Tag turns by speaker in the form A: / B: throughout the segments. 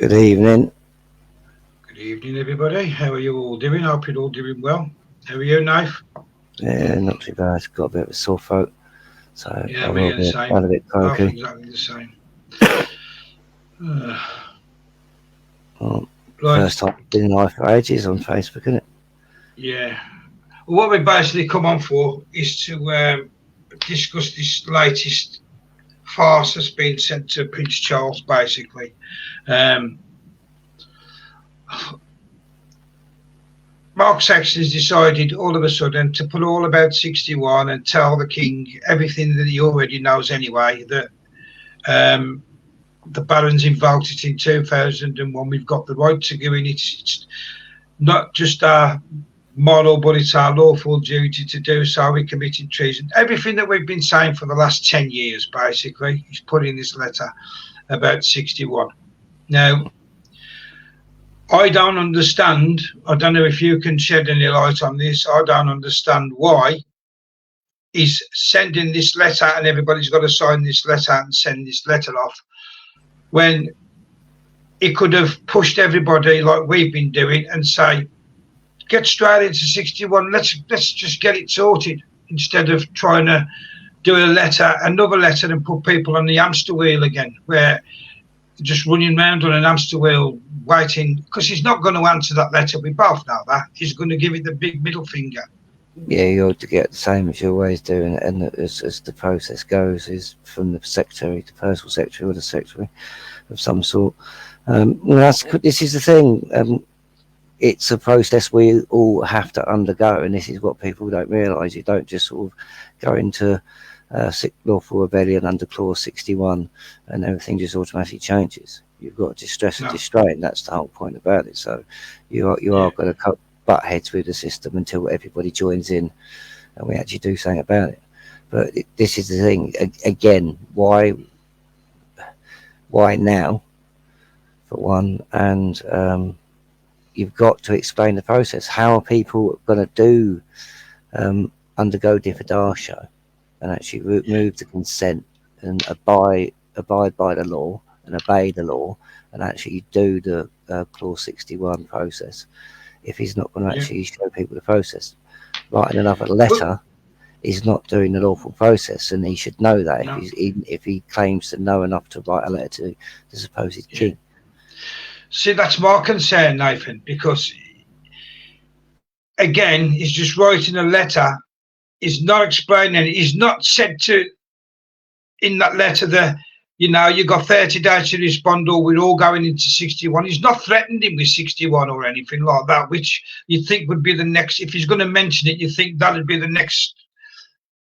A: Good evening.
B: Good evening, everybody. How are you all doing? I hope you're all doing well. How are you, Knife?
A: Yeah, not too bad. Got a bit of a sore throat, so
B: Yeah,
A: I
B: me
A: will
B: and the
A: be
B: same.
A: a bit
B: Half
A: croaky.
B: exactly the same.
A: Well,
B: Right,
A: first time been live for ages on Facebook, isn't it?
B: yeah. What we basically come on for is to discuss this latest farce that's been sent to Prince Charles, basically. Um, Mark Saxon has decided all of a sudden to put all about 61 and tell the king everything that he already knows anyway, that um, the Barons invoked it in 2001. We've got the right to go in. It's not just our moral, but it's our lawful duty to do so. We committed treason. Everything that we've been saying for the last 10 years, basically, is put in this letter about 61. Now, I don't understand. I don't know if you can shed any light on this. I don't understand why he's sending this letter and everybody's got to sign this letter and send this letter off when he could have pushed everybody like we've been doing and say, get straight into 61. Let's just get it sorted instead of trying to do another letter, and put people on the hamster wheel again, where they're just running around on an hamster wheel waiting. Because he's not going to answer that letter. We both know that. He's going to give it the big middle finger.
A: Yeah, you ought to get the same as you always do, and as the process goes, is from the secretary, the personal secretary, or the secretary of some sort. This is the thing. It's a process we all have to undergo, and this is what people don't realise. You don't just sort of go into lawful rebellion under clause 61 and everything just automatically changes. You've got to distress and distrain. That's the whole point about it. So you are going to butt heads with the system until everybody joins in and we actually do something about it. But this is the thing again. Why now, for one, and you've got to explain the process. How are people going to undergo diffidation and actually remove the consent and abide by the law and obey the law and actually do the clause 61 process if he's not going to actually show people the process? Writing another letter is not doing the lawful process, and he should know that if he claims to know enough to write a letter to the supposed king.
B: See, that's my concern, Nathan, because again, he's just writing a letter. He's not explaining it. He's not said to, in that letter, that, you got 30 days to respond or we're all going into 61. He's not threatened him with 61 or anything like that, which you think would be the next, if he's going to mention it, you think that would be the next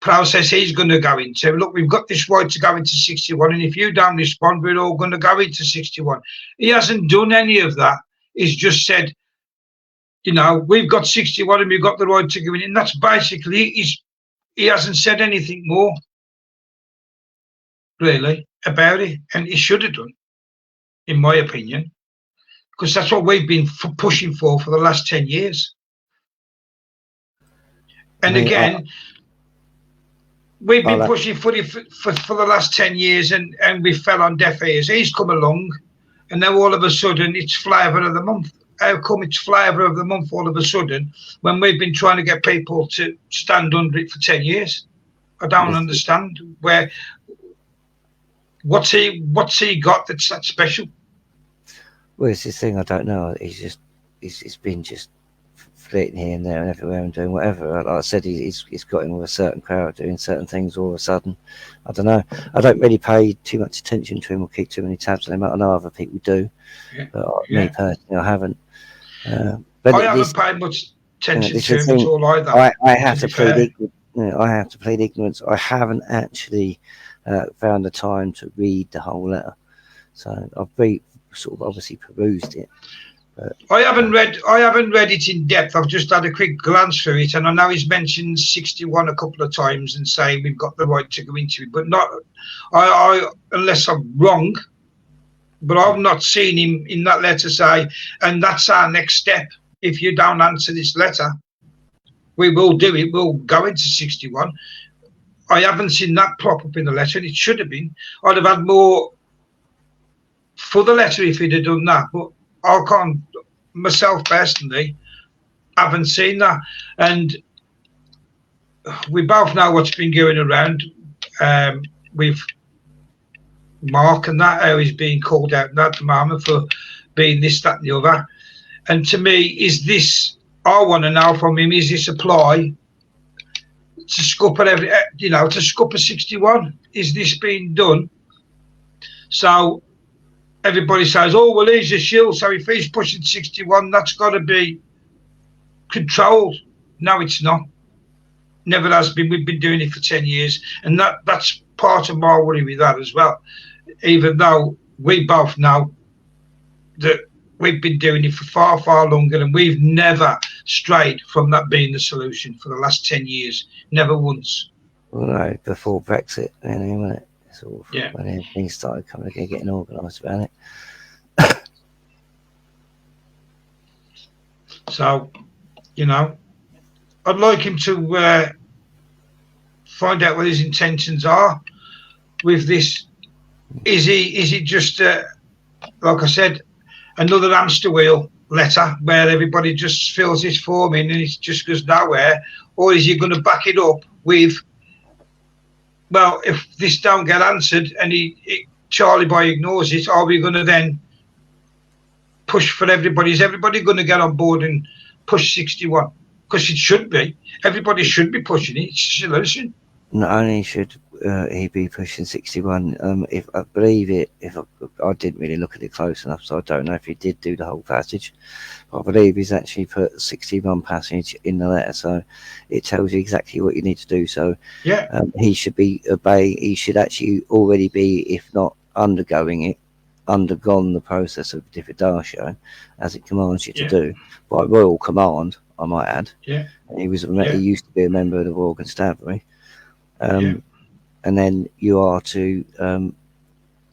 B: process he's going to go into. Look, we've got this right to go into 61, and if you don't respond, we're all going to go into 61. He hasn't done any of that. He's just said, we've got 61 and we've got the right to go in. And that's basically, he hasn't said anything more, really, about it. And he should have done, in my opinion, because that's what we've been pushing for the last 10 years. And again, we've been pushing for the last 10 years and we fell on deaf ears. He's come along and now all of a sudden it's flavour of the month. How come it's flavour of the month all of a sudden when we've been trying to get people to stand under it for 10 years? I don't understand what's he got that's that special?
A: Well, it's this thing, I don't know. He's been just flitting here and there and everywhere and doing whatever. Like I said, he's got in with a certain crowd doing certain things all of a sudden. I don't know. I don't really pay too much attention to him or keep too many tabs on him. I know other people do, but me personally, I haven't.
B: But I haven't paid much attention to him at all either.
A: I have to plead ignorance. I have to plead ignorance. I haven't actually found the time to read the whole letter, so I've sort of obviously perused it.
B: I haven't read it in depth. I've just had a quick glance through it, and I know he's mentioned 61 a couple of times and saying we've got the right to go into it, but not. I unless I'm wrong, but I've not seen him in that letter say, and that's our next step. If you don't answer this letter, we will do it. We'll go into 61. I haven't seen that pop up in the letter, and it should have been. I'd have had more for the letter if he'd have done that. But I can't, myself personally, haven't seen that. And we both know what's been going around with Mark and that, how he's being called out at the moment for being this, that, and the other. And to me, is this, I want to know from him, is this a ploy to scupper every, you know, to scupper 61? Is this being done? So everybody says, oh, well, he's a shield, so if he's pushing 61, that's got to be controlled. No, it's not. Never has been. We've been doing it for 10 years. And that's part of my worry with that as well. Even though we both know that we've been doing it for far, far longer, and we've never strayed from that being the solution for the last 10 years. Never once.
A: Well, no, before Brexit, anyway, wasn't it? Sort of
B: Yeah.
A: when things started coming again, getting organised about it.
B: So, you know, I'd like him to find out what his intentions are with this. Is he just, like I said, another hamster wheel letter where everybody just fills this form in and it just goes nowhere? Or is he going to back it up with, well, if this don't get answered and Charlie Boy ignores it, are we going to then push for everybody? Is everybody going to get on board and push 61? Because it should be. Everybody should be pushing it. It's a solution.
A: Not only should he be pushing 61, if I believe it, I didn't really look at it close enough, so I don't know if he did do the whole passage. But I believe he's actually put 61 passage in the letter, so it tells you exactly what you need to do. So
B: yeah,
A: he should be he should actually already be, if not undergoing it, undergone the process of diffidatio as it commands you to do by royal command, I might add.
B: Yeah.
A: And he used to be a member of the Royal Constabulary. And then you are to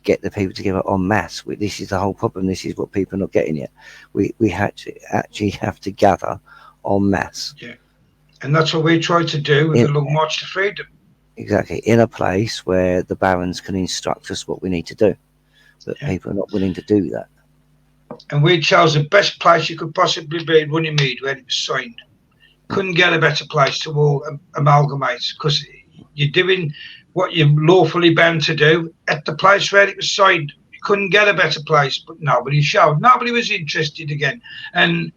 A: get the people together en masse. This is the whole problem. This is what people are not getting yet. We actually have to gather en masse.
B: Yeah, and that's what we tried to do with the Long March to Freedom.
A: Exactly, in a place where the barons can instruct us what we need to do, but people are not willing to do that. And
B: we chose the best place you could possibly be in Runnymede where it was signed. Couldn't get a better place to all amalgamate, because you're doing what you're lawfully bound to do at the place where it was signed. You couldn't get a better place, but nobody showed. Nobody was interested again. And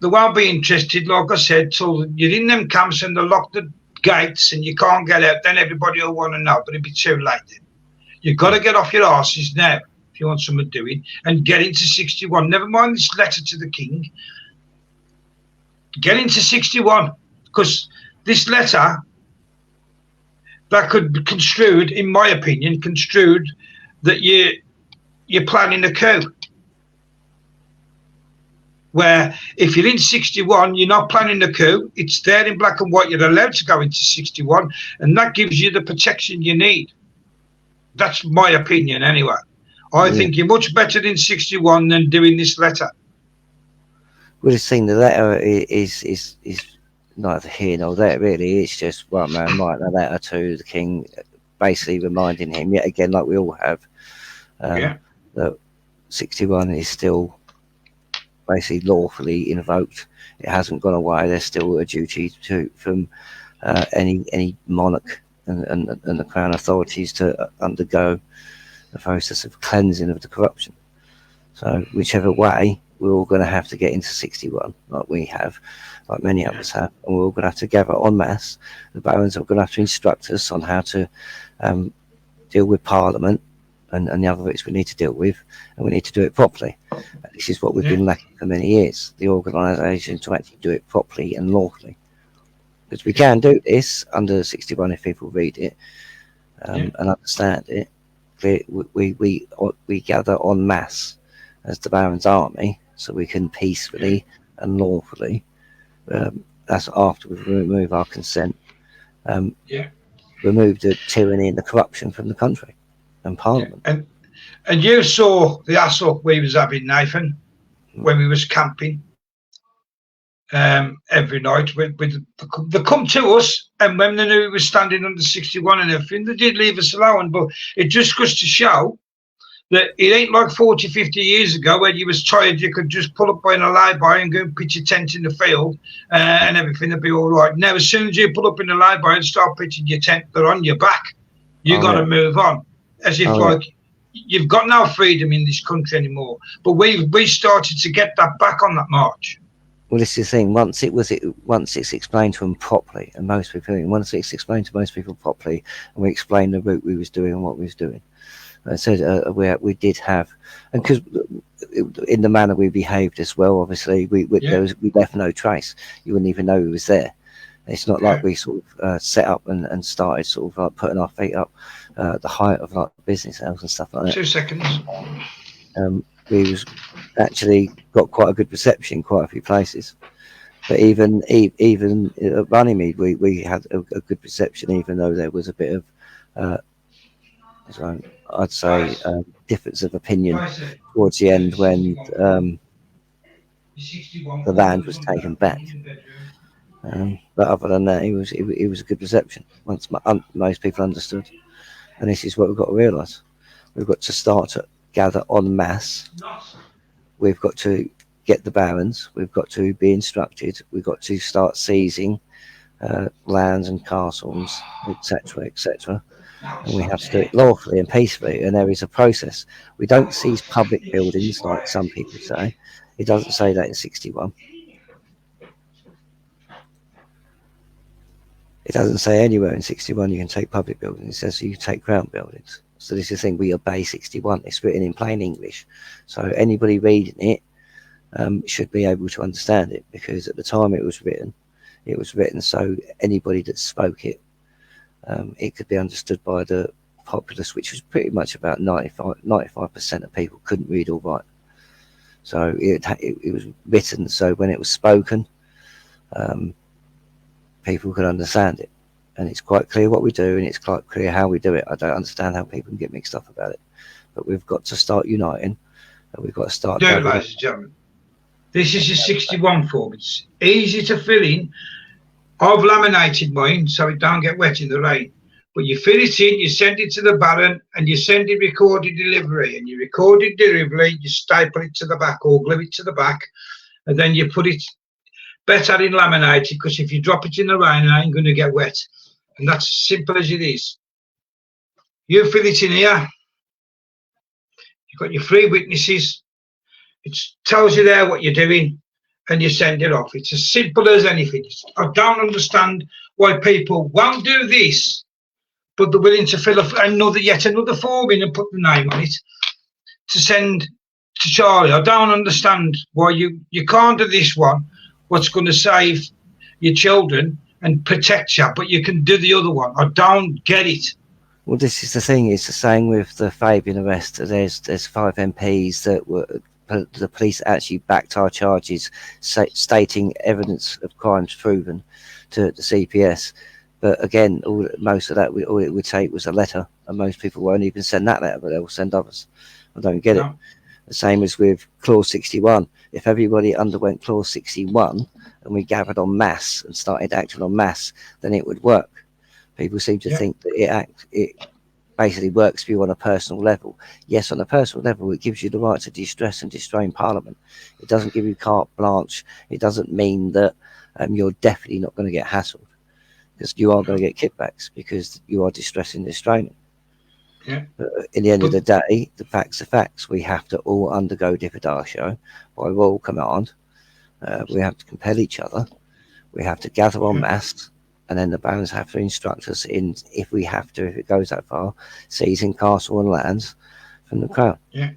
B: they won't be interested, like I said, till you're in them camps and they lock the gates and you can't get out. Then everybody will want to know, but it'll be too late then. You've got to get off your arses now if you want someone doing, and get into 61. Never mind this letter to the king. Get into 61, because this letter, that could be construed, in my opinion, that you're planning a coup. Where if you're in 61, you're not planning a coup. It's there in black and white. You're allowed to go into 61, and that gives you the protection you need. That's my opinion, anyway. I think you're much better in 61 than doing this letter.
A: Well, the thing, the letter is neither here nor there, really. It's just one man writing a letter to the king, basically reminding him, yet again, like we all have, that 61 is still basically lawfully invoked. It hasn't gone away. There's still a duty from any monarch and the crown authorities to undergo the process of cleansing of the corruption. So whichever way, we're all going to have to get into 61, like we have, like many others have, and we're all going to have to gather en masse. The barons are going to have to instruct us on how to deal with Parliament and the other bits we need to deal with, and we need to do it properly. And this is what we've been lacking for many years, the organisation to actually do it properly and lawfully. Because we can do this under 61 if people read it and understand it. We gather en masse as the Baron's army, so we can peacefully and lawfully, that's after we remove our consent, remove the tyranny and the corruption from the country and Parliament.
B: And you saw the hassle we was having, Nathan, when we was camping every night. They come to us, and when they knew we were standing under 61 and everything, they did leave us alone. But it just goes to show that it ain't like 40, 50 years ago when you was tired, you could just pull up by a lay-by and go and pitch your tent in the field and everything would be all right. Now, as soon as you pull up in the lay-by and start pitching your tent, they're on your back. You got to move on. As if like you've got no freedom in this country anymore. But we started to get that back on that march.
A: Well, this is the thing. Once it's explained to them properly, and most people, once it's explained to most people properly, and we explained the route we was doing and what we was doing, I said we did have, and because in the manner we behaved as well, obviously we left no trace. You wouldn't even know we was there. It's not like we sort of set up and started sort of like putting our feet up the height of like business hours and stuff like that.
B: 2 seconds.
A: We was actually got quite a good reception in quite a few places, but even at Runnymede we had a good reception, even though there was a bit of so I'd say difference of opinion towards the end when the land was taken back. But other than that, it was a good reception once most people understood. And this is what we've got to realise: we've got to start to gather en masse. We've got to get the barons. We've got to be instructed. We've got to start seizing lands and castles, etc., etc. And we have to do it lawfully and peacefully. And there is a process. We don't seize public buildings like some people say. It doesn't say that in 61. It doesn't say anywhere in 61 you can take public buildings. It says you take crown buildings. So this is the thing, we obey 61. It's written in plain English. So anybody reading it should be able to understand it, because at the time it was written so anybody that spoke it, it could be understood by the populace, which was pretty much about 95% of people couldn't read or write. So it was written so when it was spoken, people could understand it, and it's quite clear what we do, and it's quite clear how we do it. I don't understand how people can get mixed up about it, but we've got to start uniting, and we've got to start.
B: Ladies and gentlemen, this is your 61 form. It's easy to fill in. I've laminated mine so it don't get wet in the rain. But you fill it in, you send it to the baron, and you send it recorded delivery. And you recorded delivery, you staple it to the back or glue it to the back, and then you put it better in laminated, because if you drop it in the rain, it ain't going to get wet. And that's as simple as it is. You fill it in here. You've got your 3 witnesses. It tells you there what you're doing, and you send it off. It's as simple as anything. I don't understand why people won't do this, but they're willing to fill yet another form in and put the name on it to send to Charlie. I don't understand why you can't do this one, what's going to save your children and protect you, but you can do the other one. I don't get it.
A: Well, this is the thing. It's the same with the Fabian arrest. There's 5 MPs that were. The police actually backed our charges, stating evidence of crimes proven to the CPS. But again, most of that, all it would take was a letter, and most people won't even send that letter, but they'll send others. I don't get it. The same as with Clause 61. If everybody underwent Clause 61 and we gathered en masse and started acting en masse, then it would work. People seem to think that it basically works for you on a personal level. Yes, on a personal level, it gives you the right to distress and distrain Parliament. It doesn't give you carte blanche. It doesn't mean that you're definitely not going to get hassled, because you are going to get kickbacks because you are distressing and distraining.
B: Yeah.
A: But in the end of the day, the facts are facts. We have to all undergo diffidatio by royal command. We have to compel each other. We have to gather en masse. And then the barons have to instruct us in, if we have to, if it goes that far, seizing castle and lands from the crown.
B: Yeah.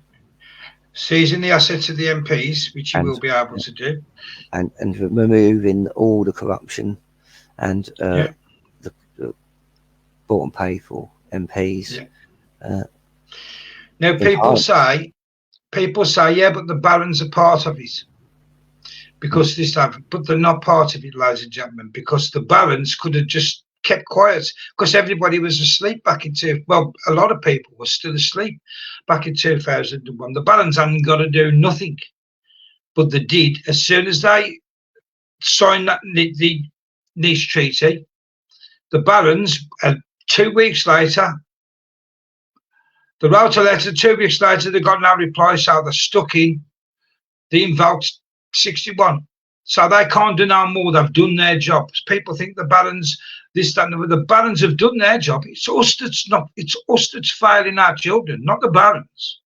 B: Seizing the assets of the MPs, which you will be able to do.
A: And removing all the corruption and the bought and paid for MPs.
B: Yeah. Now, people say, yeah, but the barons are part of it. Because this time, but they're not part of it, ladies and gentlemen, because the barons could have just kept quiet, because everybody was asleep back in a lot of people were still asleep back in 2001. The barons hadn't got to do nothing, but they did. As soon as they signed the Nice Treaty, the barons, 2 weeks later, They wrote a letter 2 weeks later, they got no reply, so they're stuck in. They invoked 61. So they can't do no more. They've done their job. People think the Barons, this, that, and the Barons have done their job. It's us that's not. It's us that's failing our children, not the Barons.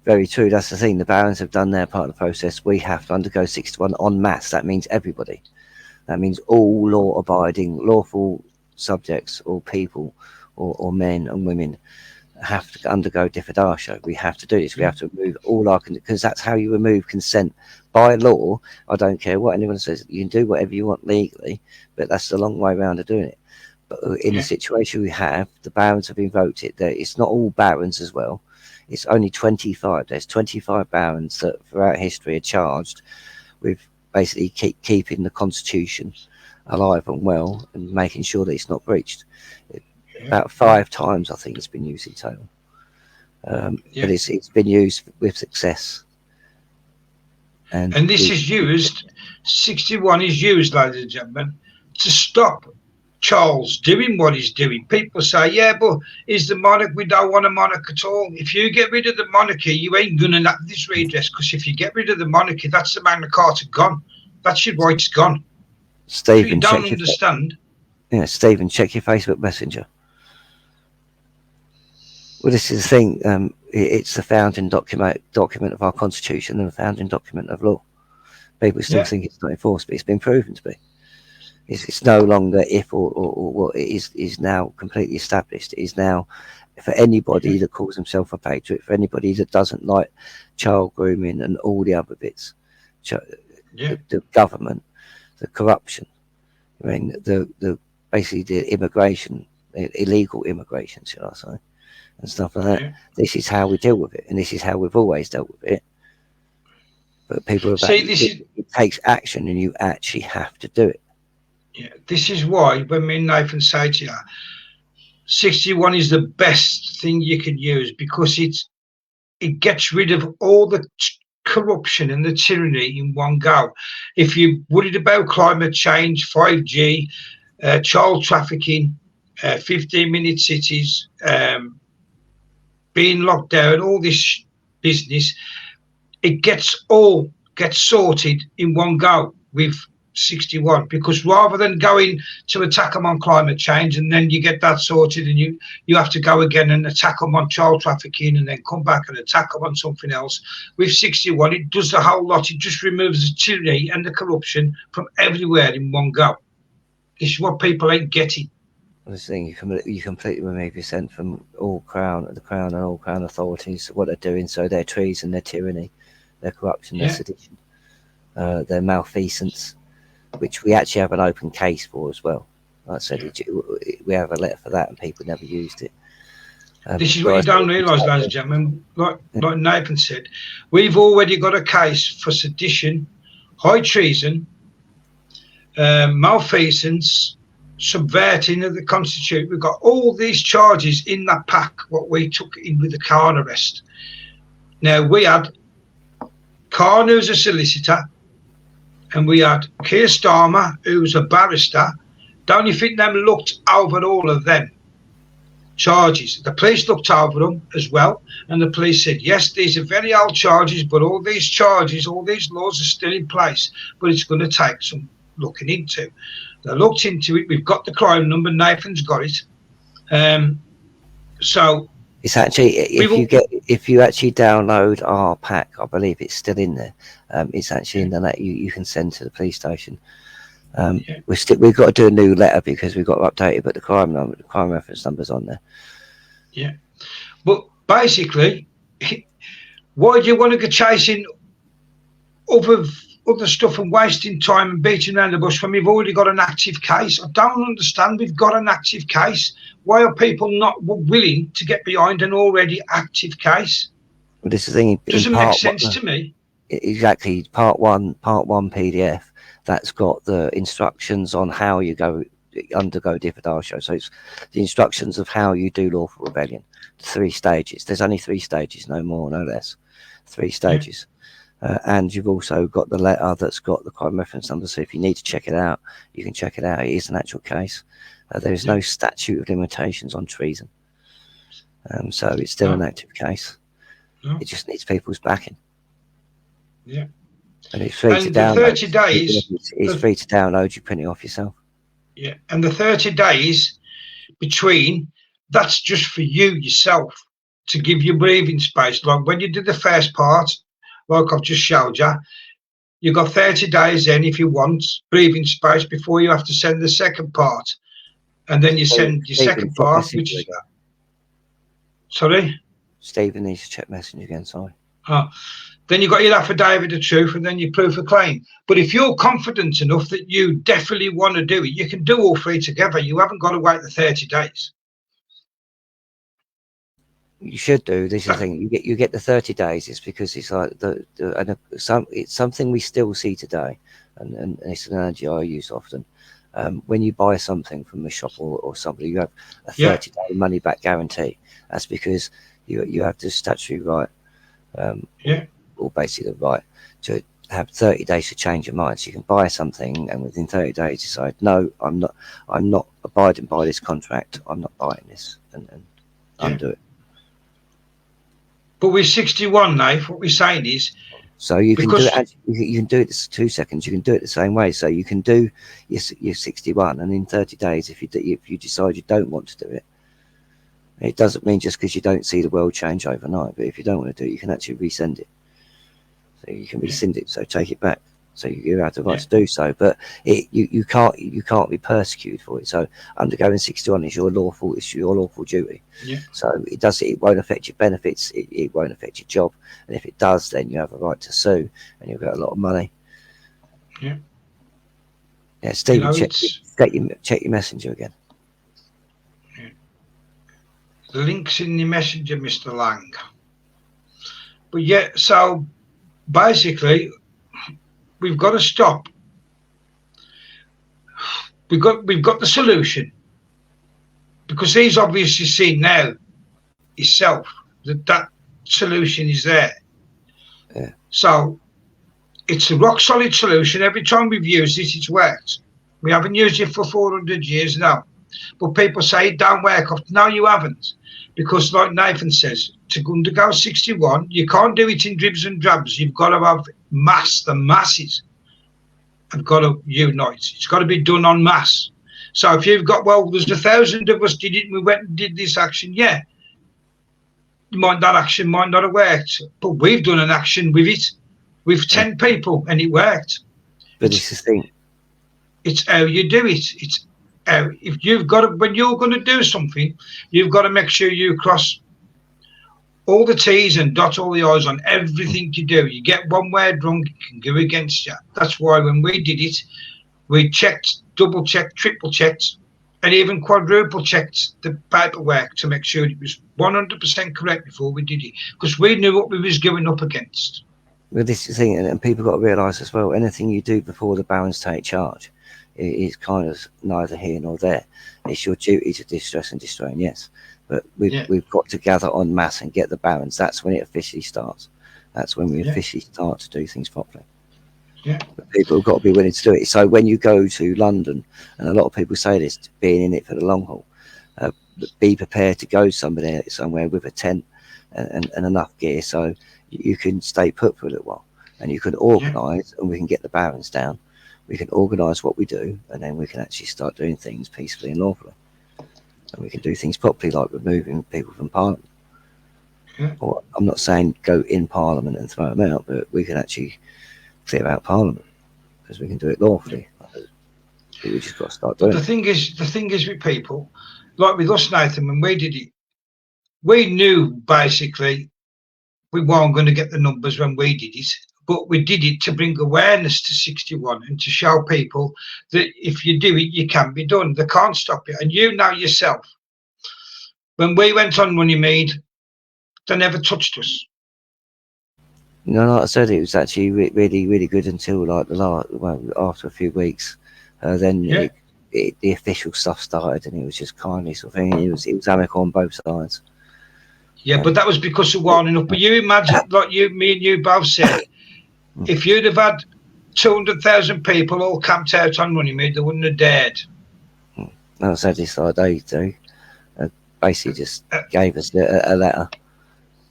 A: Very true. That's the thing. The Barons have done their part of the process. We have to undergo 61 en masse. That means everybody. That means all law-abiding, lawful subjects or people or men and women have to undergo diffidasio. We have to do this. We have to remove all our, because that's how you remove consent by law. I don't care what anyone says. You can do whatever you want legally, but that's the long way around of doing it. But in the situation we have, the Barons have invoked it. It's not all Barons as well. It's only 25. There's 25 Barons that throughout history are charged with basically keeping the Constitution alive and well and making sure that it's not breached. About 5 times, I think, it's been used in total. But it's been used with success. And
B: this is used, 61 is used, ladies and gentlemen, to stop Charles doing what he's doing. People say, yeah, but is the monarch, we don't want a monarch at all. If you get rid of the monarchy, you ain't going to have this redress, because if you get rid of the monarchy, that's the Magna Carta gone. That's your rights gone.
A: Stephen,
B: so you don't understand.
A: Yeah, Stephen, check your Facebook Messenger. Well, this is the thing. It's the founding document of our Constitution and the founding document of law. People still think it's not enforced, but it's been proven to be. It's no longer if or what it is now completely established. It is now for anybody that calls himself a patriot, for anybody that doesn't like child grooming and all the other bits, the government, the corruption. I mean, the basically the immigration, illegal immigration, shall I say, and stuff like that. This is how we deal with it, and this is how we've always dealt with it. But people it takes action, and you actually have to do it.
B: Yeah, this is why when me and Nathan say to you, 61 is the best thing you can use, because it gets rid of all the corruption and the tyranny in one go. If you're worried about climate change, 5G, child trafficking, 15-minute cities, being locked down, all this business, it gets sorted in one go with 61, because rather than going to attack them on climate change and then you get that sorted and you have to go again and attack them on child trafficking and then come back and attack them on something else, with 61 it does the whole lot. It just removes the tyranny and the corruption from everywhere in one go. This is what people ain't getting.
A: This thing, you completely remove consent from the crown and all crown authorities, what they're doing. So their treason, their tyranny, their corruption, their sedition, their malfeasance, which we actually have an open case for as well. Like I said, we have a letter for that, and people never used it.
B: This is what you don't realise, ladies and gentlemen. Like Nathan said, we've already got a case for sedition, high treason, malfeasance, subverting of the Constitution. We've got all these charges in that pack, what we took in with the Khan arrest. Now, we had Khan, who's a solicitor, and we had Keir Starmer, who was a barrister. Don't you think them looked over all of them charges? The police looked over them as well, and the police said, yes, these are very old charges, but all these charges, all these laws are still in place, but it's going to take some looking into. They looked into it. We've got the crime number. Nathan's got it. So
A: it's actually, if you actually download our pack, I believe it's still in there. It's actually in the letter you can send to the police station. We've got to do a new letter because we've got to update it, but the crime reference number's on there.
B: Yeah, but basically, why do you want to go chasing other stuff and wasting time and beating around the bush when we've already got an active case? I don't understand. We've got an active case. Why are people not willing to get behind an already active case?
A: Well, this is the thing.
B: Doesn't make sense to me.
A: Exactly. Part one PDF. That's got the instructions on how you undergo diffidasio. So it's the instructions of how you do lawful rebellion. 3 stages. There's only 3 stages, no more, no less. 3 stages. And you've also got the letter that's got the crime reference number. So if you need to check it out, you can check it out. It is an actual case. There is no statute of limitations on treason. So it's still an active case. It just needs people's backing.
B: Yeah.
A: And it's free to download. 30 days. It's free to download. You print it off yourself.
B: Yeah. And the 30 days between, that's just for you yourself to give you breathing space. Like when you did the first part, like I've just showed you, you've got 30 days then, if you want, breathing space before you have to send the second part. And then you send your second part, which is... Sorry?
A: Stephen needs to check Messenger again, sorry.
B: Then you've got your affidavit of truth and then your proof of claim. But if you're confident enough that you definitely want to do it, you can do all three together. You haven't got to wait the 30 days.
A: You should do. This is the thing. You get the 30 days. It's because it's like it's something we still see today, and it's an analogy I use often. When you buy something from a shop or somebody, you have a 30-day money back guarantee. That's because you have the statutory right, or basically the right to have 30 days to change your mind. So you can buy something and within 30 days decide, no, I'm not abiding by this contract. I'm not buying this, and undo it.
B: But with 61, Nath, what we're saying is,
A: so you can do it. You can do it 2 seconds. You can do it the same way. So you can do your 61, and in 30 days, if you decide you don't want to do it, it doesn't mean just because you don't see the world change overnight. But if you don't want to do it, you can actually resend it. So you can rescind it. So take it back. So you have the right to do so. But you can't be persecuted for it. So undergoing 61 is your lawful duty.
B: Yeah.
A: So it won't affect your benefits. It won't affect your job. And if it does, then you have a right to sue, and you'll get a lot of money.
B: Yeah.
A: Yeah, Stephen, check your messenger again.
B: Yeah. The link's in your messenger, Mr. Lang. But yeah, so basically, we've got to stop. We've got the solution, because he's obviously seen now himself that solution is there.
A: Yeah.
B: So it's a rock solid solution. Every time we've used it, it's worked. We haven't used it for 400 years now. But people say it don't work. No, you haven't. Because like Nathan says, to undergo 61, you can't do it in dribs and drabs. You've got to have the masses have got to unite. It's got to be done en masse. So if you've got, well, there's 1,000 of us did it, and we went and did this action, that action might not have worked, but we've done an action with it, with 10 people, and it worked.
A: But it's the thing.
B: It's how you do it. It's how, if you've got to, when you're going to do something, you've got to make sure you cross all the T's and dot all the I's on everything you do. You get one word wrong, it can go against you. That's why when we did it, we checked, double checked, triple checked, and even quadruple checked the paperwork to make sure it was 100% correct before we did it, because we knew what we was going up against.
A: Well, this is the thing, and people got to realise as well, anything you do before the barons take charge is kind of neither here nor there. It's your duty to distress and distrain, yes. But we've got to gather en masse and get the barons. That's when it officially starts. That's when we officially start to do things properly.
B: Yeah.
A: But people have got to be willing to do it. So when you go to London, and a lot of people say this, being in it for the long haul, be prepared to go somewhere with a tent and enough gear so you can stay put for a little while. And you can organise, and we can get the barons down. We can organise what we do, and then we can actually start doing things peacefully and lawfully. And we can do things properly, like removing people from Parliament. Or I'm not saying go in Parliament and throw them out, but we can actually clear out Parliament, because we can do it lawfully. We just got to start doing it. The
B: thing is with people, like with us, Nathan, when we did it, we knew basically we weren't going to get the numbers when we did it, but we did it to bring awareness to 61 and to show people that if you do it, you can be done. They can't stop you. And you know yourself, when we went on Runnymede, they never touched us.
A: No, like I said, it was actually really, really good until like after a few weeks. Then the official stuff started, and it was just kindly sort of thing. It was amicable on both sides.
B: Yeah, but that was because of warning up. But you imagine, like me and you both said, if you'd have had 200,000 people all camped out on Runnymede, they wouldn't have dared.
A: Like I said, it's like they do. basically just gave us a letter,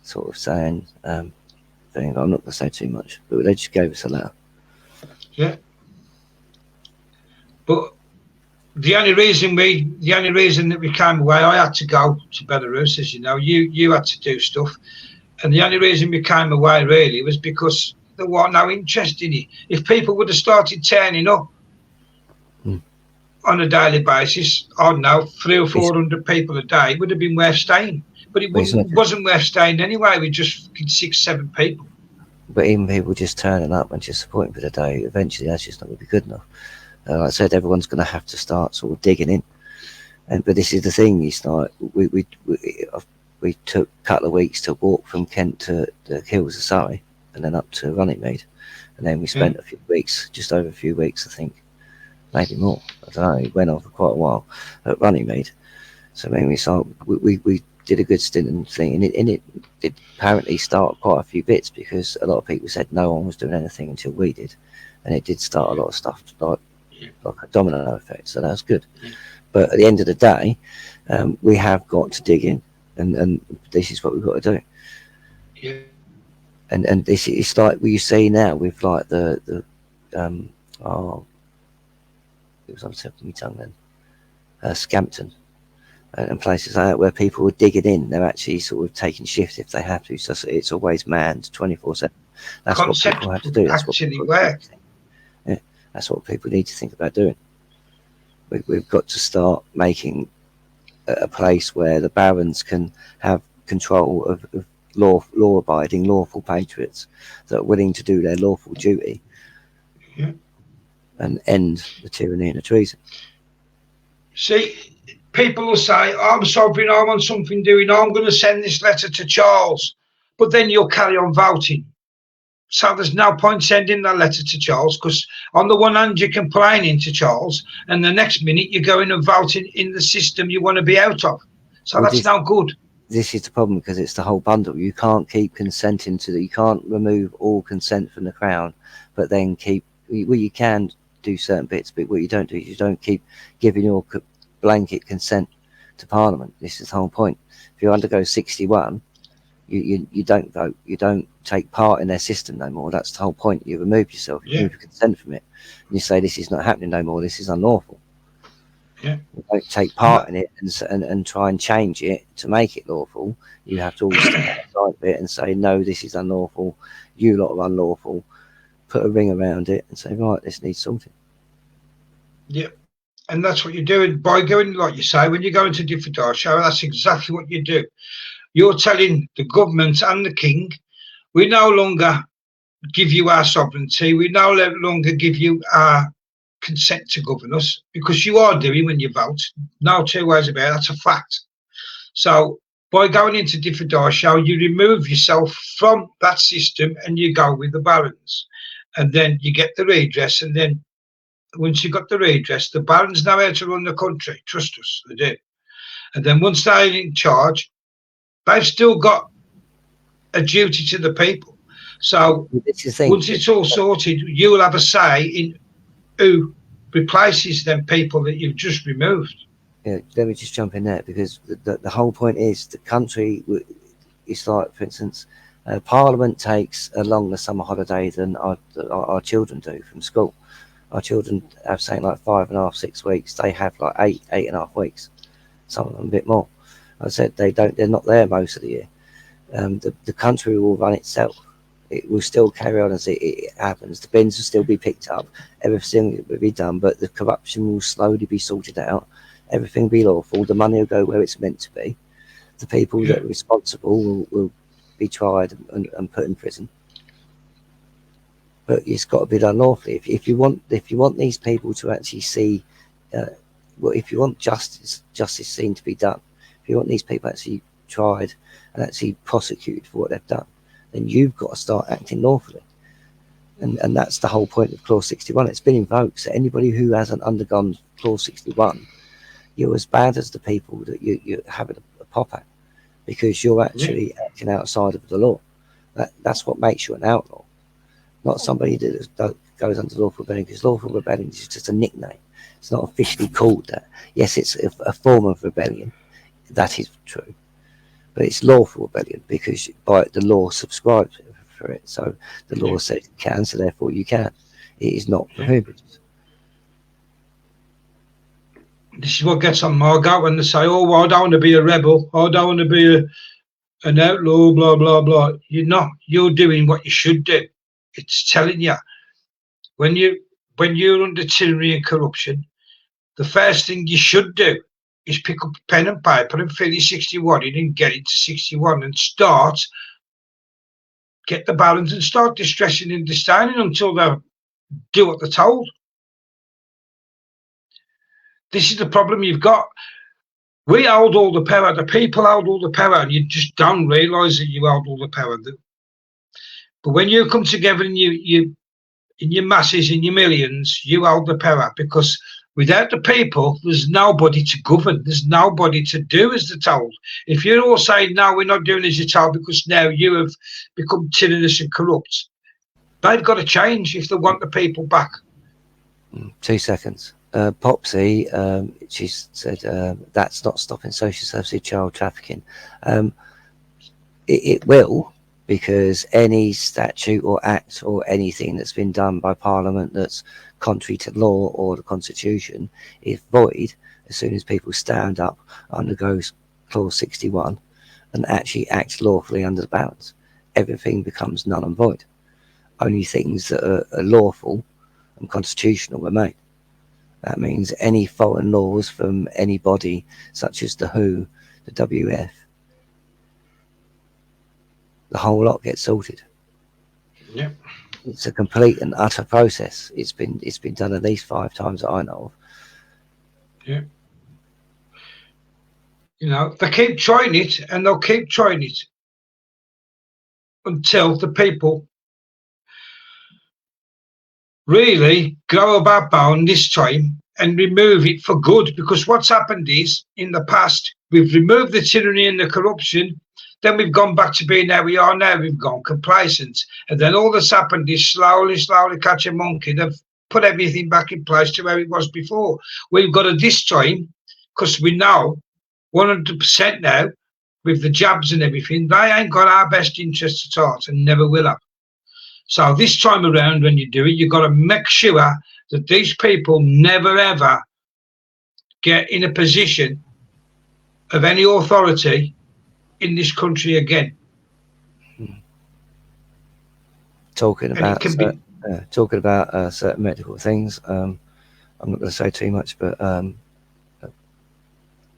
A: sort of saying, I'm not going to say too much, but they just gave us a letter.
B: Yeah. But the only reason that we came away, I had to go to Belarus, as you know. You had to do stuff, and the only reason we came away really was because there was no interest in it. If people would have started turning up on a daily basis, I don't know, 300 or 400 people a day, it would have been worth staying. But it wasn't worth staying anyway with just 6, 7 people.
A: But even people just turning up and just supporting for the day, eventually that's just not going to be good enough. Like I said, everyone's going to have to start sort of digging in. But this is the thing: you start. We took a couple of weeks to walk from Kent to the hills of Surrey, and then up to Runnymede, and then we spent a few weeks, just over a few weeks, I think, maybe more. I don't know. It went on for quite a while at Runnymede. So I mean, we did a good stint and thing, and it did apparently start quite a few bits because a lot of people said no one was doing anything until we did, and it did start a lot of stuff like a domino effect. So that's good. But at the end of the day, we have got to dig in, and this is what we've got to do.
B: Yeah.
A: And this is like what you see now with like the it was on the tip of my tongue then, Scampton, and places like that where people are digging in. They're actually sort of taking shifts if they have to. So it's always manned 24/7. That's what people have to do. That's what people work. Yeah, that's what people need to think about doing. We've got to start making a place where the barons can have control of law-abiding, lawful patriots that are willing to do their lawful duty and end the tyranny and the treason.
B: See, people will say, I'm sovereign, I want something doing, I'm going to send this letter to Charles, but then you'll carry on voting. So there's no point sending that letter to Charles, because on the one hand you're complaining to Charles, and the next minute you're going and voting in the system you want to be out of. So that's no good.
A: This is the problem, because it's the whole bundle. You can't keep consenting to you can't remove all consent from the Crown, but then you can do certain bits, but what you don't do is you don't keep giving your blanket consent to Parliament. This is the whole point. If you undergo 61, you don't vote, you don't take part in their system no more. That's the whole point. You remove yourself, you remove your consent from it, and you say this is not happening no more, this is unlawful. You don't take part in it and try and change it to make it lawful. You have to always stand outside of it and say, no, this is unlawful, you lot are unlawful, put a ring around it and say, right, this needs something.
B: And that's what you're doing by going, like you say, when you go into different show, that's exactly what you do. You're telling the government and the king, we no longer give you our sovereignty, we no longer give you our consent to govern us, because you are doing when you vote. No two ways about it, that's a fact. So by going into different show, you remove yourself from that system and you go with the barons. And then you get the redress, and then once you got the redress, the barons know how to run the country. Trust us, they do. And then once they're in charge, they've still got a duty to the people. So once it's all sorted, you will have a say in who replaces them people that you've just removed.
A: Yeah, let me just jump in there, because the whole point is the country. It's like, for instance, Parliament takes a longer summer holiday than our children do from school. Our children have something like 5.5, 6 weeks. They have like 8.5 weeks. Some of them a bit more. I said they're not there most of the year. The country will run itself. It will still carry on as it happens. The bins will still be picked up. Everything will be done, but the corruption will slowly be sorted out. Everything will be lawful. The money will go where it's meant to be. The people that are responsible will be tried and put in prison. But it's got to be done lawfully. If you want these people to actually see, if you want justice seen to be done, if you want these people actually tried and actually prosecuted for what they've done, then you've got to start acting lawfully. And that's the whole point of Clause 61. It's been invoked. So anybody who hasn't undergone Clause 61, you're as bad as the people that you're having a pop at, because you're actually acting outside of the law. That's what makes you an outlaw. Not somebody that goes under lawful rebellion, because lawful rebellion is just a nickname. It's not officially called that. Yes, it's a form of rebellion, that is true. But it's lawful rebellion because by the law subscribes for it. So the law says you can, so therefore you can. It is not prohibited.
B: This is what gets on my gut when they say, "Oh, well, I don't want to be a rebel. I don't want to be an outlaw." Blah blah blah. You're not. You're doing what you should do. It's telling you when you're under tyranny and corruption, the first thing you should do is pick up a pen and paper and fill your 61 in and get it to 61 and get the balance and start distressing and disdaining until they do what they're told. This is the problem you've got. We hold all the power. The people hold all the power, and you just don't realise that you hold all the power. But when you come together and you in your masses, in your millions, you hold the power, because without the people, there's nobody to govern. There's nobody to do as they're told. If you're all saying, no, we're not doing as you're told because now you have become tyrannous and corrupt, they've got to change if they want the people back.
A: 2 seconds. Popsy, she said that's not stopping social services, child trafficking. It will, because any statute or act or anything that's been done by Parliament that's contrary to law or the Constitution is void as soon as people stand up, undergo Clause 61 and actually act lawfully under the balance. Everything becomes null and void. Only things that are lawful and constitutional remain. That means any foreign laws from any body such as the WHO, the WF, the whole lot gets sorted.
B: Yeah.
A: It's a complete and utter process. It's been done at least 5 times that I know of.
B: Yeah. You know, they keep trying it, and they'll keep trying it until the people really grow a backbone this time and remove it for good. Because what's happened is, in the past, we've removed the tyranny and the corruption, then we've gone back to being how we are now. We've gone complacent, and then all that's happened is slowly catch a monkey. They've put everything back in place to where it was before. We've got to this time, because we know 100% now, with the jabs and everything, they ain't got our best interests at heart and never will have. So this time around, when you do it, you've got to make sure that these people never ever get in a position of any authority in this country again.
A: Talking about certain medical things. I'm not going to say too much, but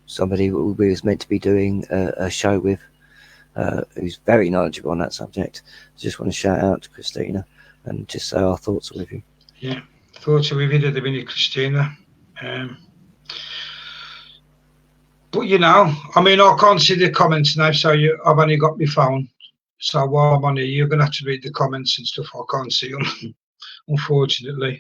A: somebody we was meant to be doing a show with, who's very knowledgeable on that subject. Just want to shout out to Christina and just say our thoughts are with you.
B: Yeah, thoughts are with you, the minute, Christina. But you know, I mean, I can't see the comments now, so I've only got my phone. So while I'm on here, you're going to have to read the comments and stuff. I can't see them, unfortunately.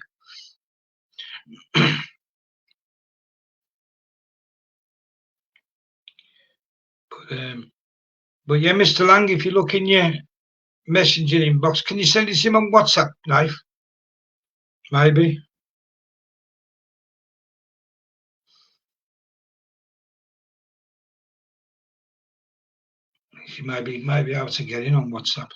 B: But yeah, Mr. Lang, if you look in your messenger inbox, can you send it to him on WhatsApp, Knife? Maybe. You may be able to get in on WhatsApp.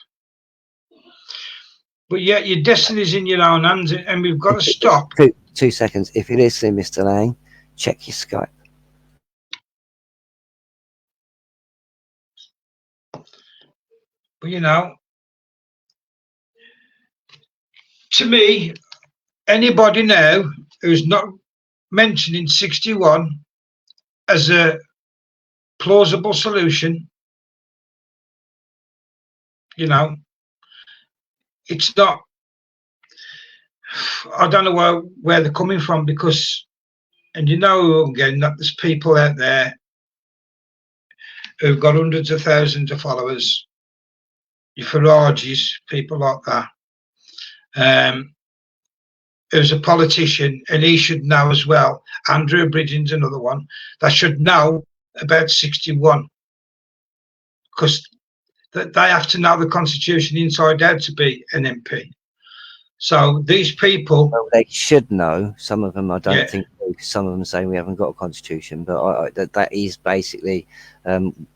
B: But yeah, your destiny's in your own hands, and we've got to stop.
A: 2 seconds. If you're listening, Mr. Lang, check your Skype.
B: But you know, to me, anybody now who's not mentioning 61 as a plausible solution, you know, it's not. I don't know where they're coming from, because, and you know, again, that there's people out there who've got hundreds of thousands of followers, your Farages, people like that. Who's a politician, and he should know as well. Andrew Bridgen's another one that should know about 61, because they have to know the Constitution inside out to be an MP. So these people,
A: well, they should know. Some of them I don't think some of them say we haven't got a constitution, but that is basically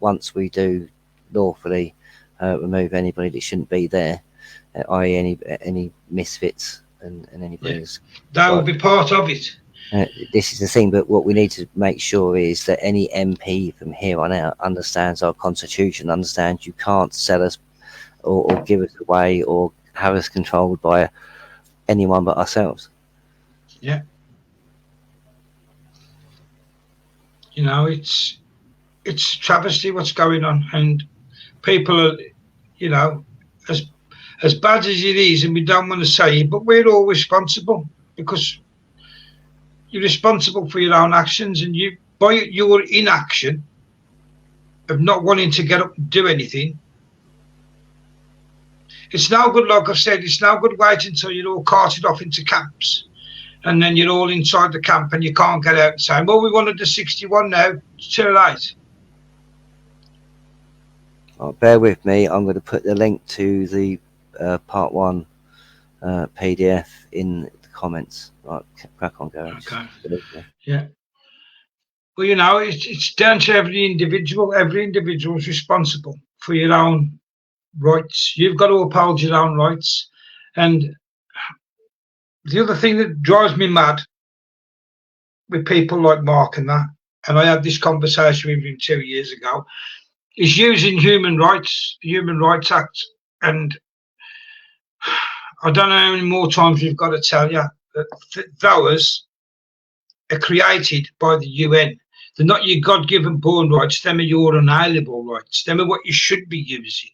A: once we do lawfully remove anybody that shouldn't be there, i.e. any misfits and anybody that's
B: that will be part of it.
A: this is the thing, but what we need to make sure is that any MP from here on out understands our constitution, understands you can't sell us or give us away or have us controlled by anyone but ourselves.
B: Yeah. You know, it's travesty what's going on, and people are, you know, as bad as it is, and we don't want to say it, but we're all responsible, because you're responsible for your own actions, and you, by your inaction of not wanting to get up and do anything, it's no good, like I've said, it's no good waiting until you're all carted off into camps, and then you're all inside the camp and you can't get out and say, well, we wanted the 61 now, it's too late.
A: Oh, bear with me, I'm going to put the link to the part 1 PDF in the comments. Right, crack on, Gary.
B: Okay. Yeah. Well, you know, it's down to every individual. Every individual is responsible for your own rights. You've got to uphold your own rights. And the other thing that drives me mad with people like Mark and that, and I had this conversation with him 2 years ago, is using human rights, the Human Rights Act. And I don't know how many more times we've got to tell you that those are created by the UN. They're not your God-given born rights, them are your unalienable rights, them are what you should be using.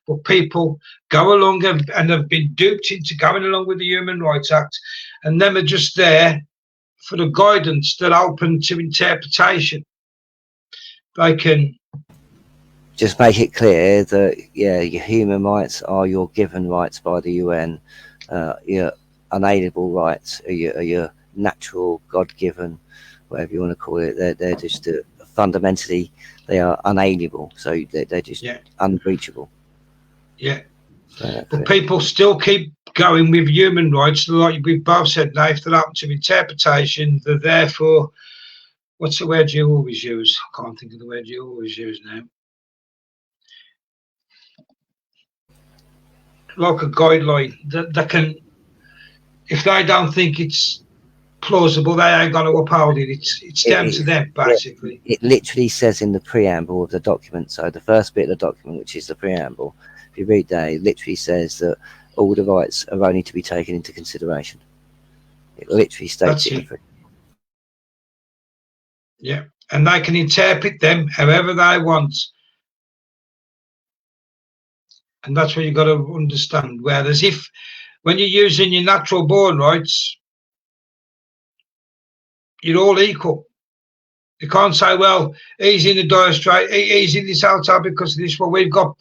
B: But people go along and have been duped into going along with the Human Rights Act, and them are just there for the guidance that open to interpretation. They can
A: just make it clear that, yeah, your human rights are your given rights by the UN. Your unalienable rights are your natural, God-given, whatever you want to call it. They're just fundamentally, they are unalienable, so they're just unbreachable.
B: Yeah. So but people still keep going with human rights, like we've both said now. If they're up to interpretation, they're therefore, what's the word you always use? I can't think of the word you always use now. Like a guideline that can, if they don't think it's plausible, they ain't going to uphold it. It's down to them, basically.
A: It literally says in the preamble of the document, so the first bit of the document, which is the preamble, if you read that, it literally says that all the rights are only to be taken into consideration. It literally states it.
B: Yeah, and they can interpret them however they want. And that's what you've got to understand. Whereas when you're using your natural born rights, you're all equal. You can't say, well, he's in the dire strait, he's in this hotel because of this. Well, we've got,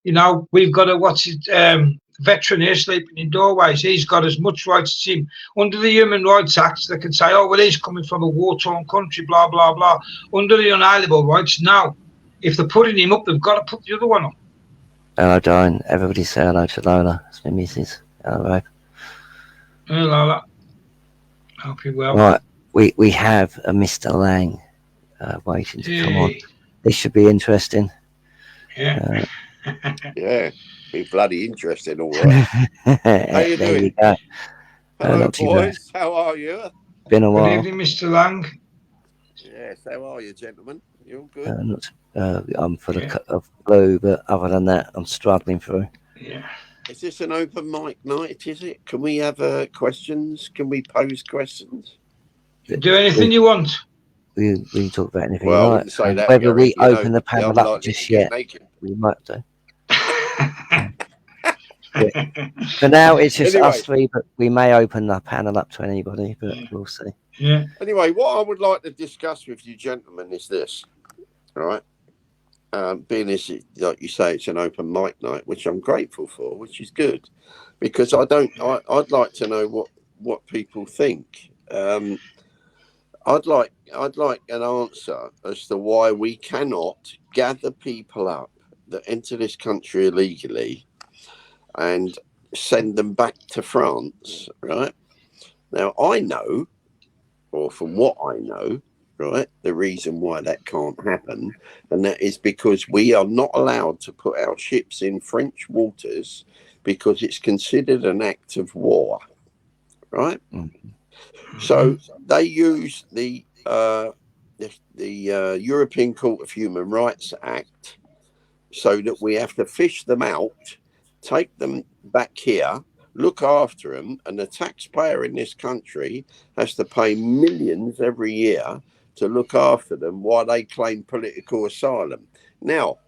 B: you know, we've got a veteran here sleeping in doorways. He's got as much rights as him. Under the Human Rights Act, they can say, oh, well, he's coming from a war-torn country, blah, blah, blah. Under the unalienable rights, no. If they're putting him up, they've got to put the other one up.
A: Hello, Darren. Everybody say hello to Lola. It's my missus. Hello, babe.
B: Hello, Lola. Hope you're well.
A: Right. We have a Mr. Lang waiting to come on. This should be interesting.
B: Yeah.
C: Yeah, be bloody interesting, all right. How you doing?
A: You go.
C: Hello, boys. How are you?
A: Been a while.
B: Good evening, Mr. Lang.
C: Yes, how are you, gentlemen? You all good?
A: I'm full of flu, but other than that, I'm struggling through.
B: Yeah.
C: Is this an open mic night, is it? Can we have questions? Can we pose questions?
B: Do anything you want.
A: We can talk about anything.
C: Well,
A: you
C: I
A: like.
C: wouldn't say that,
A: whether
C: Gary,
A: we open the panel up just yet, we might do. For now, it's just us three, but we may open the panel up to anybody, but we'll see.
B: Yeah.
C: Anyway, what I would like to discuss with you gentlemen is this, all right? Being as, like you say, it's an open mic night, which I'm grateful for, which is good, because I'd like to know what people think. I'd like an answer as to why we cannot gather people up that enter this country illegally and send them back to France, right? Now, I know or from what I know, right, the reason why that can't happen, and that is because we are not allowed to put our ships in French waters because it's considered an act of war, right? So they use the European Court of Human Rights Act so that we have to fish them out, take them back here, look after them, and the taxpayer in this country has to pay millions every year to look after them while they claim political asylum. Now,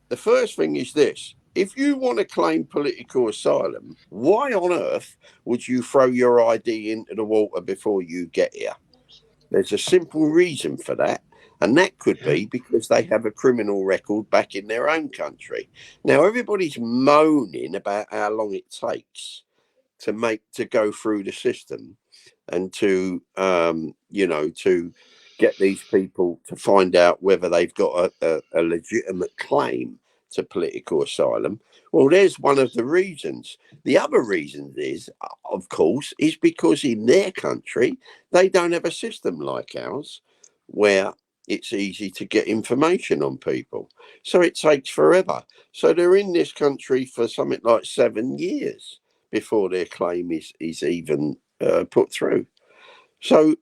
C: the first thing is this. If you want to claim political asylum, why on earth would you throw your ID into the water before you get here? There's a simple reason for that. And that could be because they have a criminal record back in their own country. Now, everybody's moaning about how long it takes to go through the system and to, to get these people to find out whether they've got a legitimate claim to political asylum. Well, there's one of the reasons. The other reason is, of course, is because in their country, they don't have a system like ours where it's easy to get information on people. So it takes forever. So they're in this country for something like 7 years before their claim is even put through. So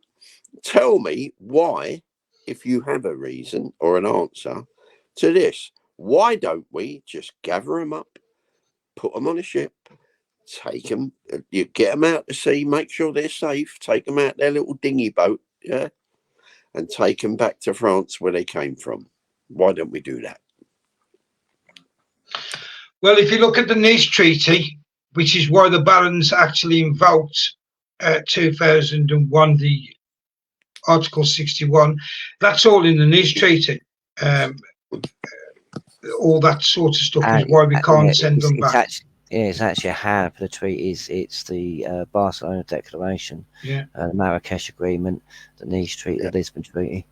C: tell me why, if you have a reason or an answer to this, why don't we just gather them up, put them on a ship, take them, you get them out to sea, make sure they're safe, take them out their little dinghy boat, yeah, and take them back to France where they came from? Why don't we do that?
B: Well, if you look at the Nice Treaty, which is why the Barons actually invoked 2001, the Article 61, that's all in the Nice Treaty. All that sort of stuff is why we can't send them back.
A: It's actually a hand for the treaties. It's the Barcelona Declaration, the Marrakesh Agreement, the Nice Treaty, the Lisbon Treaty.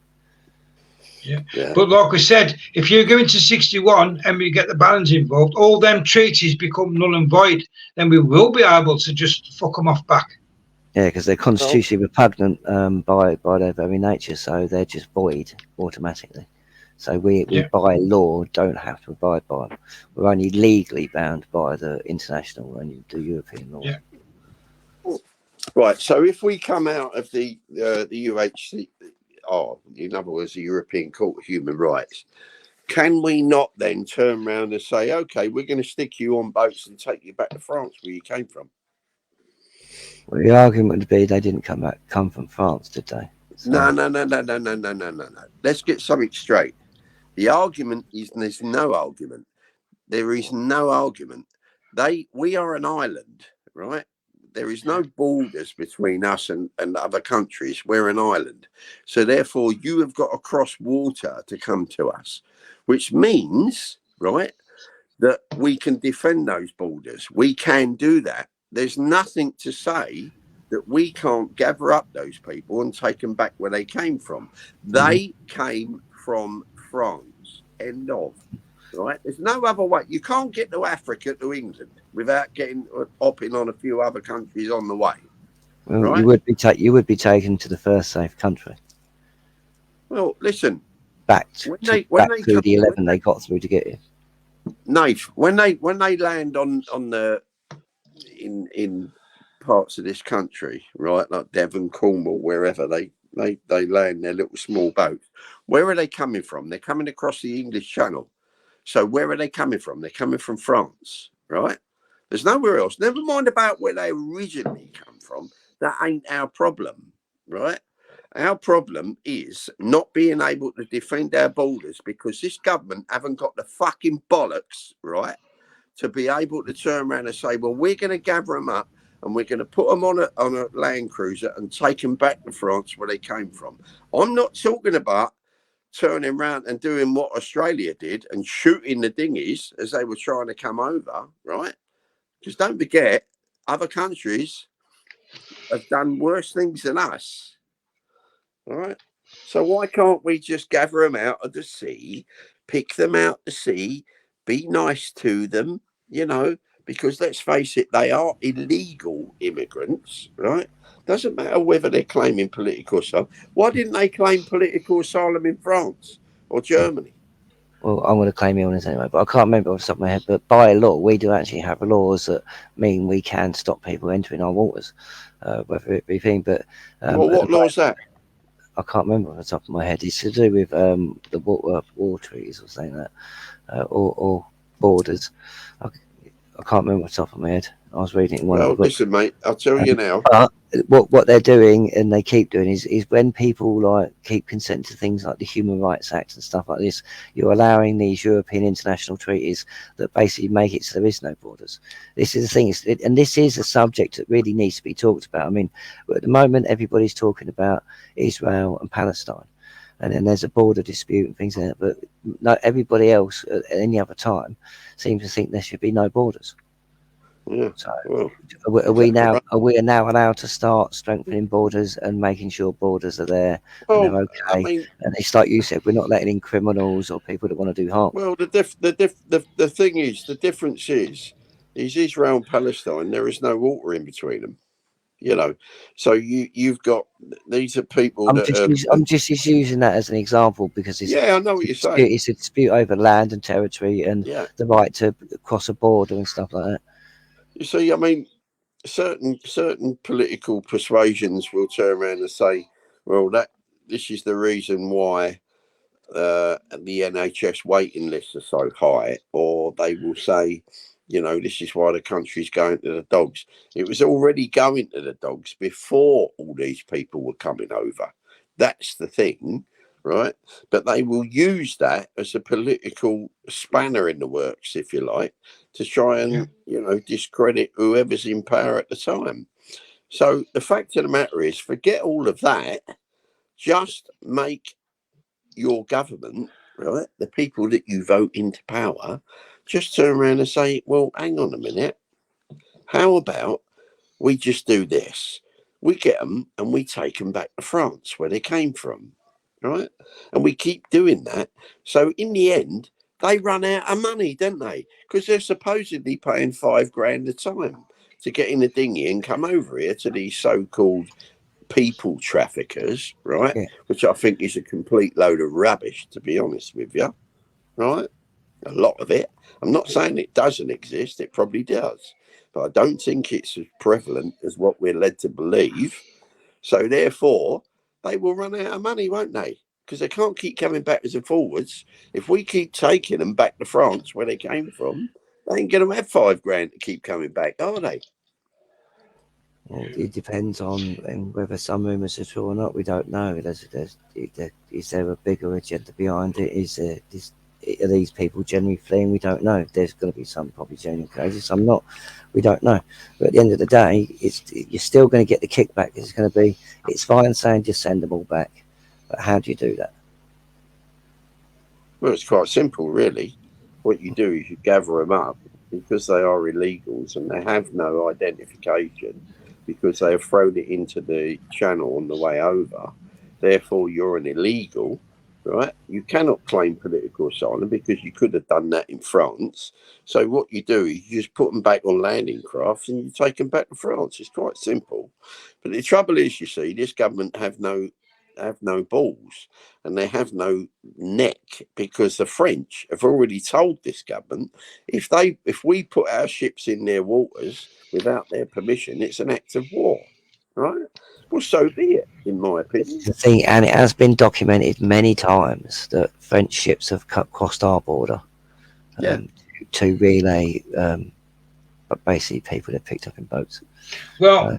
B: Yeah. But like we said, if you go into 61 and we get the Barons involved, all them treaties become null and void. Then we will be able to just fuck them off back.
A: Yeah, because they're constitutionally repugnant by their very nature, so they're just void automatically. So we by law don't have to abide by them. We're only legally bound by the international and the European law.
B: Yeah.
C: Right. So if we come out of the UHC. In other words, the European Court of Human Rights, can we not then turn around and say, okay, we're going to stick you on boats and take you back to France where you came from?
A: Well, the argument would be they didn't come from France, did they? So.
C: No. Let's get something straight. The argument is there's no argument. There is no argument. We are an island, right? There is no borders between us and other countries. We're an island. So therefore, you have got to cross water to come to us, which means, right, that we can defend those borders. We can do that. There's nothing to say that we can't gather up those people and take them back where they came from. They came from France. End of. Right, there's no other way. You can't get to Africa to England without hopping on a few other countries on the way.
A: Well,
C: right?
A: you would be taken to the first safe country.
C: Well, listen.
A: Back through the 11 they got through to get you.
C: Naif, when they land on the in parts of this country, right, like Devon, Cornwall, wherever they land their little small boats, where are they coming from? They're coming across the English Channel. So where are they coming from? They're coming from France, right? There's nowhere else. Never mind about where they originally come from. That ain't our problem, right? Our problem is not being able to defend our borders because this government haven't got the fucking bollocks, right, to be able to turn around and say, well, we're going to gather them up and we're going to put them on a Land Cruiser and take them back to France where they came from. I'm not talking about turning around and doing what Australia did and shooting the dinghies as they were trying to come over, right? Because don't forget, other countries have done worse things than us, all right? So why can't we just gather them out of the sea, pick them out to sea, be nice to them, you know? Because let's face it, they are illegal immigrants, right? Doesn't matter whether they're claiming political asylum. Why didn't they claim political asylum in France or Germany?
A: Well, I'm going to claim illness anyway, but I can't remember off the top of my head. But by law, we do actually have laws that mean we can stop people entering our waters, whether it be thing. But
C: Well, what law is that?
A: I can't remember off the top of my head. It's to do with the war treaties or something like that, or borders. I can't remember off the top of my head. I was reading it in one of the books.
C: Listen, mate, I'll tell you now.
A: But what they're doing and they keep doing is when people like keep consent to things like the Human Rights Act and stuff like this, you're allowing these European international treaties that basically make it so there is no borders. This is the thing, and this is a subject that really needs to be talked about. I mean, at the moment everybody's talking about Israel and Palestine, and then there's a border dispute and things like that. But not everybody else at any other time seems to think there should be no borders.
C: Yeah.
A: So
C: well,
A: are we now allowed to start strengthening borders and making sure borders are there and they're okay?
C: I mean,
A: and it's like you said, we're not letting in criminals or people that want to do harm.
C: Well, the thing is, the difference is Israel and Palestine. There is no water in between them. You know, so you've got these are people
A: I'm just using that as an example because it's,
C: I know what you're saying.
A: It's a dispute over land and territory and the right to cross a border and stuff like that.
C: You see, I mean, certain political persuasions will turn around and say, well, this is the reason why the NHS waiting lists are so high, or they will say, you know, this is why the country's going to the dogs. It was already going to the dogs before all these people were coming over. That's the thing, right? But they will use that as a political spanner in the works, if you like, to try and, you know, discredit whoever's in power at the time. So the fact of the matter is, forget all of that. Just make your government, right, the people that you vote into power, just turn around and say, well, hang on a minute. How about we just do this? We get them and we take them back to France where they came from, right? And we keep doing that. So in the end, they run out of money, don't they? Because they're supposedly paying $5,000 a time to get in a dinghy and come over here to these so-called people traffickers, right? Yeah. Which I think is a complete load of rubbish, to be honest with you, right? A lot of it. I'm not saying it doesn't exist. It probably does. But I don't think it's as prevalent as what we're led to believe. So therefore, they will run out of money, won't they? Because they can't keep coming backwards and forwards. If we keep taking them back to France where they came from, they ain't going to have $5,000 to keep coming back, are they?
A: Well, it depends on whether some rumours are true or not. We don't know. Is there a bigger agenda behind it? Are these people generally fleeing? We don't know. There's going to be some probably genuine cases, some not. We don't know. But at the end of the day, you're still going to get the kickback. It's fine saying just send them all back, but how do you do that?
C: Well, it's quite simple, really. What you do is you gather them up because they are illegals and they have no identification, because they have thrown it into the channel on the way over. Therefore, you're an illegal, right? You cannot claim political asylum because you could have done that in France. So what you do is you just put them back on landing crafts and you take them back to France. It's quite simple. But the trouble is, you see, this government have no balls and they have no neck, because the French have already told this government if we put our ships in their waters without their permission, it's an act of war, right? Well, so be it, in my opinion.
A: The thing, and it has been documented many times that French ships have crossed our border to relay, but basically people are picked up in boats.
B: Well,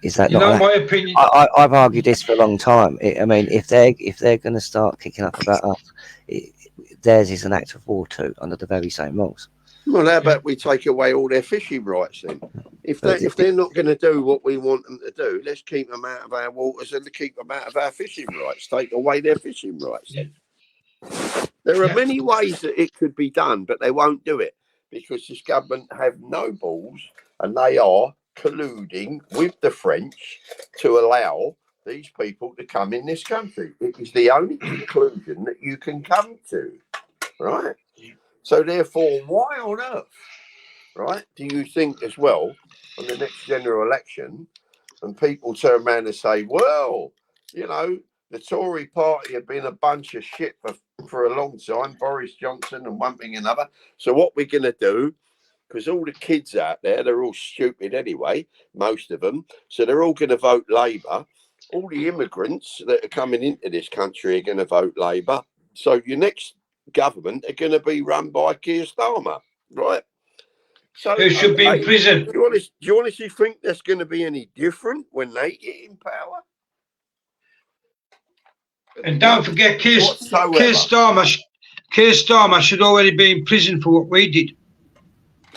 A: is that
B: not my opinion?
A: I've argued this for a long time. I mean, if they're going to start kicking up about us, theirs is an act of war too, under the very same rules.
C: Well, how about we take away all their fishing rights then? If they're not going to do what we want them to do, let's keep them out of our waters and keep them out of our fishing rights. Take away their fishing rights. Yeah. There are many ways that it could be done, but they won't do it because this government have no balls and they are colluding with the French to allow these people to come in this country. It is the only conclusion that you can come to, right? So therefore, why on earth, right, do you think as well, on the next general election, and people turn around and say, well, you know, the Tory party have been a bunch of shit for a long time, Boris Johnson and one thing and another. So what we're going to do, because all the kids out there, they're all stupid anyway, most of them, so they're all going to vote Labour. All the immigrants that are coming into this country are going to vote Labour. So your next government are going to be run by Keir Starmer, right? So
B: Who should be in prison.
C: Do you honestly think that's going to be any different when they get in power?
B: And don't forget, Keir Starmer should already be in prison for what we did.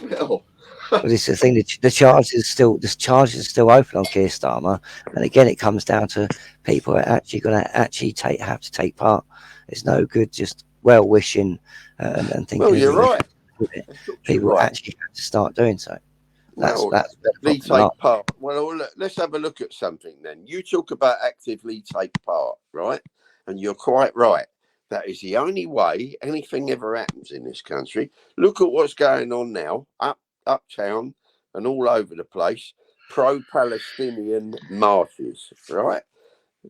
C: Well,
A: but it's the thing, the charge is still open on Keir Starmer, and again it comes down to people are actually going to have to take part. It's no good just well wishing and thinking.
C: Well, you're right.
A: People actually have to start doing so. That's
C: take part. Well, let's have a look at something then. You talk about actively take part, right? And you're quite right. That is the only way anything ever happens in this country. Look at what's going on now, uptown and all over the place. Pro-Palestinian marches, right?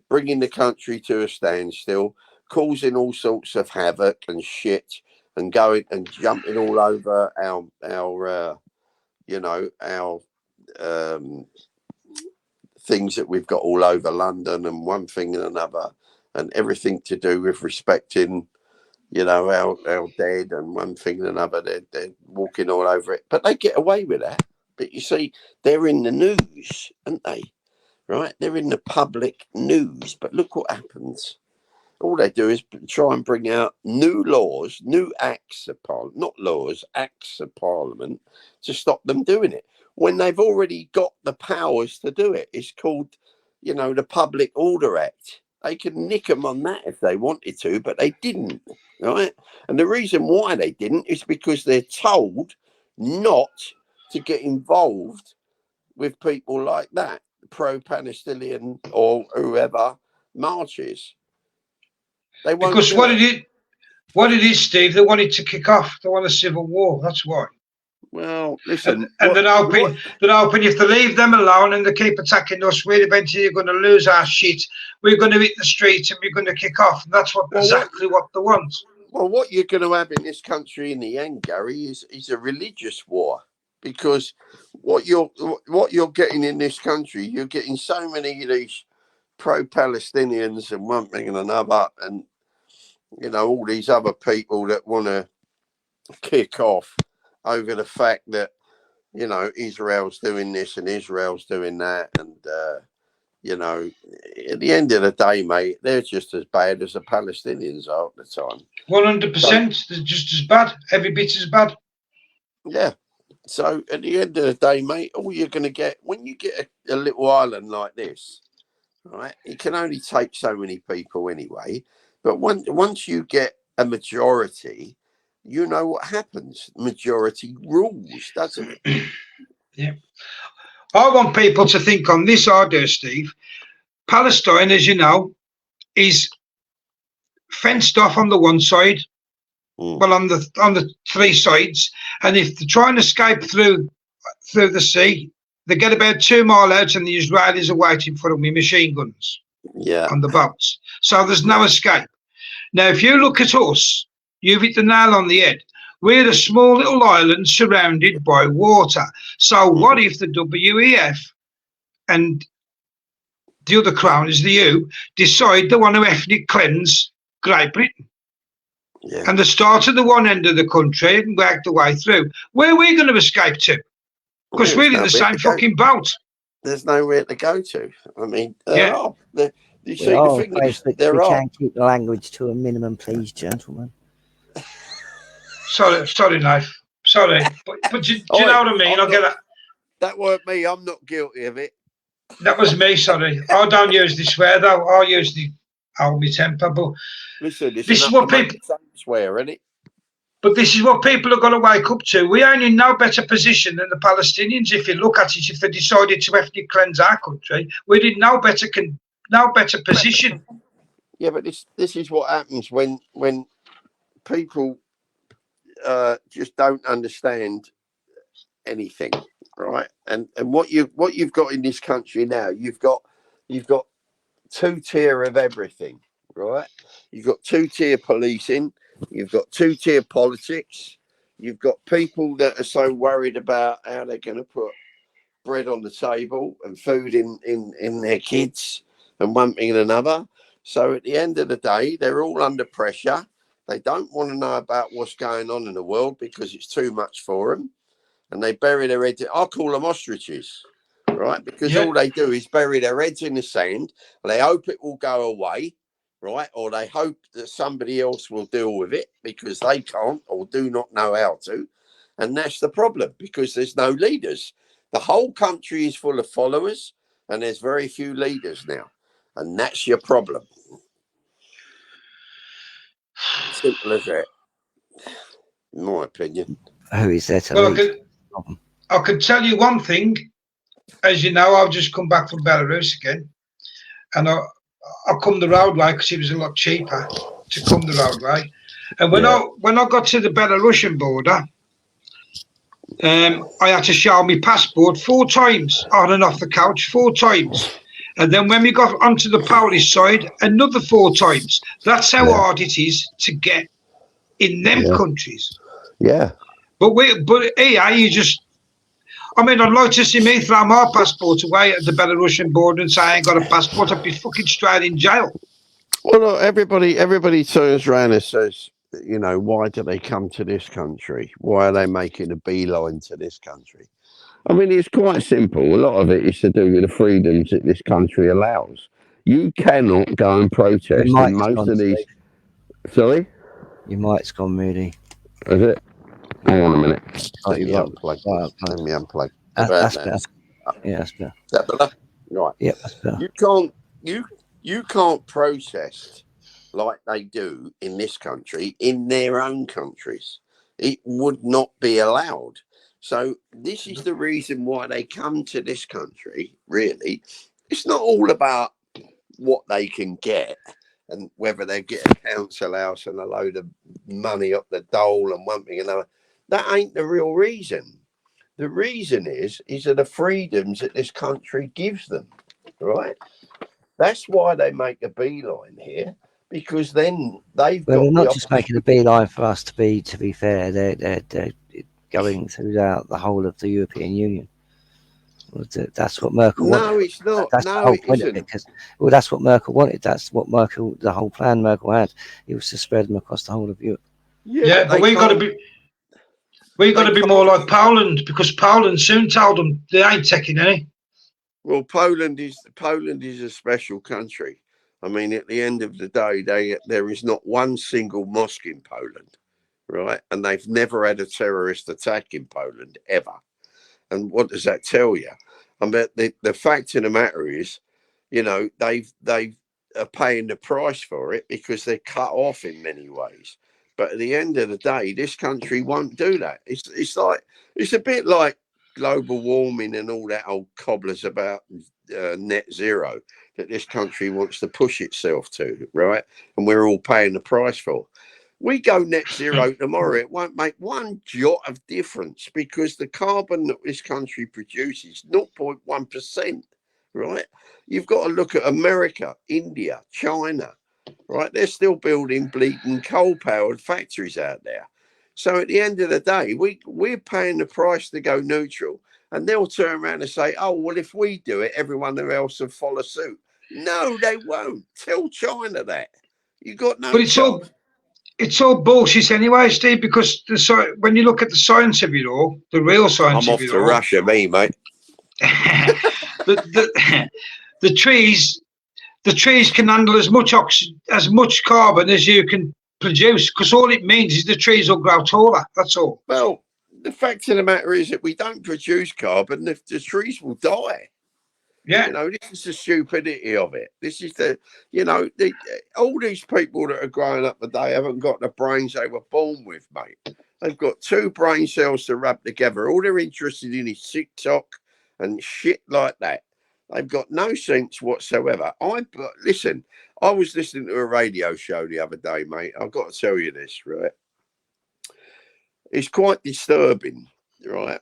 C: Bringing the country to a standstill, causing all sorts of havoc and shit, and going and jumping all over our things that we've got all over London and one thing and another, and everything to do with respecting, our dead and one thing and another. They're walking all over it, but they get away with that. But you see, they're in the news, aren't they? Right? They're in the public news. But look what happens. All they do is try and bring out new laws, new acts of parliament, not laws, acts of parliament to stop them doing it when they've already got the powers to do it. It's called, the Public Order Act. They could nick them on that if they wanted to, but they didn't, right? And the reason why they didn't is because they're told not to get involved with people like that, pro-Palestinian or whoever marches. They won't.
B: Because what it is, Steve, they wanted to kick off. They want a civil war. That's why.
C: Well, listen.
B: And they're hoping if they leave them alone and they keep attacking us, we're eventually going to lose our shit. We're going to hit the streets and we're going to kick off. And that's exactly what they want.
C: Well, what you're going to have in this country in the end, Gary, is a religious war. Because what you're getting in this country, you're getting so many of these pro-Palestinians and one thing and another, and all these other people that want to kick off over the fact that Israel's doing this and Israel's doing that, and at the end of the day, mate, they're just as bad as the Palestinians are at the time.
B: 100%, they're just as bad, every bit as bad.
C: Yeah. So at the end of the day, mate, all you're going to get when you get a little island like this, right? It can only take so many people anyway. But once you get a majority, you know what happens. Majority rules, doesn't it?
B: Yeah. I want people to think on this idea, Steve. Palestine, as you know, is fenced off on the one side. Well, on the three sides, and if they try and escape through the sea, they get about 2 miles out, and the Israelis are waiting for them with machine guns.
C: Yeah,
B: on the boats. So there's no escape. Now, if you look at us, you've hit the nail on the head. We're a small little island surrounded by water. So what if the WEF and the other crown is the EU decide they want to ethnic cleanse Great Britain? Yeah. And they start at the one end of the country and work the way through. Where are we going to escape to? Because we're in the same fucking boat.
C: There's nowhere to go to. I mean,
A: you see, the thing is, we can keep the language to a minimum, please, gentlemen.
B: Sorry, knife. Sorry, but do you know what I mean? I get that.
C: That weren't me. I'm not guilty of it.
B: That was me. Sorry, I don't use the swear though. I use the hold me temper. But
C: listen,
B: this is what people
C: swear, isn't it?
B: But this is what people are going to wake up to. We are in no better position than the Palestinians. If you look at it, if they decided to ethnic cleanse our country, we're in no better position.
C: Yeah, but this is what happens when people just don't understand anything, right? And what you've got in this country now, you've got two-tier of everything, right? You've got two-tier policing, you've got two-tier politics, you've got people that are so worried about how they're going to put bread on the table and food in their kids and one thing and another. So at the end of the day, they're all under pressure. They don't want to know about what's going on in the world because it's too much for them. And they bury their heads. I call them ostriches, right? Because all they do is bury their heads in the sand. They hope it will go away, right? Or they hope that somebody else will deal with it because they can't or do not know how to. And that's the problem because there's no leaders. The whole country is full of followers and there's very few leaders now. And that's your problem. Simple as that, in my opinion.
A: Who is there to
B: Well,
A: lead?
B: I could tell you one thing. As you know, I've just come back from Belarus again, and I come the road way because it was a lot cheaper to come the road way. And when I got to the Belarusian border, I had to show my passport 4 times on and off the couch, 4 times. And then when we got onto the Polish side, another 4 times. That's how hard it is to get in them countries.
C: Yeah.
B: But here you just, I mean, I'd like to see me throw my passport away at the Belarusian border and say I ain't got a passport. I'd be fucking straight in jail.
C: Well, look, everybody turns around and says, you know, why do they come to this country? Why are they making a beeline to this country? I mean, it's quite simple. A lot of it is to do with the freedoms that this country allows. You cannot go and protest in most of these. Sorry?
A: Your mic's gone, Moody.
C: Is it? Hang on a minute.
A: Let me
C: unplug.
A: That's better. Yeah, that's better.
C: Is that better? Right.
A: Yep, that's better.
C: You can't protest like they do in this country in their own countries. It would not be allowed. So this is the reason why they come to this country, really. It's not all about what they can get and whether they get a council house and a load of money up the dole and one thing and another. That ain't the real reason. The reason is that the freedoms that this country gives them, right? That's why they make a beeline here, because then they've got.
A: They're not just making a beeline for us. To be fair, they're going throughout the whole of the European Union. That's what Merkel wanted.
C: No, it's not.
A: That's the whole point of it. Well, that's what Merkel wanted. That's what the whole plan Merkel had. It was to spread them across the whole of Europe.
B: Yeah, but we got to be more like Poland, because Poland soon told them they ain't taking any.
C: Well, Poland is a special country. I mean, at the end of the day, there is not one single mosque in Poland, right? And they've never had a terrorist attack in Poland ever. And what does that tell you? I mean, the fact of the matter is, you know, they are paying the price for it because they're cut off in many ways. But at the end of the day, this country won't do that. It's a bit like global warming and all that old cobblers about net zero that this country wants to push itself to, right? And we're all paying the price for. We go net zero tomorrow, it won't make one jot of difference because the carbon that this country produces, 0.1%, right? You've got to look at America, India, China, right? They're still building bleeding coal-powered factories out there. So at the end of the day, we're paying the price to go neutral, and they'll turn around and say, oh, well, if we do it, everyone else will follow suit. No, they won't. Tell China that. You got no chance.
B: It's all bullshit anyway, Steve, because when you look at the science of it all, the real science of it all. I'm
C: off to Russia, me, mate.
B: The trees can handle as much carbon as you can produce, because all it means is the trees will grow taller. That's all.
C: Well, the fact of the matter is that we don't produce carbon, the trees will die.
B: Yeah.
C: You know, this is the stupidity of it. This is all these people that are growing up today haven't got the brains they were born with, mate. They've got 2 brain cells to rub together. All they're interested in is TikTok and shit like that. They've got no sense whatsoever. Listen, I was listening to a radio show the other day, mate. I've got to tell you this, right? It's quite disturbing, right?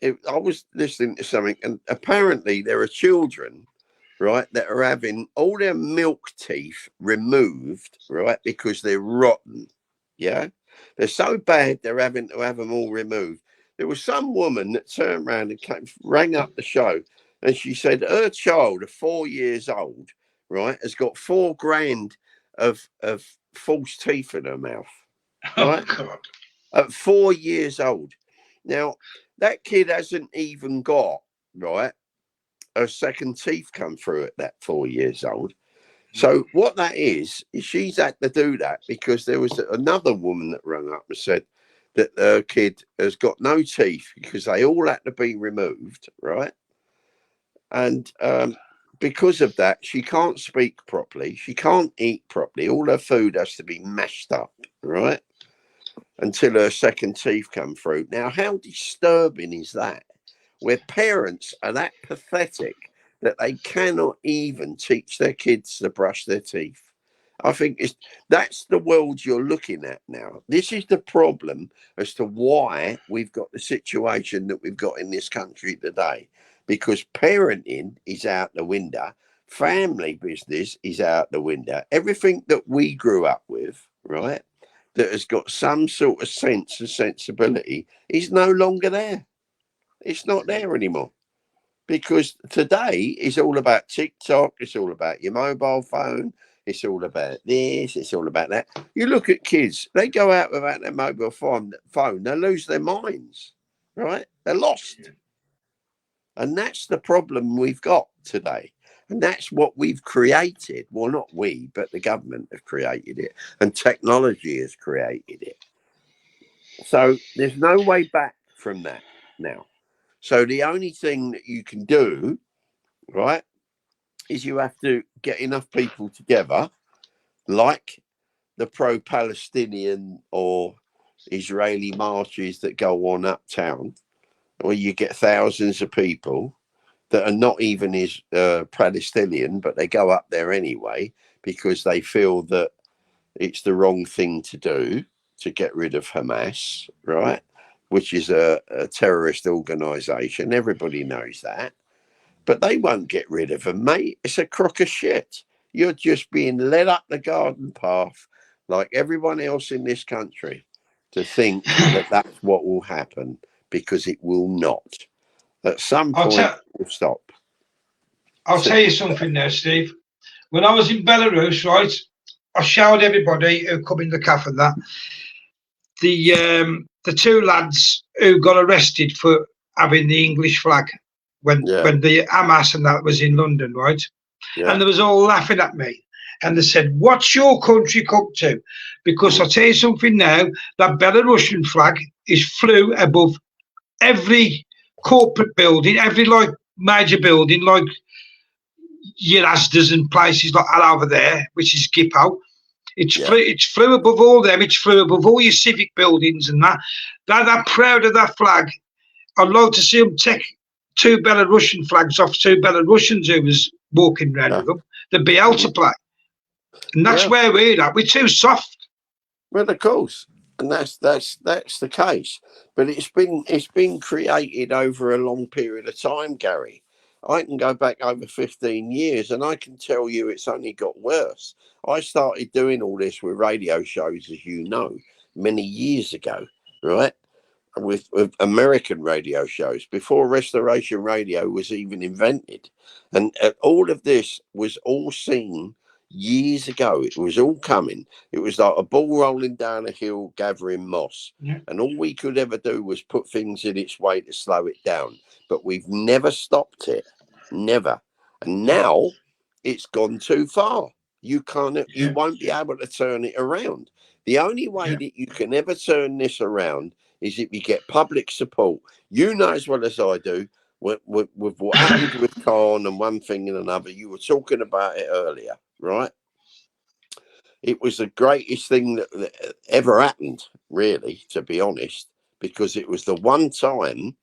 C: I was listening to something, and apparently there are children, right, that are having all their milk teeth removed, right, because they're rotten. Yeah, they're so bad they're having to have them all removed. There was some woman that turned around and rang up the show, and she said her child, at 4 years old, right, has got 4 grand of false teeth in her mouth, right,
B: Oh God.
C: at 4 years old. Now that kid hasn't even got, right, her second teeth come through at that 4 years old. So what that is she's had to do that because there was another woman that rang up and said that her kid has got no teeth because they all had to be removed, right? And because of that, she can't speak properly. She can't eat properly. All her food has to be mashed up, right? Until her second teeth come through. Now, how disturbing is that? Where parents are that pathetic that they cannot even teach their kids to brush their teeth. I think that's the world you're looking at now. This is the problem as to why we've got the situation that we've got in this country today. Because parenting is out the window, family business is out the window. Everything that we grew up with, right, that has got some sort of sense and sensibility is no longer there. It's not there anymore because today is all about TikTok. It's all about your mobile phone. It's all about this. It's all about that. You look at kids, they go out without their mobile phone, they lose their minds, right? They're lost. And that's the problem we've got today. And that's what we've created. Well, not we, but the government have created it and technology has created it. So there's no way back from that now. So the only thing that you can do, right, is you have to get enough people together, like the pro-Palestinian or Israeli marches that go on uptown, where you get thousands of people that are not even Palestinian, but they go up there anyway because they feel that it's the wrong thing to do to get rid of Hamas, right? Which is a terrorist organization. Everybody knows that. But they won't get rid of them, mate. It's a crock of shit. You're just being led up the garden path like everyone else in this country to think that that's what will happen, because it will not. At some
B: I'll
C: point,
B: tell
C: it will stop.
B: I'll tell you something now, Steve. When I was in Belarus, right, I showed everybody who come in the cafe that the two lads who got arrested for having the English flag
C: Yeah,
B: when the Hamas and that was in London, right? And
C: yeah,
B: they was all laughing at me. And they said, "What's your country come to?" Because I'll tell you something now, that Belarusian flag is flew above every corporate building, every like major building, like your Asda's and places like that over there, which is Gippo.
C: yeah.
B: It's flew above all them. It's flew above all your civic buildings and that. They're proud of that flag. I'd love to see them take two Belarusian flags off two Belarusians who was walking around
C: Yeah.
B: with them. They'd be able to play. And that's
C: Yeah.
B: where we're at. We're too soft.
C: Well, of course, and that's the case. But it's been created over a long period of time, Gary. I can go back over 15 years, and I can tell you it's only got worse. I started doing all this with radio shows, as you know, many years ago, right? With American radio shows before Restoration Radio was even invented. And all of this was all seen years ago. It was all coming. It was like a ball rolling down a hill gathering moss.
B: Yeah.
C: And all we could ever do was put things in its way to slow it down. But we've never stopped it. Never. And now it's gone too far. You
B: Yeah.
C: won't be able to turn it around. The only way
B: Yeah.
C: that you can ever turn this around is if you get public support. You know as well as I do, with what happened with Khan and one thing and another. You were talking about it earlier, right? It was the greatest thing that ever happened, really, to be honest, because it was the one time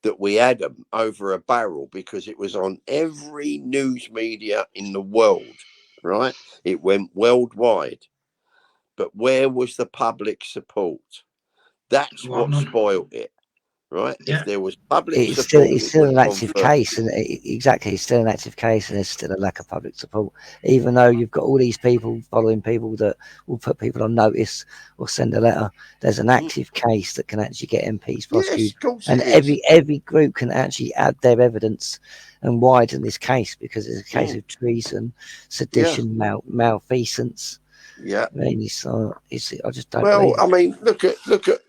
C: that we had them over a barrel, because it was on every news media in the world, right? It went worldwide. But where was the public support? That's
B: Well,
C: what
B: none.
C: spoiled it. right?
B: Yeah.
C: If there was public
A: It's
C: support,
A: still an
C: it would have
A: active
C: gone further.
A: case, and exactly, it's still an active case, and there's still a lack of public support. Even though you've got all these people following people that will put people on notice or send a letter, there's an active case that can actually get MPs
C: Yes,
A: prosecuted,
C: of course
A: and
C: it is.
A: every group can actually add their evidence and widen this case because it's a case of treason, sedition, malfeasance.
C: Yeah.
A: I mean, I just don't
C: Well,
A: believe it.
C: I mean,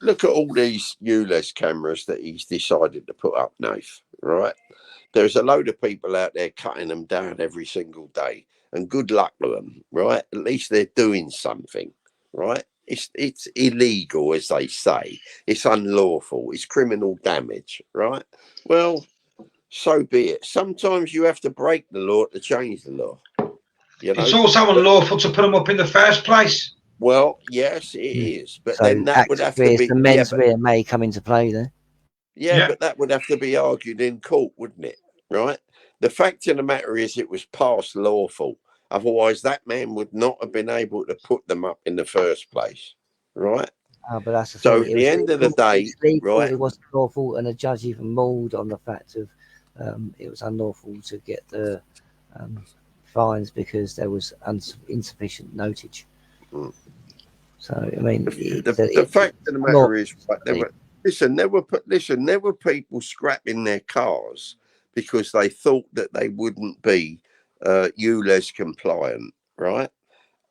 C: look at all these ULEZ cameras that he's decided to put up, Nath, right? There's a load of people out there cutting them down every single day, and good luck to them, right? At least they're doing something, right? It's illegal, as they say. It's unlawful. It's criminal damage, right? Well, so be it. Sometimes you have to break the law to change the law. You know?
B: It's also unlawful to put them up in the first place.
C: Well, yes, it is, but
A: So
C: then that would have to be
A: the mens rea may come into play there.
C: Yeah, but that would have to be argued in court, wouldn't it? Right? The fact of the matter is it was passed lawful. Otherwise, that man would not have been able to put them up in the first place. Right?
A: Oh, but that's the
C: So
A: thing.
C: at the end of the day, right?
A: It wasn't lawful, and the judge even ruled on the fact of it was unlawful to get the fines because there was insufficient notage.
C: Mm.
A: So I mean,
C: the fact of the matter is, right, there were people scrapping their cars because they thought that they wouldn't be ULEZ compliant. Right?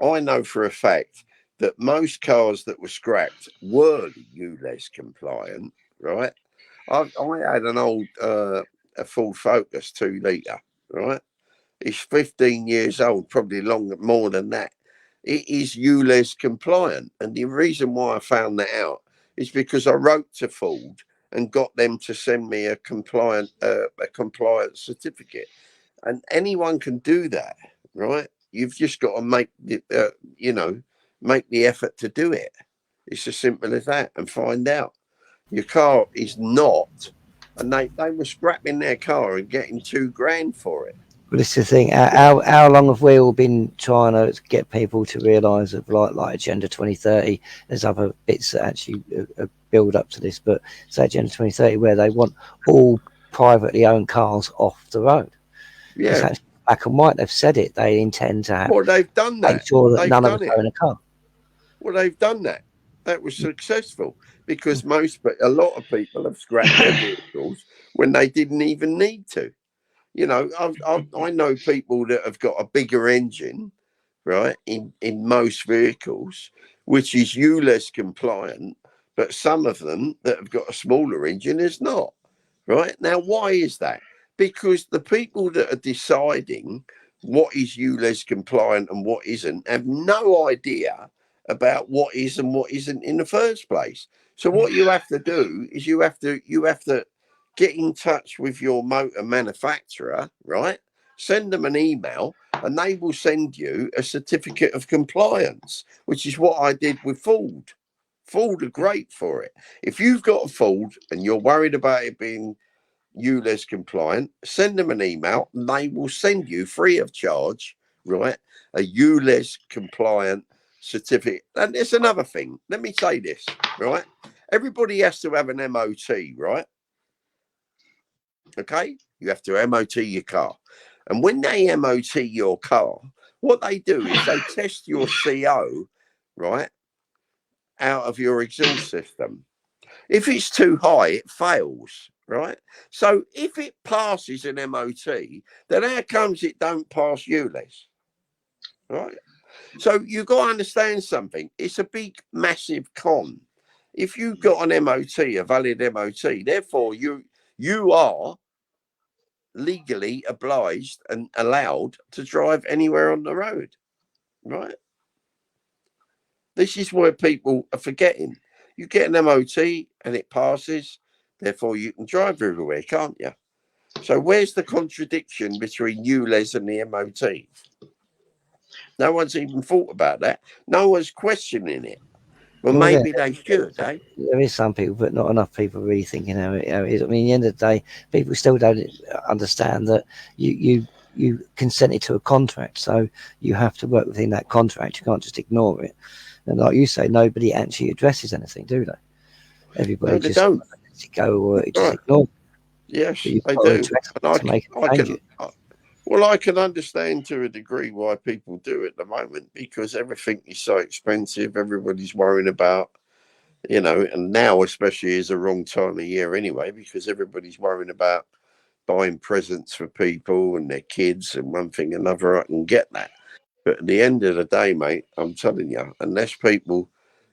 C: I know for a fact that most cars that were scrapped were ULEZ compliant, right? I had an old a Ford Focus 2 litre, right? It's 15 years old, probably more than that. It is ULEZ compliant, and the reason why I found that out is because I wrote to Ford and got them to send me a compliant certificate, and anyone can do that, right? You've just got to make make the effort to do it. It's as simple as that, and find out your car is not. And they were scrapping their car and getting $2,000 for it.
A: But this is the thing. How long have we all been trying to get people to realise of like Agenda 2030? There's other bits that actually build up to this, but it's Agenda 2030 where they want all privately owned cars off the road.
C: Yeah,
A: it's actually black and white. They've said it. They intend to have.
C: Well, they've done that.
A: Make sure that
C: they've
A: none of us own a car.
C: Well, they've done that. That was successful because a lot of people have scrapped their vehicles when they didn't even need to. You know, I know people that have got a bigger engine, right, in most vehicles, which is ULEZ compliant, but some of them that have got a smaller engine is not. Right? Now, why is that? Because the people that are deciding what is ULEZ compliant and what isn't have no idea about what is and what isn't in the first place. So what you have to do is you have to get in touch with your motor manufacturer, right? Send them an email and they will send you a certificate of compliance, which is what I did with Ford. Ford are great for it. If you've got a Ford and you're worried about it being ULEZ compliant, send them an email and they will send you free of charge, right, a ULEZ compliant certificate. And there's another thing. Let me say this, right? Everybody has to have an MOT, right? Okay, you have to MOT your car, and when they MOT your car, what they do is they test your CO, right, out of your exhaust system. If it's too high, it fails, right? So if it passes an MOT, then how comes it don't pass ULEZ, right? So you've got to understand something. It's a big, massive con. If you've got an MOT, a valid MOT, therefore you are legally obliged and allowed to drive anywhere on the road, right? This is where people are forgetting. You get an MOT and it passes, therefore you can drive everywhere, can't you? So where's the contradiction between ULEZ and the MOT? No one's even thought about that. No one's questioning it. Well, maybe they should, eh?
A: There is some people, but not enough people really thinking how it is. I mean, at the end of the day, people still don't understand that you consented to a contract, so you have to work within that contract. You can't just ignore it. And like you say, nobody actually addresses anything, do they? Everybody
C: No, they don't.
A: Does it go or it just
C: Right.
A: ignore?
C: Yes,
A: But you've
C: I
A: got to
C: do.
A: address
C: And
A: to make a change.
C: Well, I can understand to a degree why people do it at the moment, because everything is so expensive. Everybody's worrying about, and now especially is the wrong time of year anyway, because everybody's worrying about buying presents for people and their kids and one thing and another. I can get that. But at the end of the day, mate, I'm telling you, unless people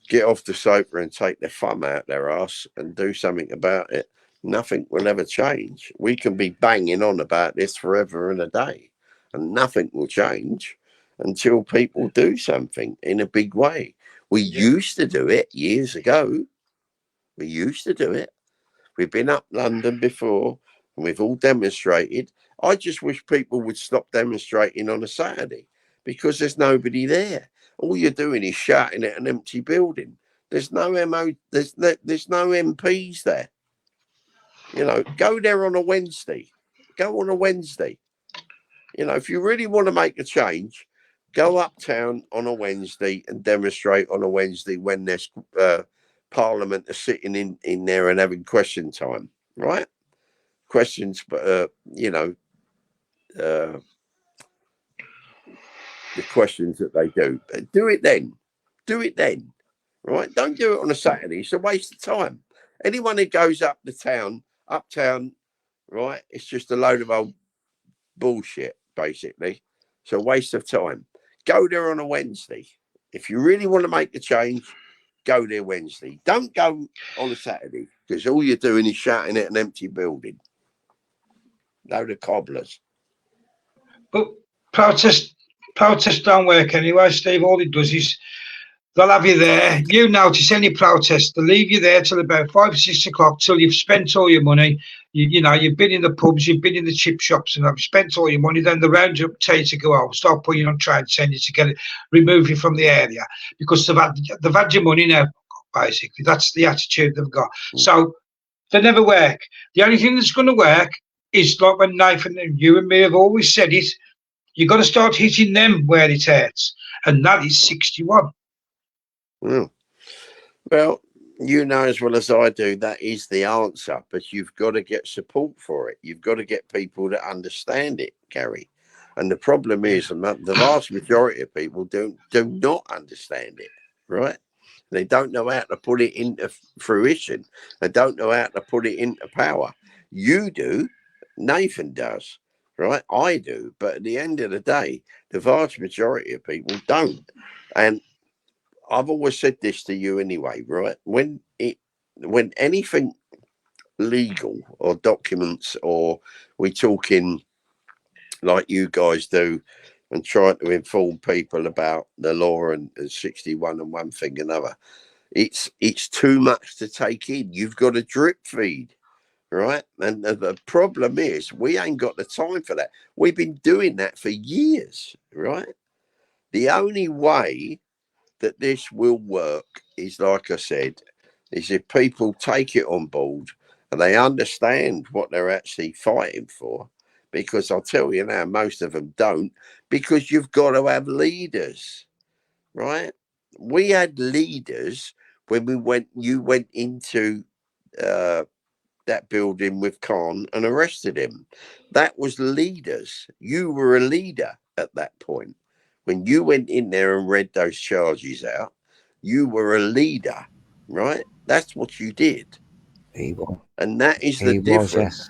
C: get off the sofa and take their thumb out their ass and do something about it, nothing will ever change. We can be banging on about this forever and a day, and nothing will change until people do something in a big way. We used to do it years ago. We used to do it. We've been up London before and we've all demonstrated. I just wish people would stop demonstrating on a Saturday because there's nobody there. All you're doing is shouting at an empty building. There's no there's no MPs there. Go there on a Wednesday. Go on a Wednesday. If you really want to make a change, go uptown on a Wednesday and demonstrate on a Wednesday when there's Parliament are sitting in there and having question time, right? Questions, but the questions that they do. Do it then. Do it then, right? Don't do it on a Saturday. It's a waste of time. Anyone who goes uptown, right? It's just a load of old bullshit, basically. It's a waste of time. Go there on a Wednesday. If you really want to make a change, go there Wednesday. Don't go on a Saturday because all you're doing is shouting at an empty building. Load of cobblers.
B: But protests don't work anyway, Steve. All it does is they'll have you there. You notice any protest, they'll leave you there till about 5 or 6 o'clock till you've spent all your money. You've been in the pubs, you've been in the chip shops, and have spent all your money. Then they round you up, tell you to go home, start putting you on train, send you to get it, remove you from the area because they've had your money now. Basically, that's the attitude they've got. So they never work. The only thing that's going to work is like when Nathan and you and me have always said it. You've got to start hitting them where it hurts, and that is 61.
C: Well, you know as well as I do, that is the answer, but you've got to get support for it. You've got to get people that understand it, Gary. And the problem is the vast majority of people do not understand it, right? They don't know how to put it into fruition. They don't know how to put it into power. You do. Nathan does, right? I do. But at the end of the day, the vast majority of people don't. And I've always said this to you anyway, right? When anything legal or documents, or we talking like you guys do and trying to inform people about the law and 61 and one thing another, it's too much to take in. You've got a drip feed, right? And the problem is we ain't got the time for that. We've been doing that for years, right? The only way that this will work is, like I said, is if people take it on board and they understand what they're actually fighting for. Because I'll tell you now, most of them don't, because you've got to have leaders, right? We had leaders when you went into that building with Khan and arrested him. That was leaders. You were a leader at that point. When you went in there and read those charges out, you were a leader, right? That's what you did.
A: He was.
C: And that is the difference.
A: Yes.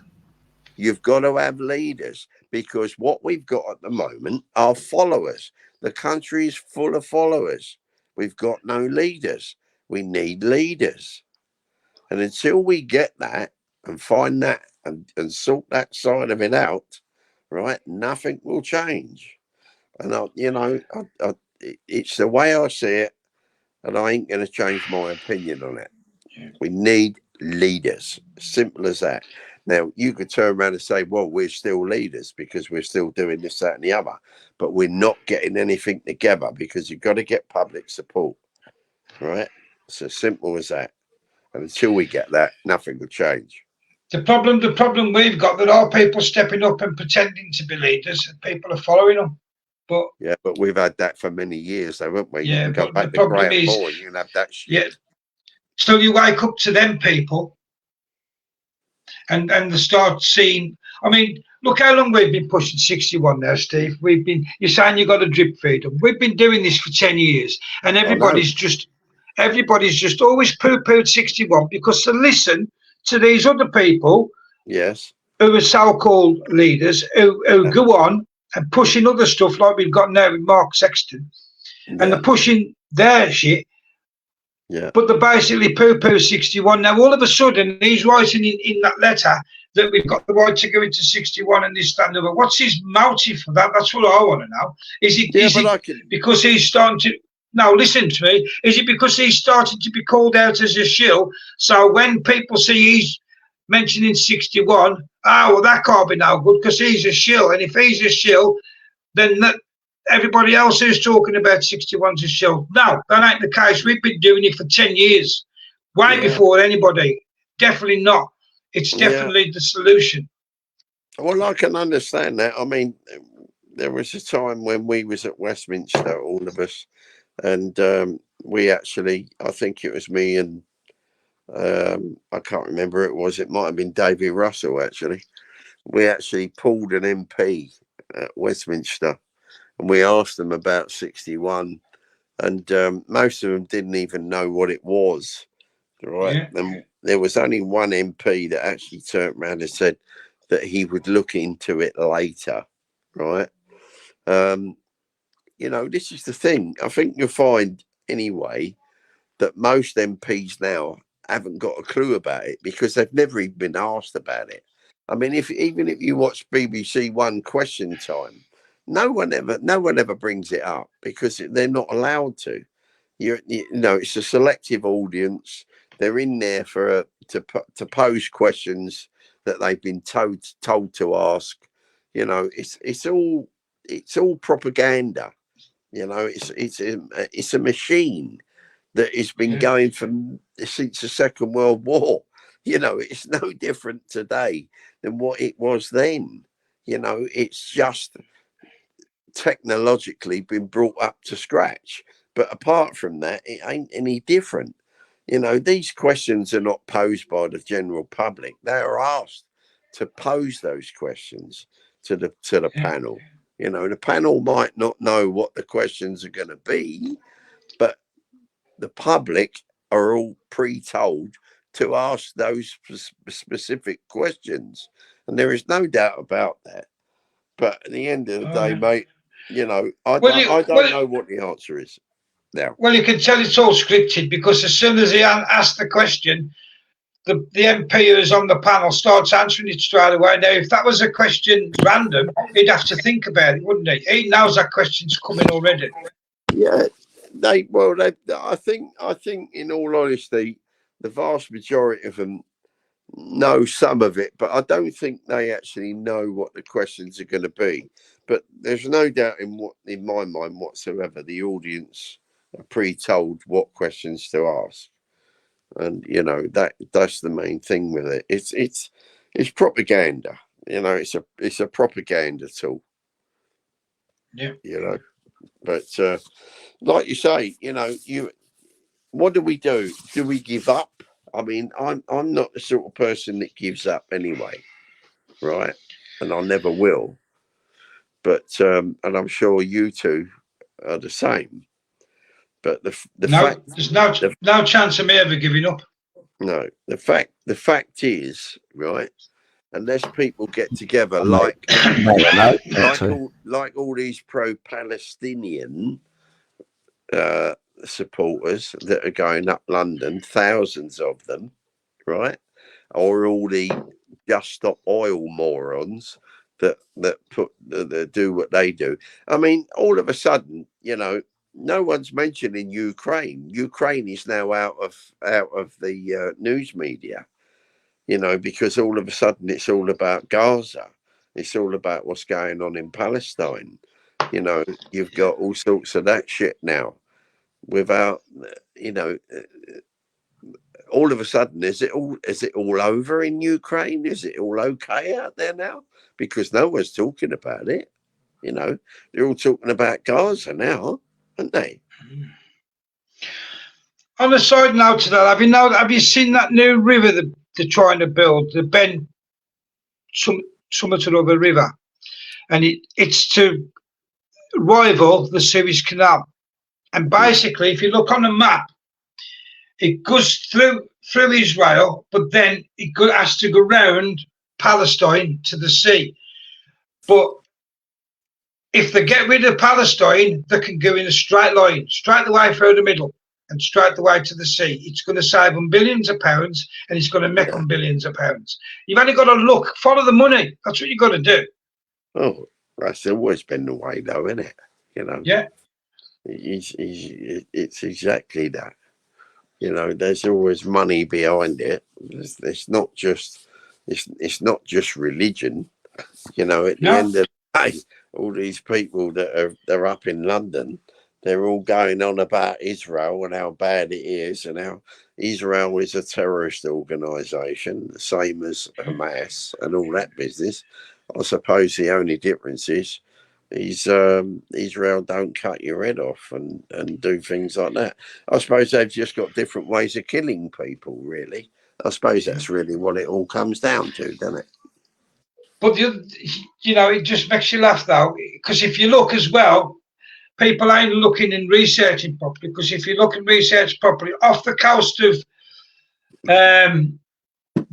C: You've got to have leaders, because what we've got at the moment are followers. The country is full of followers. We've got no leaders. We need leaders. And until we get that and find that and sort that side of it out, right, nothing will change. And it's the way I see it, and I ain't going to change my opinion on it. We need leaders. Simple as that. Now, you could turn around and say, well, we're still leaders because we're still doing this, that, and the other. But we're not getting anything together because you've got to get public support, right? It's as simple as that. And until we get that, nothing will change.
B: The problem we've got, there are people stepping up and pretending to be leaders, and people are following them.
C: But we've had that for many years, haven't we?
B: Yeah,
C: you can go back
B: the
C: to
B: problem
C: Graham
B: is,
C: Moore and you can have that shit.
B: Yeah. So you wake up to them people, and they start seeing. I mean, look how long we've been pushing 61 now, Steve. You're saying you've got to drip feed them. We've been doing this for 10 years, and everybody's just always poo-pooed 61 because they listen to these other people.
C: Yes.
B: Who are so-called leaders who go on and pushing other stuff like we've got now with Mark Sexton, and they're pushing their shit.
C: Yeah.
B: But they're basically poo-poo 61. Now, all of a sudden, he's writing in that letter that we've got the right to go into 61 and this, that, and the other. What's his motive for that? That's what I want to know. Is it because he's starting to... No, listen to me. Is it because he's starting to be called out as a shill? So when people see he's mentioning 61, well, that can't be no good because he's a shill. And if he's a shill, then everybody else who's talking about 61's a shill. No, that ain't the case. We've been doing it for 10 years, way before anybody. Definitely not. It's definitely the solution.
C: Well, I can understand that. I mean, there was a time when we was at Westminster, all of us, and we actually, I think it was me and I can't remember who it was. It might have been David Russell, actually. We actually pulled an MP at Westminster and we asked them about 61, and most of them didn't even know what it was, right? Yeah. And there was only one MP that actually turned around and said that he would look into it later, right? You know, this is the thing. I think you'll find anyway that most MPs now haven't got a clue about it because they've never even been asked about it. I mean, even if you watch BBC One Question Time, no one ever brings it up because they're not allowed to. You know, it's a selective audience. They're in there to pose questions that they've been told to ask. You know, it's all propaganda. You know, it's a machine that has been going since the Second World War. You know, it's no different today than what it was then. You know, it's just technologically been brought up to scratch. But apart from that, it ain't any different. You know, these questions are not posed by the general public. They are asked to pose those questions to the panel. You know, the panel might not know what the questions are going to be, but the public are all pre-told to ask those specific questions. And there is no doubt about that. But at the end of the day, mate, you know, I don't know what the answer is now.
B: Well, you can tell it's all scripted because as soon as he asks the question, the MP who's on the panel starts answering it straight away. Now, if that was a question random, he'd have to think about it, wouldn't he? He knows that question's coming already.
C: Yeah, I think in all honesty, the vast majority of them know some of it, but I don't think they actually know what the questions are going to be. But there's no doubt in my mind whatsoever, the audience are pre-told what questions to ask. And you know, that's the main thing with it. It's propaganda. You know, it's a propaganda tool.
B: Yeah.
C: You know, but like you say, you know, what do we do? Do we give up? I mean, I'm not the sort of person that gives up anyway, right? And I never will. But and I'm sure you two are the same. But
B: there's no chance of me ever giving up.
C: No, the fact is, right, unless people get together like all these pro-Palestinian supporters that are going up London, thousands of them, right, or all the Just Stop Oil morons that do what they do. I mean, all of a sudden, you know, no one's mentioning Ukraine. Ukraine is now out of the news media, you know, because all of a sudden it's all about Gaza. It's all about what's going on in Palestine. You know, you've got all sorts of that shit now. Without, you know, all of a sudden, is it all over in Ukraine? Is it all okay out there now? Because no one's talking about it. You know, they're all talking about Gaza now, aren't they?
B: On a side note to that, have you seen that new river they're trying to build, the bend summit of a river, and it's to rival the Suez Canal. And basically, if you look on the map, it goes through Israel, but then has to go round Palestine to the sea. But if they get rid of Palestine, they can go in a straight line, straight away through the middle, and straight away to the sea. It's going to save them billions of pounds, and it's going to make them billions of pounds. You've only got to look, follow the money. That's what you've got to do.
C: Oh, that's always been the way, though, isn't it? You know.
B: Yeah.
C: It's exactly that. You know, there's always money behind it. It's not just religion. You know, at the end of the day, all these people they're up in London, they're all going on about Israel and how bad it is, and how Israel is a terrorist organisation, the same as Hamas and all that business. I suppose the only difference is Israel don't cut your head off and do things like that. I suppose they've just got different ways of killing people, really. I suppose that's really what it all comes down to, doesn't it?
B: But, you know, it just makes you laugh, though, because if you look as well, people ain't looking and researching properly, because if you look and research properly, off the coast of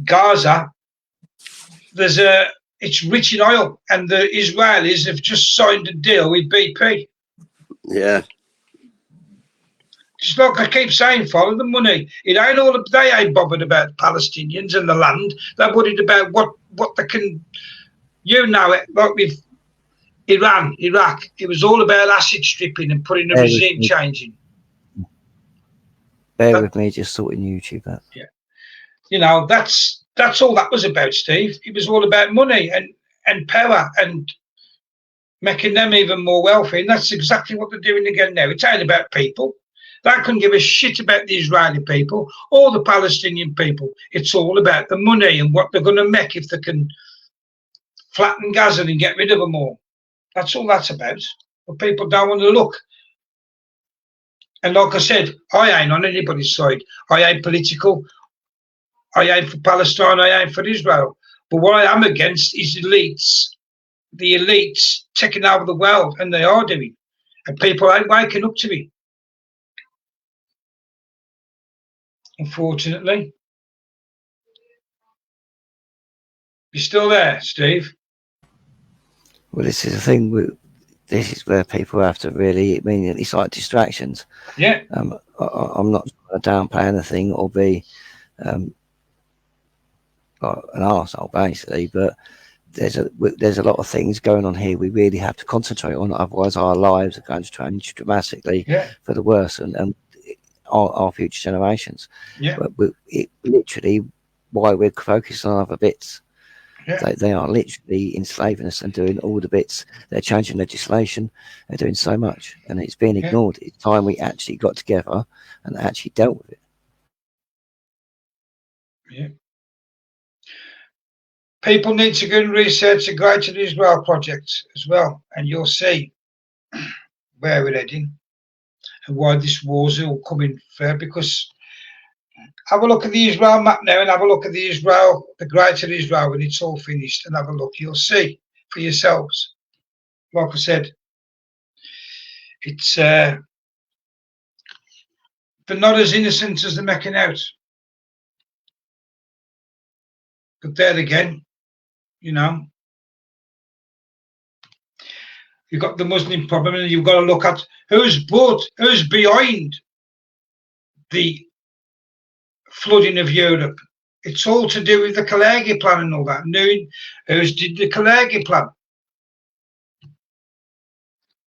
B: Gaza, it's rich in oil, and the Israelis have just signed a deal with BP.
C: Yeah.
B: Just like I keep saying, follow the money. It ain't they ain't bothered about Palestinians and the land. They're worried about what they can. You know it, like with Iran, Iraq. It was all about asset stripping and putting a regime changing.
A: Bear with me, just sorting YouTube out.
B: Yeah, you know that's all that was about, Steve. It was all about money and power and making them even more wealthy. And that's exactly what they're doing again now. It's ain't about people. They couldn't give a shit about the Israeli people or the Palestinian people. It's all about the money and what they're going to make if they can flatten Gaza and get rid of them all. That's all that's about. But people don't want to look. And like I said, I ain't on anybody's side. I ain't political. I ain't for Palestine. I ain't for Israel. But what I am against is elites. The elites taking over the world, and they are doing. And people ain't waking up to it. Unfortunately. You're still there, Steve?
A: Well, this is the thing. This is where people have to really. I mean, it's like distractions.
B: Yeah.
A: I'm not trying to downplay anything or be an arsehole, basically. But there's a lot of things going on here we really have to concentrate on. Otherwise, our lives are going to change dramatically for the worse, and our future generations.
B: Yeah.
A: But it literally why we're focused on other bits.
B: Yeah.
A: They are literally enslaving us and doing all the bits. They're changing legislation. They're doing so much, and it's being ignored. It's time we actually got together and actually dealt with it.
B: Yeah. People need to go and research the Greater Israel Project as well, and you'll see where we're heading and why this war's all coming fair. Because have a look at the Israel map now, and have a look at the Greater Israel when it's all finished, and have a look. You'll see for yourselves. Like I said, it's they're not as innocent as they're making out. But there again, you know, you've got the Muslim problem, and you've got to look at who's behind the flooding of Europe. It's all to do with the Kalergi plan and all that. Who's did the Kalergi plan?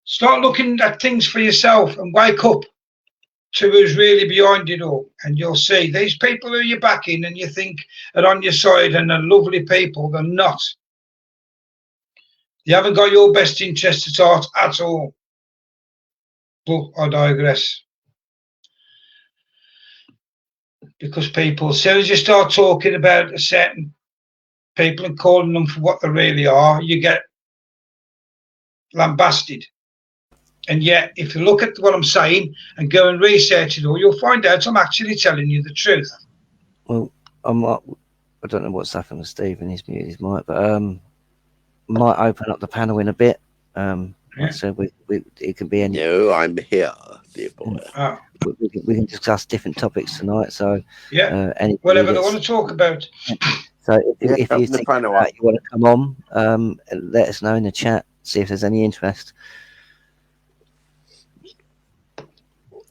B: Start looking at things for yourself and wake up to who's really behind it all, and you'll see these people who you're backing and you think are on your side and are lovely people. They're not. You haven't got your best interest at heart at all. But I digress. Because people, as soon as you start talking about a certain people and calling them for what they really are, you get lambasted. And yet, if you look at what I'm saying and go and research it all, you'll find out I'm actually telling you the truth.
A: Well, I'm not. I don't know what's happened with Stephen. He's muted his mic, but might open up the panel in a bit. Like I said, it can be any.
C: No, I'm here, dear boy.
B: Oh,
A: We can discuss different topics tonight. So
B: yeah,
A: anybody
B: whatever they
A: that's-
B: want to talk about.
A: So
C: Yeah,
A: if you
C: open the
A: think
C: panel
A: that
C: up.
A: you want to come on, let us know in the chat. See if there's any interest.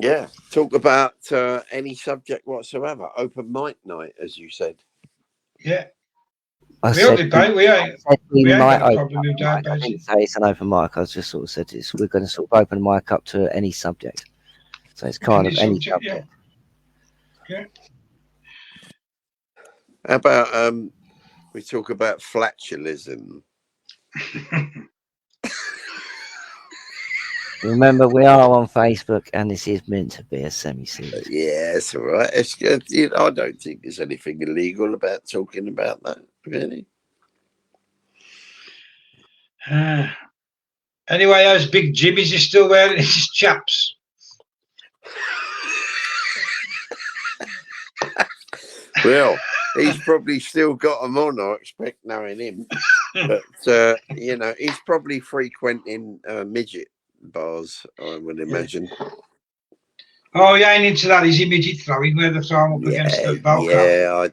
C: Yeah, talk about any subject whatsoever. Open mic night, as you said.
B: Yeah,
A: I
B: we all
A: said
B: debate. We ain't
A: we
B: got
A: might
B: a
A: open
B: problem
A: up
B: with
A: the
B: that,
A: mic. I
B: basically.
A: didn't say it's an open mic. I just sort of said we're going to sort of open the mic up to any subject. So it's kind of any subject.
B: Yeah.
C: How about we talk about flatulism?
A: Remember, we are on Facebook, and this is meant to be a semi-serious.
C: Yeah, it's all right. It's good. You know, I don't think there's anything illegal about talking about that, really.
B: Anyway, how's Big Jim? Is he still wearing his chaps?
C: Well, he's probably still got them on, I expect, knowing him. But, you know, he's probably frequenting midget bars, I would imagine.
B: Oh, yeah, ain't into that. Is he midget throwing where they throw him up against the balcony?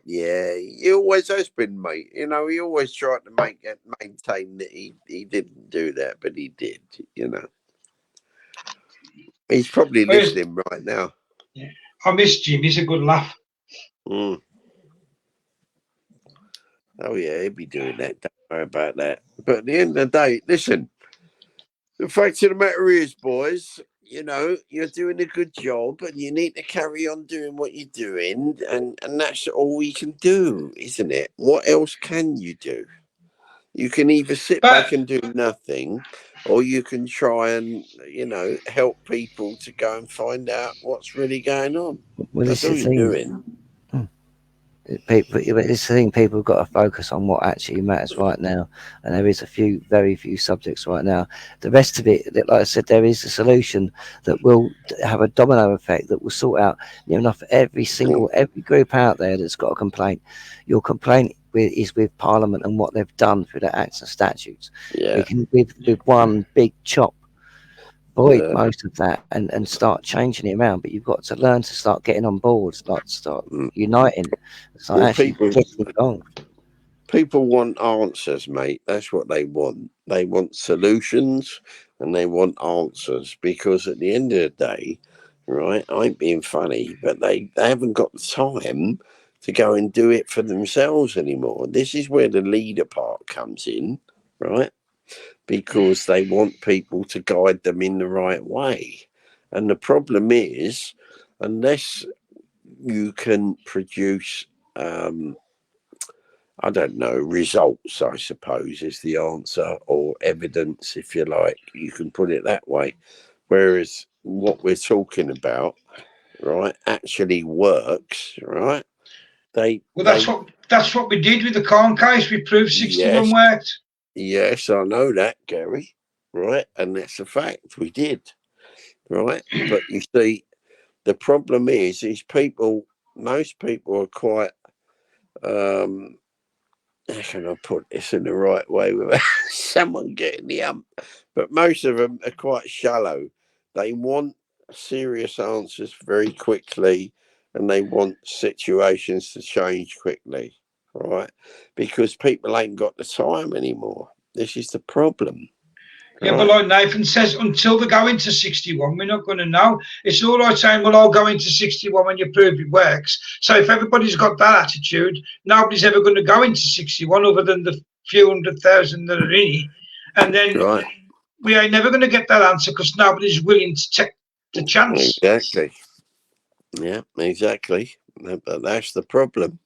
C: Yeah. He always has been, mate. You know, he always tried to maintain that he didn't do that, but he did, you know. He's probably listening right now.
B: Yeah. I miss Jim. He's a good laugh.
C: Mm. Oh, yeah, he'd be doing that. Don't worry about that. But at the end of the day, listen, the fact of the matter is, boys, you know, you're doing a good job and you need to carry on doing what you're doing. And that's all we can do, isn't it? What else can you do? You can either sit back and do nothing, or you can try and, you know, help people to go and find out what's really going on.
A: Well,
C: That's all you're doing.
A: People, it's the thing. People have got to focus on what actually matters right now, and there is very few subjects right now. The rest of it, like I said, there is a solution that will have a domino effect that will sort out enough every group out there that's got a complaint. Your complaint is with Parliament and what they've done through the acts and statutes.
C: Yeah.
A: We can with one big chop void most of that and start changing it around, but you've got to learn to start getting on board, start uniting, start actually getting involved.
C: People want answers, mate. That's what they want. They want solutions and they want answers, because at the end of the day, right, I ain't being funny, but they haven't got the time to go and do it for themselves anymore. This is where the leader part comes in, right? Because they want people to guide them in the right way. And the problem is, unless you can produce, I don't know, results, I suppose, is the answer, or evidence, if you like, you can put it that way. Whereas what we're talking about, right, actually works, right?
B: That's what we did with the Corn case. We proved 61 worked.
C: Yes, I know that, Gary. Right, and that's a fact. We did, right? But you see, the problem is most people are quite, how can I put this in the right way without someone getting the ump? But most of them are quite shallow. They want serious answers very quickly, and they want situations to change quickly, right? Because people ain't got the time anymore. This is the problem.
B: Yeah, but like Nathan says, until they go into 61, we're not going to know. It's all right saying, well, I'll go into 61 when you prove it works. So if everybody's got that attitude, nobody's ever going to go into 61 other than the few 100,000 that are in it. And then we ain't never going to get that answer because nobody's willing to take the chance.
C: Exactly. Yeah, exactly. But that's the problem,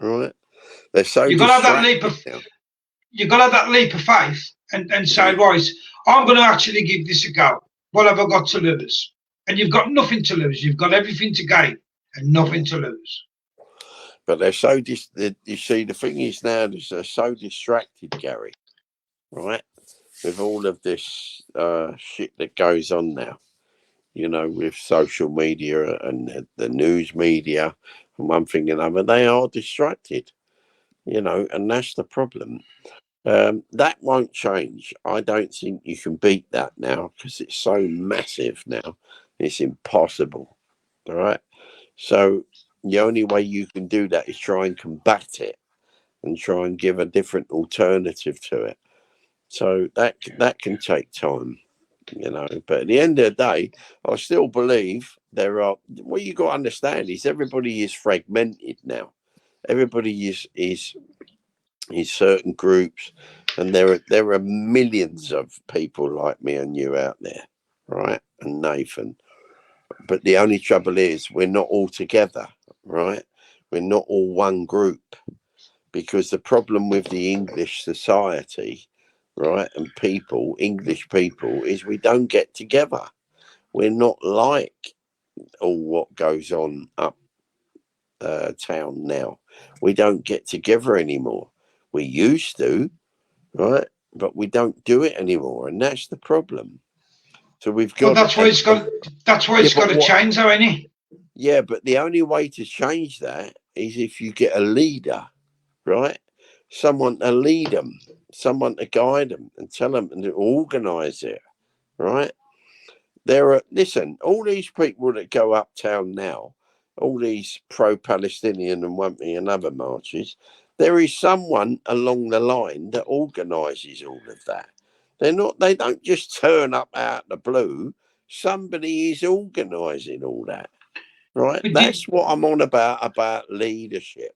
C: right? They're so
B: You've got to have that leap of, you've got to have that leap of faith and say, right, I'm going to actually give this a go. What have I got to lose? And you've got nothing to lose. You've got everything to gain and nothing to lose.
C: But they're so you see, the thing is now is they're so distracted, Gary, right? With all of this shit that goes on now, you know, with social media and the news media and one thing and another, they are distracted. and that's the problem. That won't change. I don't think you can beat that now because it's so massive now. It's impossible. All right. So the only way you can do that is try and combat it and try and give a different alternative to it. So that can take time, But at the end of the day, I still believe there are. What you got to understand is everybody is fragmented now. Everybody is certain groups, and there are millions of people like me and you out there, right? And Nathan. But the only trouble is we're not all together, right? We're not all one group, because the problem with the English society, right, and English people, is we don't get together. We're not like all what goes on up town now. We don't get together anymore. We used to, right? But we don't do it anymore, and that's the problem. So we've got.
B: Well, that's why it's got. That's why it's got to change, though, ain't it?
C: Yeah, but the only way to change that is if you get a leader, right? Someone to lead them, someone to guide them, and tell them and to organise it, right? Listen, all these people that go uptown now, all these pro-Palestinian and One Me and other marches, there is someone along the line that organises all of that. They don't just turn up out of the blue. Somebody is organising all that, right? That's what I'm on about leadership.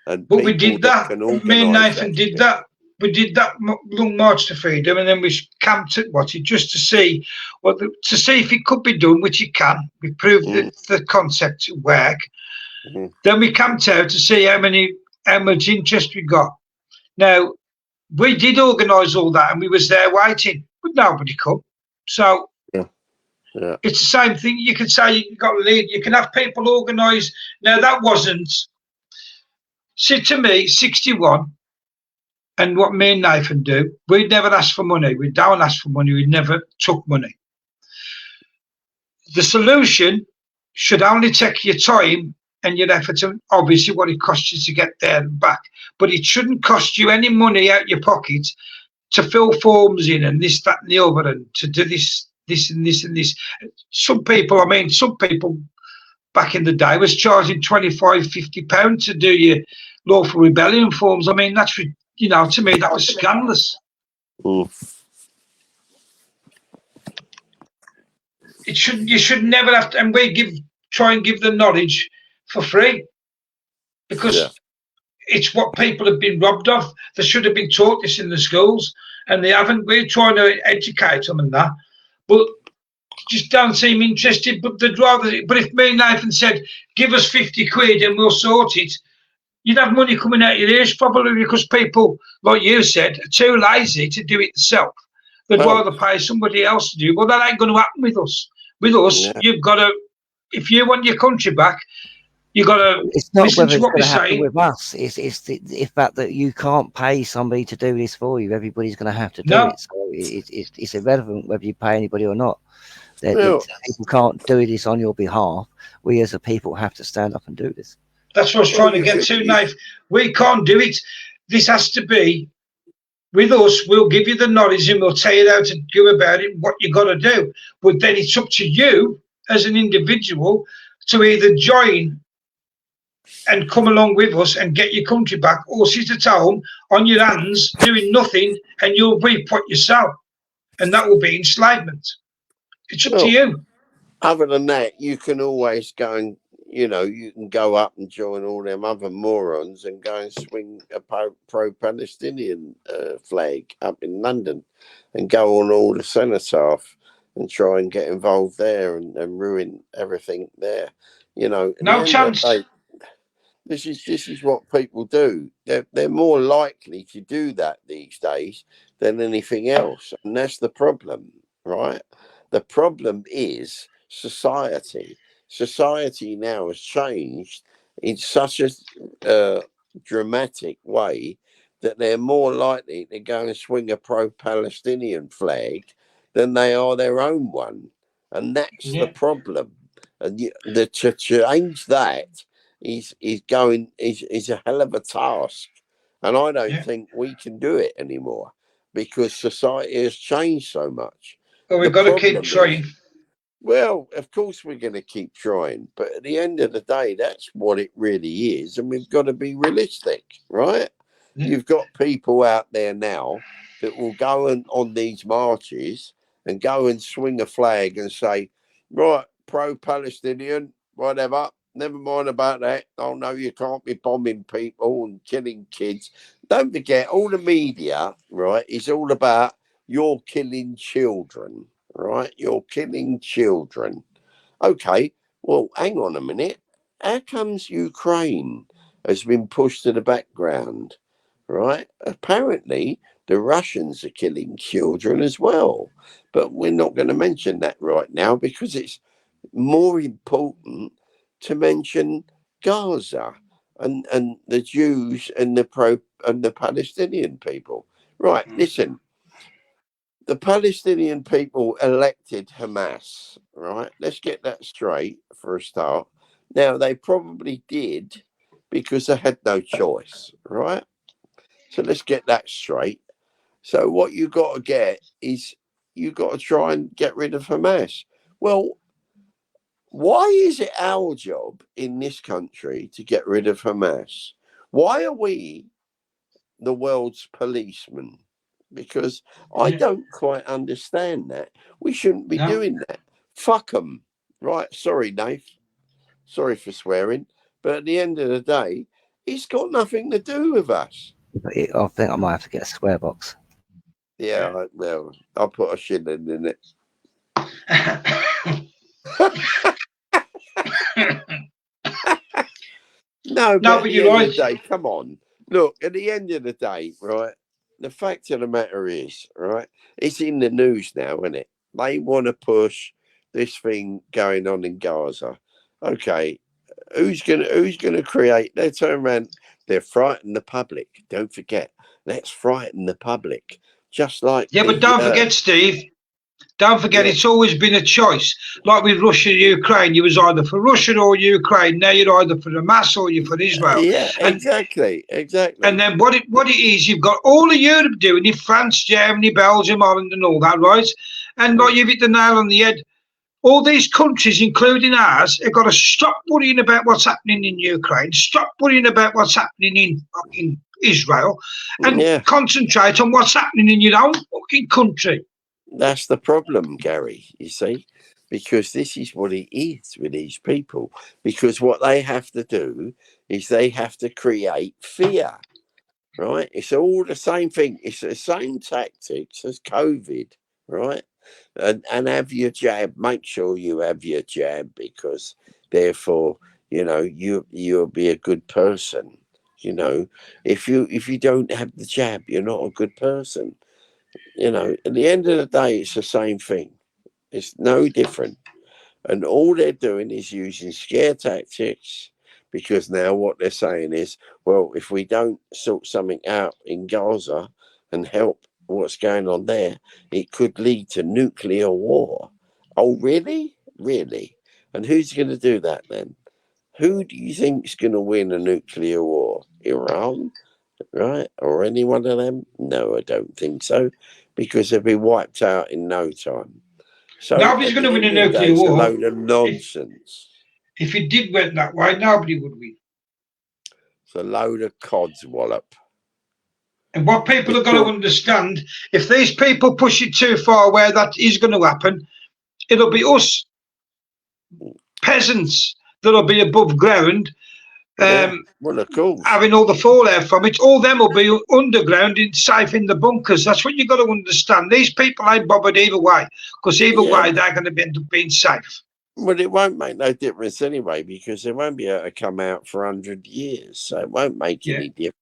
B: But we did that. Me and Nathan did that. We did that long march to freedom, and then we camped at just to see to see if it could be done, which it can. We proved that the concept work. Then we camped out to see how much interest we got. Now we did organise all that, and we was there waiting, but nobody come. So it's the same thing. You can say you got to lead. You can have people organise. Now that wasn't. See, to me, 61, and what me and Nathan do, we never ask for money. We don't ask for money. We never took money. The solution should only take your time and your effort, and obviously what it costs you to get there and back. But it shouldn't cost you any money out your pocket to fill forms in and this, that, and the other, and to do this, and this. Some people back in the day was charging £25, £50 to do your lawful rebellion forms. I mean, that's, to me, that was scandalous. You should never have to, and we try and give the knowledge for free, because it's what people have been robbed of. They should have been taught this in the schools, and they haven't. We're trying to educate them and that, but just don't seem interested. But they'd rather. But if me and Nathan said, "Give us 50 quid and we'll sort it," you'd have money coming out your ears, probably, because people, like you said, are too lazy to do it themselves. They'd rather pay somebody else to do it. Well, that ain't going to happen with us. With us, you've got to. If you want your country back, you got to.
A: It's not whether it's going to happen with us. It's the fact that you can't pay somebody to do this for you. Everybody's going to have to do it. So it's irrelevant whether you pay anybody or not. People can't do this on your behalf. We as a people have to stand up and do this.
B: That's what I was trying to get to, Knife. We can't do it. This has to be with us. We'll give you the knowledge and we'll tell you how to go about it, what you got to do. But then it's up to you as an individual to either join and come along with us and get your country back, or sit at home on your hands doing nothing, and you'll reap what you sow, and that will be enslavement. It's up to you.
C: Other than that, you can always go and, you can go up and join all them other morons and go and swing a pro-Palestinian flag up in London and go on all the cenotaph and try and get involved there and ruin everything there.
B: No chance.
C: This is what people do. They're more likely to do that these days than anything else, and that's the problem, right? The problem is society. Society now has changed in such a dramatic way that they're more likely to go and swing a pro-Palestinian flag than they are their own one, and that's the problem. And to change that is a hell of a task, And I don't think we can do it anymore because society has changed so much.
B: Well, we've got to keep trying.
C: Well, of course we're going to keep trying, but at the end of the day, that's what it really is, and we've got to be realistic, right?
B: Yeah.
C: You've got people out there now that will go on these marches and go and swing a flag and say, right, pro-Palestinian, whatever, never mind about that. Oh, no, you can't be bombing people and killing kids. Don't forget, all the media, right, is all about you're killing children. Right, you're killing children. Okay, well, hang on a minute. How comes Ukraine has been pushed to the background? Right, apparently the Russians are killing children as well, but we're not going to mention that right now because it's more important to mention Gaza and the Jews and the Palestinian people. Right, listen. The Palestinian people elected Hamas, right? Let's get that straight for a start. Now, they probably did because they had no choice, right? So let's get that straight. So what you got to get is you got to try and get rid of Hamas. Well, why is it our job in this country to get rid of Hamas? Why are we the world's policemen? Because I don't quite understand that. We shouldn't be doing that. Fuck them. Right. Sorry, Dave. Sorry for swearing. But at the end of the day, it's got nothing to do with us.
A: I think I might have to get a square box.
C: Yeah, well, I'll put a shilling in it. No, but at the end of the day, come on. Look, at the end of the day, right, the fact of the matter is, right, it's in the news now, isn't it? They want to push this thing going on in Gaza. Okay, who's gonna create? They turn around, they frighten the public. Don't forget, let's frighten the public. Just like
B: but don't forget, Steve. Don't forget, it's always been a choice. Like with Russia and Ukraine, you was either for Russia or Ukraine. Now you're either for Hamas or you're for Israel.
C: Yeah, exactly.
B: And then what it is, you've got all of Europe doing it, France, Germany, Belgium, Holland and all that, right? And like you've hit the nail on the head. All these countries, including ours, have got to stop worrying about what's happening in Ukraine, stop worrying about what's happening in fucking Israel, and concentrate on what's happening in your own fucking country.
C: That's the problem, Gary, you see, because this is what it is with these people. Because what they have to do is they have to create fear, right? It's all the same thing. It's the same tactics as COVID, right? And have your jab. Make sure you have your jab because therefore, you know, you'll be a good person. You know, if you don't have the jab, you're not a good person. You know, at the end of the day, it's the same thing. It's no different. And all they're doing is using scare tactics because now what they're saying is, well, if we don't sort something out in Gaza and help what's going on there, it could lead to nuclear war. Oh, really? Really? And who's going to do that then? Who do you think is going to win a nuclear war? Iran? Right? Or any one of them? No, I don't think so, because they'll be wiped out in no time. So
B: nobody's going to win a nuclear war.
C: It's a load of nonsense.
B: If it did went that way, nobody would win.
C: It's a load of codswallop.
B: And what people are going to understand, if these people push it too far where that is going to happen, it'll be us peasants that'll be above ground.
C: Well, of course.
B: Having all the fallout from it, all them will be underground, safe in the bunkers. That's what you got to understand. These people ain't bothered either way, because either way they're going to end up being safe.
C: Well, it won't make no difference anyway, because they won't be able to come out for 100 years, so it won't make any difference.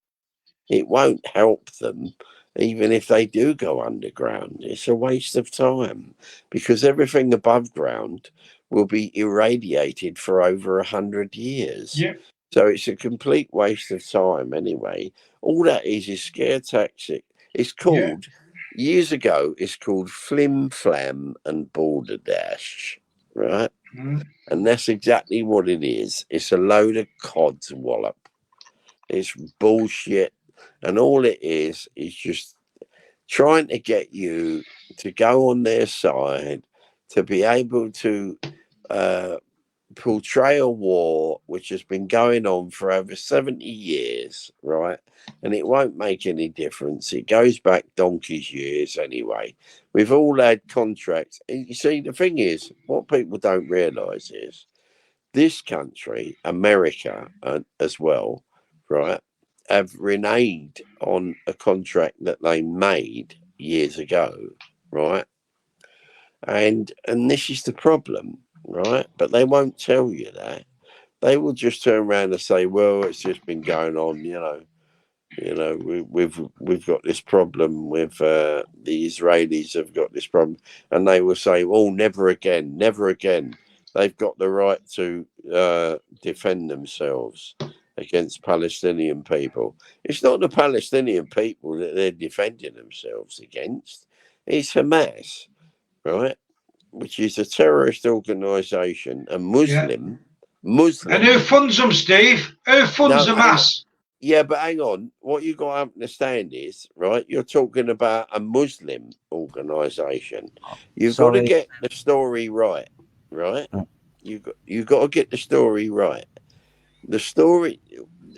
C: It won't help them, even if they do go underground. It's a waste of time, because everything above ground will be irradiated for over 100 years.
B: Yeah.
C: So it's a complete waste of time anyway. All that is scare tactic. It's called, years ago, it's called flim flam and balderdash, right?
B: Mm.
C: And that's exactly what it is. It's a load of codswallop. It's bullshit. and all it is just trying to get you to go on their side, to be able to portray a war which has been going on for over 70 years, right? And it won't make any difference. It goes back donkey's years anyway. We've all had contracts. And you see, the thing is, what people don't realise is this country, America as well, right, have reneged on a contract that they made years ago, right? And this is the problem, right? But they won't tell you that. They will just turn around and say, "Well, it's just been going on, we've got this problem with the Israelis have got this problem," and they will say, "Oh, never again, never again. They've got the right to defend themselves against Palestinian people." It's not the Palestinian people that they're defending themselves against. It's Hamas, right? Which is a terrorist organisation, a Muslim.
B: And who funds them, Steve? Who funds the mass?
C: Yeah, but hang on. What you got to understand is, right, you're talking about a Muslim organisation. You've got to get the story right, right? You've got to get the story right. The story,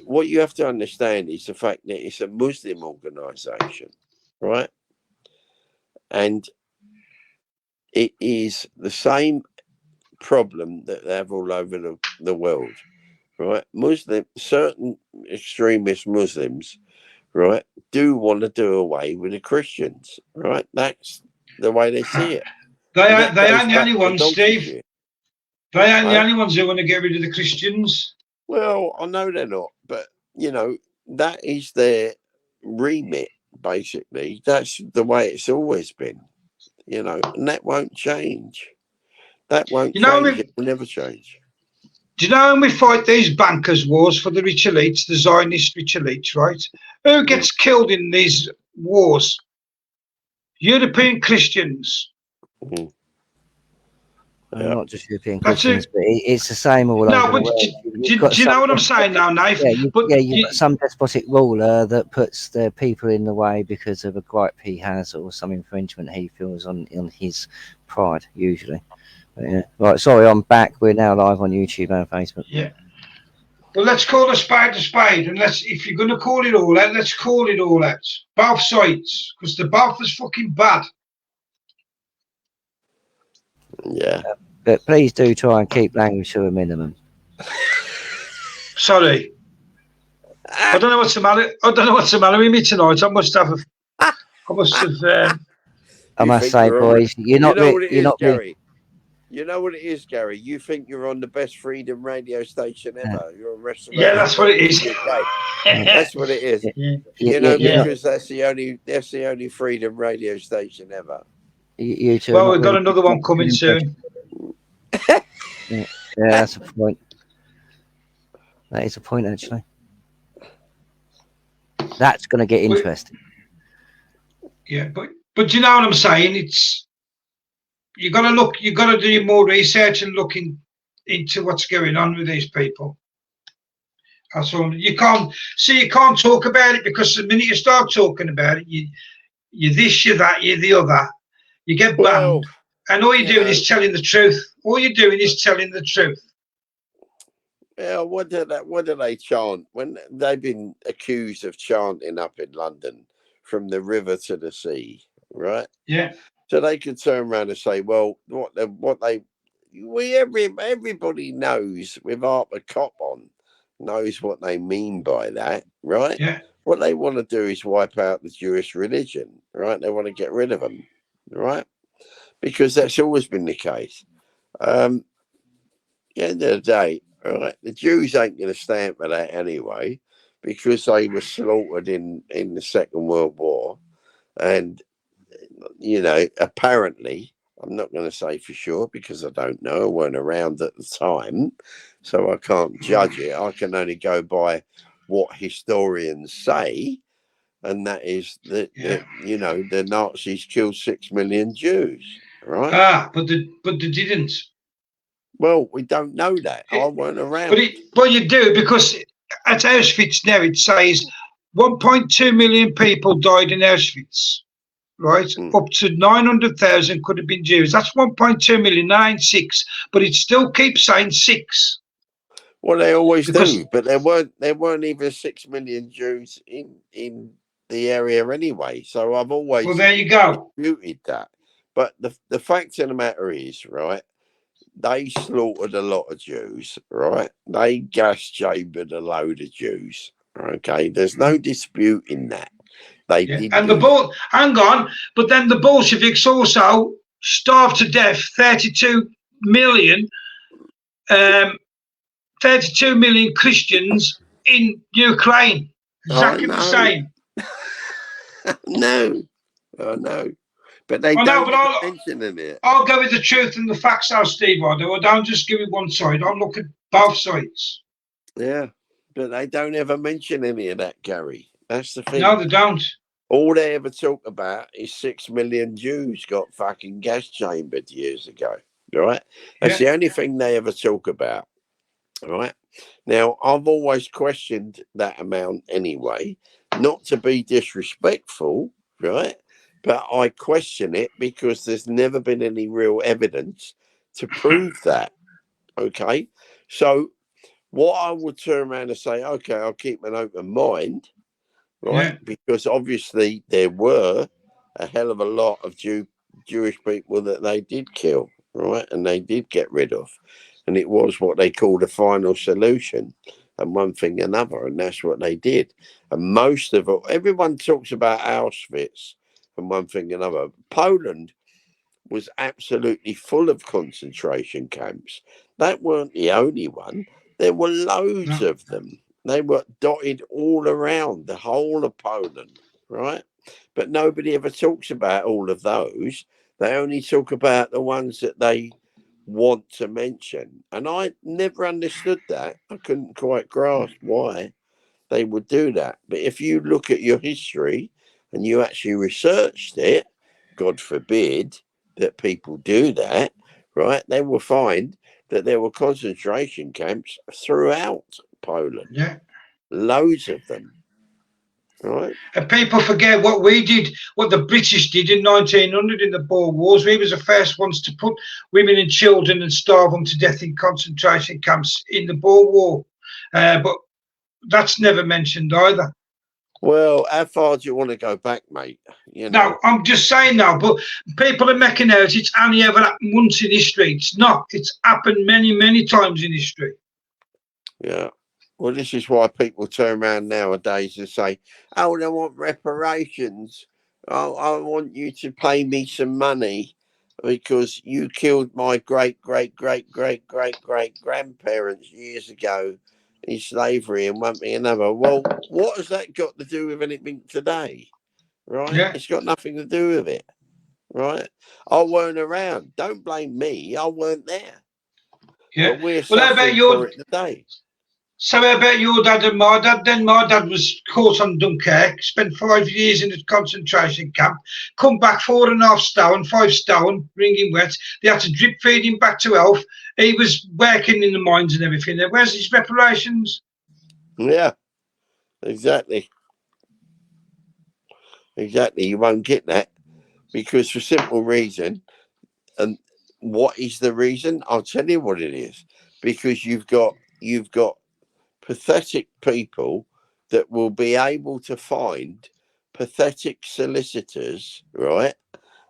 C: what you have to understand is the fact that it's a Muslim organisation, right? And it is the same problem that they have all over the world, right? Certain extremist Muslims, right, do want to do away with the Christians, right? That's the way they see it.
B: They aren't the only ones, Steve. They aren't the only ones who want to get rid of the Christians.
C: Well, I know they're not, but that is their remit, basically. That's the way it's always been, and that won't change. That won't change. It will never change.
B: Do you know when we fight these bankers' wars for the rich elites, the Zionist rich elites, right? Who gets killed in these wars? European Christians.
A: Not just European Christians, but it's the same all over the world.
B: Do you know what I'm saying now, Nate?
A: You've got some despotic ruler that puts the people in the way because of a gripe he has or some infringement he feels on his pride, usually. But, yeah. Right, sorry, I'm back. We're now live on YouTube and Facebook.
B: Yeah. Well, let's call a spade, and if you're going to call it all out, let's call it all out. Both sides, because they're both as fucking bad.
C: Yeah.
A: But please do try and keep language to a minimum.
B: Sorry. I don't know what's the matter. With me tonight. I must have.
A: I must say, boys, you're not
C: Gary. You know what it is, Gary? You think you're on the best freedom radio station ever. You're on Wrestling.
B: Yeah, that's what it is.
C: That's what it is. Because that's the only freedom radio station ever.
A: You two.
B: Well, we've got another one coming soon.
A: Yeah, that's a point. That is a point, actually. That's going to get interesting.
B: Yeah, but you know what I'm saying? It's you got to do more research and looking into what's going on with these people. That's all. You can't talk about it, because the minute you start talking about it, you this, you that, you the other, you get banned. And all you're doing is telling the truth. All you're doing is telling the truth.
C: Yeah, what do they chant when they've been accused of chanting up in London from the river to the sea, right?
B: Yeah.
C: So they could turn around and say, well, everybody knows with Arthur Cop on knows what they mean by that, right?
B: Yeah.
C: What they want to do is wipe out the Jewish religion, right? They want to get rid of them, right? Because that's always been the case. At the end of the day, right, the Jews ain't going to stand for that anyway, because they were slaughtered in the Second World War. And, apparently, I'm not going to say for sure because I don't know. I weren't around at the time, so I can't judge it. I can only go by what historians say, and that is that, the Nazis killed 6 million Jews, right?
B: But they didn't.
C: Well, we don't know that. I weren't around.
B: But you do, because at Auschwitz now it says 1.2 million people died in Auschwitz, right? Up to 900,000 could have been Jews. That's 1.2 million, 9.6, but it still keeps saying 6.
C: Well, they always do, but there weren't even 6 million Jews in the area anyway. So I've always
B: well, there you go.
C: disputed that. But the fact of the matter is, right, they slaughtered a lot of Jews, right? They gas chambered a load of Jews. Okay, there's no disputing that. They did.
B: And hang on, but then the Bolsheviks also starved to death 32 million 32 million Christians in Ukraine. Exactly the same.
C: No, I know. But they don't mention it.
B: I'll go with the truth and the facts now, Steve. I don't just give it one side. I'll look at both sides.
C: Yeah, but they don't ever mention any of that, Gary. That's the thing.
B: No, they don't.
C: All they ever talk about is 6 million Jews got fucking gas chambered years ago, right? That's the only thing they ever talk about, right? Now, I've always questioned that amount anyway, not to be disrespectful, right? But I question it because there's never been any real evidence to prove that, okay? So what I would turn around and say, okay, I'll keep an open mind, right? Yeah. Because obviously there were a hell of a lot of Jewish people that they did kill, right? And they did get rid of. And it was what they called a final solution and one thing another. And that's what they did. And most of it, everyone talks about Auschwitz and one thing another. Poland was absolutely full of concentration camps. That weren't the only one. There were loads of them. They were dotted all around the whole of Poland, right? But nobody ever talks about all of those. They only talk about the ones that they want to mention. And I never understood that. I couldn't quite grasp why they would do that. But if you look at your history and you actually researched it, God forbid that people do that, right? They will find that there were concentration camps throughout Poland.
B: Yeah.
C: Loads of them. Right.
B: And people forget what we did, what the British did in 1900 in the Boer Wars. We was the first ones to put women and children and starve them to death in concentration camps in the Boer War. But that's never mentioned either.
C: Well, how far do you want to go back, mate? You know.
B: No, I'm just saying now, but people are making out it's only ever happened once in history. It's not. It's happened many, many times in history.
C: Yeah. Well, this is why people turn around nowadays and say, oh, they want reparations. Oh, I want you to pay me some money because you killed my great-great-great-great-great-great-grandparents years ago in slavery and one thing another. Well, what has that got to do with anything today? Right?
B: Yeah.
C: It's got nothing to do with it. Right? I weren't around. Don't blame me. I weren't there.
B: Yeah.
C: But we're suffering for it today.
B: So how about your dad and my dad? Then my dad was caught on Dunkirk, spent 5 years in a concentration camp, come back 4.5 stone, 5 stone, wringing wet. They had to drip feed him back to health. He was working in the mines and everything. Where's his reparations?
C: Yeah, exactly. Exactly. You won't get that because for simple reason. And what is the reason? I'll tell you what it is. Because you've got pathetic people that will be able to find pathetic solicitors, right,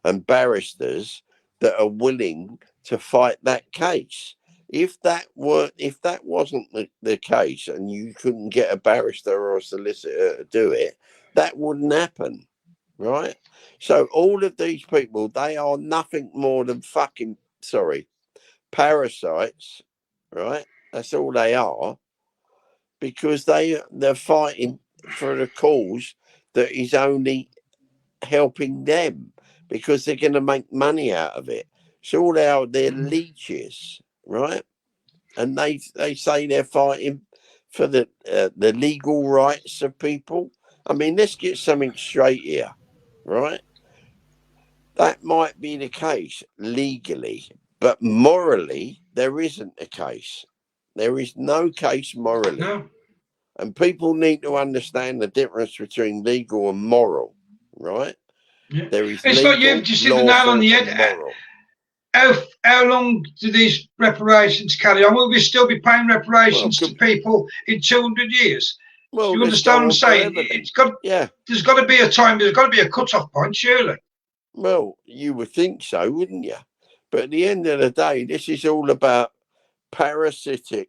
C: and barristers that are willing to fight that case. If that wasn't the case and you couldn't get a barrister or a solicitor to do it, that wouldn't happen, right? So all of these people, they are nothing more than parasites, right? That's all they are. Because they're fighting for a cause that is only helping them because they're going to make money out of it. So they're leeches, right? And they say they're fighting for the legal rights of people. I mean, let's get something straight here, right? That might be the case legally, but morally, there isn't a case. There is no case morally.
B: No.
C: And people need to understand the difference between legal and moral, right?
B: Yeah.
C: There is
B: It's like
C: legal,
B: you've just hit the nail on
C: lawful,
B: the
C: and
B: head.
C: moral.
B: How long do these reparations carry on? Will we still be paying reparations to people in 200 years? Do you understand what I'm saying? There's got to be a time. There's got to be a cut-off point, surely.
C: Well, you would think so, wouldn't you? But at the end of the day, this is all about parasitic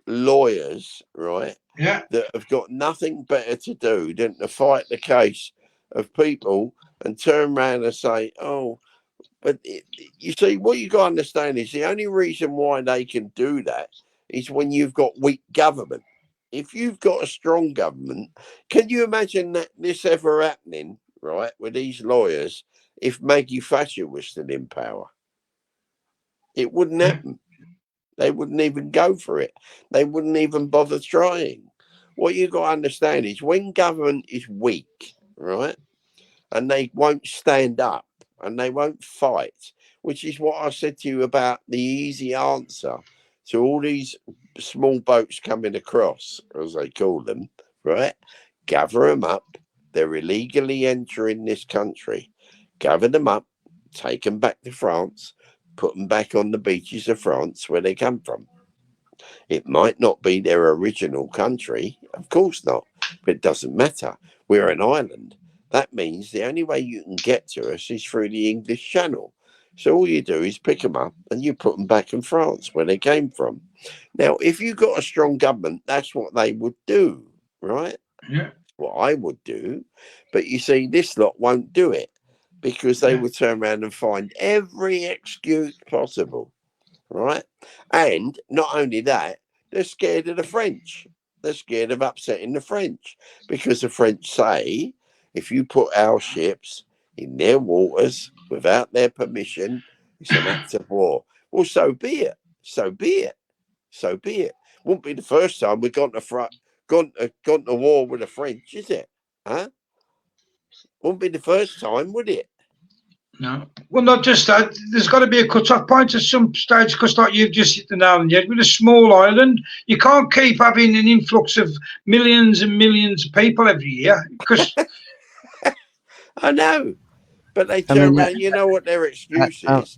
C: lawyers, right?
B: Yeah.
C: That have got nothing better to do than to fight the case of people and turn around and say, oh, but you see, what you got to understand is the only reason why they can do that is when you've got weak government. If you've got a strong government, can you imagine that this ever happening, right, with these lawyers, if Maggie Thatcher was still in power? It wouldn't happen. They wouldn't even go for it. They wouldn't even bother trying. What you got to understand is when government is weak, right, and they won't stand up and they won't fight, which is what I said to you about the easy answer to all these small boats coming across, as they call them, right? Gather them up. They're illegally entering this country. Gather them up, take them back to France, put them back on the beaches of France where they come from. It might not be their original country, of course not, but it doesn't matter. We're an island. That means the only way you can get to us is through the English Channel. So all you do is pick them up and you put them back in France where they came from. Now, if you got a strong government, that's what they would do, right?
B: Yeah.
C: What I would do. But you see, this lot won't do it because they will turn around and find every excuse possible, right? And not only that, they're scared of the French. They're scared of upsetting the French because the French say if you put our ships in their waters without their permission, it's an act of war. Well, so be it. So be it. So be it. Won't be the first time we've gone to war with the French, is it? Huh? Won't be the first time, would it?
B: No. Well, not just that. There's got to be a cut-off point at some stage, because like you've just hit the nail on the head, with a small island, you can't keep having an influx of millions and millions of people every year. Because
C: I know, but they turn around. You know what their excuse is?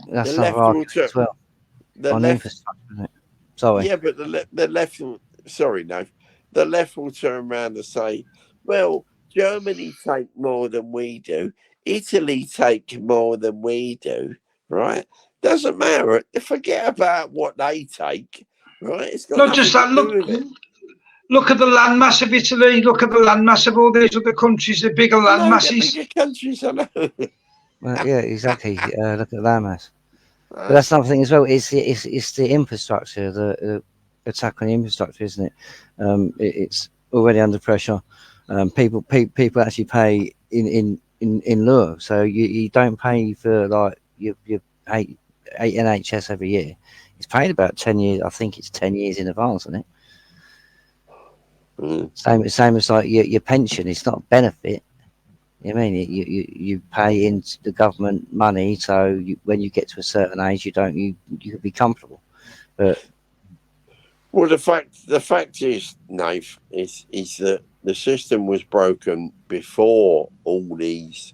A: That's
C: The
A: not
C: left
A: right
C: will turn.
A: as well.
C: The
A: On
C: left.
A: infrastructure, isn't it? Sorry.
C: Yeah, but the left will. Sorry, no. The left will turn around and say, "Well, Germany take more than we do. Italy take more than we do. Right? Doesn't matter. Forget about what they take. Right? It's got
B: not just
C: nothing to
B: that.
C: do with it.
B: Look at the landmass of Italy. Look at the landmass of all these other countries. The bigger
C: I know they're
B: landmasses.
C: bigger countries. I know.
A: Well, yeah, exactly. Look at that mass. But that's another thing as well. It's the infrastructure, the attack on the infrastructure, isn't it? It's already under pressure. People actually pay in lieu. So you don't pay for like you pay NHS every year. It's paid about 10 years. I think it's 10 years in advance, isn't it? Same as like your pension. It's not a benefit. I mean, you pay into the government money, so when you get to a certain age, you can be comfortable. But
C: well, the fact is, Nath, is that the system was broken before all these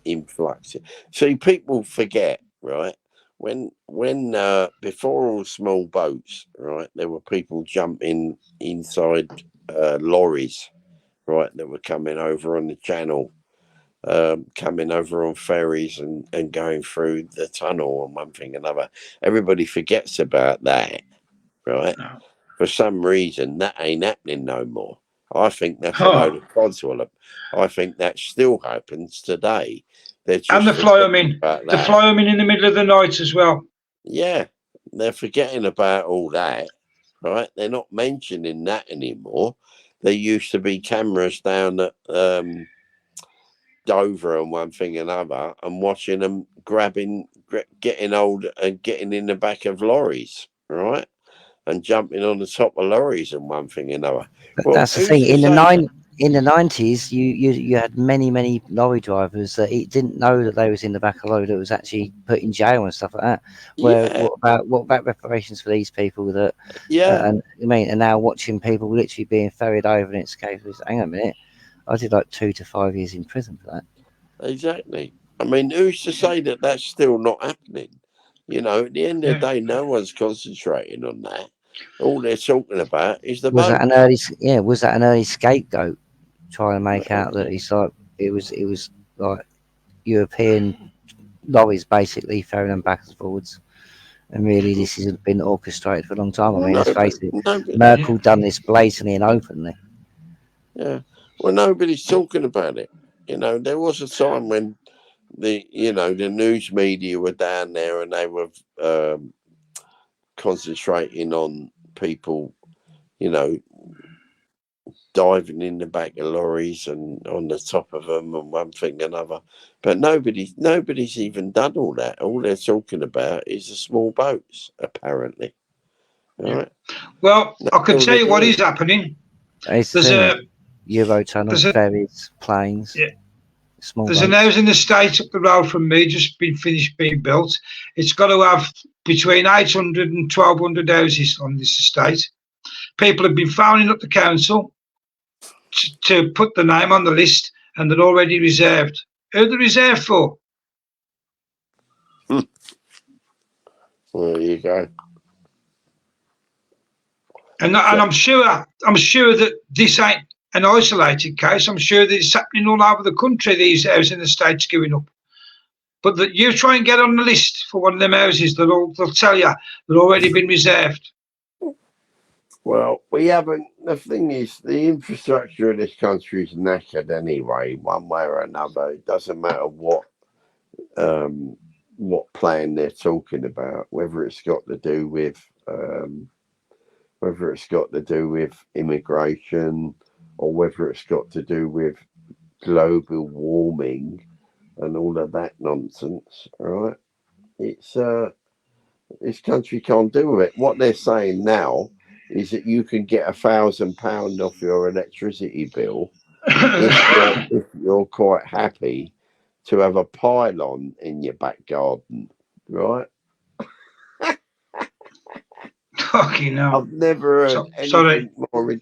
C: influxes. See, people forget, right? When before all small boats, right, there were people jumping inside lorries, right, that were coming over on the channel. Coming over on ferries and going through the tunnel and one thing another. Everybody forgets about that, right?
B: No.
C: For some reason, that ain't happening no more. I think that's a load of codswallop. I think that still happens today.
B: And the fly-in in the middle of the night as well.
C: Yeah, they're forgetting about all that, right? They're not mentioning that anymore. There used to be cameras down at Dover and one thing and another, and watching them getting old and getting in the back of lorries, right, and jumping on the top of lorries and one thing and another.
A: well, that's the thing. In the in the 90s, you had many lorry drivers that didn't know that they was in the back of a lorry that was actually put in jail and stuff like that. Where
C: Yeah,
A: what about reparations for these people that
C: yeah,
A: and I mean, and now watching people literally being ferried over and it's case of, hang on a minute, I did like 2 to 5 years in prison for that.
C: exactly. I mean, who's to say that that's still not happening? You know, at the end of the day, no one's concentrating on that. All they're talking about is the
A: Was that an
C: boats.
A: was that an early scapegoat trying to make out that it's like it was like European lorries basically ferrying them backwards and forwards? And really, this has been orchestrated for a long time. I
C: Well,
A: mean,
C: no,
A: let's
C: but
A: face it,
C: no, but
A: Merkel done this blatantly and openly.
C: yeah. Well, nobody's talking about it. You know, there was a time when the news media were down there and they were concentrating on people, you know, diving in the back of lorries and on the top of them and one thing and another. But nobody's even done all that. All they're talking about is the small boats, apparently. All right.
B: Well,
C: That's
B: I can
C: all
B: tell
C: they're
B: you what
C: doing.
B: is happening.
A: It's the
B: There's
A: thing,
B: a
A: Eurotunnel,
B: there's a
A: ferries, planes,
B: yeah,
A: small
B: there's an
A: boats.
B: house in the States up the road from me, just been finished being built. It's got to have between 800 and 1,200 houses on this estate. People have been phoning up the council to put the name on the list, and they're already reserved. Who are they reserved for?
C: Well, there you go.
B: And I'm sure that this ain't an isolated case. I'm sure that it's happening all over the country. These houses in the States going up. But that you try and get on the list for one of them houses, they'll tell you they've already been reserved.
C: Well, we haven't. The thing is, the infrastructure of this country is knackered anyway, one way or another. It doesn't matter what plan they're talking about, whether it's got to do with immigration or whether it's got to do with global warming and all of that nonsense. All right, it's this country can't do with it. What they're saying now is that you can get £1,000 off your electricity bill if you're quite happy to have a pylon in your back garden, right?
B: Fucking hell.
C: I've never heard
B: Sorry.
C: anything more.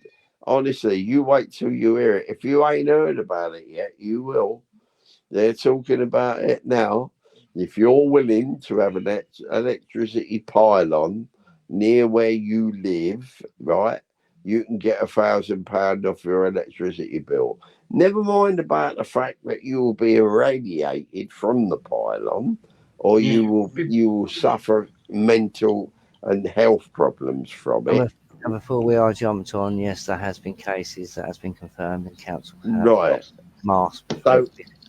C: Honestly, you wait till you hear it. If you ain't heard about it yet, you will. They're talking about it now. If you're willing to have an electricity pylon near where you live, right, you can get £1,000 off your electricity bill. Never mind about the fact that you will be irradiated from the pylon, or you will suffer mental and health problems from it.
A: And before we are jumped on, yes, there has been cases that has been confirmed in council
C: Right.
A: masks
C: So,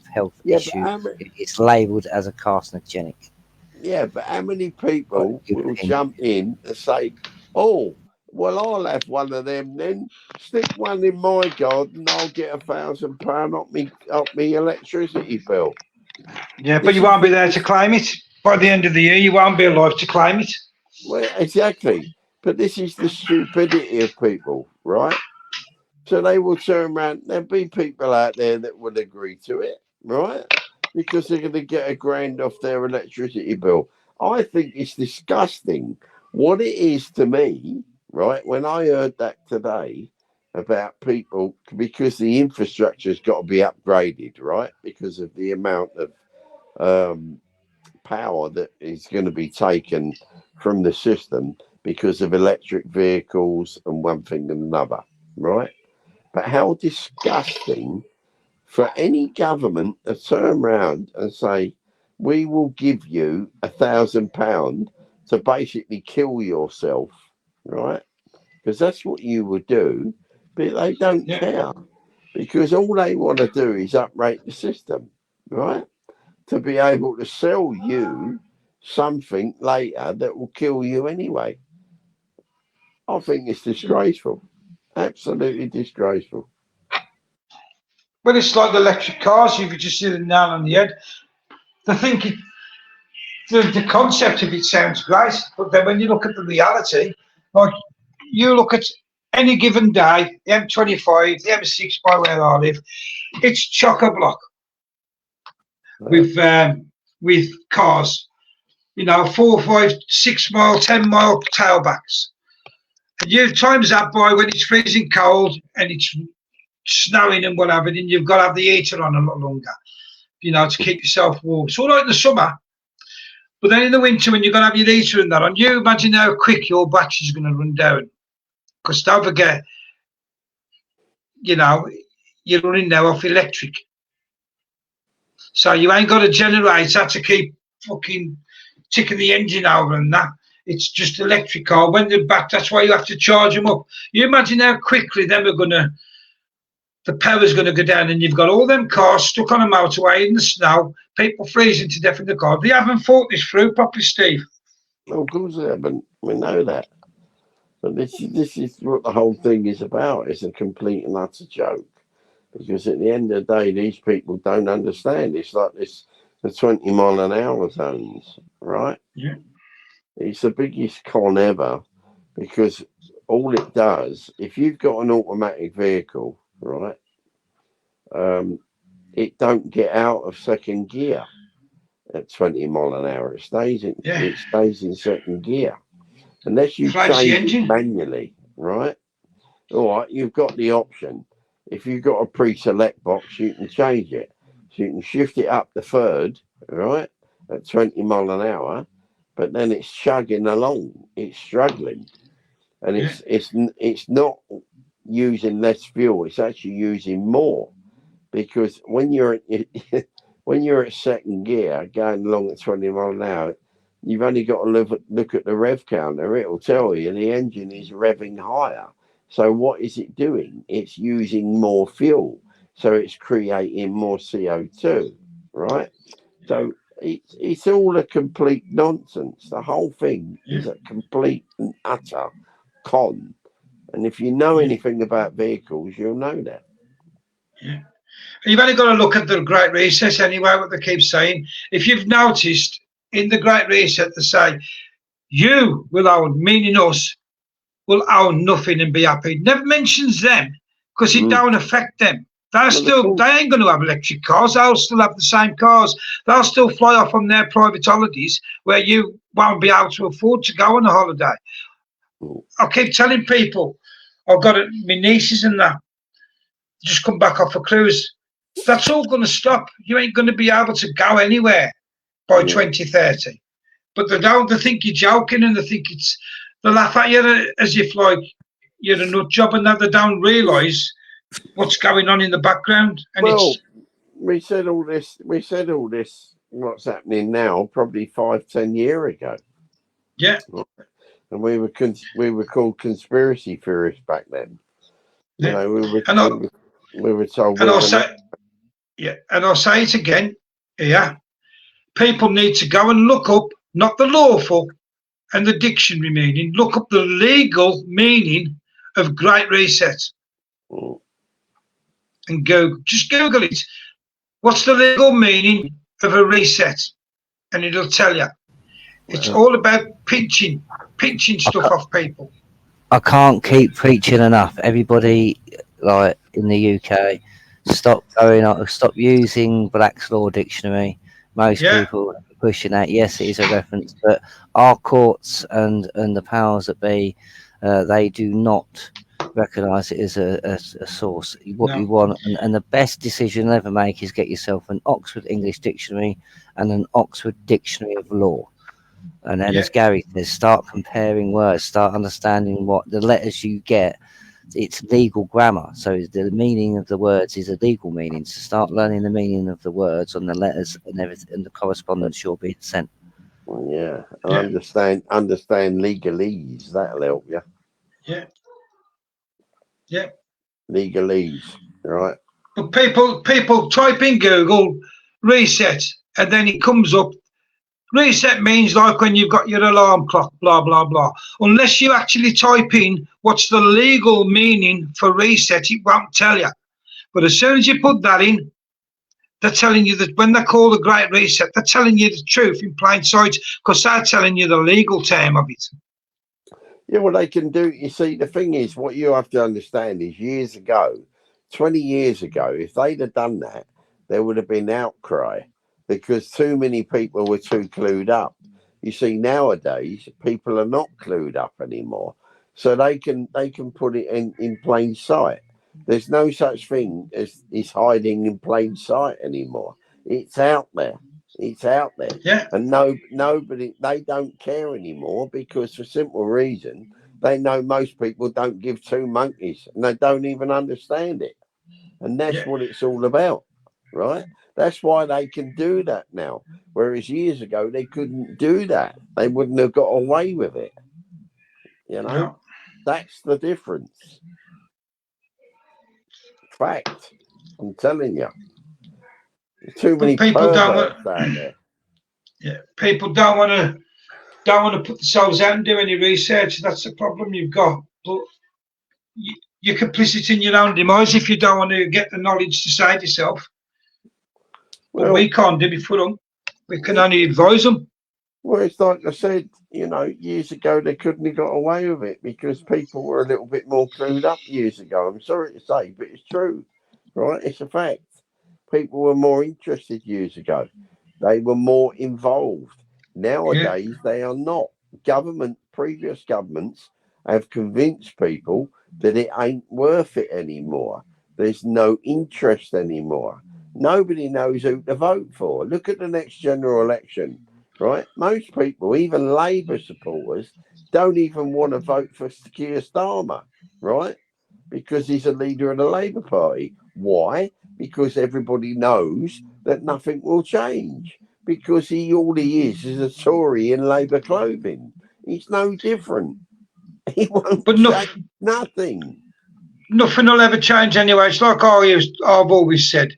A: health
C: yeah,
A: issues. It's labelled as a carcinogenic.
C: yeah, but how many people will jump in and say, "Oh, well, I'll have one of them then. Stick one in my garden. I'll get £1,000 off me electricity bill."
B: Yeah, but you won't be there to claim it. By the end of the year, you won't be alive to claim it.
C: Well, exactly. But this is the stupidity of people, right? So they will turn around. There'll be people out there that will agree to it, right? Because they're going to get £1,000 off their electricity bill. I think it's disgusting. What it is to me, right? When I heard that today about people, because the infrastructure's got to be upgraded, right? Because of the amount of power that is going to be taken from the system because of electric vehicles and one thing and another, right? But how disgusting for any government to turn around and say, we will give you £1,000 to basically kill yourself, right? Because that's what you would do, but they don't care because all they want to do is uprate the system, right? To be able to sell you something later that will kill you anyway. I think it's disgraceful, absolutely disgraceful.
B: But it's like the electric cars. You could just hit it down on the head. The thinking, the concept of it sounds great, but then when you look at the reality, like you look at any given day, the M25, the M6 by where I live, it's chock-a-block with cars. You know, 4, 5, 6 mile, 10 mile tailbacks. And you times that by when it's freezing cold and it's snowing and whatever, then you've got to have the heater on a lot longer, you know, to keep yourself warm. It's all right in the summer, but then in the winter when you're going to have your heater and that on, you imagine how quick your battery's going to run down. Because don't forget, you know, you're running now off electric. So you ain't got a generator to keep fucking ticking the engine over and that. It's just electric car. When they're back, that's why you have to charge them up. You imagine how quickly the power's going to go down, and you've got all them cars stuck on a motorway in the snow, people freezing to death in the car. They haven't thought this through properly, Steve.
C: Of course they haven't. We know that. But this is what the whole thing is about. It's a complete and utter joke. Because at the end of the day, these people don't understand. It's like the 20 mile an hour zones, right?
B: Yeah.
C: It's the biggest con ever, because all it does, if you've got an automatic vehicle, right, it don't get out of second gear at 20 mile an hour. It stays in second gear. Unless you change it manually, right? All right, you've got the option. If you've got a pre-select box, you can change it. So you can shift it up to third, right, at 20 mile an hour, but then it's chugging along. It's struggling. And it's not using less fuel. It's actually using more. Because when you're at second gear, going along at 20 mile an hour, you've only got to look at the rev counter. It'll tell you the engine is revving higher. So what is it doing? It's using more fuel. So it's creating more CO2, right? So it's all a complete nonsense. The whole thing is a complete and utter con. And if you know anything about vehicles, you'll know that.
B: Yeah. You've only got to look at the Great Reset anyway, what they keep saying. If you've noticed in the Great Reset, they say, you will own, meaning us, will own nothing and be happy. Never mentions them because it don't affect them. They ain't going to have electric cars. They'll still have the same cars. They'll still fly off on their private holidays where you won't be able to afford to go on a holiday. I keep telling people, I've got my nieces and that just come back off a cruise. That's all going to stop. You ain't going to be able to go anywhere by 2030. But they think you're joking, and they laugh at you as if like you're a nut job, and that they don't realise what's going on in the background. And
C: we said all this. What's happening now? Probably 5-10 years ago.
B: Yeah.
C: And we were called conspiracy theorists back then.
B: Yeah.
C: You know, we were told.
B: And I'll say it again. Yeah. People need to go and look up not the lawful and the dictionary meaning. Look up the legal meaning of Great Reset. And just Google it. What's the legal meaning of a reset? And it'll tell you. It's all about pinching stuff off people.
A: I can't keep preaching enough. Everybody, like in the UK, stop using Black's Law Dictionary. Most people are pushing that. Yes, it is a reference, but our courts and the powers that be, they do not recognise it as a source. What you want, and the best decision you'll ever make is get yourself an Oxford English Dictionary and an Oxford Dictionary of Law. And then, as Gary says, start comparing words, start understanding what the letters you get. It's legal grammar, so the meaning of the words is a legal meaning. So start learning the meaning of the words on the letters and everything, and the correspondence you're being sent.
C: Understand legalese. That'll help you.
B: Yeah.
C: Legalese, right?
B: But people type in Google reset, and then it comes up. Reset means like when you've got your alarm clock, blah, blah, blah. Unless you actually type in what's the legal meaning for reset, it won't tell you. But as soon as you put that in, they're telling you that when they call the Great Reset, they're telling you the truth in plain sight because they're telling you the legal term of it.
C: Yeah, well, they can do. You see, the thing is, what you have to understand is, years ago, 20 years ago, if they'd have done that, there would have been outcry because too many people were too clued up. You see, nowadays people are not clued up anymore, so they can put it in plain sight. There's no such thing as is hiding in plain sight anymore. It's out there. It's out there.
B: Yeah,
C: And nobody, they don't care anymore because for simple reason, they know most people don't give two monkeys and they don't even understand it. And that's
B: yeah,
C: what it's all about, right? That's why they can do that now. Whereas years ago, they couldn't do that. They wouldn't have got away with it. You know,
B: no.
C: that's the difference. Fact. I'm telling you. There's too many
B: But people don't want.
C: perverts out there.
B: Yeah, people don't want to put themselves out and do any research. That's the problem you've got. But you're complicit in your own demise if you don't want to get the knowledge to save yourself. But
C: Well,
B: we can't do it for them. We can
C: yeah.
B: only advise them.
C: Well, it's like I said, years ago they couldn't have got away with it because people were a little bit more clued up years ago. I'm sorry to say, but it's true, right? It's a fact. People were more interested years ago. They were more involved.
B: Yeah,
C: Nowadays, they are not. Previous governments have convinced people that it ain't worth it anymore. There's no interest anymore. Nobody knows who to vote for. Look at the next general election, right? Most people, even Labour supporters, don't even want to vote for Keir Starmer, right? Because he's a leader of the Labour Party. Why? Because everybody knows that nothing will change. Because all he is a Tory in Labour clothing. He's no different. He won't
B: but
C: change nothing.
B: nothing will ever change anyway. It's like I've always said.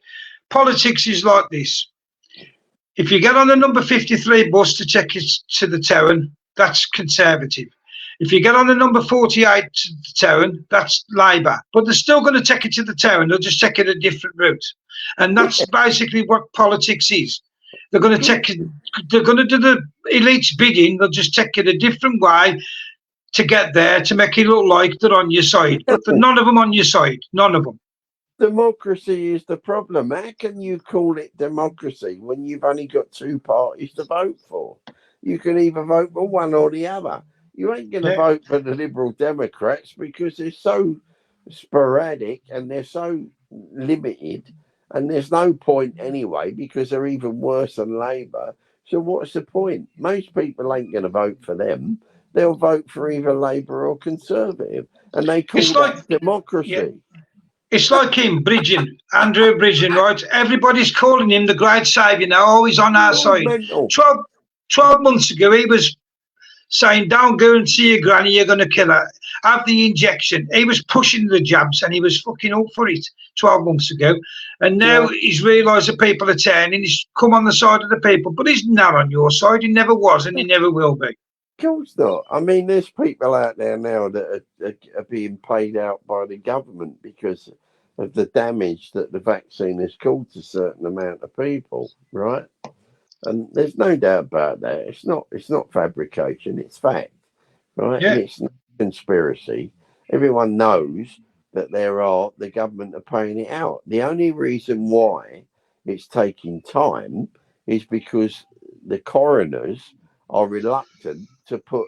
B: Politics is like this. If you get on the number 53 bus to take it to the town, that's Conservative. If you get on the number 48 to the town, that's Labour. But they're still going to take it to the town. They'll just take it a different route. And that's basically what politics is. They're going to take it, they're going to do the elites bidding. They'll just take it a different way to get there to make it look like they're on your side. But none of them on your side. None of them.
C: Democracy is the problem. How can you call it democracy when you've only got two parties to vote for? You can either vote for one or the other. You ain't going to
B: Yeah.
C: vote for the Liberal Democrats because they're so sporadic and they're so limited, and there's no point anyway because they're even worse than Labour. So what's the point? Most people ain't going to vote for them. They'll vote for either Labour or Conservative, and they call
B: It's
C: that
B: like,
C: democracy.
B: yeah, it's like him, Bridgen, Andrew Bridgen, right? Everybody's calling him the great saviour now. Oh, he's on our side.
C: Mental.
B: 12 months ago, he was saying, don't go and see your granny, you're going to kill her. Have the injection. He was pushing the jabs and he was fucking up for it 12 months ago. And now he's realised that people are turning. He's come on the side of the people, but he's not on your side. He never was and he never will be.
C: Of course not. I mean, there's people out there now that are being paid out by the government because of the damage that the vaccine has caused to a certain amount of people, right? And there's no doubt about that. It's not fabrication, it's fact, right?
B: Yeah.
C: And it's not conspiracy. Everyone knows that the government are paying it out. The only reason why it's taking time is because the coroners are reluctant to put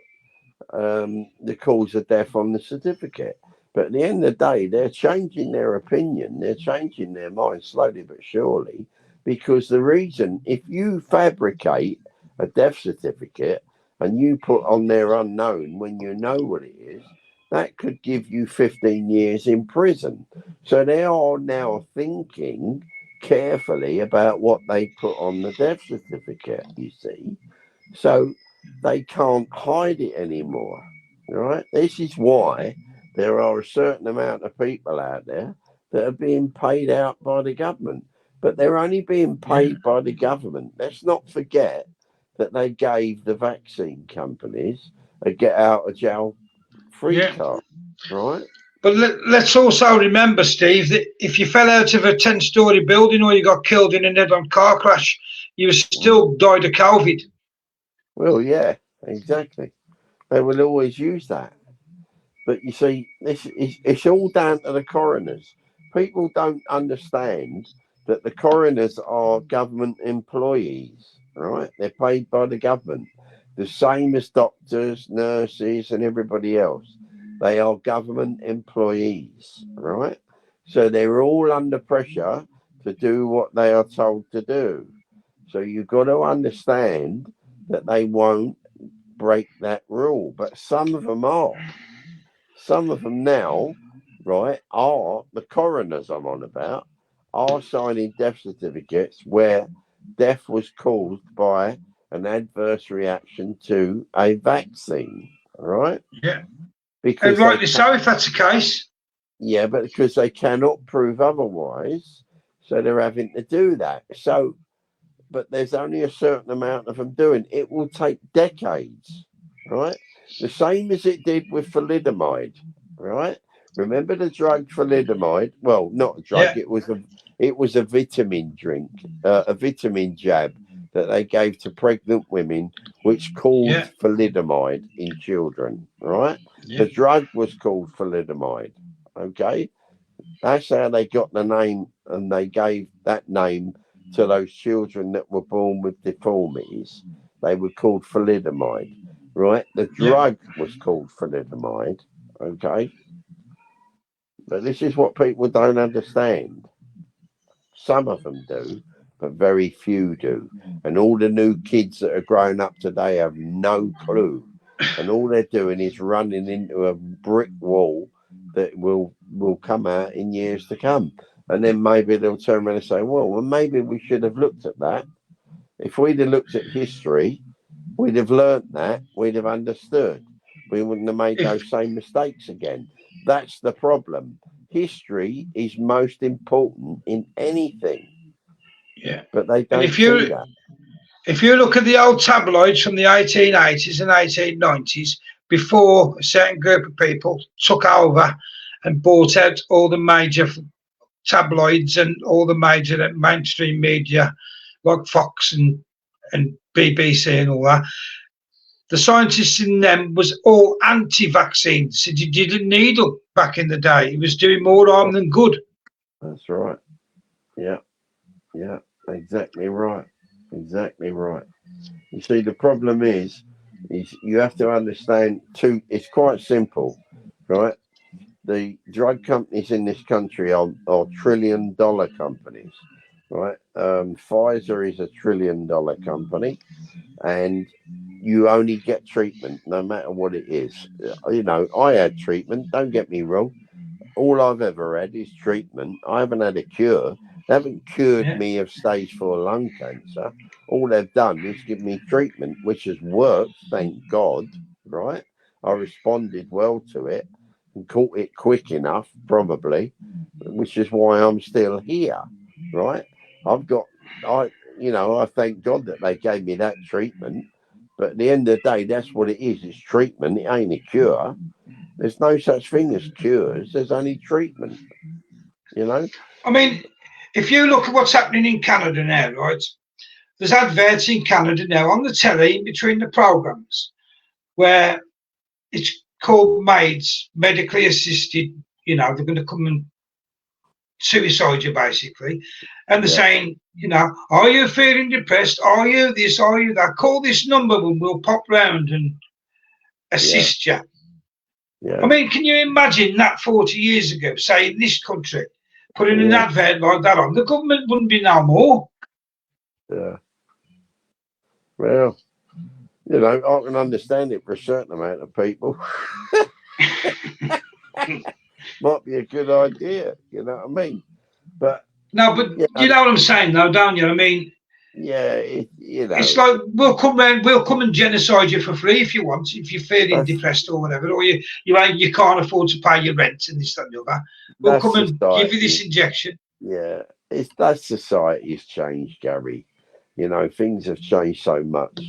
C: the cause of death on the certificate. But at the end of the day, they're changing their opinion. They're changing their mind slowly but surely. Because the reason, if you fabricate a death certificate and you put on there unknown when you know what it is, that could give you 15 years in prison. So they are now thinking carefully about what they put on the death certificate, you see. So they can't hide it anymore, right? This is why there are a certain amount of people out there that are being paid out by the government, but they're only being paid by the government. Let's not forget that they gave the vaccine companies a get out of jail free card, right?
B: But let's also remember, Steve, that if you fell out of a 10-story building or you got killed in a head-on car crash, you still died of COVID.
C: Well, yeah, exactly. They will always use that. But you see, it's all down to the coroners. People don't understand that the coroners are government employees, right? They're paid by the government, the same as doctors, nurses, and everybody else. They are government employees, right? So they're all under pressure to do what they are told to do. So you've got to understand that they won't break that rule, but some of them are. Some of them now, right, are the coroners I'm on about, are signing death certificates where death was caused by an adverse reaction to a vaccine, all right?
B: Yeah. And
C: Because
B: rightly so, if that's the case.
C: yeah, but because they cannot prove otherwise, so they're having to do that. So, but there's only a certain amount of them doing. It will take decades, right? The same as it did with thalidomide, right? Remember the drug thalidomide? Well, not a drug.
B: Yeah.
C: It was a vitamin drink, a vitamin jab that they gave to pregnant women, which caused thalidomide in children, right?
B: Yeah.
C: The drug was called thalidomide. Okay, that's how they got the name, and they gave that name to those children that were born with deformities. They were called thalidomide, right? The drug was called thalidomide, okay? But this is what people don't understand. Some of them do, but very few do. And all the new kids that are growing up today have no clue. And all they're doing is running into a brick wall that will come out in years to come. And then maybe they'll turn around and say, well, maybe we should have looked at that. If we'd have looked at history, we'd have learnt that, we'd have understood. We wouldn't have made those same mistakes again. That's the problem. History is most important in anything.
B: Yeah.
C: But they don't
B: And
C: see that.
B: if you look at the old tabloids from the 1880s and 1890s, before a certain group of people took over and bought out all the major tabloids and all the major mainstream media like Fox and BBC and all that, the scientists in them was all anti-vaccine. Said you didn't need them back in the day. It was doing more harm than good.
C: That's right. Yeah. Yeah. Exactly right. Exactly right. You see, the problem is you have to understand it's quite simple, right? The drug companies in this country are $1 trillion companies, right? Pfizer is $1 trillion company, and you only get treatment no matter what it is. You know, I had treatment, don't get me wrong. All I've ever had is treatment. I haven't had a cure. They haven't cured me of stage 4 lung cancer. All they've done is give me treatment, which has worked, thank God, right? I responded well to it and caught it quick enough, probably, which is why I'm still here, right? I thank God that they gave me that treatment. But at the end of the day, that's what it is. It's treatment. It ain't a cure. There's no such thing as cures. There's only treatment, you know?
B: I mean, if you look at what's happening in Canada now, right? There's adverts in Canada now on the telly in between the programs where it's called maids, medically assisted. You know, they're going to come and suicide you basically. And they're saying, you know, are you feeling depressed? Are you this? Are you that? Call this number and we'll pop round and assist you.
C: Yeah.
B: I mean, can you imagine that 40 years ago, say in this country, putting an advert like that on? The government wouldn't be no more.
C: Yeah. Well, you know, I can understand it for a certain amount of people. Might be a good idea, you know what I mean? But
B: no, but you know what I'm saying, though, don't you? I mean,
C: yeah, you know,
B: it's like we'll come and genocide you for free if you want, if you're feeling depressed or whatever, or you can't afford to pay your rent and this, that, and the other. We'll come and give you this injection.
C: Yeah, that society's changed, Gary. You know, things have changed so much,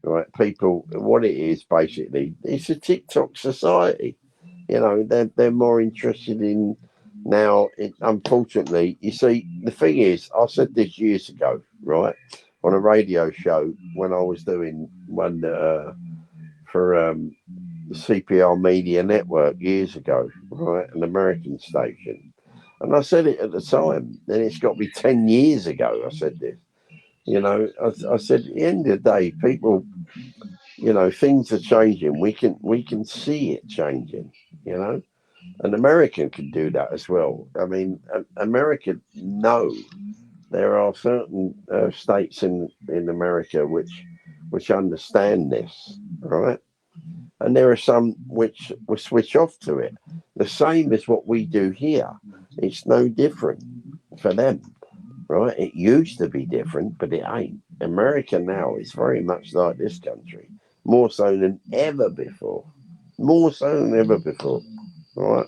C: right? People, what it is basically, it's a TikTok society. You know, they're more interested in now. Unfortunately, you see, the thing is, I said this years ago, right, on a radio show when I was doing one for CPR Media Network years ago, right? An American station. And I said it at the time. Then it's got to be 10 years ago I said this. You know, I said at the end of the day, people, you know, things are changing. We can see it changing, you know. An American can do that as well. I mean, America know there are certain states in America which understand this, right? And there are some which will switch off to it. The same as what we do here. It's no different for them, right? It used to be different, but it ain't. America now is very much like this country, more so than ever before. More so than ever before, right?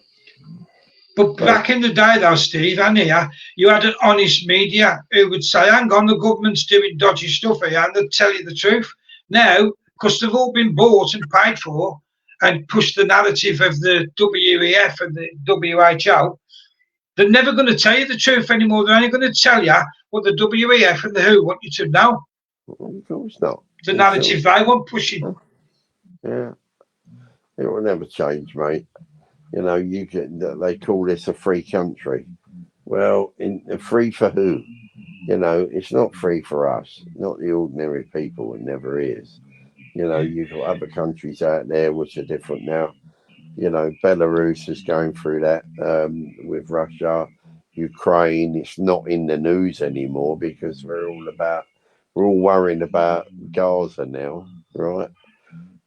B: But back in the day, though, Steve, and here, you had an honest media who would say, hang on, the government's doing dodgy stuff here, and they'd tell you the truth. Now, because they've all been bought and paid for and pushed the narrative of the WEF and the WHO, they're never going to tell you the truth anymore. They're only going to tell you what the WEF and the WHO want you to know.
C: Of course not.
B: The narrative they want pushing.
C: Yeah. It will never change, mate. You know, they call this a free country. Well, free for who? You know, it's not free for us, not the ordinary people. It never is. You know, you've got other countries out there which are different now. You know, Belarus is going through that with Russia, Ukraine. It's not in the news anymore because we're all worrying about Gaza now, right?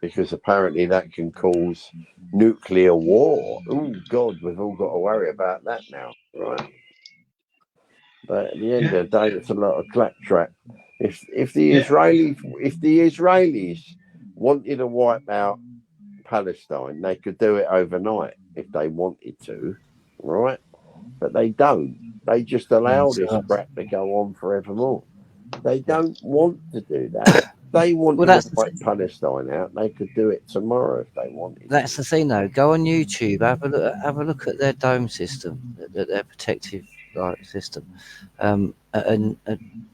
C: Because apparently that can cause nuclear war. Oh God, we've all got to worry about that now, right? But at the end of the day, it's a lot of claptrap. If the Israelis wanted to wipe out Palestine, they could do it overnight if they wanted to, right? But they don't. They just allow this crap to go on forevermore. They don't want to do that. They wanted to wipe Palestine out. They could do it tomorrow if they wanted.
A: That's the thing, though. Go on YouTube, have a look at their dome system, their protective system, and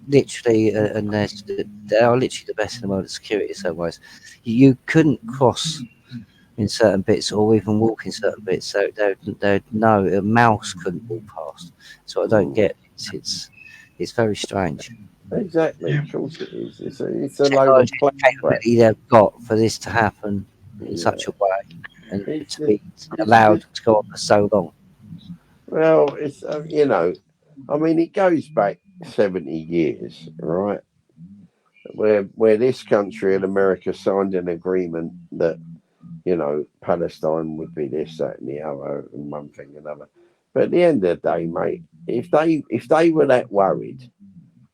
A: literally, and they are literally the best in the world at security. So wise, you couldn't cross in certain bits or even walk in certain bits. So they'd know a mouse couldn't walk past. So I don't get. It's very strange.
C: Exactly, of course it is. It's a load of
A: capability they've got for this to happen in such a way and to be allowed to go on for so long.
C: Well, it's you know, I mean, it goes back 70 years, right? Where this country and America signed an agreement that, you know, Palestine would be this, that, and the other, and one thing and another. But at the end of the day, mate, if they were that worried,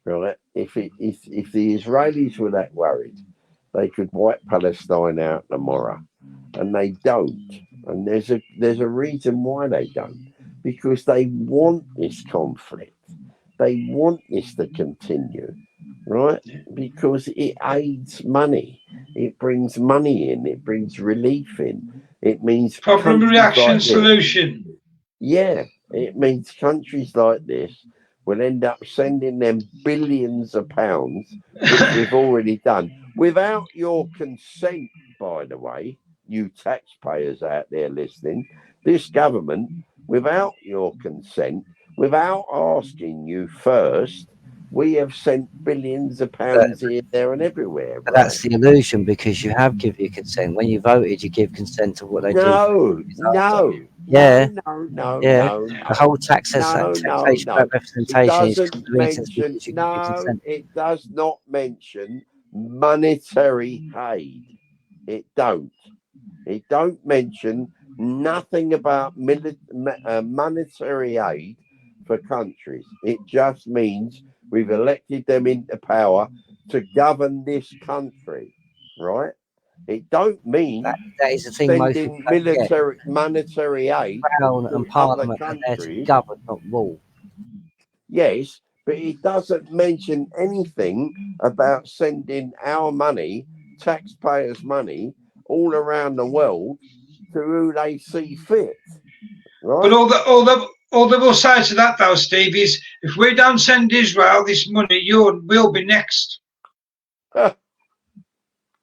C: right? If the Israelis were that worried, they could wipe Palestine out tomorrow, and they don't. And there's a reason why they don't, because they want this conflict. They want this to continue, right? Because it aids money. It brings money in. It brings relief in. It means
B: problem, reaction, solution.
C: Yeah, it means countries like this will end up sending them billions of pounds, which we've already done, without your consent, by the way, you taxpayers out there listening. This government, without your consent, without asking you first, we have sent billions of pounds here, there, and everywhere.
A: Right? That's the illusion, because you have given your consent. When you voted, you give consent to what they do.
C: No.
A: Yeah.
C: No.
A: The whole taxation representation
C: it does not mention monetary aid. It don't mention nothing about monetary aid for countries. It just means we've elected them into power to govern this country, right? It don't mean
A: that is the thing,
C: sending monetary aid
A: Crown and Parliament are there to govern, not rule.
C: Yes, but it doesn't mention anything about sending our money, taxpayers' money, all around the world to who they see fit. Right?
B: But all they will say to that, though, Steve, is if we don't send Israel this money, we'll be next.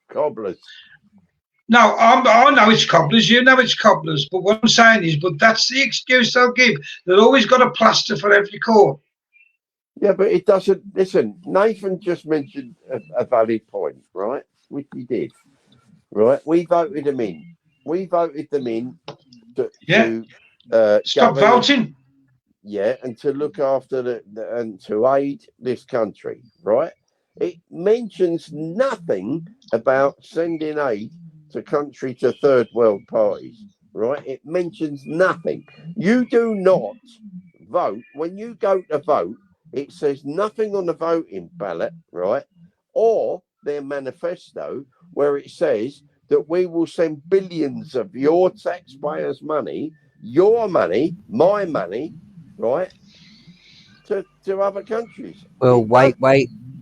C: Cobblers.
B: No, I know it's cobblers. You know it's cobblers. But what I'm saying is, but that's the excuse they'll give. They've always got a plaster for every court.
C: Yeah, but it doesn't. Listen, Nathan just mentioned a valid point, right? Which he did, right? We voted them in. We voted them in to
B: Stop
C: govern.
B: voting.
C: Yeah, and to look after and to aid this country, right? It mentions nothing about sending aid to country to third world parties, right? It mentions nothing. You do not vote when you go to vote. It says nothing on the voting ballot, right? Or their manifesto where it says that we will send billions of your taxpayers' money, your money, my money, right, to other countries.
A: Well,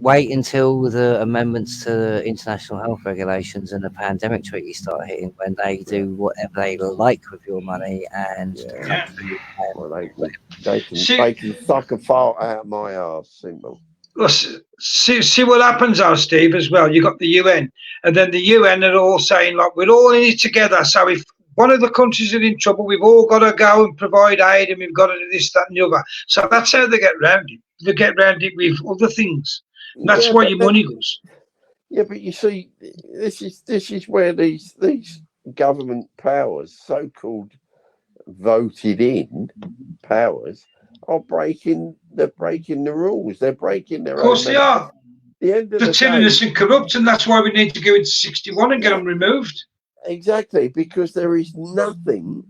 A: wait until the amendments to the international health regulations and the pandemic treaty start hitting, when they do whatever they like with your money, and the
C: Yeah.
A: country.
C: Well, they
B: See,
C: can suck a fart out of my arse. Simple.
B: well, see what happens now, Steve, as well. You got the UN, and then the UN are all saying, like, we're all in it together. So if one of the countries are in trouble, we've all got to go and provide aid, and we've got to do this, that, and the other. So that's how they get round it. They get round it with other things. And that's
C: Yeah,
B: why
C: but
B: your money goes.
C: yeah, but you see, this is where these government powers, so called voted in powers, are breaking. They're breaking the rules. They're breaking
B: Of
C: their own
B: course they
C: manifesto.
B: are.
C: The end of
B: They're
C: the day,
B: tyrannous and corrupt, and that's why we need to go into 61 and get
C: yeah,
B: them removed.
C: exactly, because there is nothing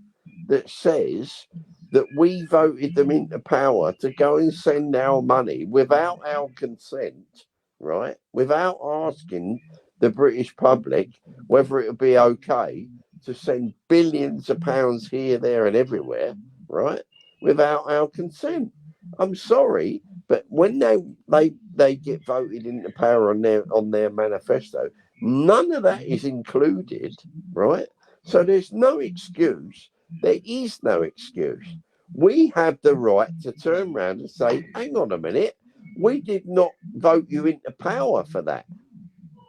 C: that says that we voted them into power to go and send our money without our consent, right? Without asking the British public whether it would be okay to send billions of pounds here, there, and everywhere, right? Without our consent. I'm sorry, but when they get voted into power on their manifesto, none of that is included, right? So there's no excuse. There is no excuse. We have the right to turn around and say, hang on a minute, we did not vote you into power for that.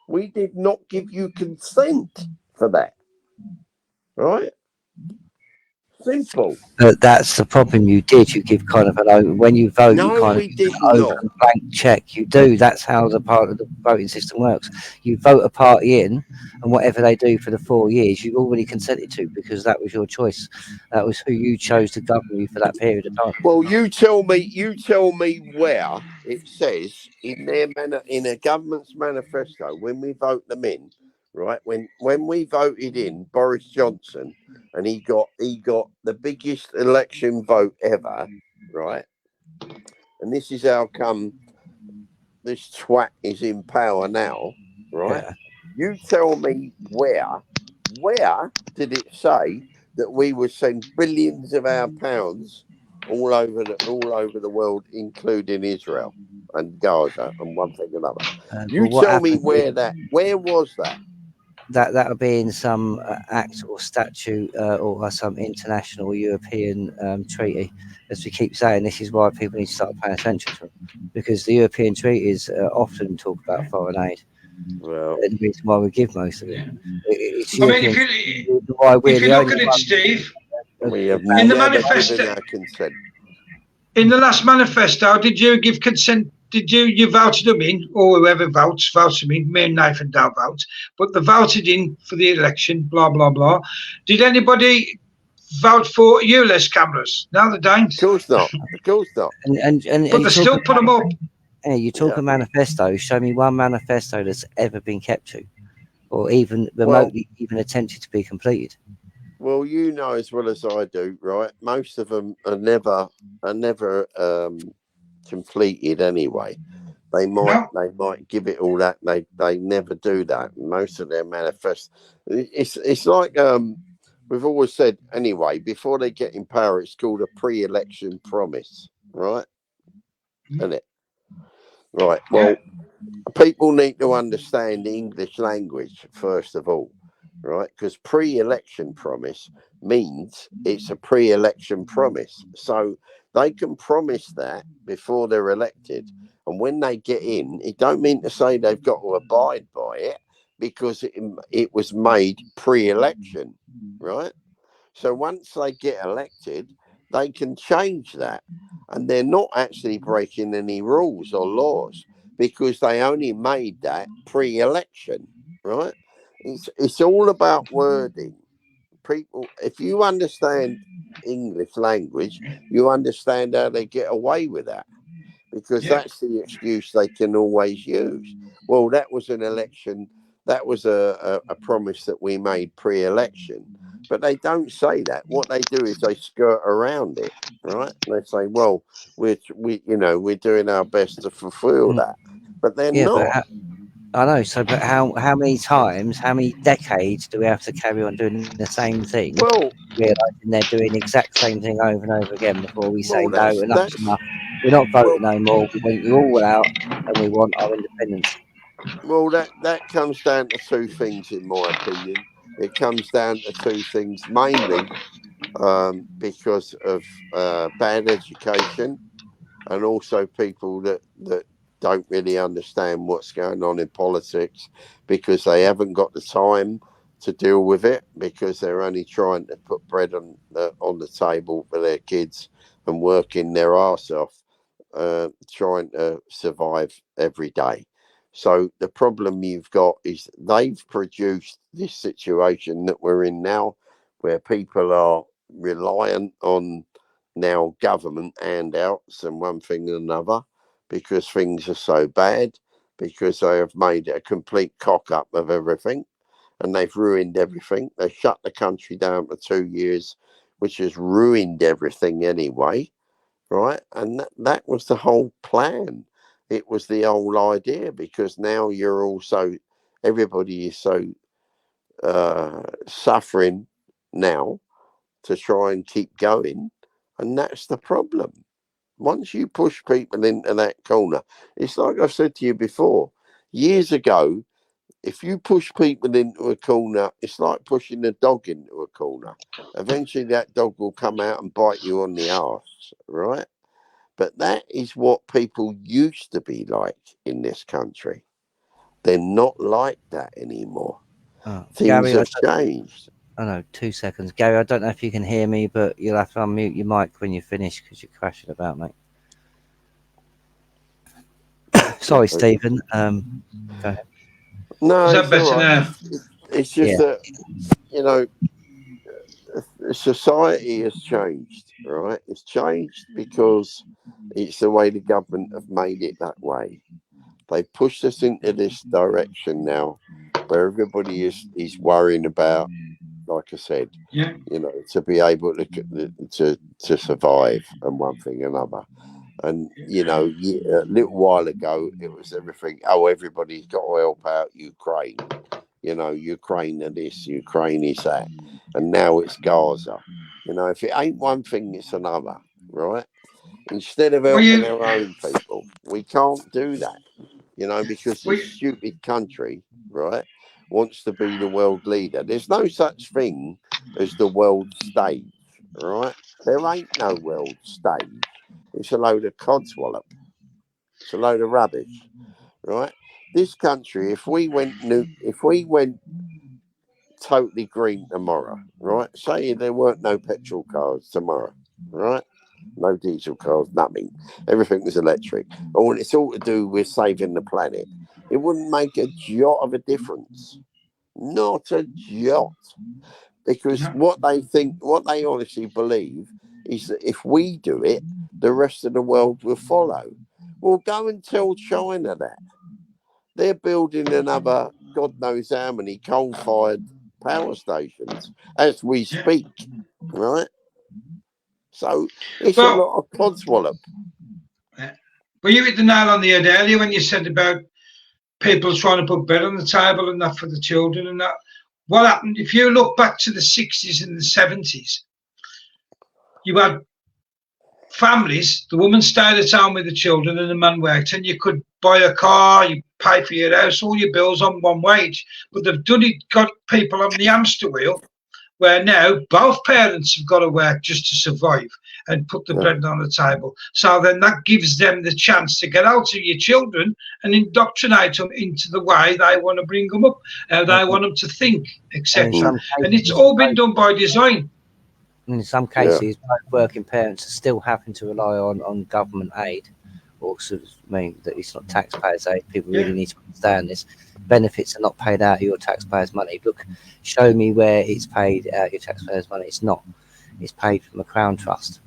C: We did not give you consent for that. Right? Simple.
A: But that's the problem. You did. You give kind of an open, when you vote, you
C: No,
A: kind of
C: we
A: give
C: did
A: an
C: not.
A: open blank check. You do. That's how the part of the voting system works. You vote a party in, and whatever they do for the 4 years, you've already consented to, because that was your choice. That was who you chose to govern you for that period of time.
C: Well, you tell me where it says in in a government's manifesto when we vote them in, right? When we voted in Boris Johnson and he got the biggest election vote ever, right? And this is how come this twat is in power now, right?
A: Yeah.
C: You tell me where did it say that we would send billions of our pounds all over the world, including Israel and Gaza and one thing or another? You
A: Well, what
C: tell me
A: happened is
C: where was that?
A: that would be in some act or statute or some international or European treaty. As we keep saying, this is why people need to start paying attention to them, because the European treaties often talk about foreign aid.
C: Well,
A: And the reason why we give most of it. It's
B: I mean,
A: European. Why we're
B: if you
A: the
B: look
A: only
B: at it,
A: ones
B: Steve,
C: we have
B: in the
C: never given
B: manifesto,
C: our consent.
B: in the last manifesto, did you give consent? Did you vote them in, or whoever votes them in? Me and Nathan don't vote, but they voted in for the election. Blah blah blah. Did anybody vote for ULEZ cameras? No, they don't.
C: Of course not. Of course not.
A: and
B: But
A: you
B: they
A: talk
B: still put them up.
A: you talk
C: Yeah.
A: a manifesto. Show me one manifesto that's ever been kept to, or even
C: Well,
A: remotely even attempted to be completed.
C: Well, you know as well as I do, right? Most of them are never completed anyway. They
B: No,
C: might give it all that. They never do that. Most of their manifesto, it's like we've always said anyway. Before they get in power, it's called a pre-election promise, right? Isn't it? Right. Well, people need to understand the English language first of all, right? Because pre-election promise means it's a pre-election promise. So they can promise that before they're elected, and when they get in, it don't mean to say they've got to abide by it, because it was made pre-election, right? So once they get elected, they can change that. And they're not actually breaking any rules or laws because they only made that pre-election, right? It's all about wording. People, if you understand English language, you understand how they get away with that, because that's the excuse they can always use. Well, that was an election, that was a promise that we made pre-election, but they don't say that. What they do is they skirt around it, right? They say, well, we're doing our best to fulfill that, but they're
A: Yeah, but
C: not.
A: I know. So, but how many times, how many decades do we have to carry on doing the same thing,
C: Well,
A: realising they're doing the exact same thing over and over again before we say no, enough's
C: that's
A: enough. We're not
C: well,
A: voting no more. We want you all out, and we want our independence.
C: well, that comes down to two things, in my opinion. It comes down to two things, mainly because of bad education, and also people that don't really understand what's going on in politics, because they haven't got the time to deal with it, because they're only trying to put bread on the table for their kids and working their arse off, trying to survive every day. So the problem you've got is they've produced this situation that we're in now, where people are reliant on now government handouts and one thing and another, because things are so bad, because they have made a complete cock up of everything, and they've ruined everything. They shut the country down for 2 years, which has ruined everything anyway, right? And that was the whole plan. It was the whole idea, because now you're also, everybody is so suffering now to try and keep going. And that's the problem. Once you push people into that corner, it's like I've said to you before, years ago, if you push people into a corner, it's like pushing a dog into a corner. Eventually that dog will come out and bite you on the arse, right? But that is what people used to be like in this country. They're not like that anymore. Things
A: Gary,
C: have changed.
A: I know, 2 seconds. Gary, I don't know if you can hear me, but you'll have to unmute your mic when you finish because you're crashing about, mate. Sorry, Stephen. Go ahead.
C: No,
B: Is that
C: it's
B: better
C: all right.
B: now?
C: It's just that, society has changed, right? It's changed because it's the way the government have made it that way. They pushed us into this direction now, where everybody is worrying about, like I said, to be able to survive and one thing and another. And a little while ago, it was everything. Oh, everybody's got to help out Ukraine. Ukraine are this, Ukraine is that, and now it's Gaza. If it ain't one thing, it's another, right? Instead of helping our own people, we can't do that. Because this stupid country, right, wants to be the world leader. There's no such thing as the world stage, right? There ain't no world stage. It's a load of codswallop. It's a load of rubbish, right? This country, if we went totally green tomorrow, right? Say there weren't no petrol cars tomorrow, right? No diesel cars, nothing. Everything was electric. And it's all to do with saving the planet. It wouldn't make a jot of a difference. Not a jot. Because what they honestly believe is that if we do it, the rest of the world will follow. Well, go and tell China that. They're building another, God knows how many coal-fired power stations as we speak, right? So it's a lot of codswallop.
B: Well, you hit the nail on the head earlier when you said about people trying to put bread on the table and that for the children and that. What happened, if you look back to the 60s and the 70s, you had families, the woman stayed at home with the children and the man worked, and you could buy a car, you pay for your house, all your bills on one wage. But they've got people on the hamster wheel, where now both parents have got to work just to survive. and put the bread on the table. So then that gives them the chance to get out to your children and indoctrinate them into the way they want to bring them up, how they want them to think, etc. And it's all been done by design.
A: In some cases, most working parents are still having to rely on government aid, or sort of, I mean, that it's not taxpayers' aid. People really need to understand this. Benefits are not paid out of your taxpayers' money. Look, show me where it's paid out of your taxpayers' money. It's not. It's paid from a Crown Trust.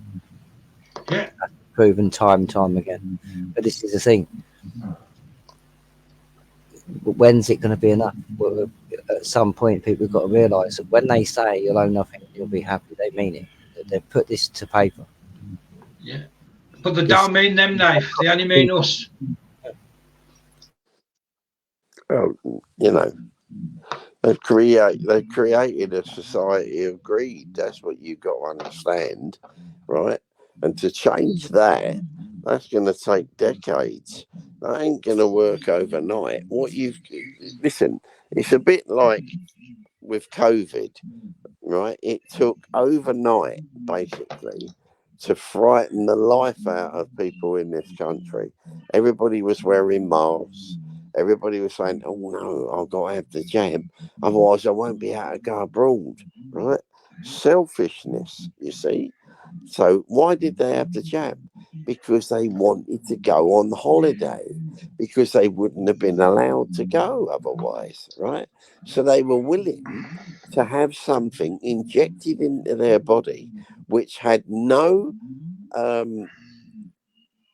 B: Yeah.
A: That's proven time and time again. But this is the thing. When's it going to be enough? Well, at some point, people have got to realise that when they say you'll own nothing, you'll be happy, they mean it. They've put this to paper.
B: Yeah. But they don't mean them, Dave. They only mean us.
C: Well, you know, they've created a society of greed. That's what you've got to understand, right? And to change that, that's going to take decades. That ain't going to work overnight. Listen, it's a bit like with COVID, right? It took overnight, basically, to frighten the life out of people in this country. Everybody was wearing masks. Everybody was saying, oh no, I've got to have the jab, otherwise I won't be able to go abroad, right? Selfishness, you see. So why did they have the jab? Because they wanted to go on holiday, because they wouldn't have been allowed to go otherwise, right? So they were willing to have something injected into their body which had no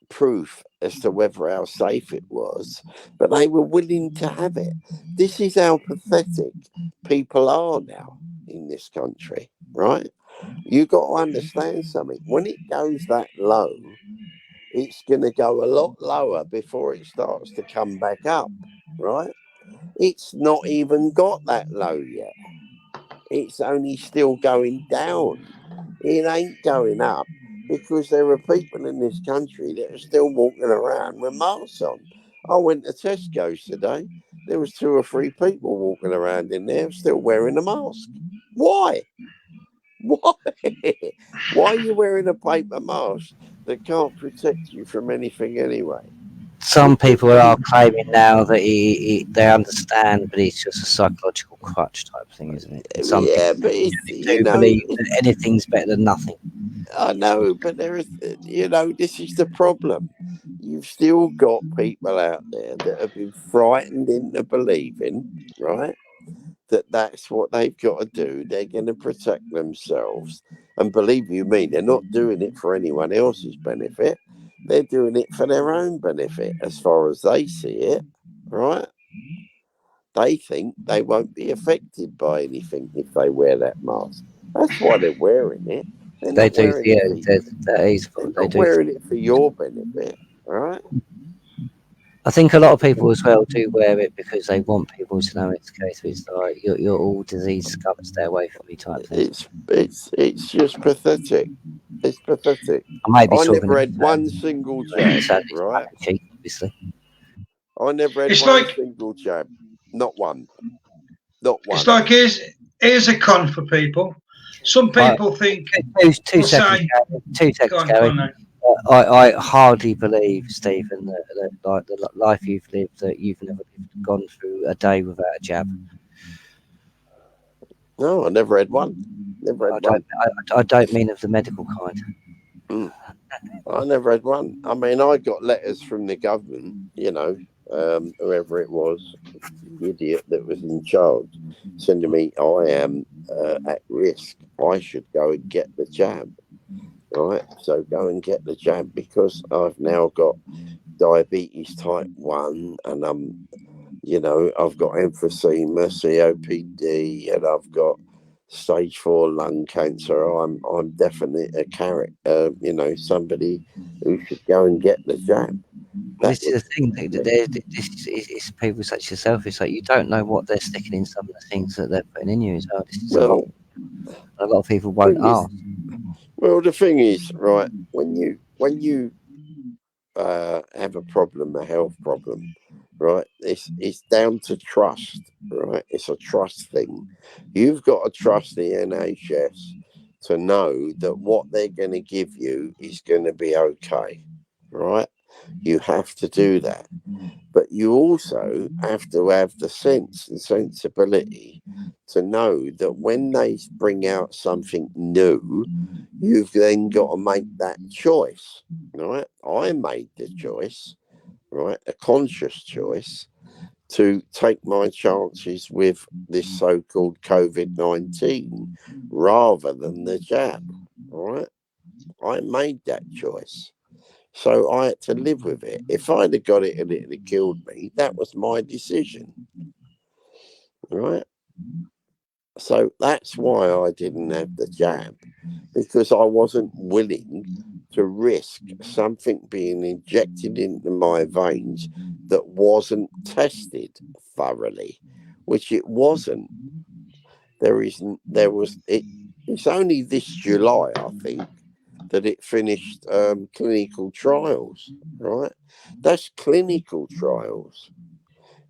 C: proof as to whether how safe it was, but they were willing to have it. This is how pathetic people are now in this country, right? You got to understand something. When it goes that low, it's going to go a lot lower before it starts to come back up, right? It's not even got that low yet. It's only still going down. It ain't going up, because there are people in this country that are still walking around with masks on. I went to Tesco's today. There was 2 or 3 people walking around in there still wearing a mask. Why? Why? Why are you wearing a paper mask that can't protect you from anything anyway?
A: Some people are claiming now that they understand, but it's just a psychological crutch type thing, isn't it? Some
C: Yeah,
A: people
C: but it's, you know,
A: believe that anything's better than nothing.
C: I know, but there is, you know, this is the problem. You've still got people out there that have been frightened into believing, right, that that's what they've got to do. They're going to protect themselves. And believe you me, they're not doing it for anyone else's benefit. They're doing it for their own benefit, as far as they see it, right? They think they won't be affected by anything if they wear that mask. That's why they're wearing it. They're
A: They
C: not
A: do,
C: wearing
A: yeah,
C: it
A: they
C: not
A: do.
C: wearing it for your benefit, right?
A: I think a lot of people as well do wear it because they want people to know it's the case. It's like you're all disease covered, stay away from me type thing.
C: It's just pathetic. It's pathetic.
A: I may be
C: I
A: talking
C: never had one single jab, right?
A: cheap, obviously.
C: I never had
B: It's
C: one
B: like
C: single jab. Not one. Not one.
B: it's like here's a con for people. Some people think
A: two seconds, Gary. I hardly believe, Stephen, that like the life you've lived, that you've never gone through a day without a jab.
C: No, I never had one. Never had one.
A: I don't mean of the medical kind.
C: I never had one. I mean, I got letters from the government, you know, whoever it was, the idiot that was in charge, sending me, I am at risk. I should go and get the jab. Right, so go and get the jab, because I've now got diabetes type 1, and you know, I've got emphysema, COPD, and I've got stage 4 lung cancer. I'm definitely a character, you know, somebody who should go and get the jab.
A: This is the thing. This is people such as yourself. It's like you don't know what they're sticking in some of the things that they're putting in you as well. This is a lot of people won't ask.
C: Well, the thing is, right, when you have a problem, a health problem, right, it's down to trust, right? It's a trust thing. You've got to trust the NHS to know that what they're going to give you is going to be okay, right? You have to do that. But you also have to have the sense and sensibility to know that when they bring out something new, you've then got to make that choice, right? I made the choice, right? A conscious choice to take my chances with this so-called COVID-19 rather than the jab, right? I made that choice. So I had to live with it. If I'd have got it and it had killed me, that was my decision, right? So that's why I didn't have the jab, because I wasn't willing to risk something being injected into my veins that wasn't tested thoroughly, which it wasn't. It's only this July, I think, that it finished clinical trials, right? That's clinical trials.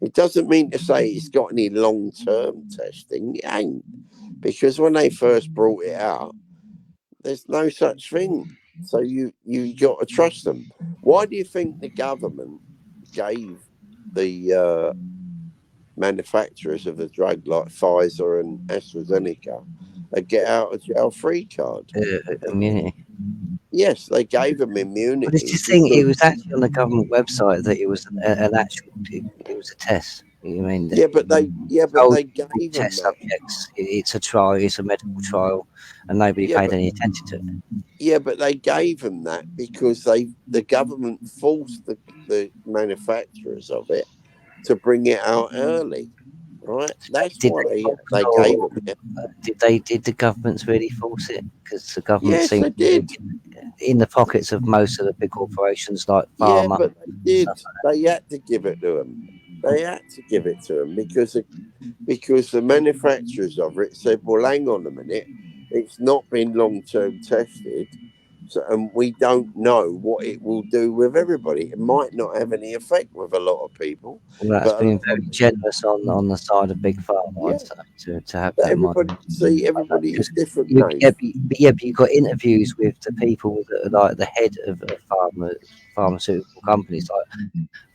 C: It doesn't mean to say it's got any long-term testing. It ain't. Because when they first brought it out, there's no such thing. So you got to trust them. Why do you think the government gave the manufacturers of the drug like Pfizer and AstraZeneca a get out of jail free card?
A: Immunity.
C: Yes, they gave them
A: But it's
C: immunity
A: just thing. It
C: because
A: was actually on the government website that it was an actual. It was a test. You mean that
C: but
A: told
C: they
A: you
C: gave them
A: test
C: that.
A: subjects? It's a trial. It's a medical trial, and nobody
C: Yeah,
A: paid
C: but
A: any attention to it.
C: but they gave them that because the government forced the manufacturers of it to bring it out early, right? That's
A: Did
C: why
A: they force
C: they
A: it,
C: gave
A: or
C: them it.
A: did the governments really force it? Because the government
C: Yes,
A: seemed
C: they
A: to be
C: did.
A: in the pockets of most of the big corporations like
C: Yeah,
A: pharma
C: but they
A: and
C: did.
A: stuff like
C: They had to give it to them. They had to give it to them because the manufacturers of it said, "Well, hang on a minute, it's not been long term tested, so and we don't know what it will do with everybody. It might not have any effect with a lot of people,
A: Well, that's
C: but a
A: being
C: lot of
A: very
C: people,
A: generous on the side of big pharma,
C: yeah,
A: I'd say, to have
C: but
A: that in mind.
C: everybody see everybody is
A: Because
C: different,
A: you,
C: Dave.
A: yeah, but you've got interviews with the people that are like the head of pharmaceutical companies like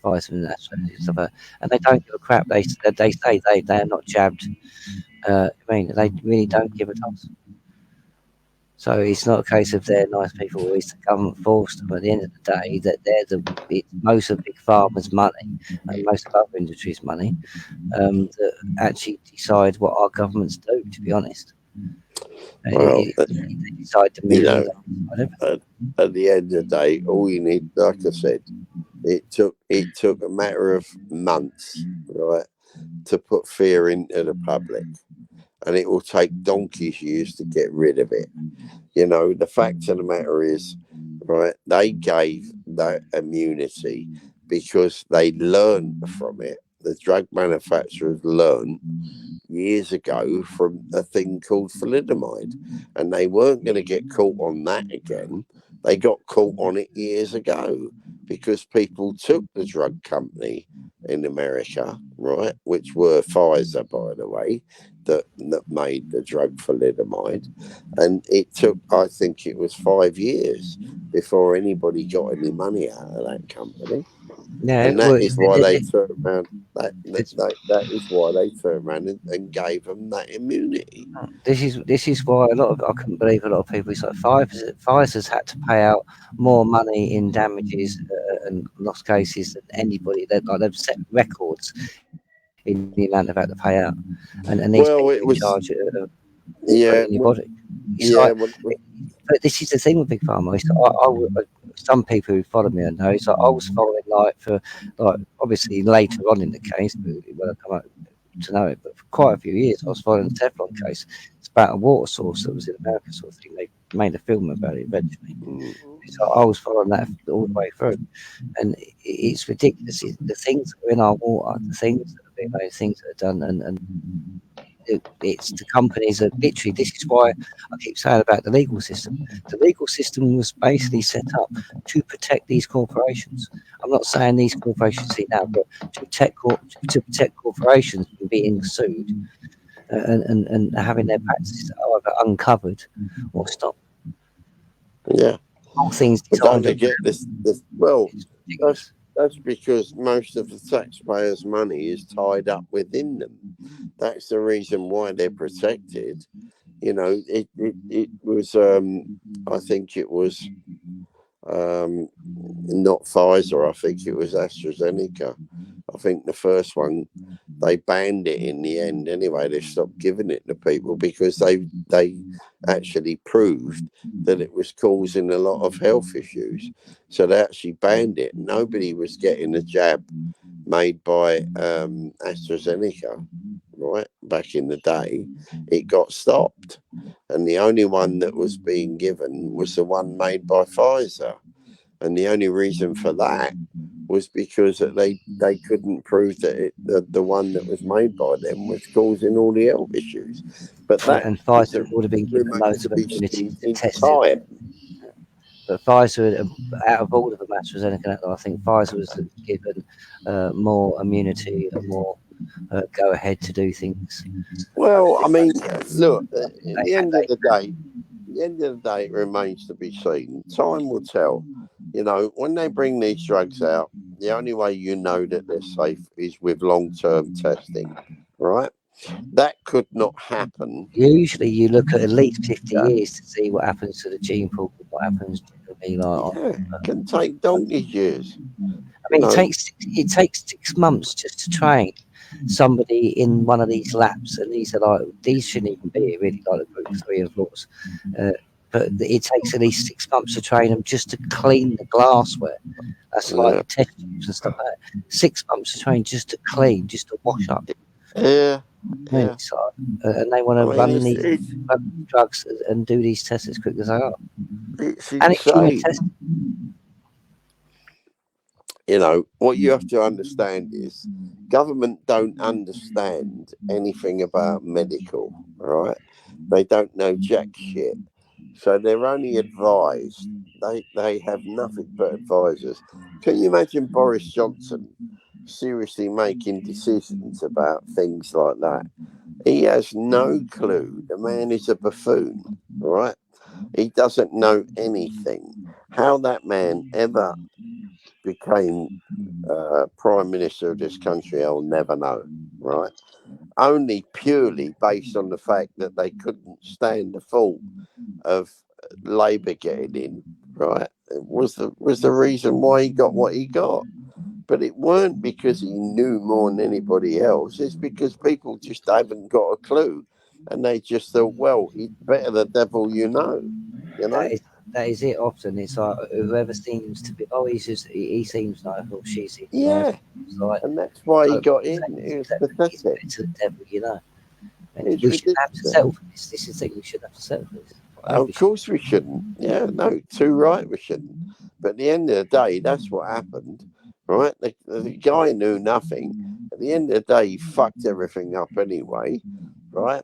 A: Pfizer and that sort of stuff, and they don't give a crap. They say they are not jabbed. I mean, they really don't give a toss. So it's not a case of they're nice people, or it's the government forced them. At the end of the day, that it's most of big pharma's money and most of other industries' money that actually decide what our governments do. To be honest,
C: Well,
A: they decide the
C: you
A: media,
C: know,
A: they decide everything.
C: at the end of the day, all you need, like I said, it took a matter of months, right, to put fear into the public, and it will take donkey's years to get rid of it. You know, the fact of the matter is, right, they gave that immunity because they learned from it. The drug manufacturers learned years ago from a thing called thalidomide, and they weren't going to get caught on that again. They got caught on it years ago because people took the drug company in America, right, which were Pfizer, by the way, that made the drug thalidomide, and it took, I think, it was 5 years before anybody got any money out of that company,
A: Yeah,
C: and that
A: well,
C: is why they turned around. That is why they turned around and gave them that immunity.
A: this is why a lot of I couldn't believe a lot of people. It's like Pfizer's had to pay out more money in damages and lost cases than anybody. They've set records in the amount they've had to pay out, and these
C: Well,
A: people
C: it
A: in
C: was,
A: charge put
C: yeah,
A: it in your body. It's
C: yeah,
A: like, but this is the thing with big pharma. It's like, some people who follow me and know. It's like I was following like obviously later on in the case, but when I come out to know it, but for quite a few years I was following the Teflon case. It's about a water source that was in America, sort of thing. They made a film about it eventually. So I was following that all the way through, and it's ridiculous. The things that are in our water, the things that are being made, things that are done, and it's the companies that literally. This is why I keep saying about the legal system. The legal system was basically set up to protect these corporations. I'm not saying these corporations see now, but to protect corporations from being sued and having their practices either uncovered or stopped.
C: Yeah.
A: Whole thing's
C: But don't
A: designed
C: forget this. Well,
A: ridiculous.
C: that's because most of the taxpayers' money is tied up within them. That's the reason why they're protected. You know, it was. I think it was not Pfizer. I think it was AstraZeneca. I think the first one, they banned it in the end. Anyway, they stopped giving it to people because they actually proved that it was causing a lot of health issues. So they actually banned it. Nobody was getting a jab made by AstraZeneca, right? Back in the day, it got stopped. And the only one that was being given was the one made by Pfizer. And the only reason for that was because they couldn't prove that the one that was made by them was causing all the health issues. But that
A: And Pfizer would have been given
C: remains
A: loads
C: to
A: of
C: be
A: immunity
C: seen
A: to
C: in
A: test it.
C: time.
A: But Pfizer, out of all of the AstraZeneca, I think Pfizer was given more immunity and more go ahead to do things.
C: Well, I mean, look, at the end of the day, it remains to be seen. Time will tell. You know, when they bring these drugs out, the only way you know that they're safe is with long-term testing, right? That could not happen.
A: Usually, you look at least 50 years to see what happens to the gene pool, what happens to me.
C: Yeah, it can take donkey's years.
A: I mean, it takes 6 months just to train somebody in one of these labs, and these shouldn't even be really like the group 3 and 4s. But it takes at least 6 months to train them just to clean the glassware. That's like test tubes and stuff like that. 6 months to train just to clean, just to wash up.
C: Yeah.
A: And they want to run these drugs and do these tests as quick as they are.
C: It's
A: And it's human
C: insane.
A: testing.
C: You know, what you have to understand is government don't understand anything about medical, right? They don't know jack shit. So they're only advised. They have nothing but advisors. Can you imagine Boris Johnson seriously making decisions about things like that? He has no clue. The man is a buffoon, right? He doesn't know anything. How that man ever became prime minister of this country, I'll never know, right? Only purely based on the fact that they couldn't stand the fault of Labour getting in, right? It was the reason why he got what he got. But it weren't because he knew more than anybody else. It's because people just haven't got a clue. And they just thought, well, it's better the devil you know. You know?
A: That is it. Often it's like whoever seems to be. Oh, he seems nice, or she seems
C: yeah.
A: nice. It's like,
C: and that's why he got in. It was pathetic.
A: It's the devil, you know. And
C: It's
A: we should have to
C: ridiculous.
A: settle for this. This is the thing. We should have to settle for this.
C: Of course we shouldn't. Yeah, no, too right we shouldn't. But at the end of the day, that's what happened, right? The guy knew nothing. At the end of the day, he fucked everything up anyway, right?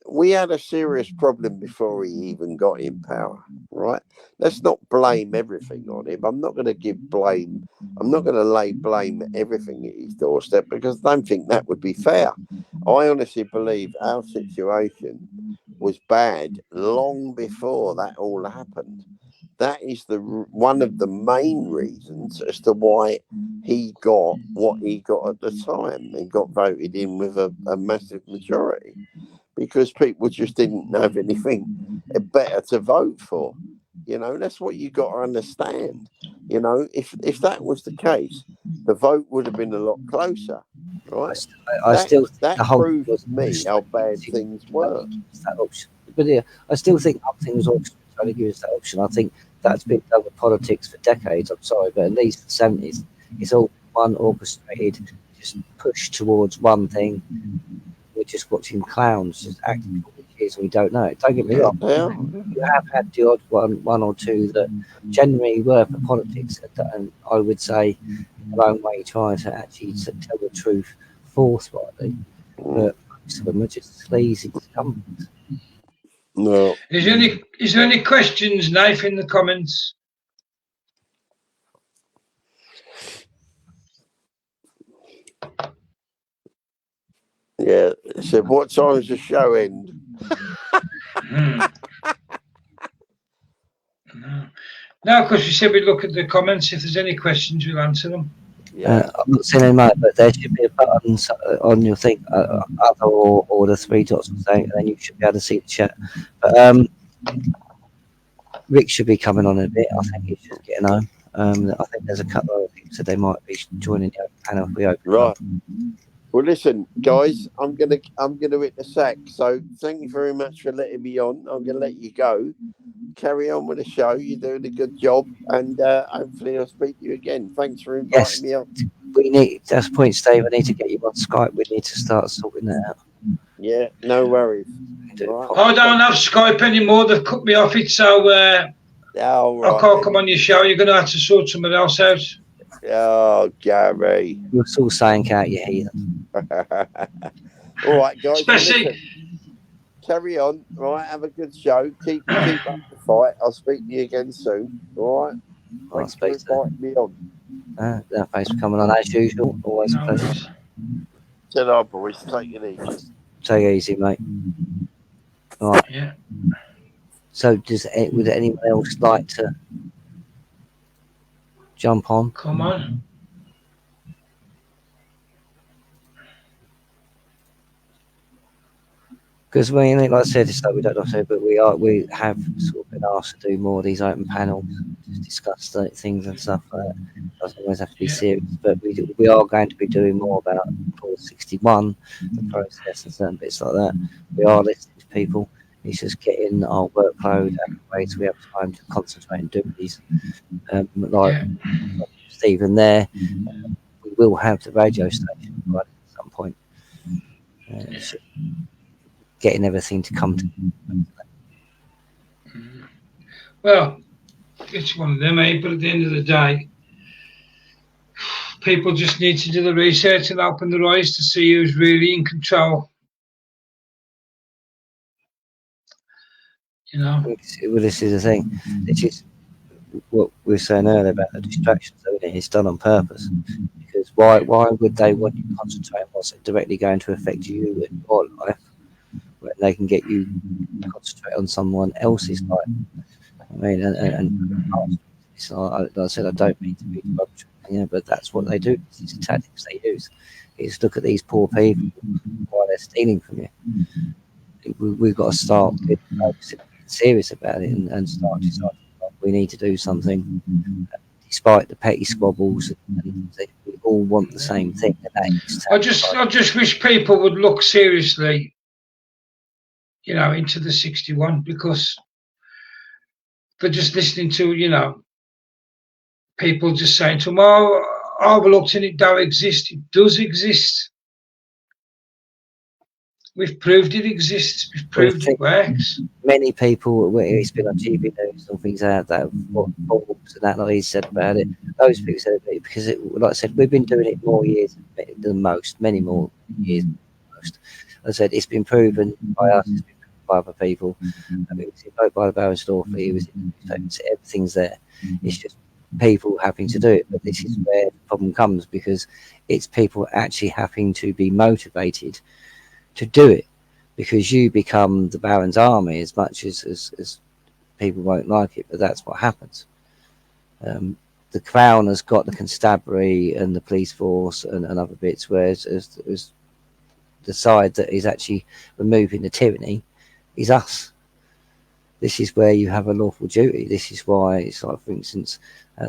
C: We had a serious problem before he even got in power, right? Let's not blame everything on him. I'm not going to lay blame everything at his doorstep because I don't think that would be fair. I honestly believe our situation was bad long before that all happened. That is one of the main reasons as to why he got what he got at the time and got voted in with a massive majority. Because people just didn't have anything better to vote for. You know, that's what you got to understand. You know, if that was the case, the vote would have been a lot closer, right?
A: I still
C: that proves to me how bad things were.
A: That option. But yeah, I still think nothing was trying to give us that option. I think that's been done with politics for decades. I'm sorry, but at least the 70s, it's all one orchestrated, just push towards one thing. We're just watching clowns just acting for years and we don't know it. Don't get me wrong. You have had the odd one or two that generally were for politics, and I would say their own way trying to actually tell the truth forthrightly. But most of them are just sleazy scumbags.
C: No.
B: Is there any questions, Nath, in the comments?
C: Yeah. It said, what time does the show end?
B: No, because we said we'd look at the comments. If there's any questions, we'll answer them.
C: Yeah.
A: I'm not seeing any, but there should be a button on your thing, other or the three dots or something, and then you should be able to see the chat. But Rick should be coming on in a bit. I think he's just getting home. I think there's a couple of people said they might be joining the panel if we open
C: Right.
A: up.
C: Well, listen, guys, I'm gonna hit the sack. So thank you very much for letting me on. I'm gonna let you go. Carry on with the show. You're doing a good job, and hopefully I'll speak to you again. Thanks for inviting me on.
A: We need, that's the point, Steve. I need to get you on Skype. We need to start sorting that out.
C: Yeah, no worries.
B: Right. I don't have Skype anymore. They've cut me off it, so I can't come on your show. You're going to have to sort something else out.
C: Oh, Gary.
A: You're still saying out, you heathen.
C: All right, guys. Especially... Carry on, right? Have a good show. Keep up the fight. I'll speak to you again soon. All right. Thanks for inviting me on.
A: Thanks for coming on as usual. Always a pleasure.
C: Ta-ra, boys. Take it easy.
A: Take it easy, mate. All right.
B: Yeah.
A: So, would anyone else like to jump on?
B: Come on.
A: Because like I said, it's like we don't say, but we have sort of been asked to do more of these open panels, just discuss things and stuff. Doesn't always have to be serious, but we are going to be doing more about Clause 61, the process, and certain bits like that. We are listening to people. It's just getting our workload out of the way so we have time to concentrate and do these. Like Stephen there, we will have the radio station right at some point. Getting everything to come to.
B: Well, it's one of them, but at the end of the day, people just need to do the research and open their eyes to see who's really in control. You know?
A: Well, this is the thing. This is what we were saying earlier about the distractions, isn't it? It's done on purpose. Because why would they want you to concentrate on what's directly going to affect you and your life? When they can get you to concentrate on someone else's life. I mean, and it's like I said, I don't mean to be derogatory, but that's what they do. It's the tactics they use. Is look at these poor people while they're stealing from you. We've got to start getting serious about it and start deciding we need to do something, despite the petty squabbles. And we all want the same thing.
B: I just wish people would look seriously, into the 61, because they're just listening to, people just saying to them, oh, overlooked and it don't exist. It does exist. We've proved it exists. We've proved it works.
A: Many people, it's been on TV news and things like that, what Forbes and that, like he said about it. Those people said about it because, like I said, we've been doing it more years than most, many more years than most. As I said, it's been proven by us, it's been proven by other people. I mean, it was by the Barron's Dorothy, everything's there. It's just people having to do it. But this is where the problem comes, because it's people actually having to be motivated to do it, because you become the Baron's army as much as people won't like it, but that's what happens. The Crown has got the constabulary and the police force and other bits, whereas as the side that is actually removing the tyranny is us. This is where you have a lawful duty. This is why it's like, for instance,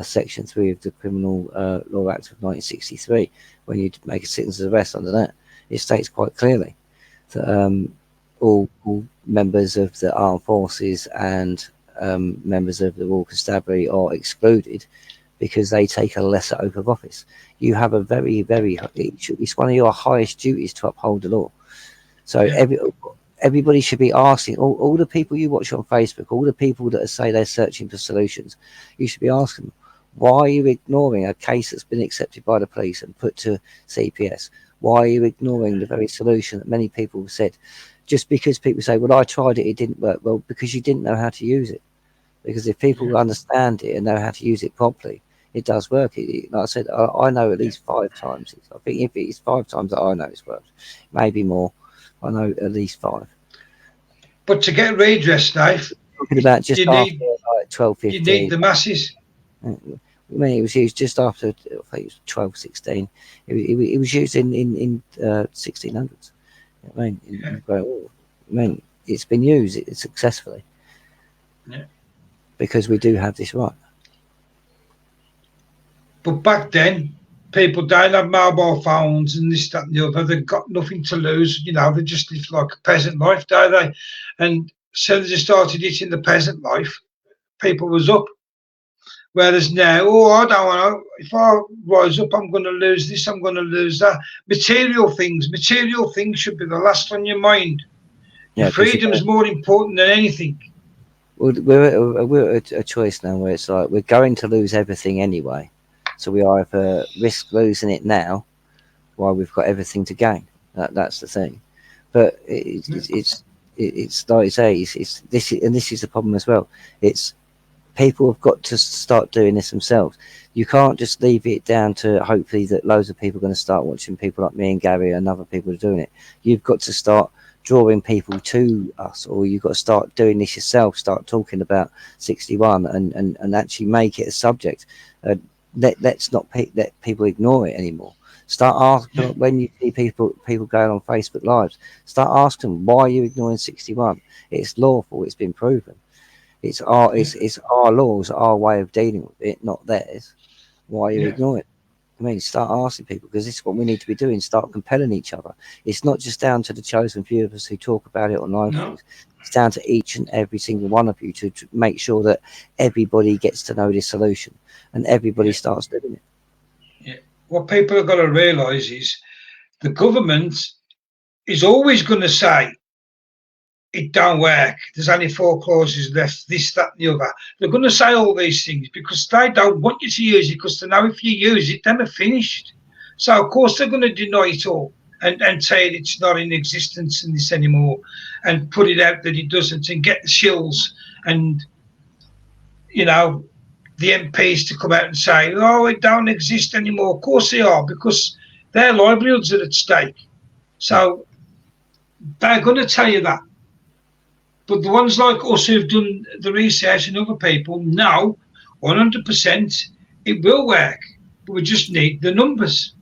A: Section 3 of the Criminal Law Act of 1963, when you make a citizen's arrest under that, it states quite clearly that all members of the armed forces and members of the Royal Constabulary are excluded because they take a lesser oath of office. You have a very, very, it's one of your highest duties to uphold the law. So everybody should be asking, all the people you watch on Facebook, all the people that say they're searching for solutions, you should be asking them, why are you ignoring a case that's been accepted by the police and put to CPS? Why are you ignoring the very solution that many people have said? Just because people say, well, I tried it, it didn't work. Well, because you didn't know how to use it. Because if people understand it and know how to use it properly, it does work. Like I said, I know at least 5 times. I think if it's 5 times that I know it's worked, maybe more. I know at least 5.
B: But to get redress, Dave,
A: Talking about just
B: you
A: after
B: need
A: like 12,
B: you need
A: 15.
B: the masses.
A: I mean, it was used just after, I think it was 12, 16. It was used in 1600s. I mean, I mean, it's been used successfully because we do have this right.
B: But back then, people don't have mobile phones and this, that, and the other. They've got nothing to lose. You know, they just live like a peasant life, don't they? And so they started it in the peasant life. People was up. Whereas now, oh, I don't want to. If I rise up, I'm going to lose this. I'm going to lose that. Material things should be the last on your mind. Your
A: Yeah,
B: freedom is more important than anything.
A: we're at a choice now where it's like we're going to lose everything anyway, so we either risk losing it now, while we've got everything to gain. That's the thing. But it's like you say, it's this, and this is the problem as well. It's people have got to start doing this themselves. You can't just leave it down to hopefully that loads of people are going to start watching people like me and Gary and other people are doing it. You've got to start drawing people to us, or you've got to start doing this yourself. Start talking about 61 and actually make it a subject. Let's not let people ignore it anymore. Start asking when you see people going on Facebook Lives. Start asking them, why are you ignoring 61? It's lawful. It's been proven. It's our laws, our way of dealing with it, not theirs. Why are you ignoring it? I mean, start asking people, because this is what we need to be doing. Start compelling each other. It's not just down to the chosen few of us who talk about it on live streams. It's down to each and every single one of you to make sure that everybody gets to know this solution and everybody starts doing it.
B: Yeah. What people have got to realise is the government is always going to say it don't work. There's only 4 clauses left, this, that, and the other. They're going to say all these things because they don't want you to use it, because they know if you use it, then they're finished. So, of course, they're going to deny it all and say it's not in existence in this anymore, and put it out that it doesn't, and get the shills and, you know, the MPs to come out and say, oh, it don't exist anymore. Of course they are, because their livelihoods are at stake. So they're going to tell you that. But the ones like us who've done the research and other people know 100% it will work. But we just need the numbers.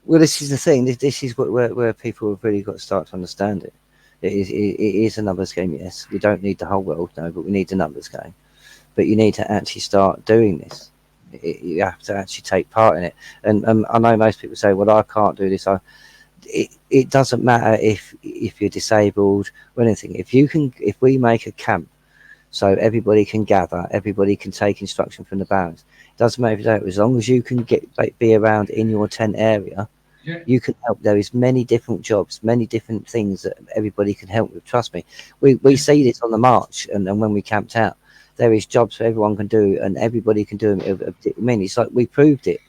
A: Well, this is the thing. This is where people have really got to start to understand it. It is a numbers game, yes. We don't need the whole world, no, but we need the numbers game. But you need to actually start doing this. You have to actually take part in it. And I know most people say, well, I can't do this. It doesn't matter if you're disabled or anything. If we make a camp so everybody can gather, everybody can take instruction from the barracks. It doesn't matter if you don't, as long as you can be around in your tent area, you can help. There is many different jobs, many different things that everybody can help with. Trust me, we see this on the march and when we camped out. There is jobs that everyone can do and everybody can do them. I mean, it's like we proved it.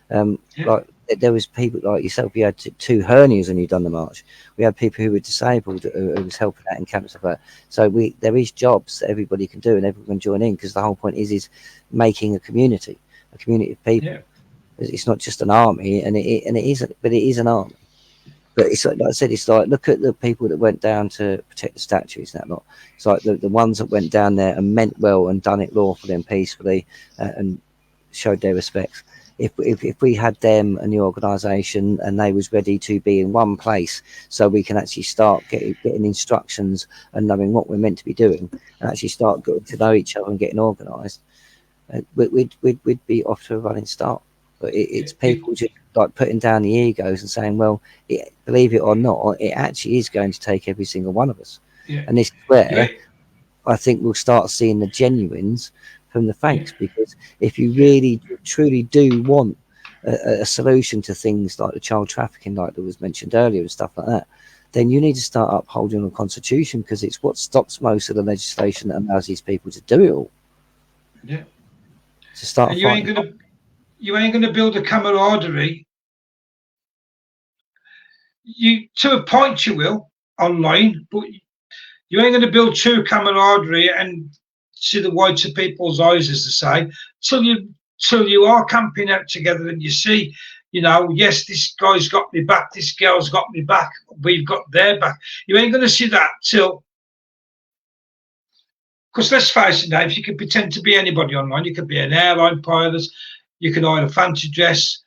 A: Like there was people like yourself. You had 2 hernias when you done the march. We had people who were disabled who was helping out in camp and stuff like that. So there is jobs that everybody can do and everyone can join in, because the whole point is making a community of people. It's not just an army, and it is, but it is an army. But it's like I said, it's like, look at the people that went down to protect the statues and that lot. It's like the ones that went down there and meant well and done it lawfully and peacefully and showed their respects. If we had them and the organisation and they was ready to be in one place, so we can actually start getting instructions and knowing what we're meant to be doing, and actually start getting to know each other and getting organised, we'd be off to a running start. But it's people just like putting down the egos and saying, well, believe it or not, it actually is going to take every single one of us. And this is where I think we'll start seeing the genuines from the fakes, because if you really truly do want a solution to things like the child trafficking, like that was mentioned earlier and stuff like that, then you need to start upholding the Constitution, because it's what stops most of the legislation that allows these people to do it all.
B: Yeah.
A: To start
B: and you ain't gonna build a camaraderie. You, to a point, you will online, but you ain't gonna build true camaraderie and see the whites of people's eyes, as they say, till you are camping out together and you see, you know, yes, this guy's got me back, this girl's got me back, we've got their back. You ain't going to see that till, because let's face it, Dave, you can pretend to be anybody online. You could be an airline pilot, you can hide a fancy dress,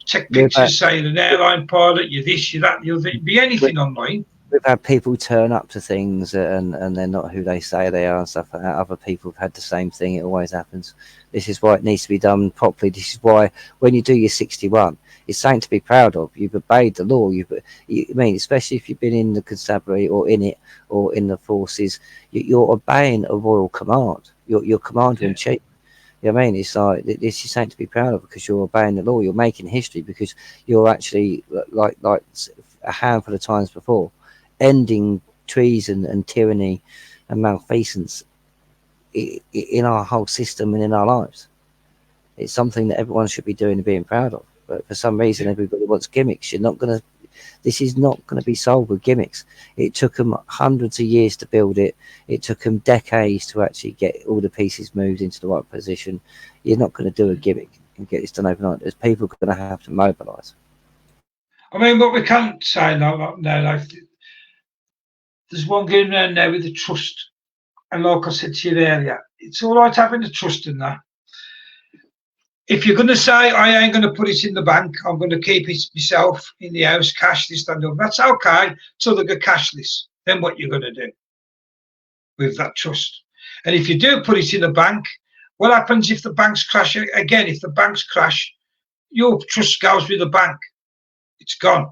B: take pictures, say you're an airline pilot, you're this, you're that, you're be anything online.
A: We've had people turn up to things and they're not who they say they are and stuff like that. Other people have had the same thing. It always happens. This is why it needs to be done properly. This is why when you do your 61, it's something to be proud of. You've obeyed the law. I mean, especially if you've been in the constabulary or in it or in the forces, you're obeying a royal command. You're commander in chief. You know what I mean? It's like, this is something to be proud of because you're obeying the law. You're making history because you're actually, like a handful of times before, ending treason and tyranny and malfeasance in our whole system and in our lives. It's something that everyone should be doing and being proud of. But for some reason, everybody wants gimmicks. This is not going to be solved with gimmicks. It took them hundreds of years to build it. It took them decades to actually get all the pieces moved into the right position. You're not going to do a gimmick and get this done overnight. There's people going to have to mobilise.
B: I mean, what we can't say now, like, there's one going around now with the trust. And like I said to you earlier, it's all right having the trust in that. If you're going to say, I ain't going to put it in the bank, I'm going to keep it myself in the house, cashless, that's okay, till they go cashless. Then what you're going to do with that trust? And if you do put it in the bank, what happens if the banks crash? Again, if the banks crash, your trust goes with the bank. It's gone.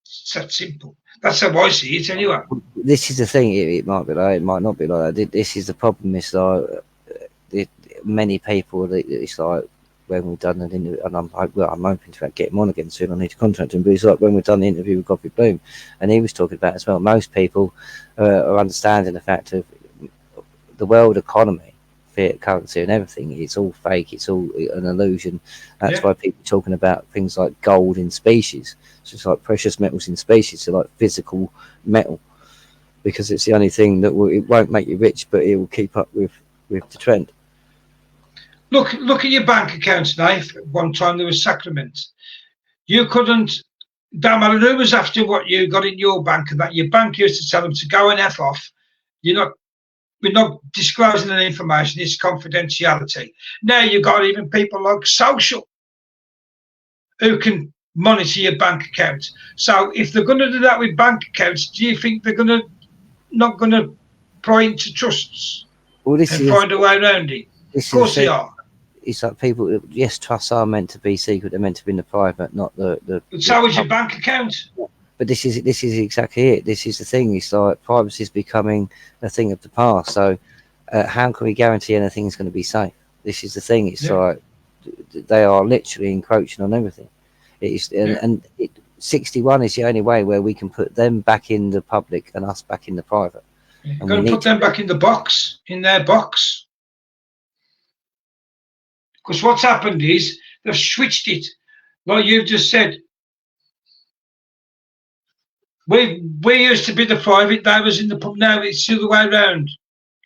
B: It's that simple. That's how I see it anyway.
A: This is the thing. It might be like, it might not be like that. This is the problem. It's like many people. It's like when we've done an interview, and I'm hoping to get him on again soon. I need to contact him. But it's like when we've done the interview with Godfrey Bloom, and he was talking about as well. Most people are understanding the fact of the world economy, fiat currency, and everything. It's all fake. It's all an illusion. That's why people are talking about things like gold in species. So it's like precious metals in species, so like physical metal, because it's the only thing that it won't make you rich, but it will keep up with the trend.
B: Look at your bank accounts, Dave. One time there was Sacrament. You couldn't, no matter who was after what you got in your bank, and that your bank used to tell them to go and F off. We're not disclosing any information. It's confidentiality. Now you've got even people like Social who can monitor your bank account. So if they're going to do that with bank accounts, do you think they're not going to pry into trusts and find a way around it? Of course they are.
A: It's like people. Yes, trusts are meant to be secret. They're meant to be in the private, not the.
B: But so is your bank account.
A: But this is exactly it. This is the thing. It's like privacy is becoming a thing of the past. So how can we guarantee anything's going to be safe? This is the thing. It's like they are literally encroaching on everything. And 61 is the only way where we can put them back in the public and us back in the private.
B: You've got to put them back in the box, in their box. Because what's happened is they've switched it. Like you've just said, we used to be the private, they was in the pub. Now it's the other way around.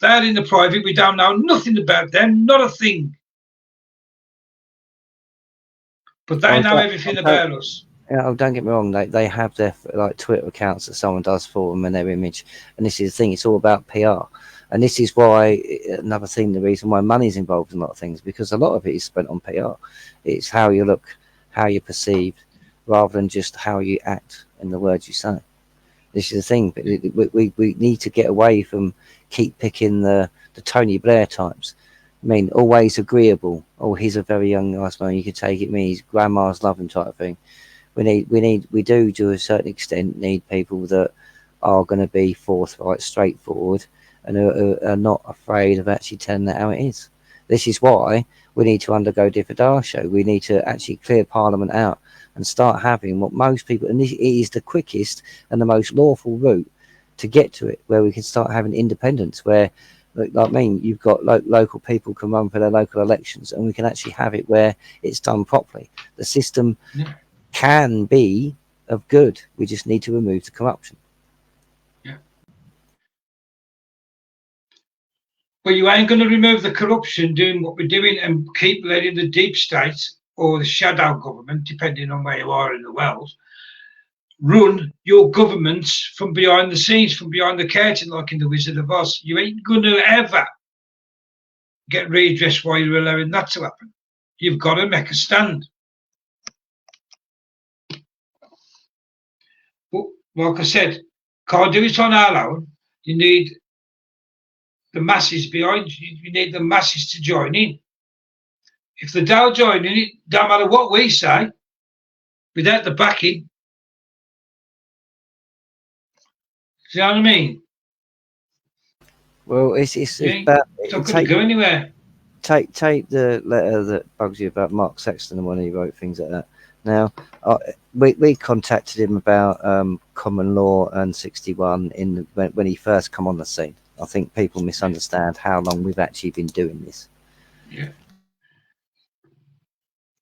B: They're in the private, we don't know nothing about them, not a thing. But they know everything about us.
A: Yeah, don't get me wrong. They have their like Twitter accounts that someone does for them and their image. And this is the thing. It's all about PR. And this is why another thing. The reason why money's involved in a lot of things, because a lot of it is spent on PR. It's how you look, how you're perceived, rather than just how you act and the words you say. This is the thing. We need to get away from keep picking the Tony Blair types. I mean, always agreeable. Oh, he's a very young nice man. You can take it me. His grandma's love him type of thing. We do to a certain extent need people that are going to be forthright, straightforward, and are not afraid of actually telling that how it is. This is why we need to undergo Diffidar. We need to actually clear Parliament out and start having what most people, and this is the quickest and the most lawful route to get to it, where we can start having independence, where like me, you've got local people can run for their local elections, and we can actually have it where it's done properly. The system can be of good. We just need to remove the corruption.
B: But you ain't going to remove the corruption doing what we're doing and keep letting the deep state or the shadow government, depending on where you are in the world, run your governments from behind the scenes, from behind the curtain, like in The Wizard of Oz. You ain't going to ever get redress while you're allowing that to happen. You've got to make a stand. But like I said, can't do it on our own. You need the masses behind you. You need the masses to join in. If they don't join in, it don't matter what we say, without the backing. Do you know what I mean?
A: Well, it's about
B: It's not going to go anywhere.
A: Take the letter that bugs you about Mark Sexton and when he wrote things like that. Now, we contacted him about common law and 61 when he first come on the scene. I think people misunderstand how long we've actually been doing this.
B: Yeah.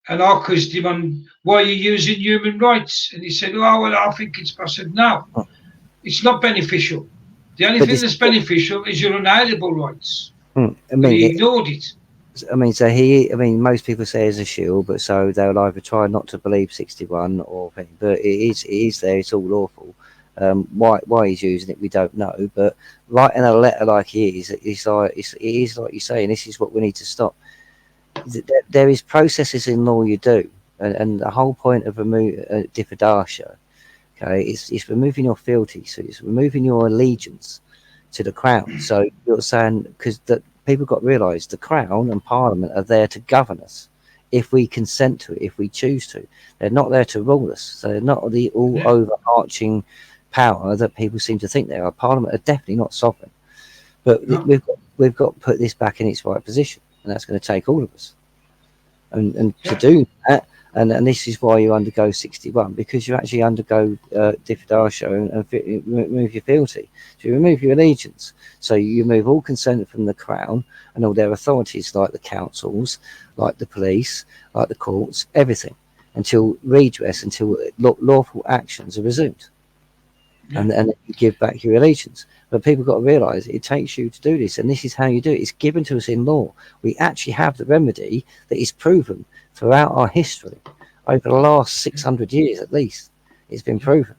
B: And I quizzed him on why you're using human rights, and he said, "Oh well, I think it's." I said, "No, it's not beneficial. The only thing that's beneficial is your unalienable rights."
A: I mean,
B: he ignored it.
A: I mean, most people say it's a shield, but so they'll either try not to believe 61 or, but it is there. It's all lawful. Why he's using it, we don't know. But writing a letter like he is, it is like you say, and this is what we need to stop. There is processes in law you do, and the whole point of diffidasha, okay, is removing your fealty, so it's removing your allegiance to the crown. So you're saying, because people got to realise the crown and parliament are there to govern us if we consent to it, if we choose to. They're not there to rule us. So they're not the all overarching power that people seem to think they are. Parliament are definitely not sovereign. But we've got to put this back in its right position, and that's going to take all of us. And to do that, and this is why you undergo 61, because you actually undergo diffidasha and remove your fealty. So you remove your allegiance. So you remove all consent from the crown and all their authorities, like the councils, like the police, like the courts, everything, until redress, until lawful actions are resumed. Yeah. And then you give back your allegiance. But people got to realise it takes you to do this, and this is how you do it. It's given to us in law. We actually have the remedy that is proven throughout our history. Over the last 600 years at least, it's been proven.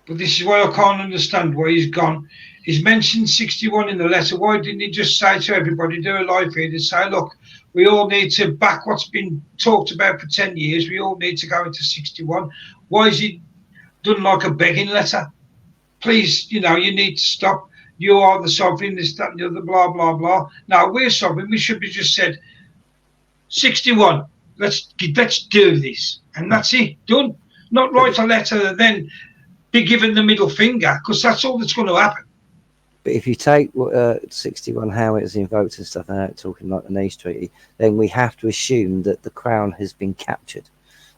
B: But this is why I can't understand why he's gone. He's mentioned 61 in the letter. Why didn't he just say to everybody, do a live feed and say, look, we all need to back what's been talked about for 10 years. We all need to go into 61. Why is he done like a begging letter? Please, you need to stop. You are the sovereign, this, that, and the other, blah, blah, blah. Now, we're sovereign. We should be just said, 61, let's do this. And that's it, done. Not write a letter and then be given the middle finger, because that's all that's going to happen.
A: But if you take 61, how it was invoked and stuff, and talking like the Nice Treaty, then we have to assume that the crown has been captured,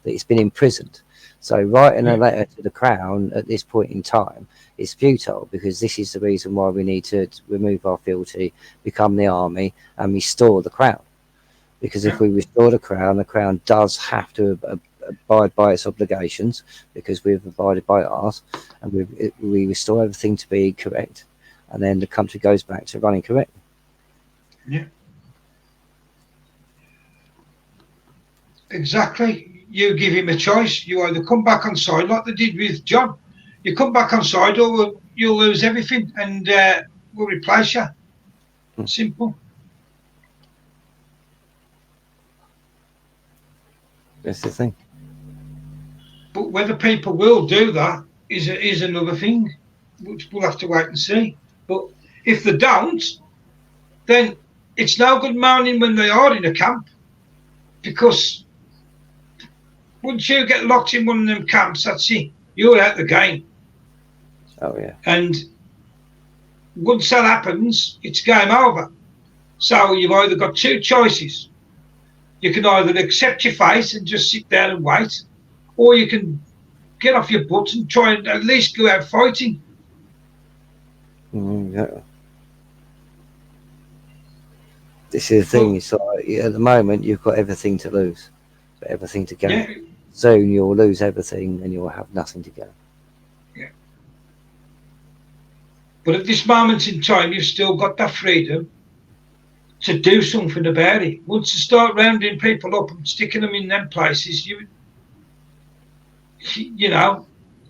A: that it's been imprisoned. So writing a letter to the crown at this point in time is futile, because this is the reason why we need to remove our fealty, become the army, and restore the crown. Because if we restore the crown does have to abide by its obligations, because we've abided by ours, and we restore everything to be correct, and then the country goes back to running correctly.
B: Yeah. Exactly. You give him a choice. You either come back on side like they did with John. You come back on side, or you'll lose everything, and we'll replace you. Simple.
A: That's the thing.
B: But whether people will do that is another thing, which we'll have to wait and see. But if they don't, then it's no good moaning when they are in a camp, because once you get locked in one of them camps, that's it. You're out the game.
A: Oh, yeah.
B: And once that happens, it's game over. So you've either got two choices. You can either accept your fate and just sit there and wait, or you can get off your butt and try and at least go out fighting.
A: Yeah. This is the thing. It's like, at the moment, you've got everything to lose, but everything to gain. Yeah. Soon you'll lose everything and you'll have nothing to gain.
B: Yeah. But at this moment in time, you've still got that freedom to do something about it. Once you start rounding people up and sticking them in them places, you know,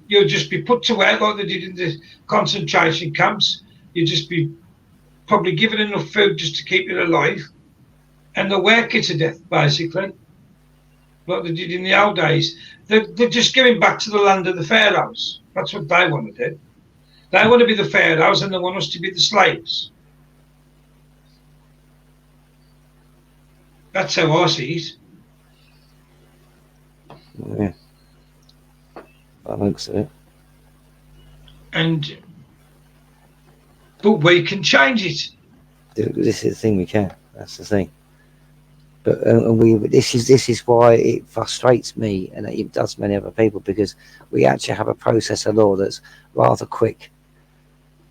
B: you'll just be put to work like they did in the concentration camps. You'll just be probably given enough food just to keep you alive, and they'll work you to death, basically, like they did in the old days. They're just going back to the land of the pharaohs. That's what they want to do. They want to be the pharaohs, and they want us to be the slaves. That's how I see it.
A: Yeah. I think so.
B: But we can change it.
A: This is the thing, we can. That's the thing. But this is why it frustrates me, and it does many other people, because we actually have a process of law that's rather quick,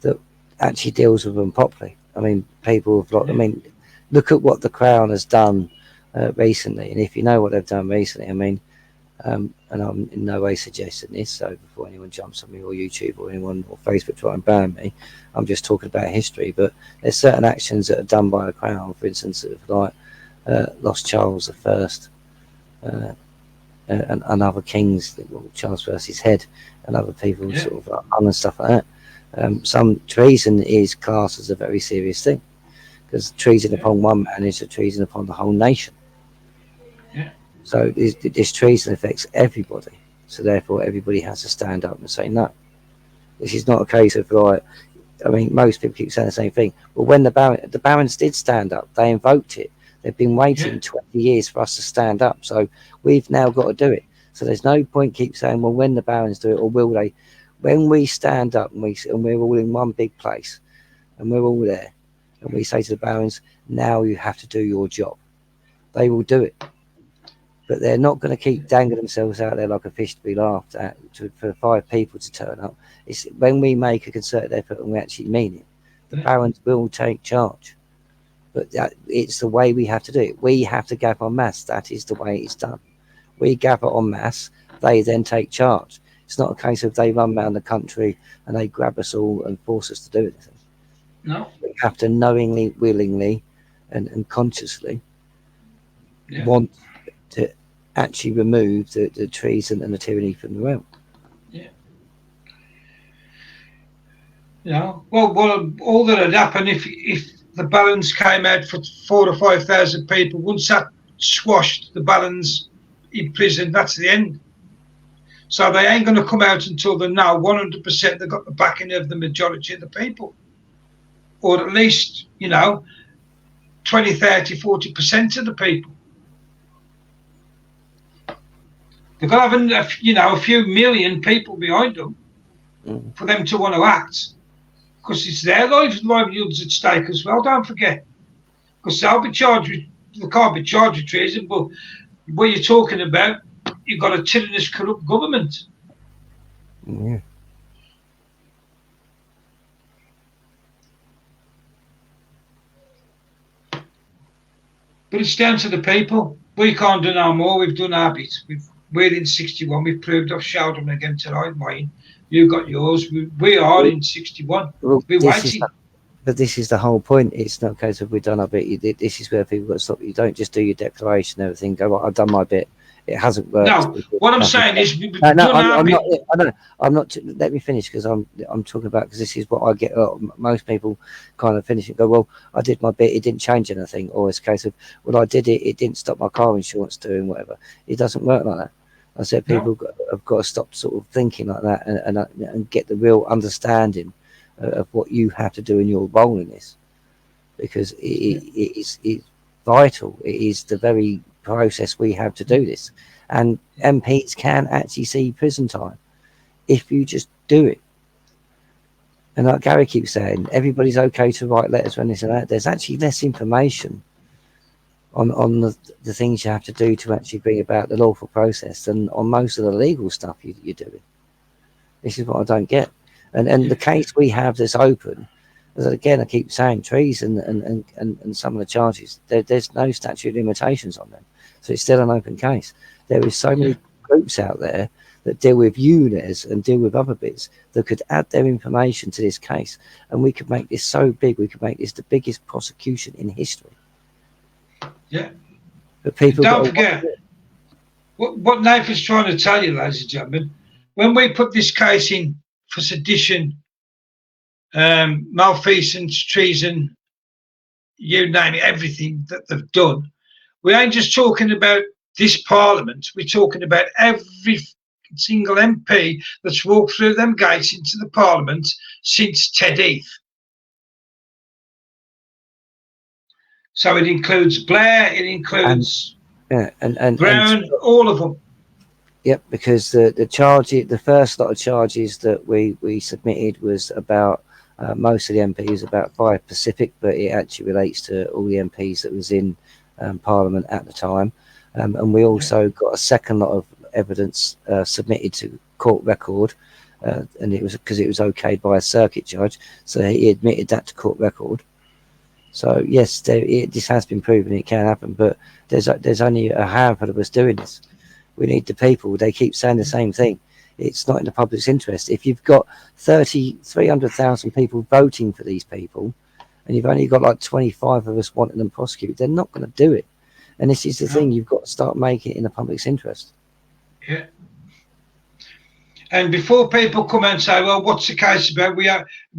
A: that actually deals with them properly. I mean, people have I mean, look at what the Crown has done recently, and if you know what they've done recently, I mean, and I'm in no way suggesting this, so before anyone jumps on me or YouTube or anyone or Facebook try and ban me, I'm just talking about history. But there's certain actions that are done by the Crown, for instance, like lost Charles I, and other kings, Charles I's head, and other people sort of and stuff like that. Some treason is classed as a very serious thing, because treason upon one man is a treason upon the whole nation. So this treason affects everybody. So therefore, everybody has to stand up and say no. This is not a case of like, I mean, most people keep saying the same thing. Well, when the barons did stand up, they invoked it. They've been waiting 20 years for us to stand up. So we've now got to do it. So there's no point keep saying, well, when the barons do it, or will they? When we stand up and we're all in one big place and we're all there, and we say to the barons, now you have to do your job, they will do it. But they're not going to keep dangling themselves out there like a fish to be laughed at for 5 people to turn up. It's when we make a concerted effort and we actually mean it, the barons will take charge. But it's the way we have to do it. We have to gather en masse. That is the way it's done. We gather en masse. They then take charge. It's not a case of they run around the country and they grab us all and force us to do anything.
B: No.
A: We have to knowingly, willingly, and consciously want to actually remove the treason and the tyranny from the realm.
B: Well, all that had happened if the barons came out for 4,000 or 5,000 people, once that squashed the barons in prison, that's the end. So they ain't going to come out until they know 100% they've got the backing of the majority of the people, or at least 20, 30, 40% of the people. They've got to have a few million people behind them for them to want to act, because it's their livelihoods at stake as well. Don't forget, because they can't be charged with treason. But what you're talking about, you've got a tyrannous, corrupt government.
A: Yeah.
B: But it's down to the people. We can't do no more. We've done our bit. We're in 61. We've proved I've showed them again tonight, mine. You got yours. We are in 61.
A: Well,
B: we're waiting.
A: But this is the whole point. It's not a case of we've done our bit. This is where people got to stop. You don't just do your declaration and everything. Go, well, I've done my bit. It hasn't worked.
B: No, what I'm saying is,
A: I'm not. Let me finish, because I'm talking about, because this is what I get. Most people kind of finish and go, well, I did my bit. It didn't change anything. Or it's a case of, well, I did it. It didn't stop my car insurance doing whatever. It doesn't work like that. I said people have got to stop sort of thinking like that and get the real understanding of what you have to do in your role in this, because it's vital. It is the very process we have to do this, and MPs can actually see prison time if you just do it. And like Gary keeps saying, everybody's okay to write letters when this and that. There's actually less information on the things you have to do to actually bring about the lawful process than on most of the legal stuff you're doing. This is what I don't get. And the case we have that's open, again, I keep saying treason and some of the charges, there's no statute of limitations on them. So it's still an open case. There is so many groups out there that deal with UNES and deal with other bits that could add their information to this case, and we could make this so big, we could make this the biggest prosecution in history.
B: Yeah.
A: But people
B: don't forget what Nathan's trying to tell you, ladies and gentlemen. When we put this case in for sedition, malfeasance, treason, you name it, everything that they've done, we ain't just talking about this Parliament. We're talking about every single MP that's walked through them gates into the Parliament since Ted Heath. So it includes Blair, it includes Brown, all of them.
A: Yep, because the first lot of charges that we submitted was about most of the MPs, about 5 Pacific, but it actually relates to all the MPs that was in Parliament at the time. And we also got a second lot of evidence submitted to court record, and it was because it was okayed by a circuit judge, so he admitted that to court record. So yes, this has been proven it can happen, but there's only a handful of us doing this. We need the people. They keep saying the same thing. It's not in the public's interest. If you've got 300,000 people voting for these people, and you've only got like 25 of us wanting them prosecuted, they're not going to do it. And this is the thing, you've got to start making it in the public's interest.
B: Yeah. And before people come and say, well, what's the case about?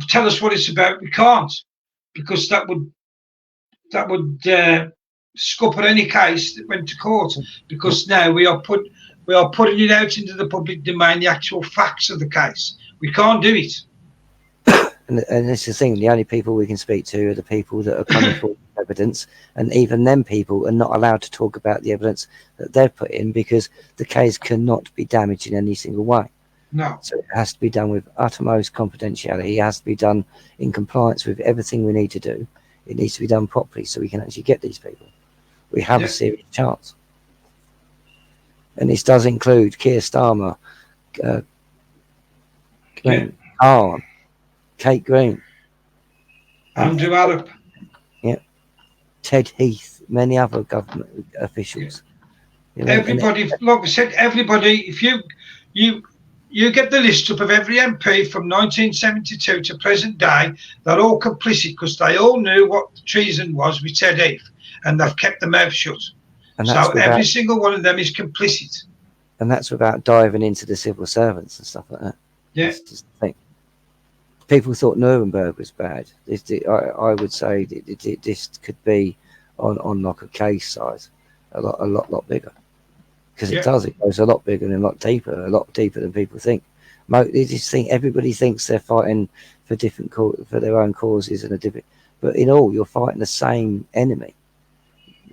B: Tell us what it's about. We can't, because that would scupper any case that went to court, because now we are putting it out into the public domain, the actual facts of the case. We can't do it.
A: And this is the thing, the only people we can speak to are the people that are coming forward with evidence, and even them people are not allowed to talk about the evidence that they've put in, because the case cannot be damaged in any single way.
B: No.
A: So it has to be done with uttermost confidentiality. It has to be done in compliance with everything we need to do. It needs to be done properly so we can actually get these people. We have a serious chance. And this does include Keir Starmer, Khan, Kate Green,
B: Andrew Arup,
A: Ted Heath, many other government officials. You know,
B: everybody, like I said, everybody. If you get the list up of every MP from 1972 to present day, they're all complicit, because they all knew what the treason was with Ted Heath, and they've kept their mouth shut. So every single one of them is complicit.
A: And that's without diving into the civil servants and stuff like that.
B: Yeah.
A: That's just the thing. People thought Nuremberg was bad. I would say this could be on like a case size, a lot bigger, because it goes a lot bigger and a lot deeper than people think. They just think, everybody thinks they're fighting for for their own causes and but in all, you're fighting the same enemy.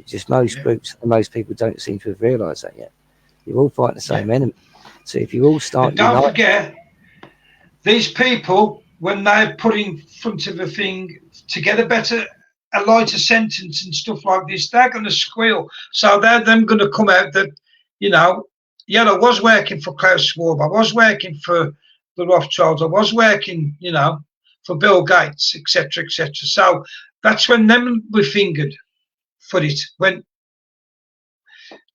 A: Just most groups and most people don't seem to have realised that yet. You're all fighting the same enemy. So if you all start,
B: don't forget, these people, when they're put in front of a thing to get a lighter sentence and stuff like this, they're going to squeal. So they're then going to come out that, I was working for Klaus Schwab, I was working for the Rothschilds, I was working, for Bill Gates, etc., etc. So that's when them were fingered for it. When,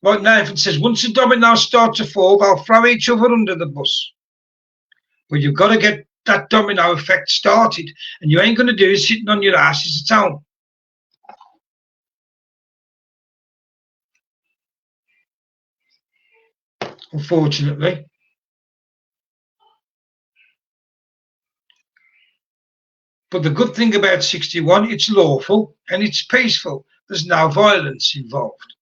B: like Nathan says, once the dominoes start to fall, they'll throw each other under the bus. But you've got to get that domino effect started, and you ain't going to do it sitting on your asses at home. Unfortunately. But the good thing about 61, it's lawful and it's peaceful. There's no violence involved.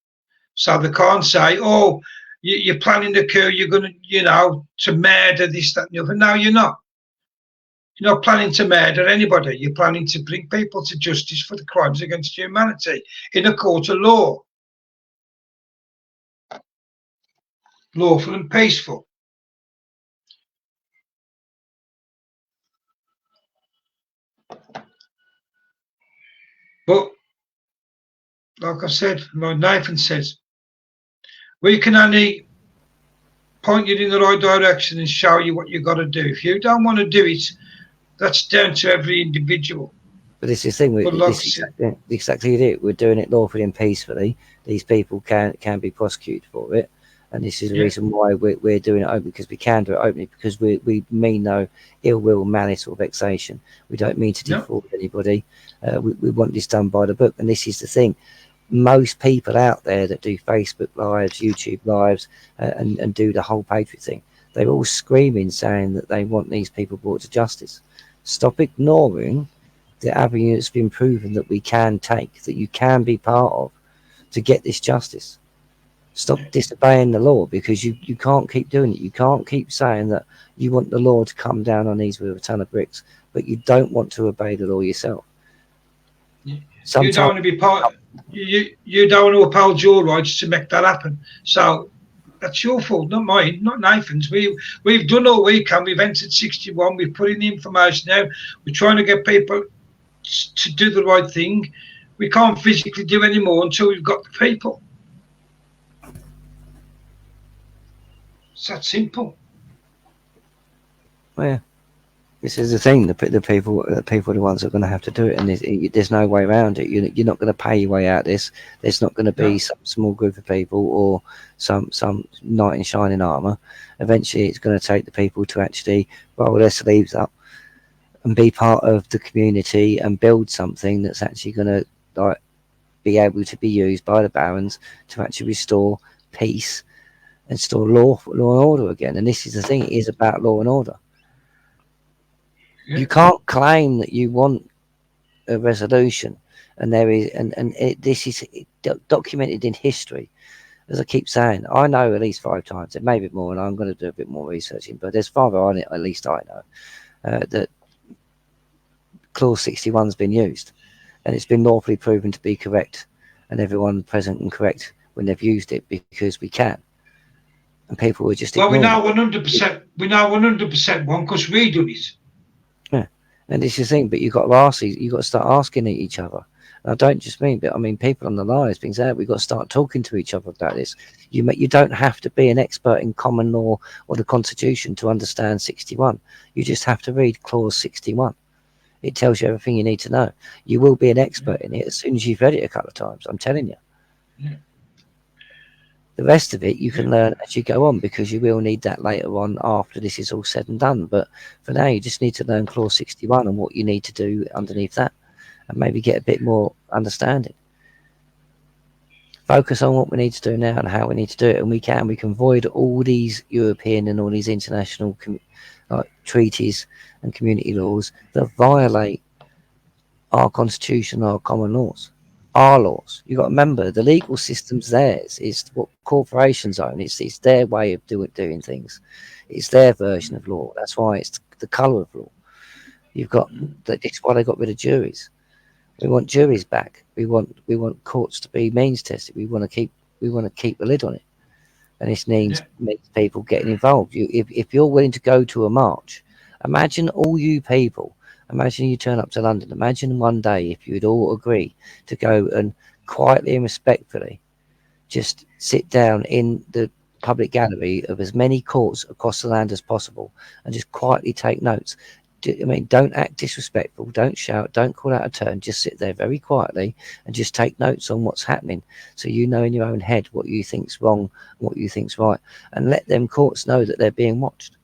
B: So they can't say, oh, you're planning the coup, you're going to, to murder this, that, and the other. No, you're not. You're not planning to murder anybody. You're planning to bring people to justice for the crimes against humanity in a court of law. Lawful and peaceful. But, like I said, like Nathan says, we can only point you in the right direction and show you what you've got to do. If you don't want to do it, that's down to every individual.
A: But this is the thing, exactly it. We're doing it lawfully and peacefully. These people can be prosecuted for it. And this is the reason why we're doing it open, because we can do it openly, because we mean no ill will, malice, or vexation. We don't mean to defraud anybody. We want this done by the book. And this is the thing. Most people out there that do Facebook lives, YouTube lives, and do the whole Patriot thing, they're all screaming, saying that they want these people brought to justice. Stop ignoring the avenue that's been proven that we can take, that you can be part of, to get this justice. Stop disobeying the law, because you can't keep doing it. You can't keep saying that you want the law to come down on these with a ton of bricks, but you don't want to obey the law yourself.
B: Sometimes you don't want to be part. You don't want to uphold your rights to make that happen. So that's your fault, not mine, not Nathan's. We've done all we can. We've entered 61. We've put in the information out. We're trying to get people to do the right thing. We can't physically do any more until we've got the people. It's that simple.
A: Well, yeah. This is the thing. The people are the ones that are going to have to do it, and there's no way around it. You're not going to pay your way out of this. There's not going to be some small group of people or some knight in shining armor. Eventually, it's going to take the people to actually roll their sleeves up and be part of the community and build something that's actually going to be able to be used by the barons to actually restore peace and restore law and order again. And this is the thing. It is about law and order. You can't claim that you want a resolution, and this is documented in history. As I keep saying, I know at least 5 times, it may be more, and I'm going to do a bit more researching, but there's 5 on it, at least I know, that Clause 61's been used, and it's been lawfully proven to be correct, and everyone present and correct when they've used it, because we can. And people were just
B: we know 100%. We know 100% one, because we do it.
A: Yeah, and this is the thing. But you've got to start asking each other. And I don't just mean, but I mean people on the lives being said. We've got to start talking to each other about this. You don't have to be an expert in common law or the Constitution to understand 61. You just have to read Clause 61. It tells you everything you need to know. You will be an expert in it as soon as you've read it a couple of times. I'm telling you.
B: Yeah.
A: The rest of it you can learn as you go on, because you will need that later on after this is all said and done. But for now, you just need to learn Clause 61 and what you need to do underneath that, and maybe get a bit more understanding. Focus on what we need to do now and how we need to do it, and we can void all these European and all these international treaties and community laws that violate our Constitution, our common laws. Our laws. You've got to remember, the legal system's theirs. It's what corporations own. It's their way of doing things. It's their version of law. That's why it's the colour of law. It's why they got rid of juries. We want juries back. We want courts to be means tested. We want to keep the lid on it. And this means people getting involved. If you're willing to go to a march, imagine all you people. Imagine you turn up to London. Imagine one day if you'd all agree to go and quietly and respectfully just sit down in the public gallery of as many courts across the land as possible and just quietly take notes. Don't act disrespectful. Don't shout. Don't call out a turn. Just sit there very quietly and just take notes on what's happening, so you know in your own head what you think's wrong, what you think's right, and let them courts know that they're being watched.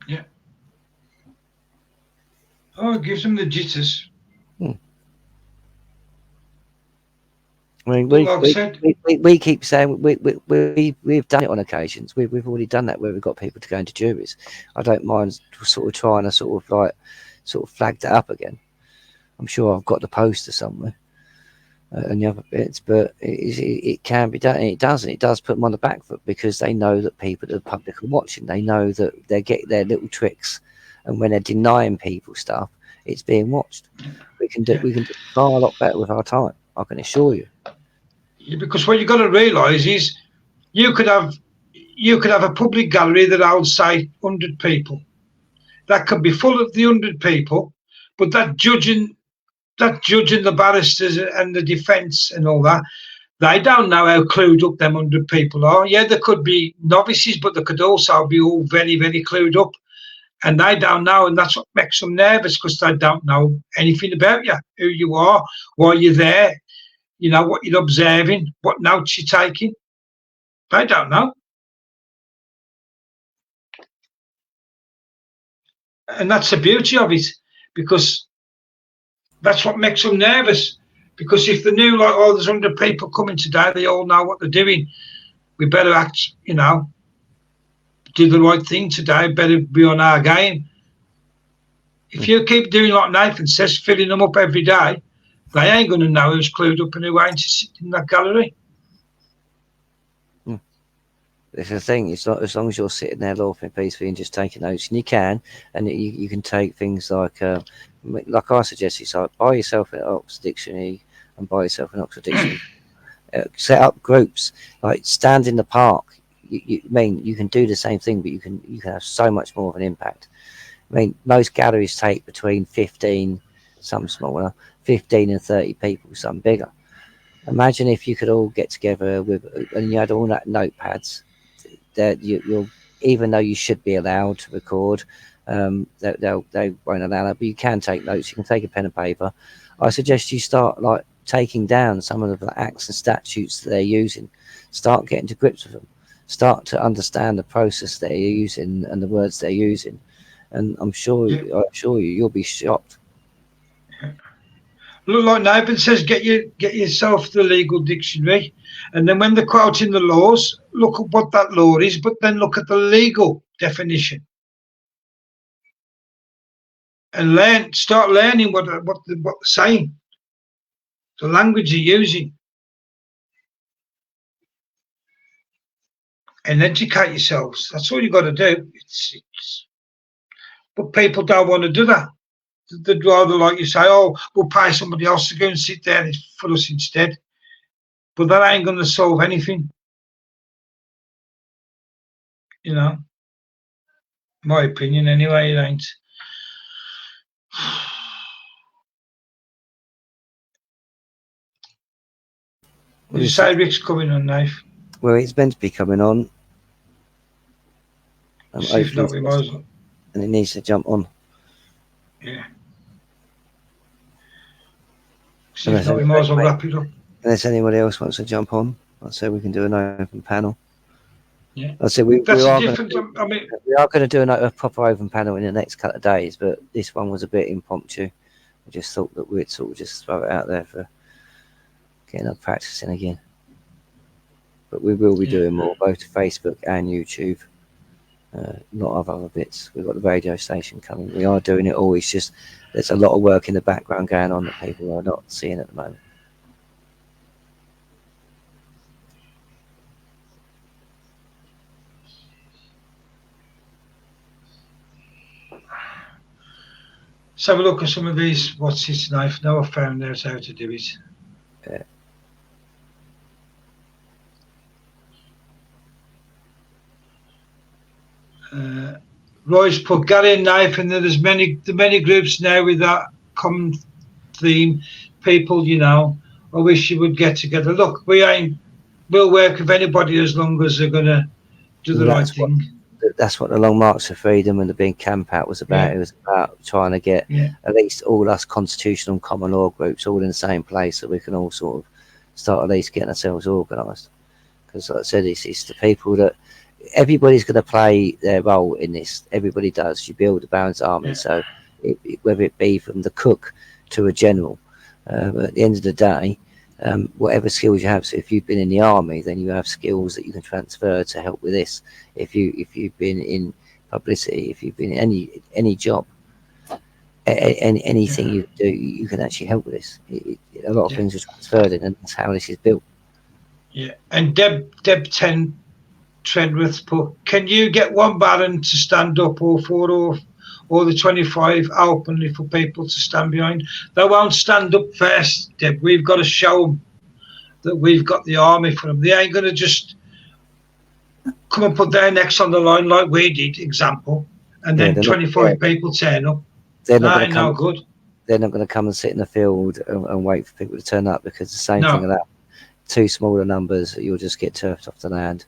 B: Yeah. Oh, it gives them the jitters.
A: I mean, we keep saying we've done it on occasions. We've already done that where we've got people to go into juries. I don't mind sort of trying to sort of flag that up again. I'm sure I've got the poster somewhere and the other bits, but it can be done, and it does put them on the back foot, because they know that the public are watching. They know that they get their little tricks, and when they're denying people stuff, it's being watched. We can do far a lot better with our time, I can assure you.
B: Yeah, because what you've got to realise is you could have a public gallery that holds, say, 100 people. That could be full of the 100 people, but that judging the barristers and the defence and all that, they don't know how clued up them 100 people are. Yeah, there could be novices, but there could also be all very, very clued up, and they don't know, and that's what makes them nervous, because they don't know anything about you, who you are, why you're there, what you're observing, what notes you're taking. They don't know. And that's the beauty of it, because that's what makes them nervous. Because if they knew, like, oh, there's 100 people coming today, they all know what they're doing, we better act, do the right thing today, better be on our game. If you keep doing like Nathan says, filling them up every day, they ain't going to know who's clued up and who ain't to sit in that gallery.
A: It's the thing. It's not as long as you're sitting there laughing peacefully and just taking notes, and you can, and you can take things like I suggest, it's like buy yourself an Oxford Dictionary and buy yourself an Oxford Dictionary. Set up groups, like stand in the park. You can do the same thing, but you can have so much more of an impact. I mean, most galleries take between 15, some smaller, 15 and 30 people, some bigger. Imagine if you could all get together and you had all that notepads. That you'll, even though you should be allowed to record, they won't allow that, but you can take notes. You can take a pen and paper. I suggest you start like taking down some of the acts and statutes that they're using. Start getting to grips with them. Start to understand the process they're using and the words they're using. And I'm sure you'll be shocked.
B: Look, like Nathan says, get yourself the legal dictionary, and then when they're quoting the laws, look at what that law is, but then look at the legal definition, and start learning what they're saying, the language they're using, and educate yourselves. That's all you got to do. But people don't want to do that. They'd rather, like you say, oh, we'll pay somebody else to go and sit there for us instead. But that ain't going to solve anything. My opinion anyway, it ain't. Did you say Rick's coming on, Knife?
A: Well, it's meant to be coming on.
B: If not, we might as well.
A: And it needs to jump on.
B: Yeah. If not, we might as well wrap it up.
A: Unless anybody else wants to jump on, I'd say we can do an open panel.
B: Yeah.
A: I'd say we are going to do a proper open panel in the next couple of days, but this one was a bit impromptu. I just thought that we'd sort of just throw it out there for getting up practicing again. But we will be doing more, both Facebook and YouTube. A lot of other bits. We've got the radio station coming. We are doing it all. It's just there's a lot of work in the background going on that people are not seeing at the moment.
B: Let's have a look at some of these. What's his knife? Now I've found out how to do it.
A: Yeah.
B: Roy's put Gary Knife, and there's many groups now with that common theme. People, I wish you would get together. Look, we'll work with anybody as long as they're gonna do the right thing.
A: That's what the Long March for Freedom and the Big Camp Out was about. Yeah. It was about trying to get at least all us constitutional and common law groups all in the same place, so we can all sort of start at least getting ourselves organised. Because, like I said, it's the people that everybody's going to play their role in this. Everybody does. You build a balanced army, so whether it be from the cook to a general, but at the end of the day, whatever skills you have. So if you've been in the army, then you have skills that you can transfer to help with this. If you've been in publicity, if you've been in any job, anything you do, you can actually help with this. A lot of things are transferred in, and that's how this is built. Yeah,
B: and Deb 10 Treadworth put, can you get one baron to stand up or the 25 openly for people to stand behind? They won't stand up first, Deb. We've got to show them that we've got the army for them. They ain't going to just come and put their necks on the line like we did, example, and then 25 people turn up.
A: They're not going to come. Good. They're not going to come and sit in the field and wait for people to turn up, because the same thing of that. Too smaller numbers, you'll just get turfed off the land.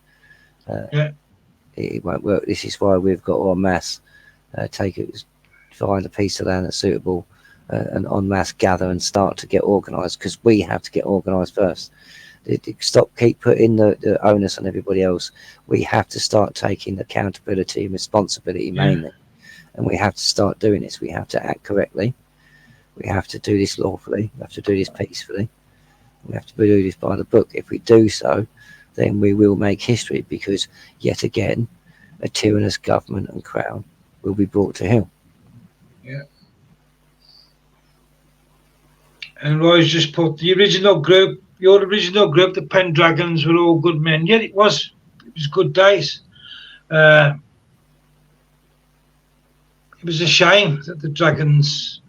A: It won't work. This is why we've got en masse find a piece of land that's suitable and en masse gather and start to get organised, because we have to get organised first. Keep putting the onus on everybody else. We have to start taking accountability and responsibility mainly, and we have to start doing this. We have to act correctly. We have to do this lawfully. We have to do this peacefully. We have to do this by the book. If we do so, then we will make history, because yet again, a tyrannous government and crown will be brought to heel.
B: Yeah. And Roy's just put the original group, your original group, the Pendragons, were all good men. Yeah, it was good days. It was a shame that the Dragons.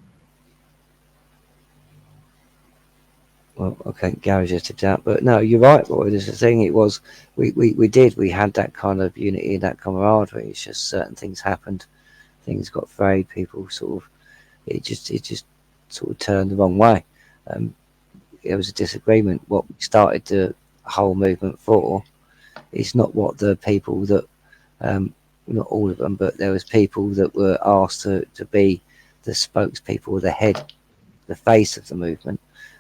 A: Well, okay, Gary just tipped out, but no, you're right, Roy. There's the thing. It was we had that kind of unity, that camaraderie. It's just certain things happened, things got frayed. People sort of it just sort of turned the wrong way. There was a disagreement. What we started the whole movement for is not what the people that not all of them, but there was people that were asked to be the spokespeople, the head, the face of the movement.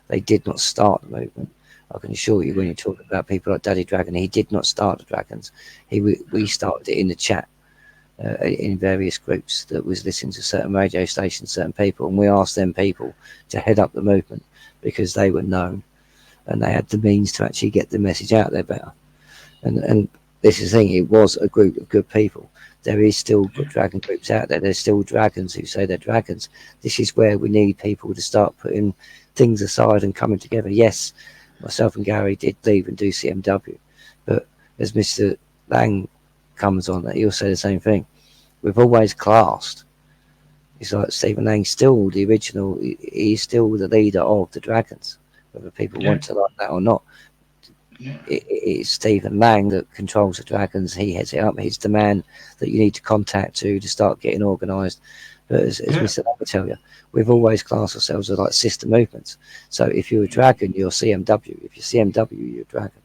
A: They did not start the movement. I can assure you, when you talk about people like Daddy Dragon, he did not start the Dragons. We started it in the chat, in various groups that was listening to certain radio stations, certain people, and we asked them people to head up the movement because they were known and they had the means to actually get the message out there better. And this is the thing, it was a group of good people. There is still good dragon groups out there. There's still dragons who say they're dragons. This is where we need people to start putting things aside and coming together. Yes, myself and Gary did leave and do CMW, but as Mr. Lang comes on, that he'll say the same thing. We've always classed. It's like Stephen Lang's still the original. He's still the leader of the dragons, whether people want to like that or not. It's Stephen Lang that controls the dragons. He heads it up. He's the man that you need to contact to start getting organised. But as Mr. Lang will tell you, we've always classed ourselves as like sister movements. So if you're a dragon, you're CMW. If you're CMW, you're a dragon.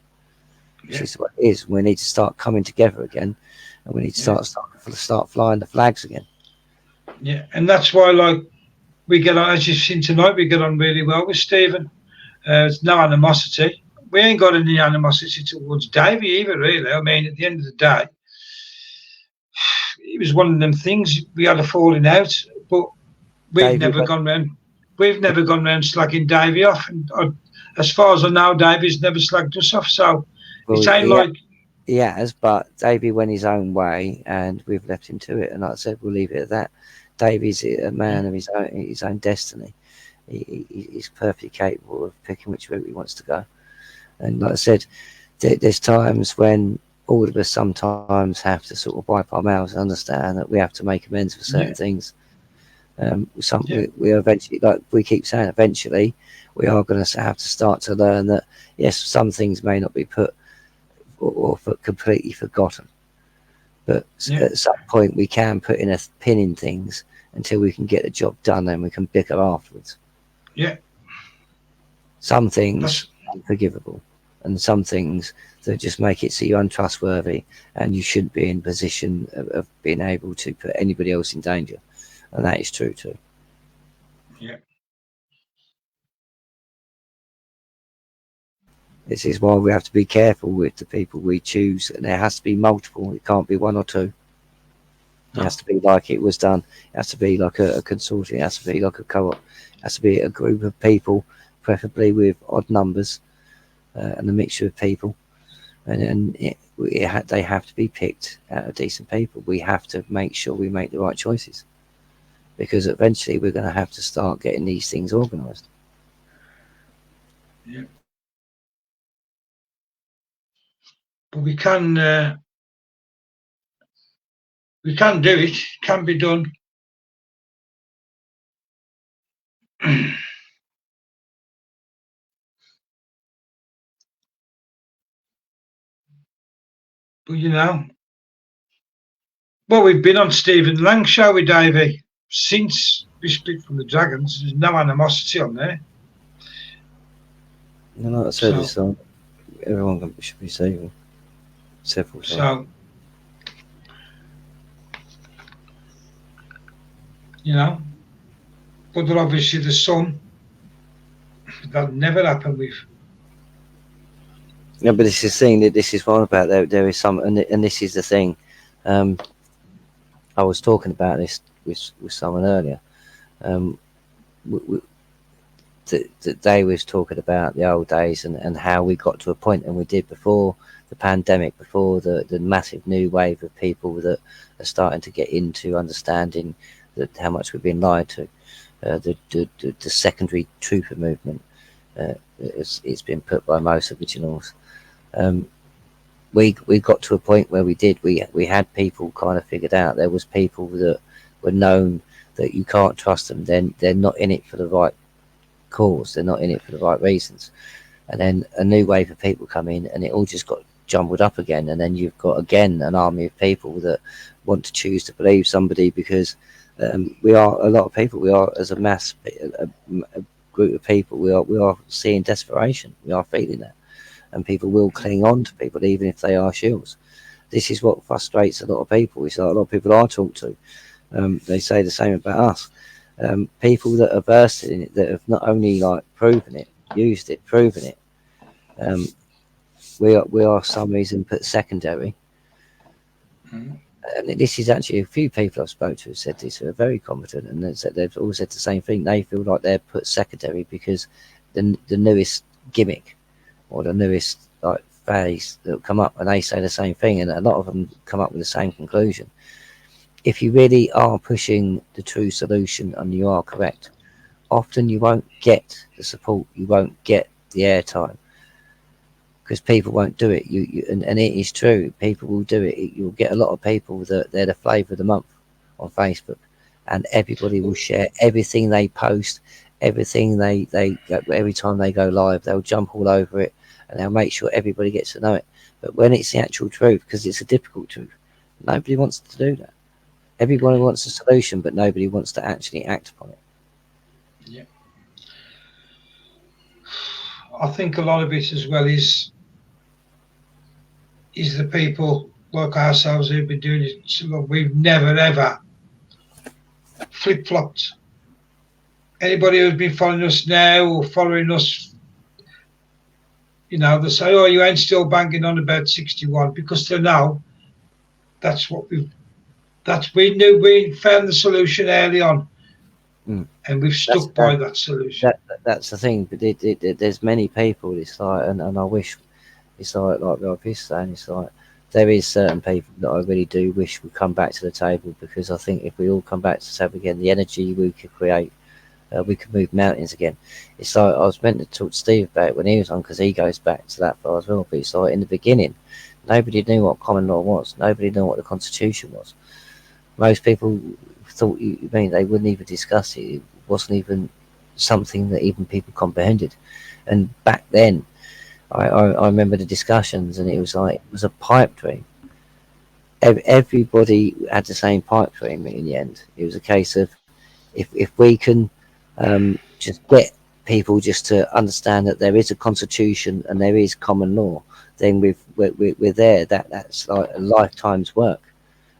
A: Which is what it is. We need to start coming together again, and we need to start flying the flags again.
B: Yeah, and that's why, like, we get on, as you've seen tonight, we get on really well with Stephen. There's no animosity. We ain't got any animosity towards Davey either, really. I mean, at the end of the day, it was one of them things. We had a falling out, but we've never gone round slagging Davey off. And as far as I know, Davey's never slagged us off. So it's ain't like
A: he has, but Davey went his own way, and we've left him to it. And like I said, we'll leave it at that. Davey's a man of his own destiny. He's perfectly capable of picking which route he wants to go. And like I said, there's times when all of us sometimes have to sort of wipe our mouths and understand that we have to make amends for certain things. We eventually, like we keep saying, eventually we are going to have to start to learn that, yes, some things may not be put or completely forgotten. But at some point we can put in a pin in things until we can get the job done, and we can bicker afterwards.
B: Yeah.
A: Some things are unforgivable, and some things that just make it so you're untrustworthy and you shouldn't be in position of being able to put anybody else in danger. And that is true too.
B: Yeah.
A: This is why we have to be careful with the people we choose, and there has to be multiple. It can't be one or two. It has to be like it was done. It has to be like a consortium. It has to be like a co-op. It has to be a group of people, preferably with odd numbers and a mixture of people. And they have to be picked out of decent people. We have to make sure we make the right choices, because eventually we're going to have to start getting these things organised.
B: Yeah. But we can do it. It can be done. But you know, well, we've been on Stephen Lang's show with Davey since we split from the Dragons. There's no animosity on there.
A: And like I said, everyone should be saving several times.
B: So, you know, but then obviously the son, that never happened with.
A: Yeah, but this is the thing, that this is one about there is some, and this is the thing. I was talking about this with someone earlier. That they was talking about the old days and how we got to a point, and we did before the pandemic, before the massive new wave of people that are starting to get into understanding that how much we've been lied to. The secondary trooper movement, it's been put by most originals. We got to a point where we had people kind of figured out. There was people that were known that you can't trust them. Then they're not in it for the right cause. They're not in it for the right reasons. And then a new wave of people come in, and it all just got jumbled up again. And then you've got again an army of people that want to choose to believe somebody because we are a lot of people. We are as a mass, a group of people. We are seeing desperation. We are feeling that, and people will cling on to people even if they are shills. This is what frustrates a lot of people. It's like a lot of people I talk to. They say the same about us. People that are versed in it, that have not only like proven it, used it, proven it. We are some reason put secondary. And this is actually a few people I've spoken to have said this, who are very competent, and they've all said the same thing. They feel like they're put secondary because the newest gimmick or the newest like phase that will come up, and they say the same thing, and a lot of them come up with the same conclusion. If you really are pushing the true solution and you are correct, often you won't get the support, you won't get the airtime, because people won't do it. And it is true, people will do it. You'll get a lot of people that they're the flavour of the month on Facebook, and everybody will share everything they post, everything they every time they go live, they'll jump all over it, and they'll make sure everybody gets to know it. But when it's the actual truth, because it's a difficult truth, nobody wants to do that. Everybody wants a solution, but nobody wants to actually act upon it.
B: Yeah. I think a lot of it as well is the people like ourselves who've been doing it so long. We've never ever flip-flopped. Anybody who's been following us now or following us, you know, they say, oh, you ain't still banging on about 61, because they know that's what we knew. We found the solution early on, and we've stuck by that solution.
A: That's the thing. But there's many people. It's like, and I wish, it's like Rob is saying, it's like there is certain people that I really do wish would come back to the table, because I think if we all come back to the table again, the energy we could create, we could move mountains again. It's like I was meant to talk to Steve about it when he was on, because he goes back to that far as well. But it's like in the beginning, nobody knew what common law was. Nobody knew what the Constitution was. Most people thought, they wouldn't even discuss it. It wasn't even something that even people comprehended. And back then, I remember the discussions, and it was like, it was a pipe dream. Everybody had the same pipe dream in the end. It was a case of, if we can just get people just to understand that there is a constitution and there is common law, then we're there. That's like a lifetime's work.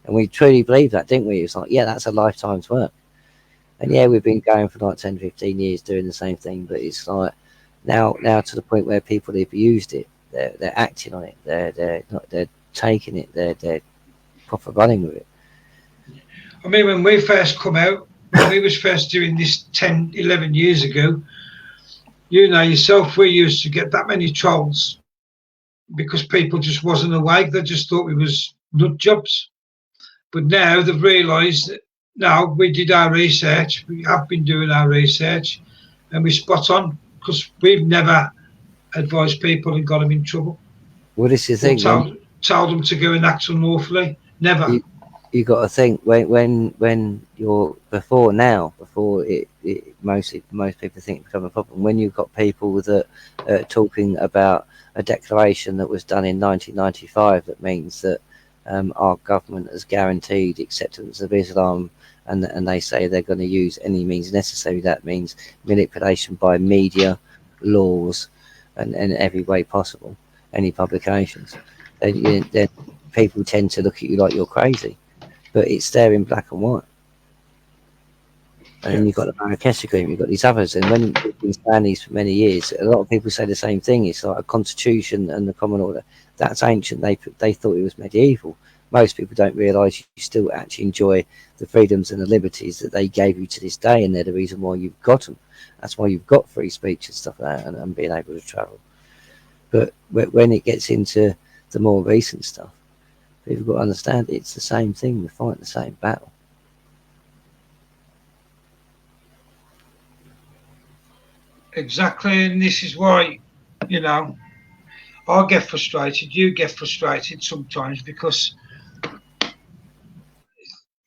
A: And we truly believe that, didn't we? It's like, yeah, that's a lifetime's work. And yeah, we've been going for like 10, 15 years doing the same thing, but it's like now to the point where people have used it, they're acting on it, they're taking it, they're proper running with it.
B: I mean, when we first come out, when we was first doing this 10, 11 years ago, you know yourself, we used to get that many trolls because people just wasn't awake. They just thought we was nut jobs. But now they've realised that now we did our research, we have been doing our research, and we're spot on, because we've never advised people and got them in trouble.
A: Well, this is the thing.
B: Told them to go and act unlawfully. Never.
A: You got to think when you're before most people think it become a problem. When you've got people that are talking about a declaration that was done in 1995 that means that our government has guaranteed acceptance of Islam, and they say they're going to use any means necessary. That means manipulation by media, laws, and every way possible, any publications. Then people tend to look at you like you're crazy, but it's there in black and white. And then you've got the Marrakesh Agreement, you've got these others, and when we've been saying these for many years, a lot of people say the same thing. It's like a constitution and the common order. That's ancient. They thought it was medieval. most people don't realise you still actually enjoy the freedoms and the liberties that they gave you to this day, and they're the reason why you've got them. That's why you've got free speech and stuff like that, and being able to travel. But when it gets into the more recent stuff, people got to understand it's the same thing. We're fighting the same battle.
B: Exactly, and this is why, you know, I get frustrated, you get frustrated sometimes, because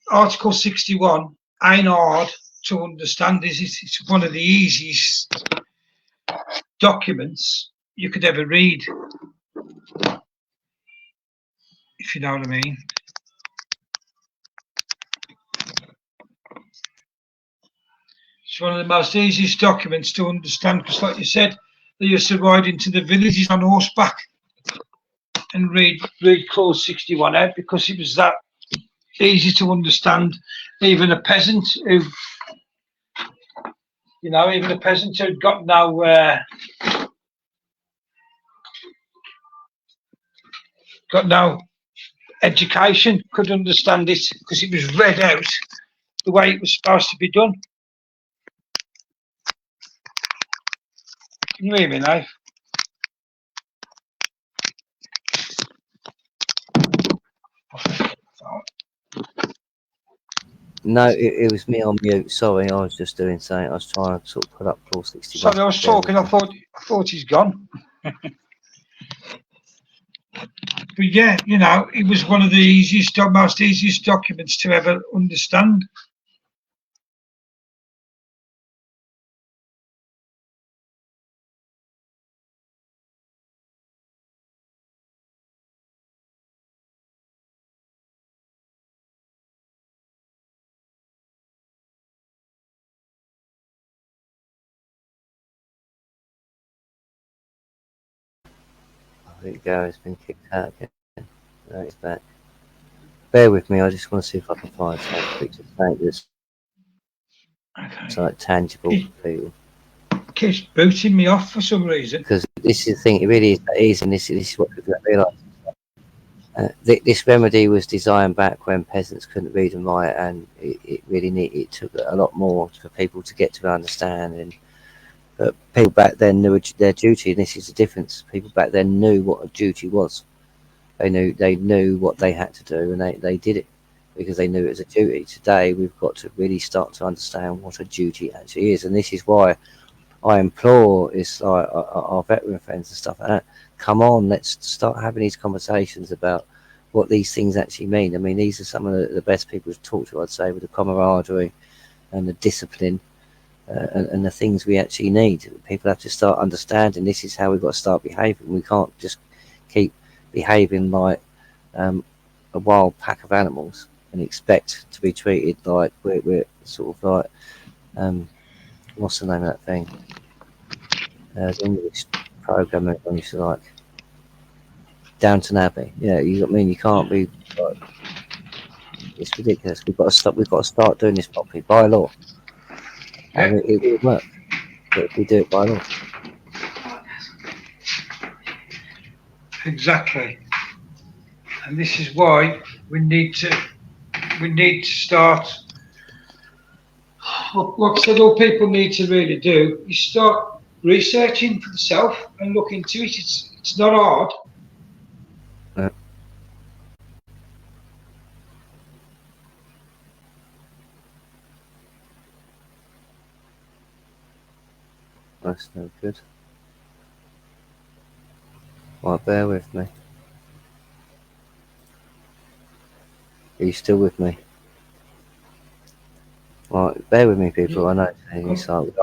B: Article 61 ain't hard to understand, is it? It's one of the easiest documents you could ever read, if you know what I mean. It's one of the most easiest documents to understand, because like you said, they used to ride into the villages on horseback and read Clause 61 out, because it was that easy to understand. Even a peasant who, you know, even a peasant who'd got no education could understand it, because it was read out the way it was supposed to be done. Can you hear me now?
A: No, it was me on mute. Sorry, I was just doing something. I was trying to sort of put up Clause 61.
B: Sorry, I was talking. I thought he's gone. But yeah, you know, it was one of the most easiest documents to ever understand.
A: There you go. It's been kicked out again. No, it's back. Bear with me. I just want to see if I can find something quick to say that's like tangible for people.
B: It keeps booting me off for some reason.
A: Because this is the thing. It really is that easy, and this is what people don't realise. This remedy was designed back when peasants couldn't read and write, and it took a lot more for people to get to understand. And but people back then knew their duty, and this is the difference. People back then knew what a duty was. They knew what they had to do, and they did it because they knew it was a duty. Today we've got to really start to understand what a duty actually is, and this is why I implore is like our veteran friends and stuff like that. Come on, let's start having these conversations about what these things actually mean. I mean, these are some of the best people to talk to, I'd say, with the camaraderie and the discipline and the things we actually need. People have to start understanding this is how we've got to start behaving. We can't just keep behaving like a wild pack of animals and expect to be treated like we're sort of like what's the name of that thing? The English program that I used to like, Downton Abbey. Yeah, you know what I mean. You can't be. Like, it's ridiculous. We've got to stop. We've got to start doing this properly by law. And it will work, but if we do it by law.
B: Exactly, and this is why we need to start. Like I said, all people need to really do is start researching for themselves and look into it. It's not hard.
A: That's no good. Right, bear with me. Are you still with me? Right, bear with me, people. I know it's like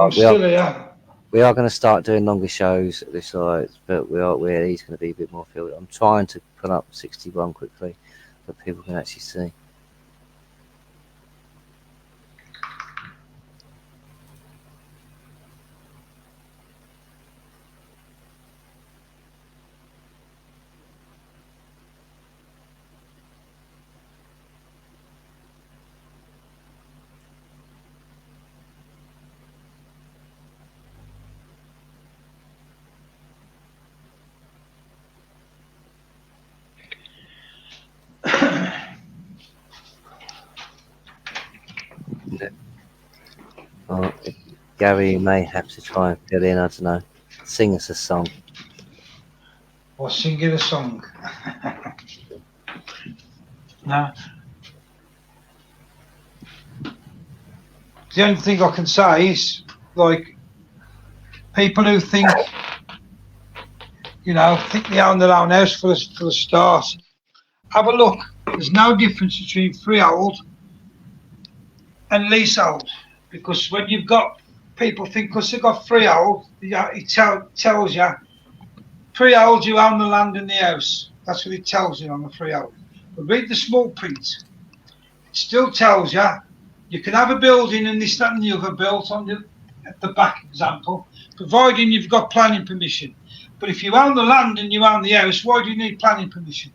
A: we are going to start doing longer shows at this site, but he's going to be a bit more filled. I'm trying to put up 61 quickly so people can actually see. Gary, you may have to try and fill in. I don't know. Sing us a song.
B: Or singing a song. No. The only thing I can say is, like, people who think, think they own their own house for the start. Have a look. There's no difference between freehold and leasehold, because when you've got people think because they've got freehold, it tells you freehold you own the land and the house. That's what it tells you on the freehold. But read the small print. It still tells you you can have a building and this, that, and the other built on at the back example, providing you've got planning permission. But if you own the land and you own the house, why do you need planning permission?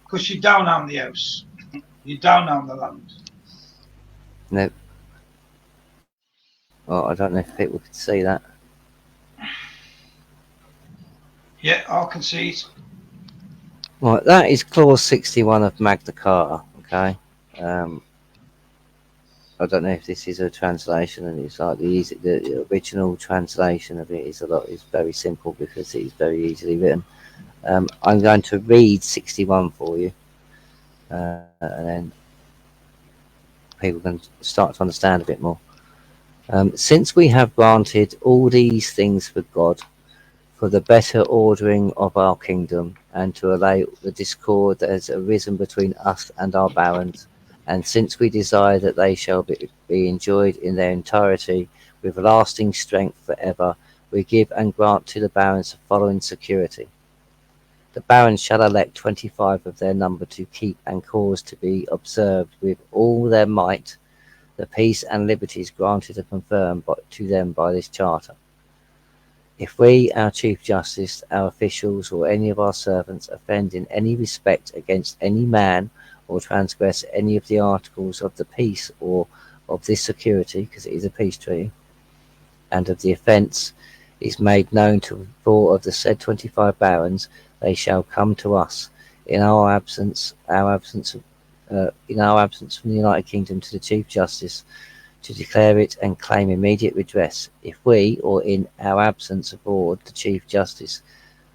B: Because you don't own the house. You don't own the land.
A: No. Well, I don't know if people could see that.
B: Yeah, I can see it.
A: Right, that is clause 61 of Magna Carta. Okay. I don't know if this is a translation, and it's like the original translation of it is very simple because it is very easily written. I'm going to read 61 for you, and then people can start to understand a bit more. Since we have granted all these things for God, for the better ordering of our kingdom, and to allay the discord that has arisen between us and our barons, and since we desire that they shall be enjoyed in their entirety with lasting strength forever, we give and grant to the barons the following security. The barons shall elect 25 of their number to keep and cause to be observed with all their might the peace and liberties granted and confirmed to them by this charter. If we, our Chief Justice, our officials, or any of our servants offend in any respect against any man, or transgress any of the articles of the peace or of this security, because it is a peace treaty, and of the offence is made known to 4 of the said 25 barons, they shall come to us in our absence from the United Kingdom to the Chief Justice to declare it and claim immediate redress. If we, or in our absence aboard the Chief Justice,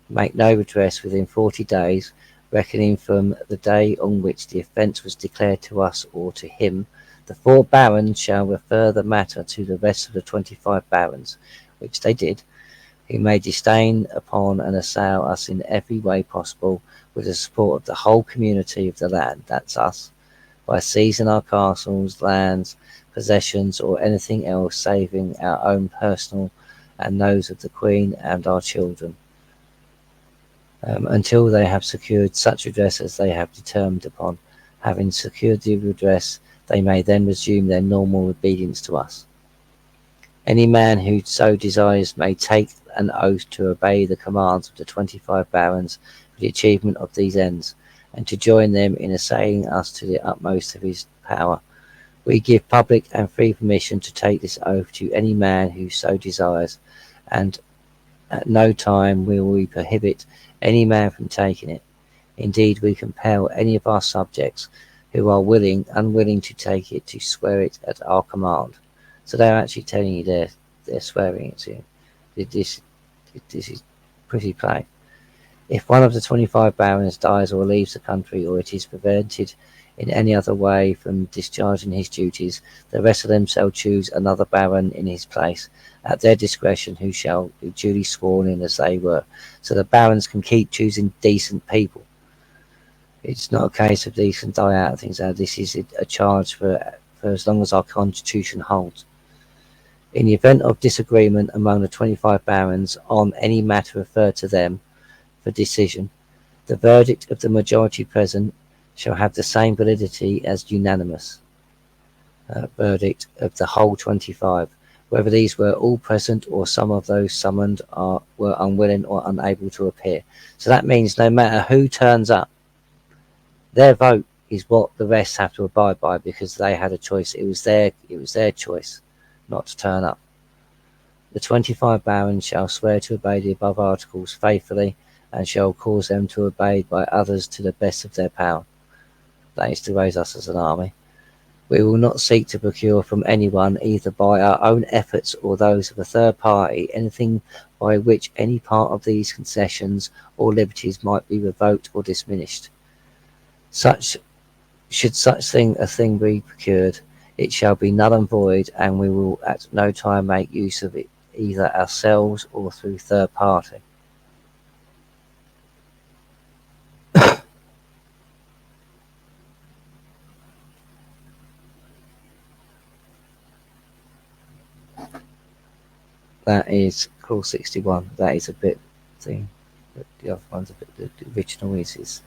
A: make no redress within 40 days, reckoning from the day on which the offence was declared to us or to him, the 4 barons shall refer the matter to the rest of the 25 barons, which they did, who may disdain upon and assail us in every way possible with the support of the whole community of the land, that's us, by seizing our castles, lands, possessions, or anything else saving our own personal and those of the Queen and our children, until they have secured such redress as they have determined upon. Having secured the redress, they may then resume their normal obedience to us. Any man who so desires may take an oath to obey the commands of the 25 barons for the achievement of these ends, and to join them in assaying us to the utmost of his power. We give public and free permission to take this oath to any man who so desires, and at no time will we prohibit any man from taking it. Indeed, we compel any of our subjects who are unwilling to take it to swear it at our command. So they're actually telling you they're swearing it to you. This is pretty plain. If one of the 25 barons dies or leaves the country, or it is prevented in any other way from discharging his duties, the rest of them shall choose another baron in his place, at their discretion, who shall be duly sworn in as they were. So the barons can keep choosing decent people. It's not a case of these can die out of things. This is a charge for as long as our constitution holds. In the event of disagreement among the 25 barons on any matter referred to them for decision, the verdict of the majority present shall have the same validity as unanimous verdict of the whole 25, whether these were all present or some of those summoned were unwilling or unable to appear. So that means no matter who turns up, their vote is what the rest have to abide by, because they had a choice. It was their choice not to turn up. The 25 barons shall swear to obey the above articles faithfully, and shall cause them to obey by others to the best of their power. That is to raise us as an army. We will not seek to procure from anyone, either by our own efforts or those of a third party, anything by which any part of these concessions or liberties might be revoked or diminished. Should such a thing be procured, it shall be null and void, and we will at no time make use of it, either ourselves or through third party. That is clause 61. That is a bit thing. But the other one's a bit. The original is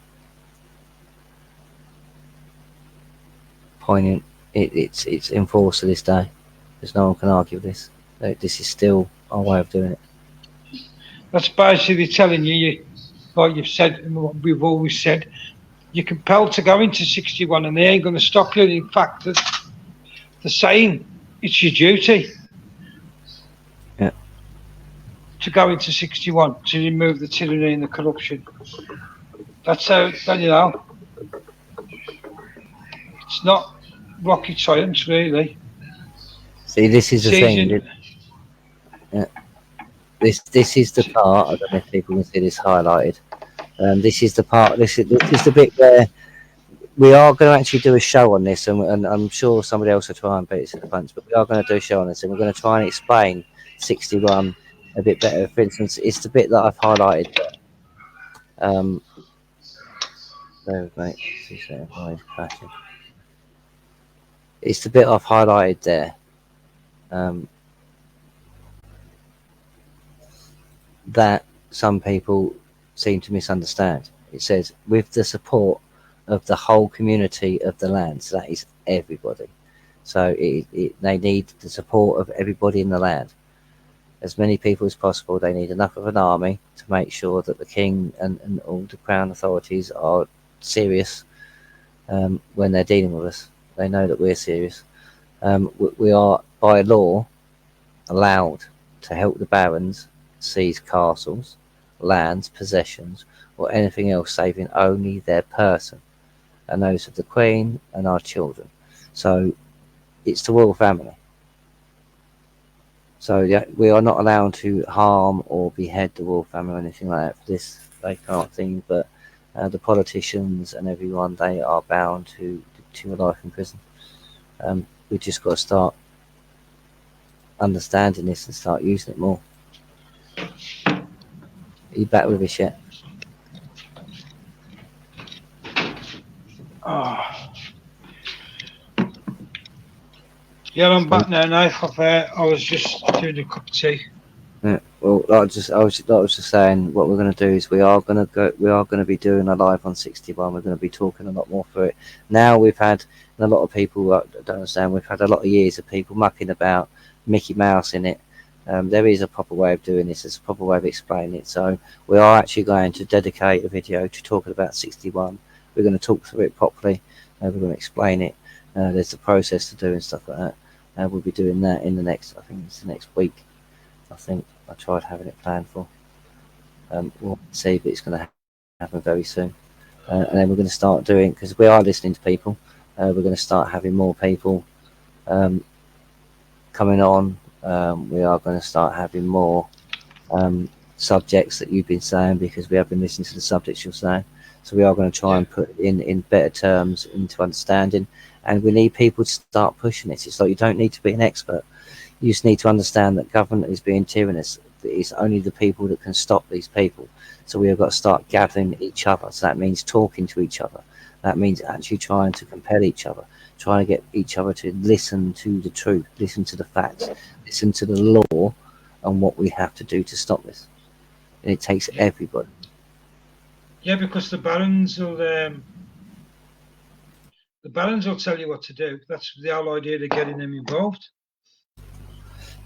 A: poignant. It's enforced to this day. There's no one can argue with this. This is still our way of doing it.
B: That's basically telling you, like you've said, and what we've always said, you're compelled to go into 61, and they ain't going to stop you. In fact, they're saying it's your duty.
A: Yeah.
B: To go into 61 to remove the tyranny and the corruption. That's how, you know. It's not rocket science, really.
A: See, this is the thing. Yeah. This is the part. I don't know if people can see this highlighted. This is the part. This is the bit where we are going to actually do a show on this, and I'm sure somebody else will try and beat us at the punch. But we are going to do a show on this, and we're going to try and explain 61 a bit better. For instance, it's the bit that I've highlighted. There with me. It's the bit I've highlighted there. That some people seem to misunderstand. It says, with the support of the whole community of the land. So that is everybody. So they need the support of everybody in the land. As many people as possible. They need enough of an army to make sure that the king and all the crown authorities are serious when they're dealing with us. They know that we're serious. We are, by law, allowed to help the barons seize castles, lands, possessions, or anything else saving only their person and those of the Queen and our children. So it's the royal family. So yeah, we are not allowed to harm or behead the royal family or anything like that. For this, they can't think, but the politicians and everyone, they are bound to a life in prison. We just got to start understanding this and start using it more. Are you back with us yet?
B: Oh. Yeah, I'm back now. I was just doing a cup of tea.
A: Yeah. Well, I was just saying, what we're going to do is we are going to be doing a live on 61. We're going to be talking a lot more through it. Now we've had a lot of people don't understand. We've had a lot of years of people mucking about Mickey Mouse in it. There is a proper way of doing this. There's a proper way of explaining it. So we are actually going to dedicate a video to talking about 61. We're going to talk through it properly. We're going to explain it. There's a process to do and stuff like that. We'll be doing that in the next, I think it's the next week. I think I tried having it planned for. We'll see, but it's going to happen very soon. And then we're going to start doing, because we are listening to people, we're going to start having more people coming on. We are going to start having more subjects that you've been saying, because we have been listening to the subjects you're saying. So we are going to try and put it in better terms into understanding. And we need people to start pushing it. It's like you don't need to be an expert. You just need to understand that government is being tyrannous. It's only the people that can stop these people. So we have got to start gathering each other. So that means talking to each other. That means actually trying to compel each other, trying to get each other to listen to the truth, listen to the facts, listen to the law and what we have to do to stop this. And it takes everybody.
B: Yeah, because the barons will tell you what to do. That's the whole idea of getting them involved.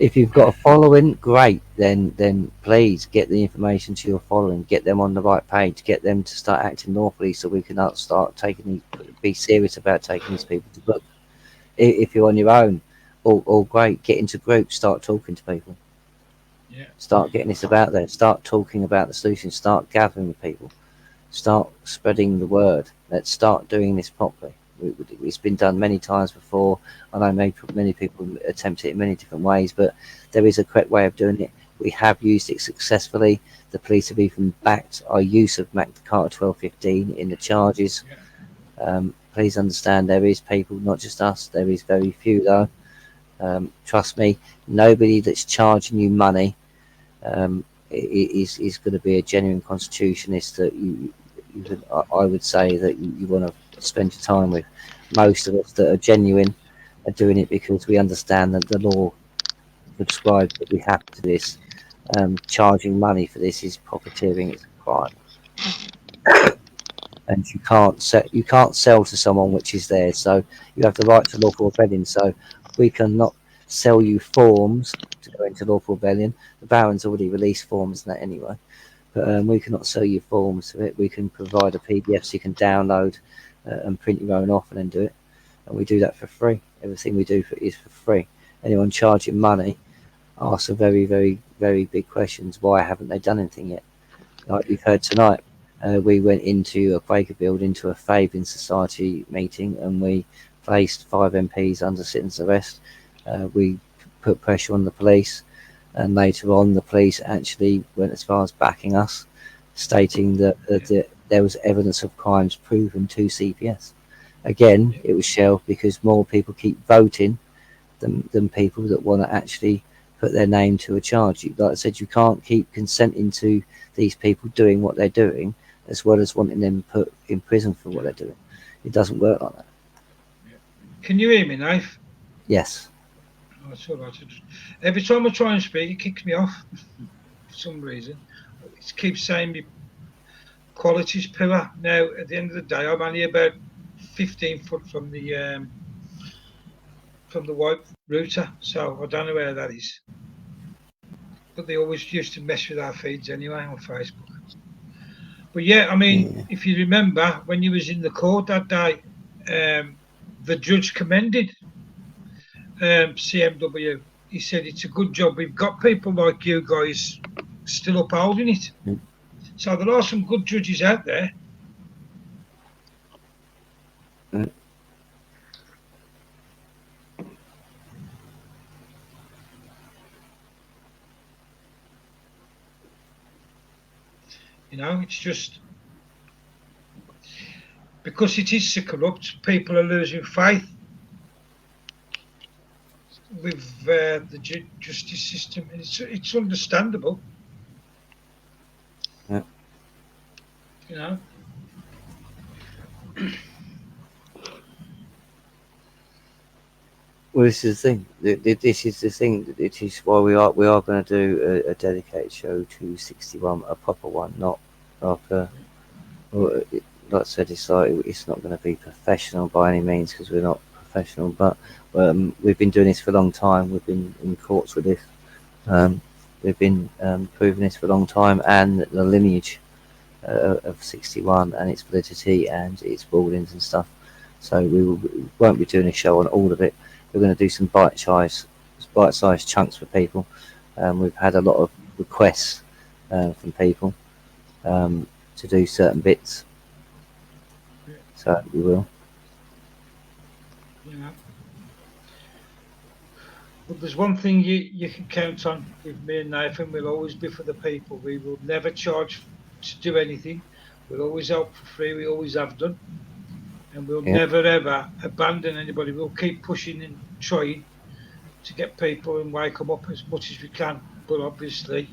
A: If you've got a following, great. Then please get the information to your following. Get them on the right page. Get them to start acting lawfully, so we can start be serious about taking these people to book. If you're on your own, all great. Get into groups. Start talking to people.
B: Yeah.
A: Start getting this about there. Start talking about the solution. Start gathering with people. Start spreading the word. Let's start doing this properly. It's been done many times before. I know many people attempt it in many different ways, but there is a correct way of doing it. We have used it successfully. The police have even backed our use of Magna Carta 1215 in the charges. Please understand, there is people, not just us. There is very few though. Trust me, nobody that's charging you money is going to be a genuine constitutionalist that I would say that you want to spend your time with. Most of us that are genuine are doing it because we understand that the law prescribes that we have to do this. Charging money for this is profiteering. It's a crime, and you can't sell to someone which is theirs. So you have the right to lawful rebellion. So we cannot sell you forms to go into lawful rebellion. The Baron's already released forms and that anyway. But we cannot sell you forms to it. We can provide a PDF so you can download and print your own off and then do it. And we do that for free. Everything we do is for free. Anyone charging money asks a very, very, very big questions. Why haven't they done anything yet? Like you've heard tonight, we went into a Quaker building to a Fabian Society meeting and we placed 5 MPs under sentence arrest. We put pressure on the police. And later on, the police actually went as far as backing us, stating that there was evidence of crimes proven to CPS. Again, it was shelved because more people keep voting than people that want to actually put their name to a charge. Like I said, you can't keep consenting to these people doing what they're doing as well as wanting them put in prison for what they're doing. It doesn't work like that.
B: Can you hear me, Knife?
A: Yes.
B: That's all right. Every time I try and speak, it kicks me off for some reason. It keeps saying me quality's poor. Now, at the end of the day, I'm only about 15 foot from the white router, so I don't know where that is. But they always used to mess with our feeds anyway on Facebook. But yeah, I mean, if you remember when you was in the court that day, the judge commended CMW. He said it's a good job we've got people like you guys still upholding it. So there are some good judges out there. You know, it's just because it is so corrupt, people are losing faith with the justice system, and it's understandable.
A: Yeah.
B: You know.
A: Well, this is the thing. This is the thing. It is why we are going to do a dedicated show to 61, a proper one, not like a. Well, like I said, it's not going to be professional by any means because we're not professional. But we've been doing this for a long time. We've been in courts with this. We've been proving this for a long time, and the lineage of 61 and its validity and its rulings and stuff. So we won't be doing a show on all of it. We're going to do some bite-sized chunks for people. We've had a lot of requests from people to do certain bits, so we will.
B: Yeah. But there's one thing you can count on with me and Nathan. We'll always be for the people. We will never charge to do anything. We'll always help for free. We always have done. And we'll never, ever abandon anybody. We'll keep pushing and trying to get people and wake them up as much as we can. But obviously,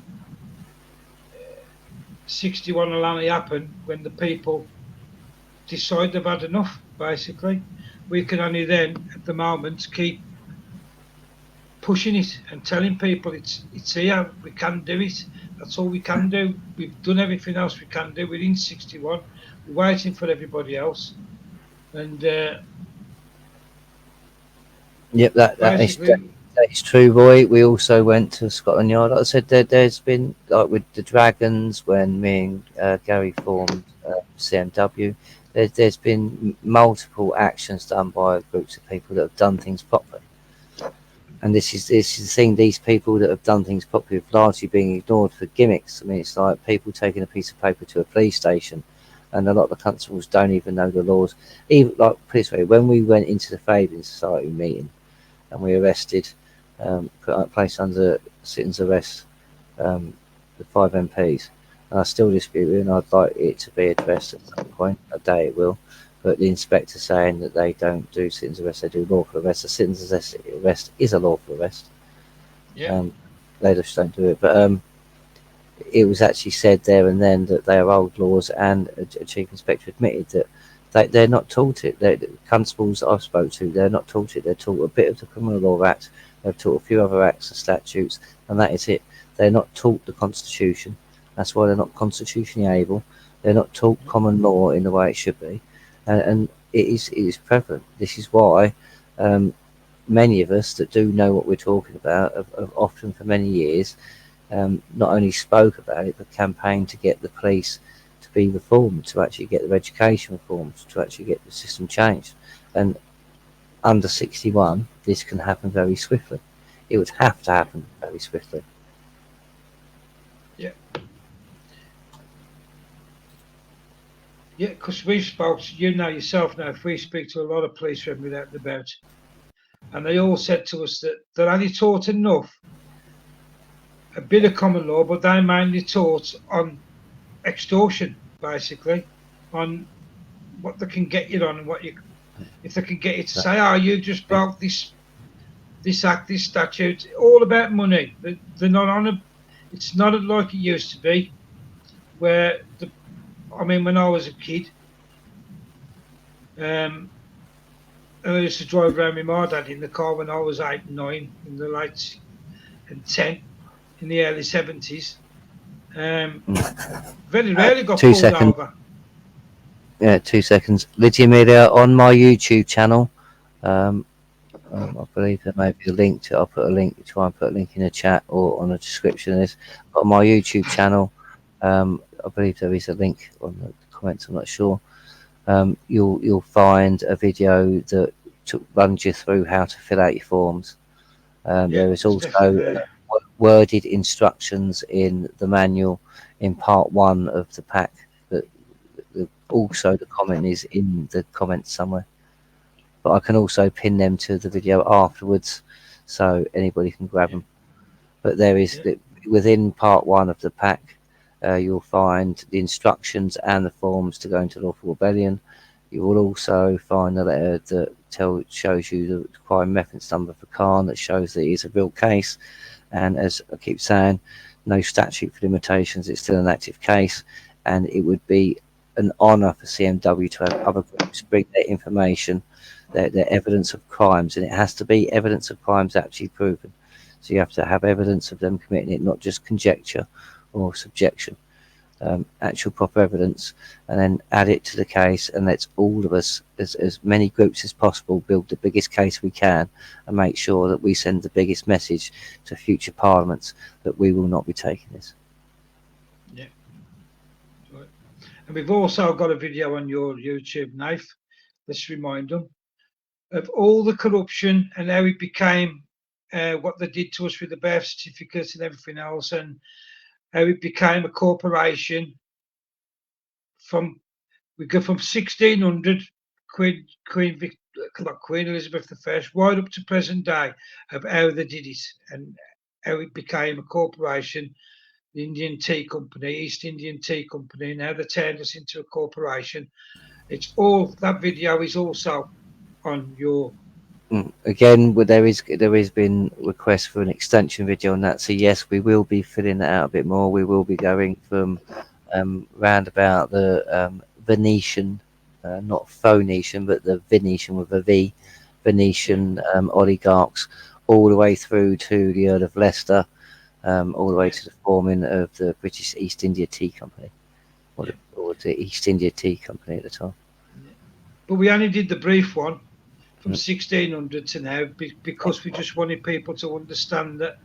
B: 61 will only happen when the people decide they've had enough, basically. We can only then, at the moment, keep pushing it and telling people it's here, we can do it. That's all we can do. We've done everything else we can do within 61. We're waiting for everybody else. And
A: yep, that is true, Roy. We also went to Scotland Yard. Like I said, there's been, like with the Dragons, when me and Gary formed CMW, there's been multiple actions done by groups of people that have done things properly. And this is the thing, these people that have done things properly have largely been ignored for gimmicks. I mean, it's like people taking a piece of paper to a police station and a lot of the constables don't even know the laws. Even like put it this way, when we went into the Fabian Society meeting and we arrested, placed under citizen's arrest, the 5 MPs, and I still dispute it, and I'd like it to be addressed at some point. I doubt it will. But the inspector saying that they don't do citizen's arrest, they do lawful arrest. A citizen's arrest is a lawful arrest.
B: Yeah.
A: They just don't do it. But it was actually said there and then that they are old laws, and a chief inspector admitted that they're not taught it. The constables I've spoke to, they're not taught it. They're taught a bit of the Criminal Law Act, they've taught a few other acts and statutes, and that is it. They're not taught the Constitution. That's why they're not constitutionally able. They're not taught common law in the way it should be. And it is prevalent. This is why many of us that do know what we're talking about have often for many years not only spoke about it, but campaigned to get the police to be reformed, to actually get their education reformed, to actually get the system changed. And under 61, this can happen very swiftly. It would have to happen very swiftly.
B: Yeah. Yeah, because we spoke, you know yourself now, if we speak to a lot of policemen without and about, and they all said to us that they're only taught enough, a bit of common law, but they mainly taught on extortion, basically, on what they can get you on, and what you, if they can get you to say, oh, you just broke this act, this statute, all about money. They're not on a, it's not like it used to be, where I mean, when I was a kid, and I used to drive around with my dad in the car when I was 8 and 9 in the late and 10 in the early 70s. Very rarely got pulled over.
A: Yeah, 2 seconds. Lydia Media on my YouTube channel. I believe there may be a link to. I'll put a link. Try and put a link in the chat or on the description of this. But on my YouTube channel, I believe there is a link on the comments. I'm not sure. You'll find a video that runs you through how to fill out your forms. There is also worded instructions in the manual in part 1 of the pack. That also the comment is in the comments somewhere. But I can also pin them to the video afterwards, so anybody can grab them. But there is within part 1 of the pack. You'll find the instructions and the forms to go into lawful rebellion. You will also find a letter that shows you the crime reference number for Khan, that shows that it is a real case. And as I keep saying, no statute for limitations, it's still an active case. And it would be an honour for CMW to have other groups bring their information, their evidence of crimes. And it has to be evidence of crimes actually proven. So you have to have evidence of them committing it, not just conjecture or subjection, actual proper evidence, and then add it to the case, and let's all of us, as many groups as possible, build the biggest case we can and make sure that we send the biggest message to future parliaments that we will not be taking this.
B: Yeah. Right. And we've also got a video on your YouTube, Nath. Let's remind them of all the corruption and how it became what they did to us with the birth certificates and everything else, and how it became a corporation. We go from 1600 Queen Elizabeth I right up to present day of how they did it and how it became a corporation, the Indian Tea Company, East Indian Tea Company, and how they turned us into a corporation. It's all, that video is also on your.
A: Again, there has been requests for an extension video on that, so yes, we will be filling that out a bit more. We will be going from round about the Venetian, not Phoenician, but the Venetian with a V, Venetian oligarchs, all the way through to the Earl of Leicester, all the way to the forming of the British East India Tea Company, or the East India Tea Company at the time.
B: But we only did the brief one from 1600 to now because we just wanted people to understand that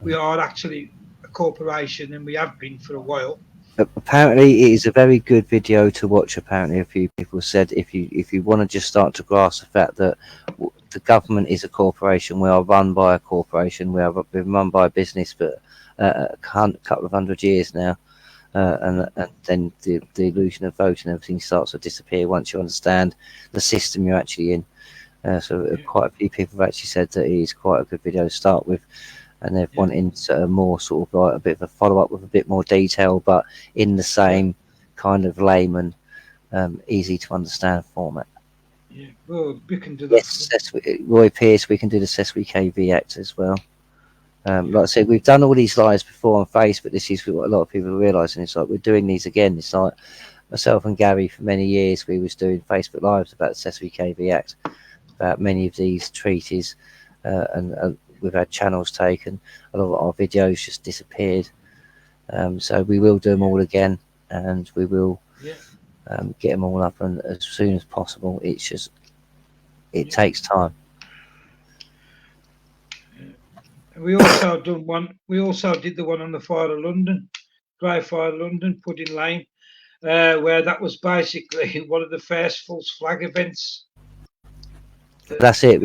B: we are actually a corporation, and we have been for a while.
A: Apparently it is a very good video to watch. Apparently a few people said if you want to just start to grasp the fact that the government is a corporation, we are run by a corporation, we have been run by a business for a couple of 100 years now, and then the illusion of voting and everything starts to disappear once you understand the system you're actually in. So quite a few people have actually said that it is quite a good video to start with, and they're wanting more sort of like a bit of a follow up with a bit more detail, but in the same kind of layman, easy to understand format.
B: Yeah, well, we can do that.
A: Yes, Roy Pierce, we can do the SWKV Act as well. Like I said, we've done all these lives before on Facebook. This is what a lot of people are realising. It's like we're doing these again. It's like myself and Gary for many years we was doing Facebook lives about the SWKV Act, about many of these treaties, and we've had channels taken. A lot of our videos just disappeared. So we will do them all again, and we will get them all up and as soon as possible. It's just it takes time.
B: We also done one. We also did the one on the Fire of London, Grey Fire of London, Pudding Lane, where that was basically one of the first false flag events.
A: That's it.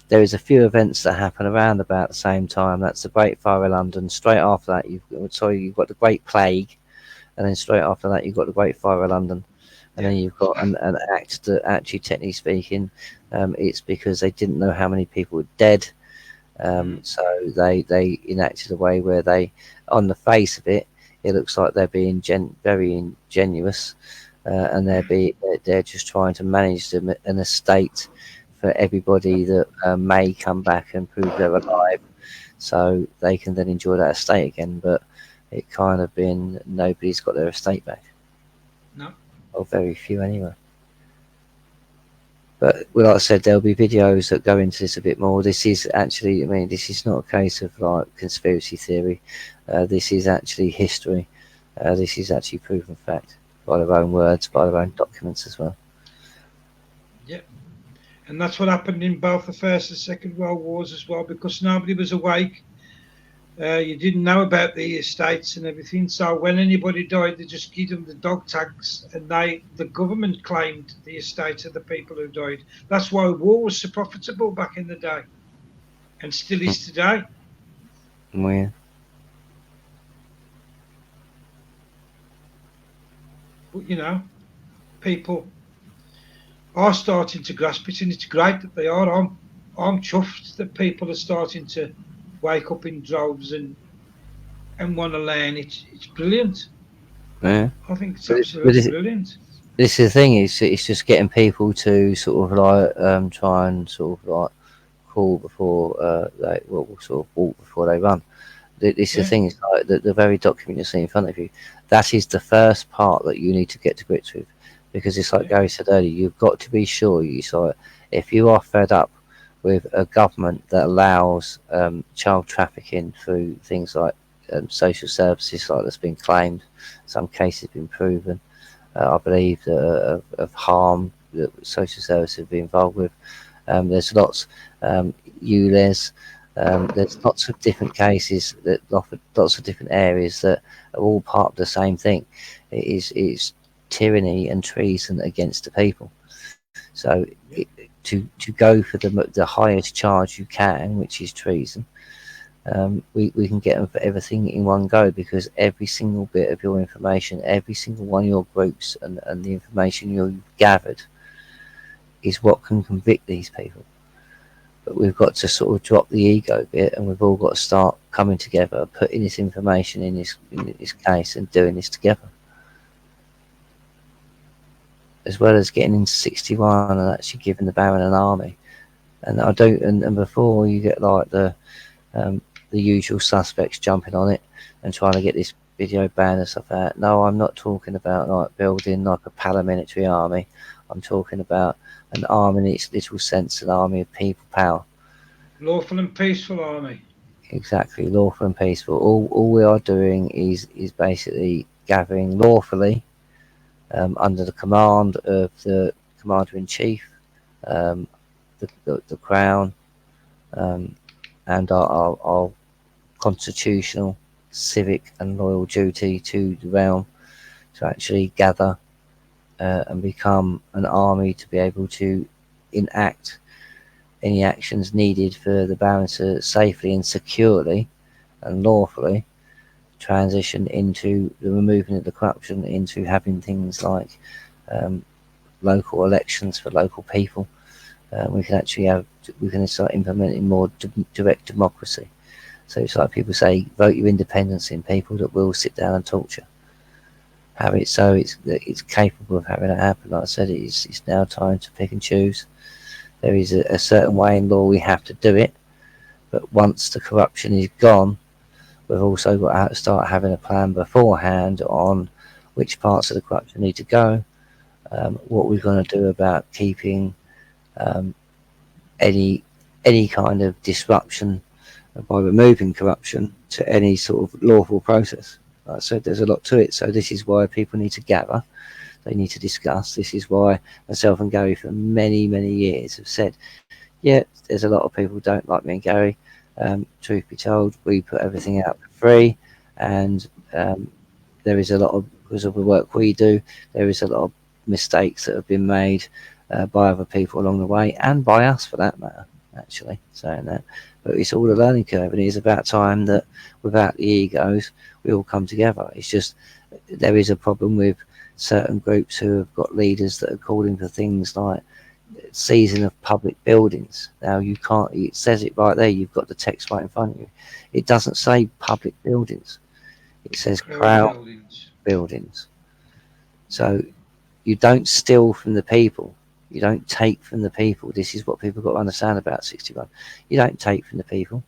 A: There is a few events that happen around about the same time. That's the Great Fire of London. Straight after that, you've got the Great Plague, and then straight after that, you've got the Great Fire of London, and then you've got an act that actually, technically speaking, it's because they didn't know how many people were dead. So they enacted a way where they, on the face of it, it looks like they're being very ingenuous, and they're just trying to manage them an estate for everybody that may come back and prove they're alive, so they can then enjoy that estate again. But it kind of been nobody's got their estate back.
B: No,
A: or very few anyway. But like I said, there'll be videos that go into this a bit more. This is actually, I mean, this is not a case of like conspiracy theory. This is actually history. This is actually proven fact by their own words, by their own documents as well.
B: Yeah, and that's what happened in both the First and Second World Wars as well, because nobody was awake. You didn't know about the estates and everything. So when anybody died, they just give them the dog tags, and the government claimed the estates of the people who died. That's why war was so profitable back in the day, and still is today.
A: Yeah.
B: But you know, people are starting to grasp it, and it's great that they are. I'm chuffed that people are starting to wake up in droves and want to learn. It's brilliant.
A: Yeah.
B: I think it's absolutely brilliant.
A: This is the thing, it's just getting people to sort of like try and sort of like crawl before they sort of walk before they run. This is the thing, it's like the very document you see in front of you, that is the first part that you need to get to grips with, because it's like Gary said earlier, you've got to be sure if you are fed up with a government that allows child trafficking through things like social services, like that's been claimed, some cases been proven, I believe, of harm that social services have been involved with. There's lots, ULEZ, there's lots of different cases that offer lots of different areas that are all part of the same thing. It's tyranny and treason against the people. So to go for the highest charge you can, which is treason, we can get them for everything in one go, because every single bit of your information, every single one of your groups, and the information you've gathered is what can convict these people. But we've got to sort of drop the ego bit, and we've all got to start coming together, putting this information in this case, and doing this together, as well as getting into 61 and actually giving the Baron an army. And I don't, and before you get like the usual suspects jumping on it and trying to get this video banned and stuff out. No, I'm not talking about like building like a paramilitary army. I'm talking about an army in its literal sense, an army of people power.
B: Lawful and peaceful army.
A: Exactly, lawful and peaceful. All we are doing is basically gathering lawfully under the command of the Commander-in-Chief, the Crown, and our constitutional, civic and loyal duty to the realm, to actually gather and become an army to be able to enact any actions needed for the Baron to safely and securely and lawfully transition into the removing of the corruption, into having things like local elections for local people. We can start implementing more direct democracy. So it's like people say, vote your independence in, people that will sit down and torture. Have it so it's capable of having it happen. Like I said, it's now time to pick and choose. There is a certain way in law we have to do it, but once the corruption is gone, we've also got to start having a plan beforehand on which parts of the corruption need to go, what we're going to do about keeping any kind of disruption by removing corruption to any sort of lawful process. Like I said, there's a lot to it. So this is why people need to gather. They need to discuss. This is why myself and Gary for many, many years have said, yeah, there's a lot of people who don't like me and Gary. Truth be told, we put everything out for free, and there is a lot of, because of the work we do, there is a lot of mistakes that have been made by other people along the way, and by us for that matter, actually, saying that. But it's all a learning curve, and it is about time that without the egos, we all come together. It's just, there is a problem with certain groups who have got leaders that are calling for things like seizing of public buildings. Now you can't, it says it right there, you've got the text right in front of you. It doesn't say public buildings. It says crowd buildings. So you don't steal from the people. You don't take from the people. This is what people got to understand about 61. You don't take from the people.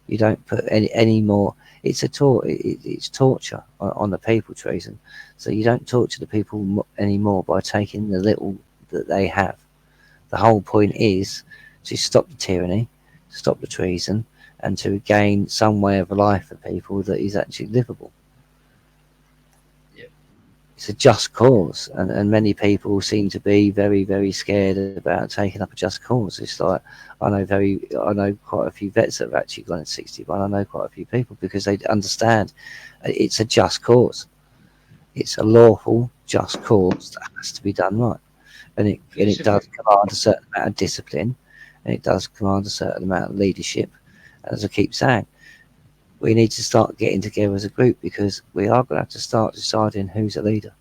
A: You don't put any more. It's it's torture on the people, treason. So you don't torture the people anymore by taking the little that they have. The whole point is to stop the tyranny, stop the treason, and to gain some way of life for people that is actually livable. It's a just cause, and many people seem to be very, very scared about taking up a just cause. It's like, I know quite a few vets that have actually gone at 61. I know quite a few people because they understand it's a just cause. It's a lawful, just cause that has to be done right, and it does command a certain amount of discipline, and it does command a certain amount of leadership. As I keep saying, we need to start getting together as a group, because we are going to have to start deciding who's a leader.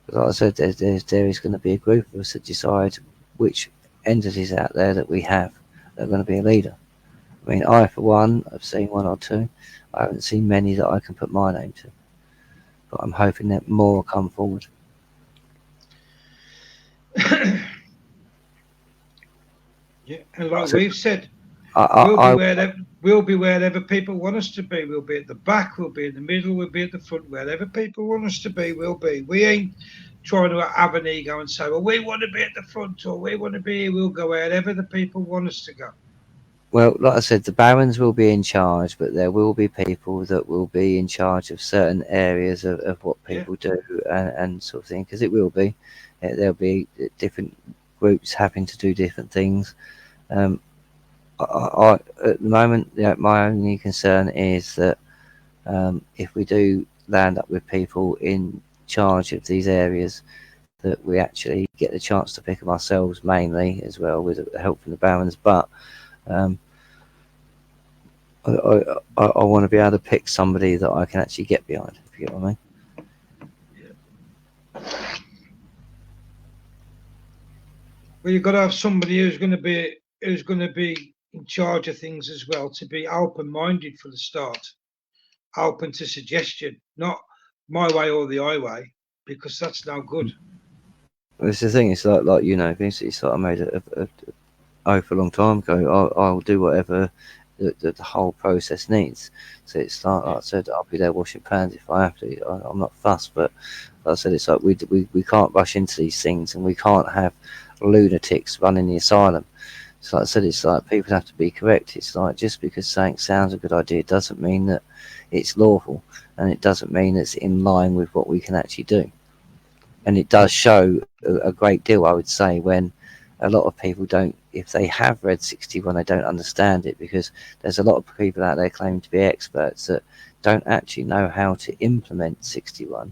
A: But like I said, there is going to be a group of us that decide which entities out there that we have that are going to be a leader. I mean, I, for one, I've seen one or two. I haven't seen many that I can put my name to. But I'm hoping that more come forward.
B: Yeah, and like we've said, we'll be wherever people want us to be. We'll be at the back, we'll be in the middle, we'll be at the front. Wherever people want us to be, we'll be. We ain't trying to have an ego and say, well, we want to be at the front, or we want to be here. We'll go wherever the people want us to go.
A: Well, like I said, the barons will be in charge, but there will be people that will be in charge of certain areas of what people do and sort of thing, because it will be. There'll be different groups having to do different things. I, at the moment, my only concern is that if we do land up with people in charge of these areas, that we actually get the chance to pick them ourselves mainly, as well, with the help from the barons. But I want to be able to pick somebody that I can actually get behind, if you get what I mean.
B: Well, you've got to have somebody who's going to be in charge of things as well, to be open-minded for the start, open to suggestion, not my way or the highway, because that's no good.
A: It's the thing. It's like Vince. It's like I made a oath a long time ago. I'll do whatever the whole process needs. So it's like I said, I'll be there washing pans if I have to. I'm not fussed, but like I said, it's like we can't rush into these things, and we can't have lunatics running the asylum. So like I said, it's like people have to be correct. It's like, just because something sounds a good idea doesn't mean that it's lawful, and it doesn't mean it's in line with what we can actually do. And it does show a great deal, I would say, when a lot of people don't, if they have read 61, they don't understand it, because there's a lot of people out there claiming to be experts that don't actually know how to implement 61,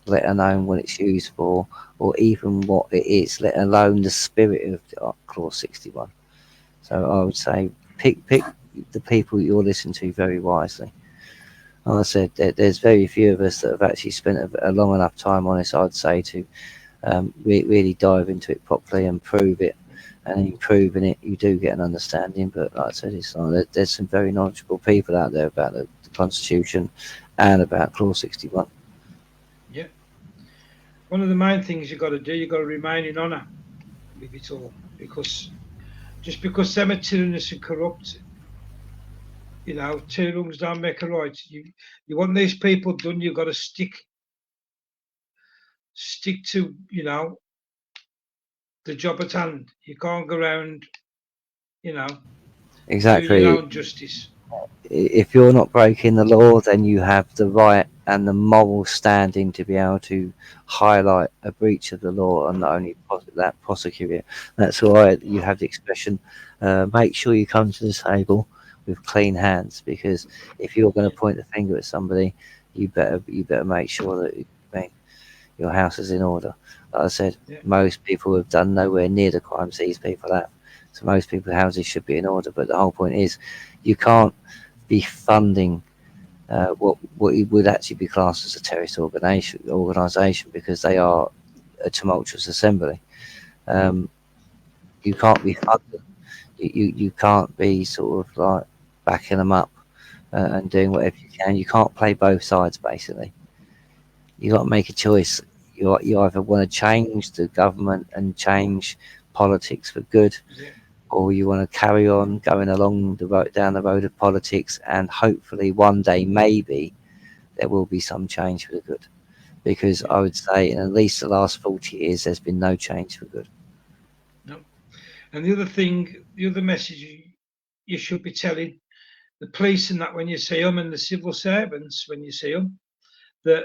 A: let alone what it's used for, or even what it is, let alone the spirit of Clause 61. So I would say pick the people you're listening to very wisely. Like I said, there's very few of us that have actually spent a long enough time on this, I'd say, to really dive into it properly and prove it. And in proving it, you do get an understanding. But like I said, it's like there's some very knowledgeable people out there about the Constitution and about Clause 61.
B: Yeah. One of the main things you've got to do, you've got to remain in honour with it all. Because just because them are tyrannous and corrupt, you know, two wrongs don't make a right. You want these people done, you've got to stick to, you know, the job at hand. You can't go around, you know, doing
A: Exactly.
B: your own justice.
A: If you're not breaking the law, then you have the right and the moral standing to be able to highlight a breach of the law and not only that prosecute it. That's why you have the expression, make sure you come to the table with clean hands, because if you're going to point the finger at somebody, you better make sure that your house is in order. Like I said, most people have done nowhere near the crimes these people have. So most people's houses should be in order. But the whole point is, you can't be funding what would actually be classed as a terrorist organisation, because they are a tumultuous assembly. You can't be funding. You can't be sort of like backing them up and doing whatever you can. You can't play both sides, basically. You got to make a choice. You either want to change the government and change politics for good, or you want to carry on going along down the road of politics, and hopefully one day maybe there will be some change for the good. Because I would say in at least the last 40 years there's been no change for good.
B: No. And the other thing, the other message you should be telling the police and that when you see them, and the civil servants when you see them, that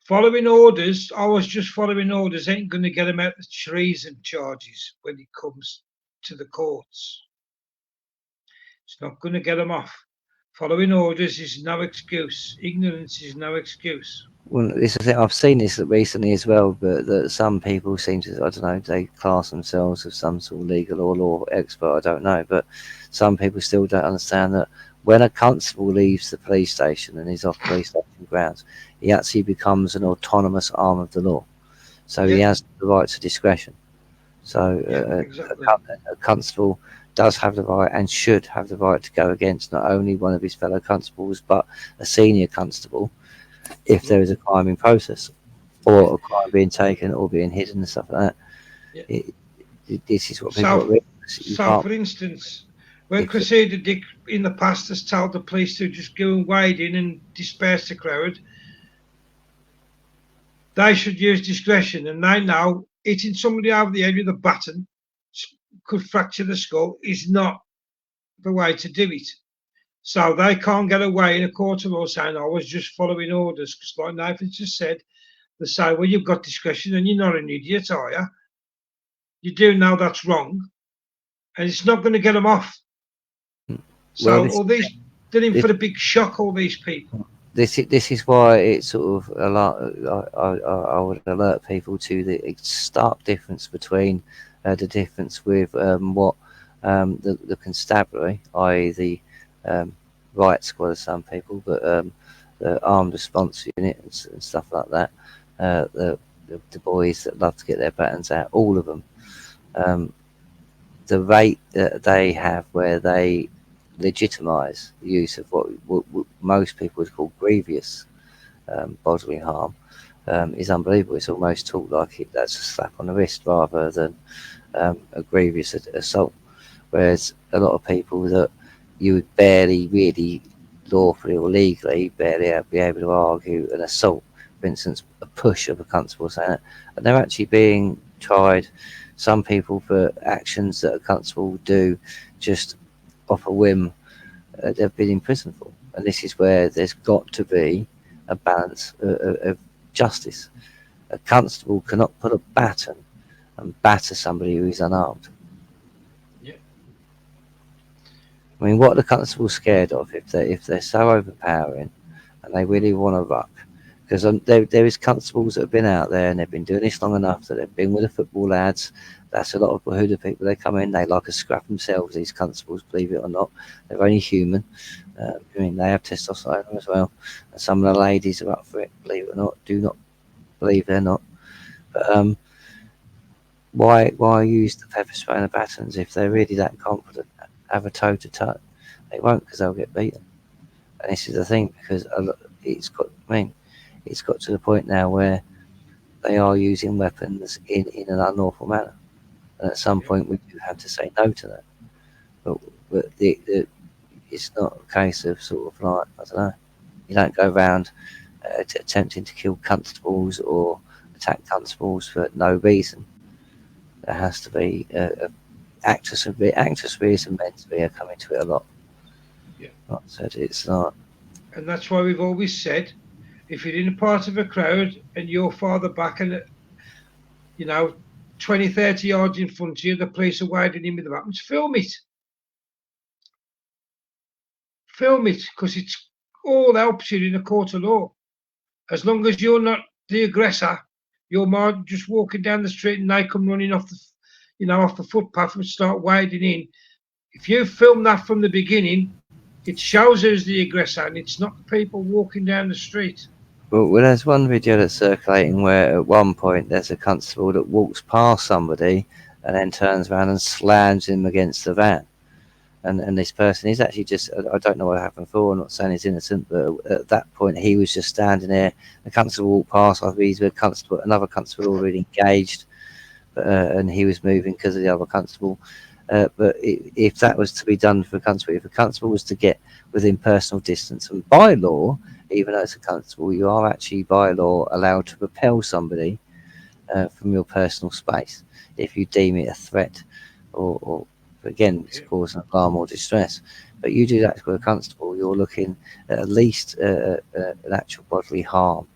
B: following orders, always just following orders, ain't going to get them out of treason charges when it comes to the courts. It's not going to get them off. Following orders is no excuse. Ignorance is no excuse.
A: Well, this is it. I've seen this recently as well, but that some people seem to, I don't know, they class themselves as some sort of legal or law expert, I don't know, but some people still don't understand that when a constable leaves the police station and is off police station grounds, he actually becomes an autonomous arm of the law. So he has the right to discretion. So a constable does have the right and should have the right to go against not only one of his fellow constables, but a senior constable if there is a crime in process, or a crime being taken or being hidden and stuff like that. This is what people
B: So, for instance, when Crusader Dick in the past has told the police to just go and wade in and disperse the crowd, they should use discretion, and they know hitting somebody over the head with a baton could fracture the skull is not the way to do it. So they can't get away in a court of law saying, I was just following orders. Because like Nathan just said, they say, well, you've got discretion and you're not an idiot, are you? You do know that's wrong. And it's not going to get them off. So all these, they're in for a big shock, all these people.
A: This is why it's sort of a lot. I would alert people to the stark difference between the difference with what the constabulary, i.e. the riot squad of some people, but the armed response unit and stuff like that, the boys that love to get their batons out, all of them, the rate that they have where they legitimise the use of what most people would call grievous bodily harm is unbelievable. It's almost talked like that's a slap on the wrist rather than a grievous assault, whereas a lot of people that you would barely really lawfully or legally barely be able to argue an assault, for instance a push of a constable saying it, and they're actually being tried, some people for actions that a constable would do just off a whim, they've been in prison for. And this is where there's got to be a balance of justice. A constable cannot put a baton and batter somebody who is unarmed. I mean, what are the constables scared of if they're so overpowering and they really want to rock? because there is constables that have been out there and they've been doing this long enough that they've been with the football lads. That's a lot of who the people they come in. They like a scrap themselves. These constables, believe it or not, they're only human. I mean, they have testosterone as well. And some of the ladies are up for it, believe it or not. Do not believe they're not. But why use the pepper spray and the batons if they're really that confident? Have a toe to toe. They won't, because they'll get beaten. And this is the thing, because it's got. I mean, it's got to the point now where they are using weapons in an unlawful manner, and at some point we do have to say no to that. But it's not a case of sort of like, I don't know. You don't go around attempting to kill constables or attack constables for no reason. There has to be actors rears and men are coming to it a lot.
B: Yeah.
A: Like I said, it's not.
B: And that's why we've always said, if you're in a part of a crowd and you're farther back and, 20, 30 yards in front of you, the police are wading in with the weapons, film it. Film it, because it's all helps you in a court of law. As long as you're not the aggressor, you're more just walking down the street and they come running off the footpath and start wading in. If you film that from the beginning, it shows who's the aggressor, and it's not the people walking down the street.
A: Well, there's one video that's circulating where at one point there's a constable that walks past somebody and then turns around and slams him against the van. And this person is actually just, I don't know what happened for, I'm not saying he's innocent, but at that point he was just standing there. The constable walked past, I think another constable already engaged, and he was moving because of the other constable. But if that was to be done for a constable, if a constable was to get within personal distance, and by law, even though it's a constable, you are actually by law allowed to repel somebody from your personal space if you deem it a threat or again, it's causing alarm or distress. But you do that with a constable, you're looking at least an actual bodily harm,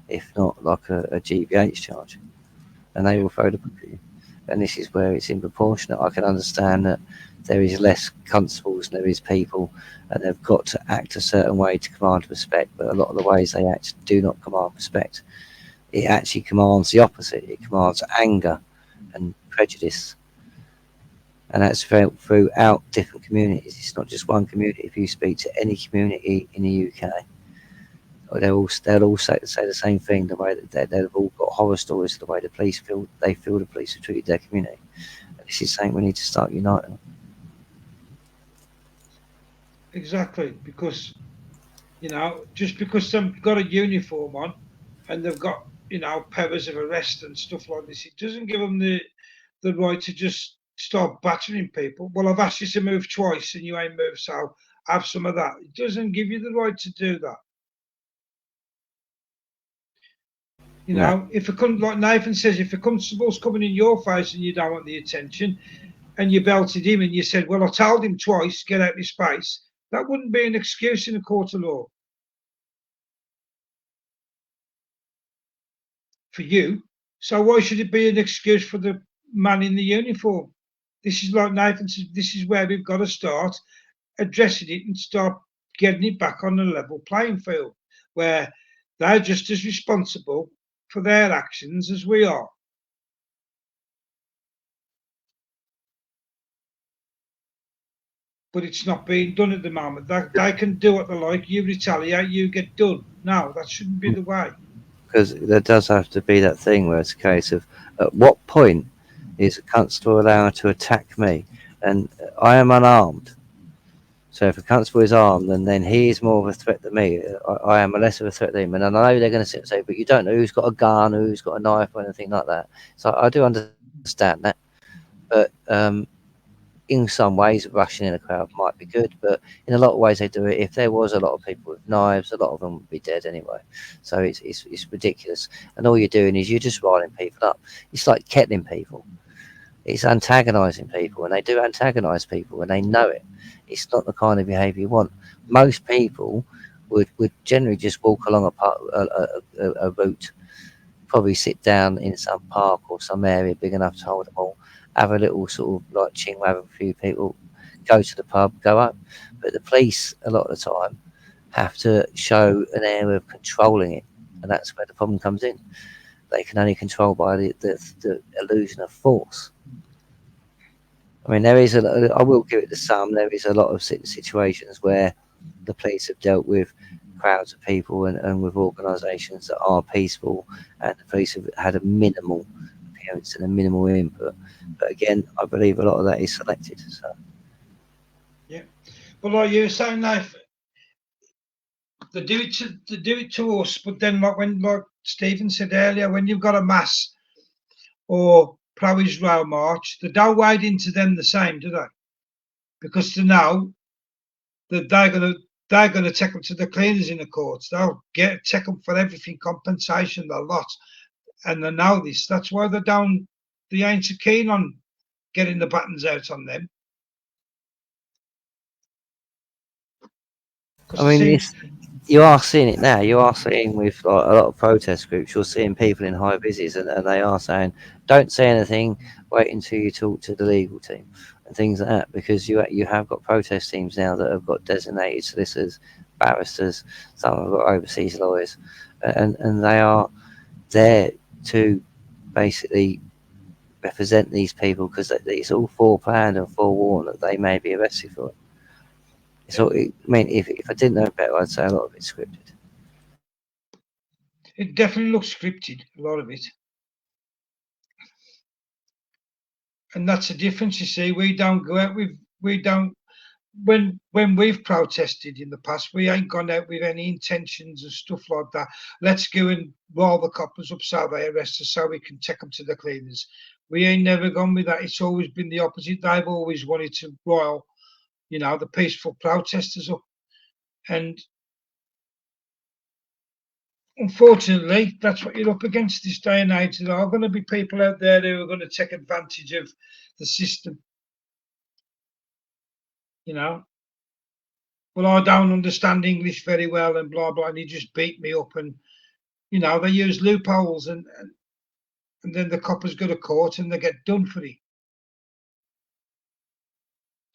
A: if not like a GBH charge, and they will throw the book at you. And this is where it's improportionate. I can understand that there is less constables than there is people, and they've got to act a certain way to command respect, but a lot of the ways they actually do not command respect. It actually commands the opposite. It commands anger and prejudice. And that's throughout different communities. It's not just one community. If you speak to any community in the UK, they'll all say the same thing. The way that they've all got horror stories of the way the police feel the police have treated their community. And this is something we need to start uniting.
B: Exactly, because just because they've got a uniform on and they've got powers of arrest and stuff like this, it doesn't give them the right to just start battering people. Well, I've asked you to move twice and you ain't moved, so have some of that. It doesn't give you the right to do that. If like Nathan says, if a constable's coming in your face and you don't want the attention, and you belted him and you said, well, I told him twice, get out of his space, that wouldn't be an excuse in a court of law for you. So why should it be an excuse for the man in the uniform? This is like Nathan says, this is where we've got to start addressing it and start getting it back on a level playing field, where they're just as responsible for their actions as we are. But it's not being done at the moment. They can do what they like. You retaliate, you get done. No, that shouldn't be the way.
A: Because there does have to be that thing where it's a case of, at what point is a constable allowed to attack me? And I am unarmed. So if a constable is armed, then he is more of a threat than me. I am less of a threat than him. And I know they're going to sit and say, but you don't know who's got a gun, who's got a knife, or anything like that. So I do understand that. But in some ways, rushing in a crowd might be good. But in a lot of ways, they do it. If there was a lot of people with knives, a lot of them would be dead anyway. So it's ridiculous. And all you're doing is you're just riling people up. It's like kettling people. It's antagonising people, and they do antagonise people, and they know it. It's not the kind of behaviour you want. Most people would generally just walk along a route, probably sit down in some park or some area big enough to hold them all, have a little sort of like ching with a few people, go to the pub, go home. But the police, a lot of the time, have to show an air of controlling it and that's where the problem comes in. They can only control by the illusion of force. I mean, I will give it to some. There is a lot of situations where the police have dealt with crowds of people and with organisations that are peaceful, and the police have had a minimal appearance and a minimal input. But again, I believe a lot of that is selected. So.
B: Yeah, but like you were saying, they do it to us. But then, like Stephen said earlier, when you've got a mass or pro-Israel march, they don't wade into them the same, do they? Because they know that they're gonna take them to the cleaners in the courts. They'll take them for everything, compensation, the lot, and they know this. That's why they ain't so keen on getting the buttons out on them.
A: I mean, you are seeing it now. You are seeing with like, a lot of protest groups, you're seeing people in high vises, and they are saying, "Don't say anything. Wait until you talk to the legal team," and things like that. Because you have got protest teams now that have got designated solicitors, barristers. Some have got overseas lawyers, and they are there to basically represent these people because it's all foreplanned and forewarned that they may be arrested for it. So, I mean, if I didn't know better, I'd say a lot of it's scripted.
B: It definitely looks scripted, a lot of it. And that's the difference, you see. We don't go out with, we don't, when we've protested in the past, we ain't gone out with any intentions and stuff like that. Let's go and roll the coppers up so they arrest us so we can take them to the cleaners. We ain't never gone with that. It's always been the opposite. They've always wanted to rile, the peaceful protesters up. And unfortunately, that's what you're up against this day and age. There are going to be people out there who are going to take advantage of the system. Well, I don't understand English very well and blah, blah, and he just beat me up. And, they use loopholes and then the coppers go to court and they get done for it.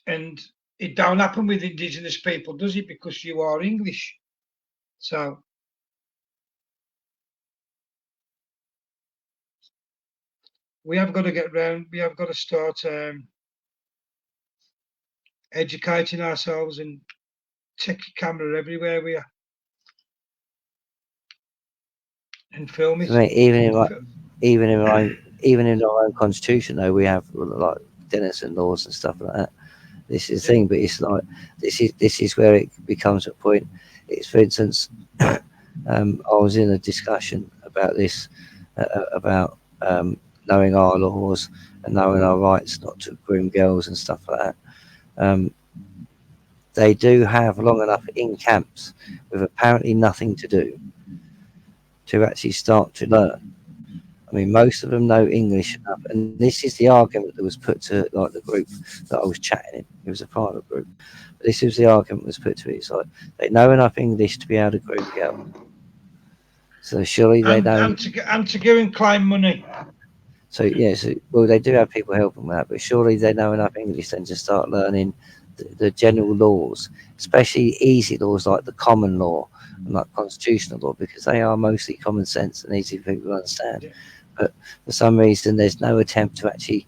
B: And it don't happen with Indigenous people, does it? Because you are English. So we have got to get round, we have got to start educating ourselves and take your camera everywhere we are and film it.
A: I mean, even in our own constitution, though, we have like Denison laws and stuff like that. This is the thing, but it's like this is where it becomes a point. It's, for instance, I was in a discussion about this, about knowing our laws and knowing our rights not to groom girls and stuff like that. They do have long enough in camps with apparently nothing to do to actually start to learn. I mean, most of them know English enough, and this is the argument that was put to like the group that I was chatting in. It was a private group. But this was the argument that was put to it. It's like they know enough English to be able to groom girls. So surely they don't.
B: And to go and claim money.
A: So yes, well they do have people helping with that, but surely they know enough English then to start learning the general laws, especially easy laws like the common law and like constitutional law, because they are mostly common sense and easy for people to understand.
B: Yeah.
A: But for some reason, there's no attempt to actually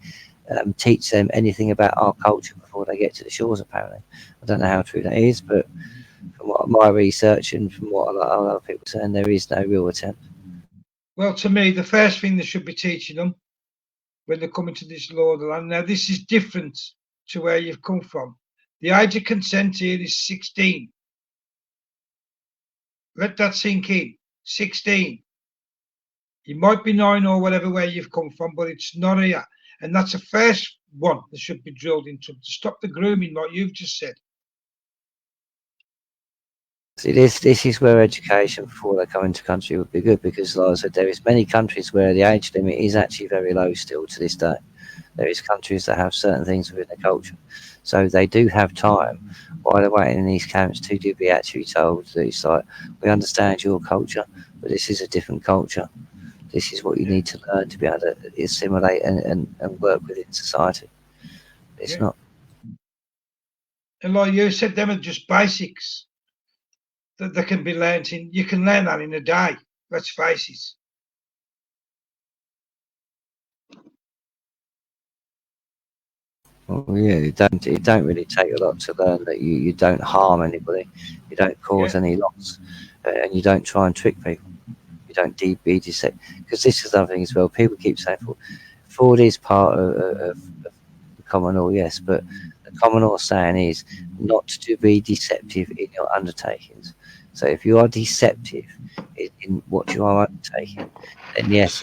A: teach them anything about our culture before they get to the shores. Apparently, I don't know how true that is, but from what my research and from what other people are saying, there is no real attempt.
B: Well, to me, the first thing they should be teaching them when they come into this law of the land. Now, this is different to where you've come from. The age of consent here is 16. Let that sink in. 16. You might be 9 or whatever where you've come from, but it's not here. And that's the first one that should be drilled into to stop the grooming, like you've just said.
A: See, this is where education before they come into country would be good, because, like I said, there is many countries where the age limit is actually very low still to this day. There is countries that have certain things within the culture, so they do have time while they're waiting in these camps to be actually told that it's like, we understand your culture, but this is a different culture. This is what you need to learn to be able to assimilate and work within society. It's not.
B: And like you said, them are just basics that can be learnt in. You can learn that in a day. Let's face it.
A: Well, yeah, it don't really take a lot to learn that you don't harm anybody, you don't cause any loss, and you don't try and trick people. You don't be deceptive. Because this is another thing as well. People keep saying fraud is part of the common law, yes, but the common law saying is not to be deceptive in your undertakings. So if you are deceptive in what you are undertaking, then yes,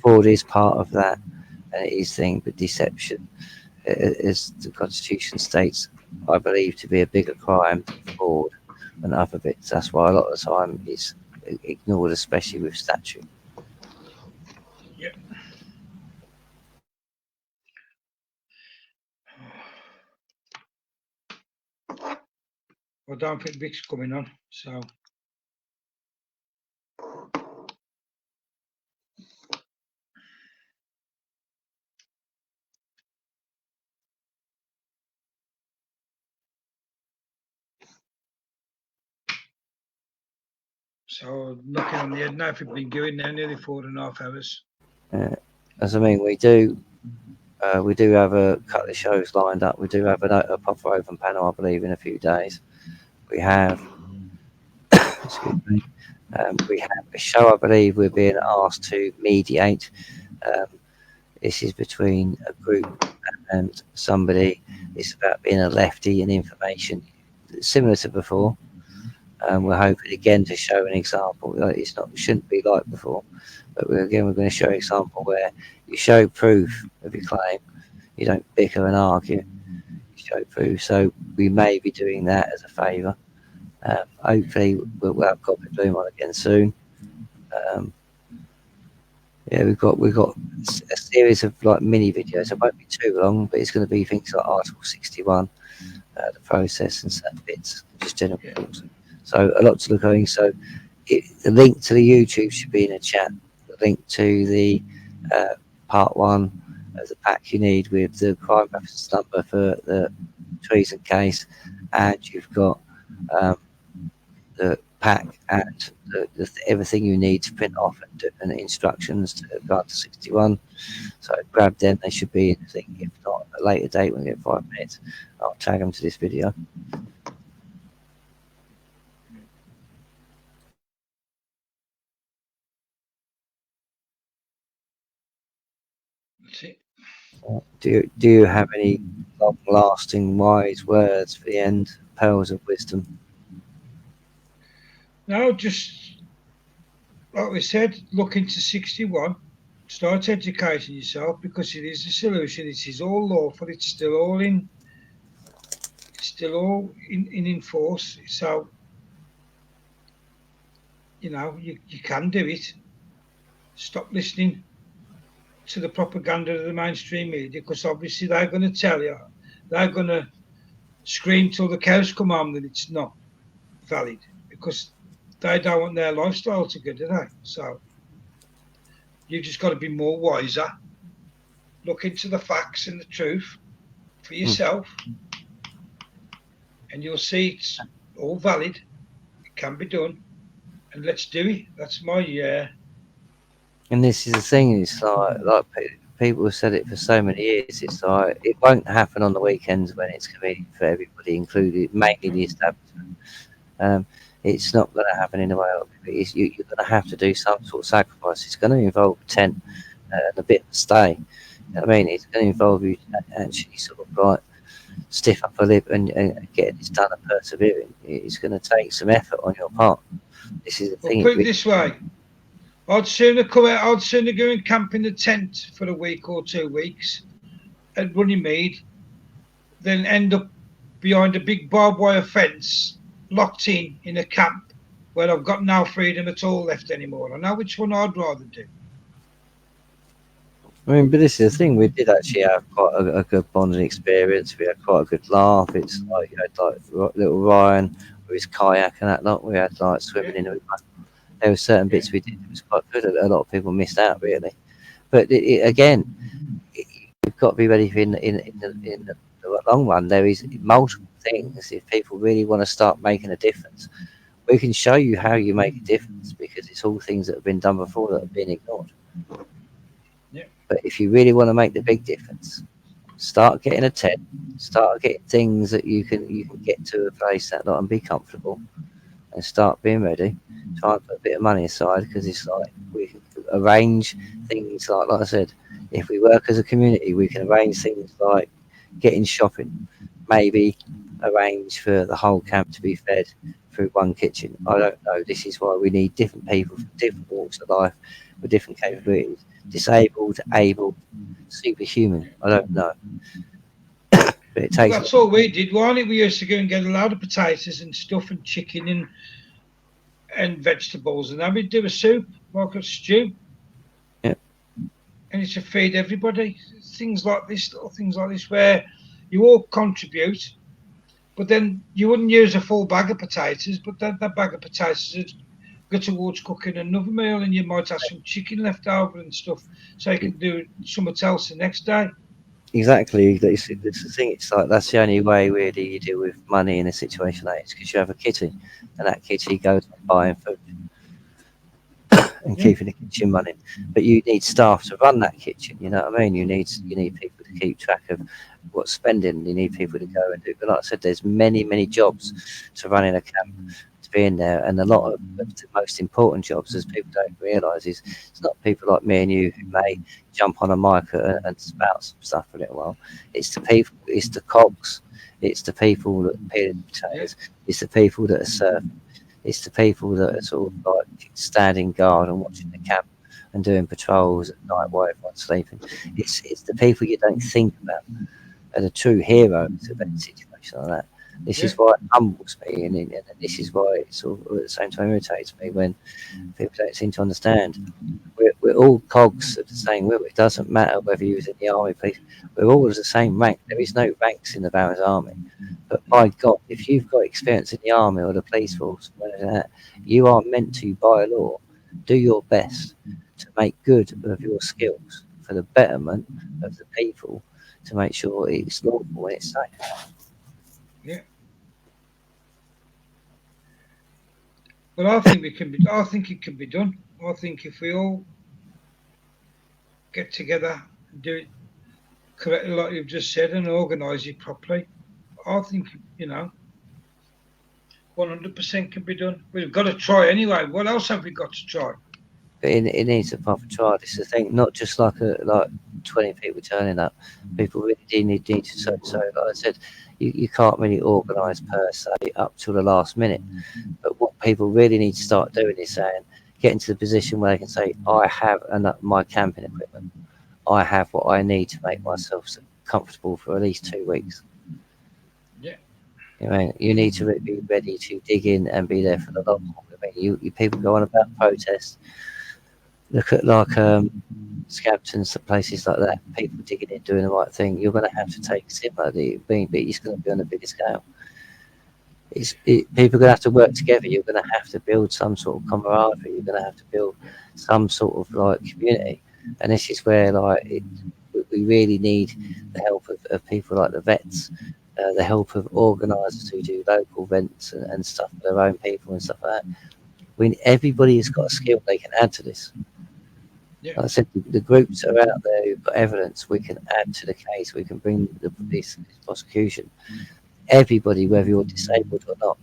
A: fraud is part of that, and it is thing. But deception, as the Constitution states, I believe to be a bigger crime than fraud and other bits. That's why a lot of the time it's ignored, especially with statute.
B: Yeah. I don't think Vic's coming on, so. So knocking on the head now. If we've been going now nearly 4.5 hours.
A: As I mean, we do have a couple of shows lined up. We do have a proper open panel, I believe, in a few days. We have, excuse me, we have a show, I believe, we're being asked to mediate. This is between a group and somebody. It's about being a lefty and information, similar to before. We're hoping again to show an example. Shouldn't be like before, but we're going to show an example where you show proof of your claim. You don't bicker and argue. You show proof. So we may be doing that as a favour. Hopefully we'll have Copy Bloom on again soon. Yeah, we've got a series of like mini videos. It won't be too long, but it's going to be things like Article 61, the process and certain bits, just general things. So a lot to look at. So the link to the YouTube should be in the chat. The link to the part 1 of the pack you need with the crime reference number for the treason case, and you've got the pack and everything you need to print off and instructions to regard to 61. So grab them. They should be in the thing. If not, at a later date, when we get 5 minutes, I'll tag them to this video.
B: That's it.
A: Do you have any long-lasting wise words for the end? Pearls of wisdom.
B: No, just like we said, look into 61. Start educating yourself, because it is a solution. It is all lawful. It's still all in force. So you can do it. Stop listening to the propaganda of the mainstream media, because obviously they're going to tell you, they're going to scream till the cows come home that it's not valid, because they don't want their lifestyle to go, do they? So you've just got to be more wiser. Look into the facts and the truth for yourself, and you'll see it's all valid. It can be done, and let's do it. That's my
A: And this is the thing. It's like people have said it for so many years. It's like it won't happen on the weekends when it's convenient for everybody, included mainly the establishment. It's not going to happen in the way you're going to have to do some sort of sacrifice. It's going to involve a tent and a bit of a stay. You know what I mean, it's going to involve you actually sort of like stiff upper lip and getting this done and persevering. It's going to take some effort on your part. This is the thing.
B: Put it this way. I'd sooner go and camp in the tent for a week or 2 weeks at Runnymede than end up behind a big barbed wire fence, locked in a camp where I've got no freedom at all left anymore. I know which one I'd rather do.
A: I mean, but this is the thing. We did actually have quite a good bonding experience. We had quite a good laugh. It's like you had like little Ryan with his kayak and that lot. We had like swimming in the river. There were certain bits we did. It was quite good. A lot of people missed out really. But again, you've got to be ready for in the long run. There is multiple things. If people really want to start making a difference, We can show you how you make a difference, because it's all things that have been done before that have been ignored.
B: Yeah.
A: But if you really want to make the big difference, start getting a tent, start getting things that you can get to a place that and be comfortable, and start being ready. Try and put a bit of money aside, because it's like we can arrange things like I said, if we work as a community, we can arrange things like getting shopping, maybe arrange for the whole camp to be fed through one kitchen. I don't know. This is why we need different people from different walks of life with different capabilities. Disabled, able, superhuman. I don't know. But it takes.
B: That's all we did, wasn't it? We used to go and get a load of potatoes and stuff and chicken and vegetables, and then we'd do a soup, like a stew.
A: Yeah.
B: And it's to feed everybody. Things like this, little things like this, where you all contribute, but then you wouldn't use a full bag of potatoes, but that bag of potatoes would go towards cooking another meal, and you might have some chicken left over and stuff, so you can do something else the next day.
A: Exactly. That's the thing. It's like that's the only way really you deal with money in a situation like this, because you have a kitty, and that kitty goes on buying food and keeping the kitchen running. But you need staff to run that kitchen. You know what I mean? You need people to keep track of what's spending. You need people to go and do. But like I said, there's many jobs to running a camp, to be in there, and a lot of the most important jobs, as people don't realise, is it's not people like me and you who may jump on a mic and spout some stuff for a little while. It's the people. It's the cogs. It's the people that peel the potatoes. It's the people that are serving. It's the people that are sort of like standing guard and watching the camp and doing patrols at night while everyone's sleeping. It's the people you don't think about are the true heroes of any situation like that. This is why it humbles me, and this is why it sort of at the same time irritates me when people don't seem to understand. We're all cogs of the same wheel. It doesn't matter whether you was in the army, police. We're all the same rank. There is no ranks in the Barons Army. But by God, if you've got experience in the army or the police force, you are meant to, by law, do your best to make good of your skills for the betterment of the people, to make sure it's lawful and it's safe.
B: Yeah. Well, I think it can be done. I think if we all get together and do it correctly, like you've just said, and organise it properly, I think 100% can be done. We've got to try anyway. What else have we got to try?
A: But it needs a proper trial. This is the thing, not just like 20 people turning up. People really do need to. So like I said, you can't really organise per se up till the last minute. But what people really need to start doing is saying, getting to the position where they can say, I have my camping equipment. I have what I need to make myself comfortable for at least 2 weeks.
B: Yeah.
A: You need to be ready to dig in and be there for the long haul. You people go on about protests. Look at like Scabtons, places like that. People digging in, doing the right thing. You're going to have to take similarly, but it's going to be on a bigger scale. People are going to have to work together. You're going to have to build some sort of camaraderie. You're going to have to build some sort of like community. And this is where we really need the help of people like the vets, the help of organisers who do local events and stuff for their own people and stuff like that. Everybody has got a skill they can add to this.
B: Yeah.
A: Like I said, the groups are out there who've got evidence. We can add to the case. We can bring this prosecution. Everybody, whether you're disabled or not,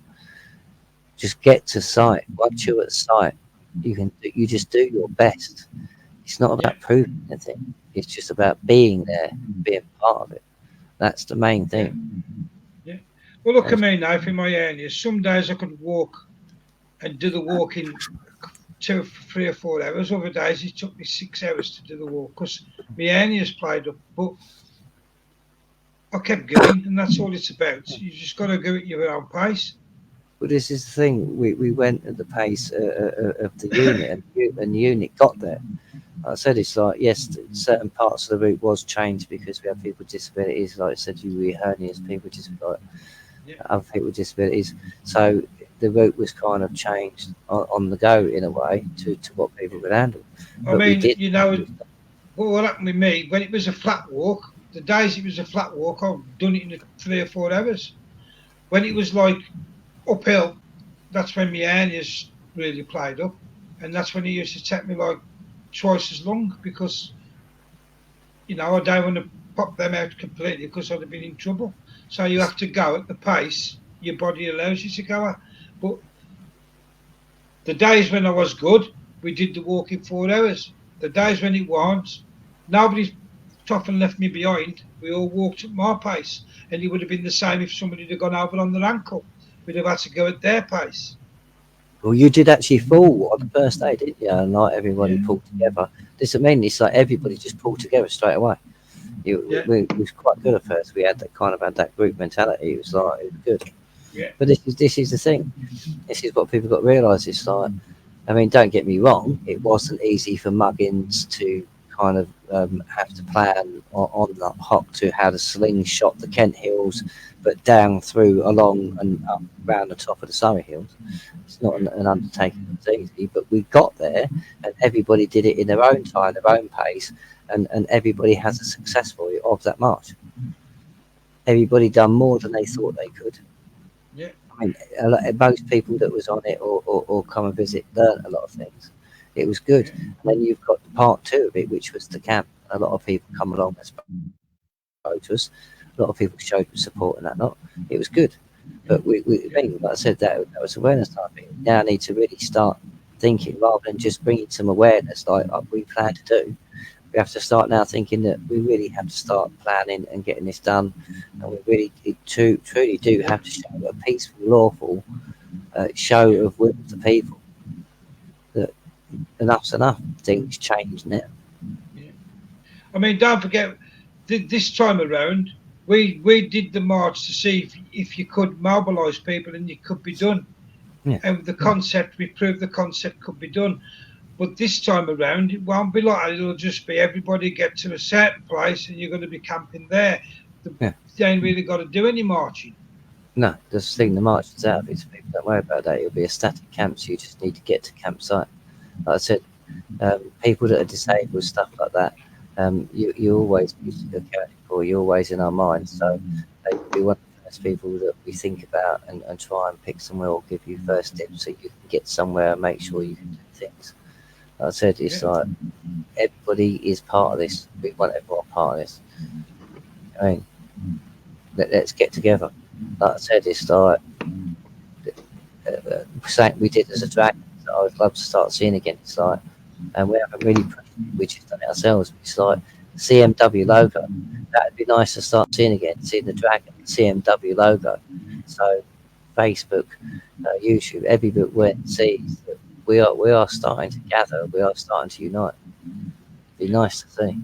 A: just get to site. Once you're at site, you just do your best. It's not about proving anything. It's just about being there, being part of it. That's the main thing.
B: Yeah. Well, look at me now in my area. Some days I could walk and do the walk in 2, 3 or 4 hours. Other days it took me 6 hours to do the walk because my hernia's played up. But I kept going, and that's all it's about. You just got to go at your own pace.
A: Well, this is the thing. We went at the pace of the unit, and the unit got there. Like I said, it's like, yes, certain parts of the route was changed because we have people with disabilities. Like I said, we hernias, people with disabilities, other people with disabilities. So the route was kind of changed on the go in a way to what people could handle.
B: I mean, what happened with me, when it was a flat walk, the days it was a flat walk, I've done it in 3 or 4 hours. When it was like uphill, that's when my hernias really played up, and that's when it used to take me like twice as long because I don't want to pop them out completely because I'd have been in trouble. So you have to go at the pace your body allows you to go at. But the days when I was good, we did the walk in 4 hours. The days when it wasn't, nobody's tough and left me behind. We all walked at my pace, and it would have been the same if somebody had gone over on their ankle. We'd have had to go at their pace.
A: Well, you did actually fall on the first day, didn't you? And like everybody pulled together. This I mean, it's like everybody just pulled together straight away. We was quite good at first. We had that group mentality. It was good.
B: Yeah.
A: But this is the thing. This is what people got to realise. It's like, I mean, don't get me wrong. It wasn't easy for Muggins to kind of have to plan on the hop to how to slingshot the Kent Hills, but down through, along and up around the top of the Surrey Hills. It's not an undertaking that's easy, but we got there, and everybody did it in their own time, their own pace, and everybody has a success story of that march. Everybody done more than they thought they could.
B: Yeah.
A: I mean, most people that was on it or come and visit learned a lot of things. It was good. And then you've got part two of it, which was the camp. A lot of people come along and spoke to us. A lot of people showed support and that lot. It was good. But we like I said, that was awareness time. We now need to really start thinking rather than just bringing some awareness like we plan to do. We have to start now thinking that we really have to start planning and getting this done. And we really truly do have to show a peaceful, lawful show of will to people. That enough's enough. Things change now.
B: Yeah. I mean, don't forget, this time around, we did the march to see if you could mobilise people and it could be done.
A: Yeah.
B: And the concept, we proved the concept could be done. But this time around, it won't be like that. It'll just be everybody get to a certain place and you're going to be camping there. You ain't really got to do any marching.
A: No, the thing, the march is out of it. So people don't worry about that. It'll be a static camp, so you just need to get to campsite. Like I said, people that are disabled, stuff like that, you always be accounted for. You're always in our minds. So they will be one of the first people that we think about and try and pick somewhere or give you first tips so you can get somewhere and make sure you can do things. Like I said, it's like everybody is part of this. We want everyone part of this. I mean, let's get together. Like I said, it's like something we did as a drag that I would love to start seeing again. It's like, and we haven't really, we just done it ourselves. It's like CMW logo. That'd be nice to start seeing again, seeing the dragon CMW logo. So Facebook, YouTube, everybody went and sees that we are starting to gather. We are starting to unite. It'd be nice to see,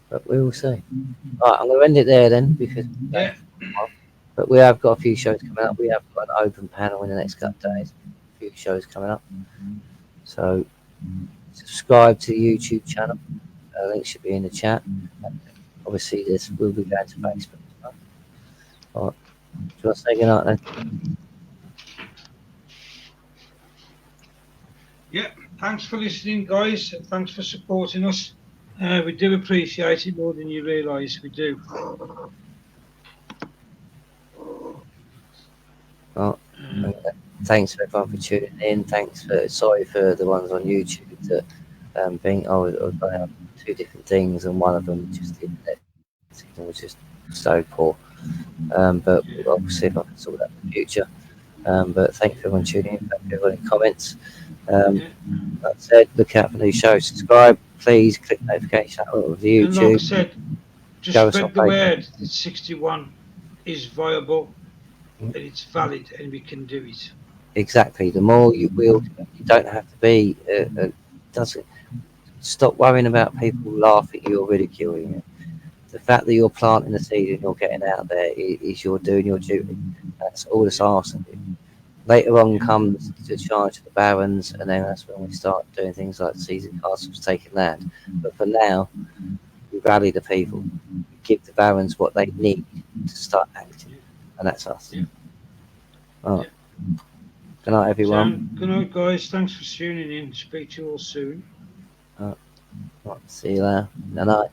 A: but we will see. Right, I'm going to end it there then because. But we have got a few shows coming up. We have got an open panel in the next couple of days. A few shows coming up. So subscribe to the YouTube channel. Link should be in the chat. Obviously, this will be going to Facebook. All right. Do you want to say goodnight then?
B: Yeah. Thanks for listening, guys. And thanks for supporting us. We do appreciate it more than you realise we do.
A: Well, thanks for everyone for tuning in. Sorry for the ones on YouTube that I was going on two different things, and one of them just the internet signal was just so poor. But we'll see if I can sort that in the future. But thanks for everyone tuning in. Thank you everyone in comments. Like I said, look out for new shows. Subscribe, please. Click notification of the YouTube.
B: And like I said, just spread the word that 61 is viable. And it's valid, and we can do it.
A: Exactly. The more you will, you don't have to be. Doesn't stop worrying about people laughing at you or ridiculing you. The fact that you're planting the seed and you're getting out there is you're doing your duty. That's all that's asked of you. Later on comes the charge of the barons, and then that's when we start doing things like seizing castles, taking land. But for now, we rally the people, we give the barons what they need to start acting. And that's us. Yeah. Right. Yeah. Good night, everyone.
B: Good night, guys. Thanks for tuning in. Speak to you all soon.
A: Right. See you later. Good night.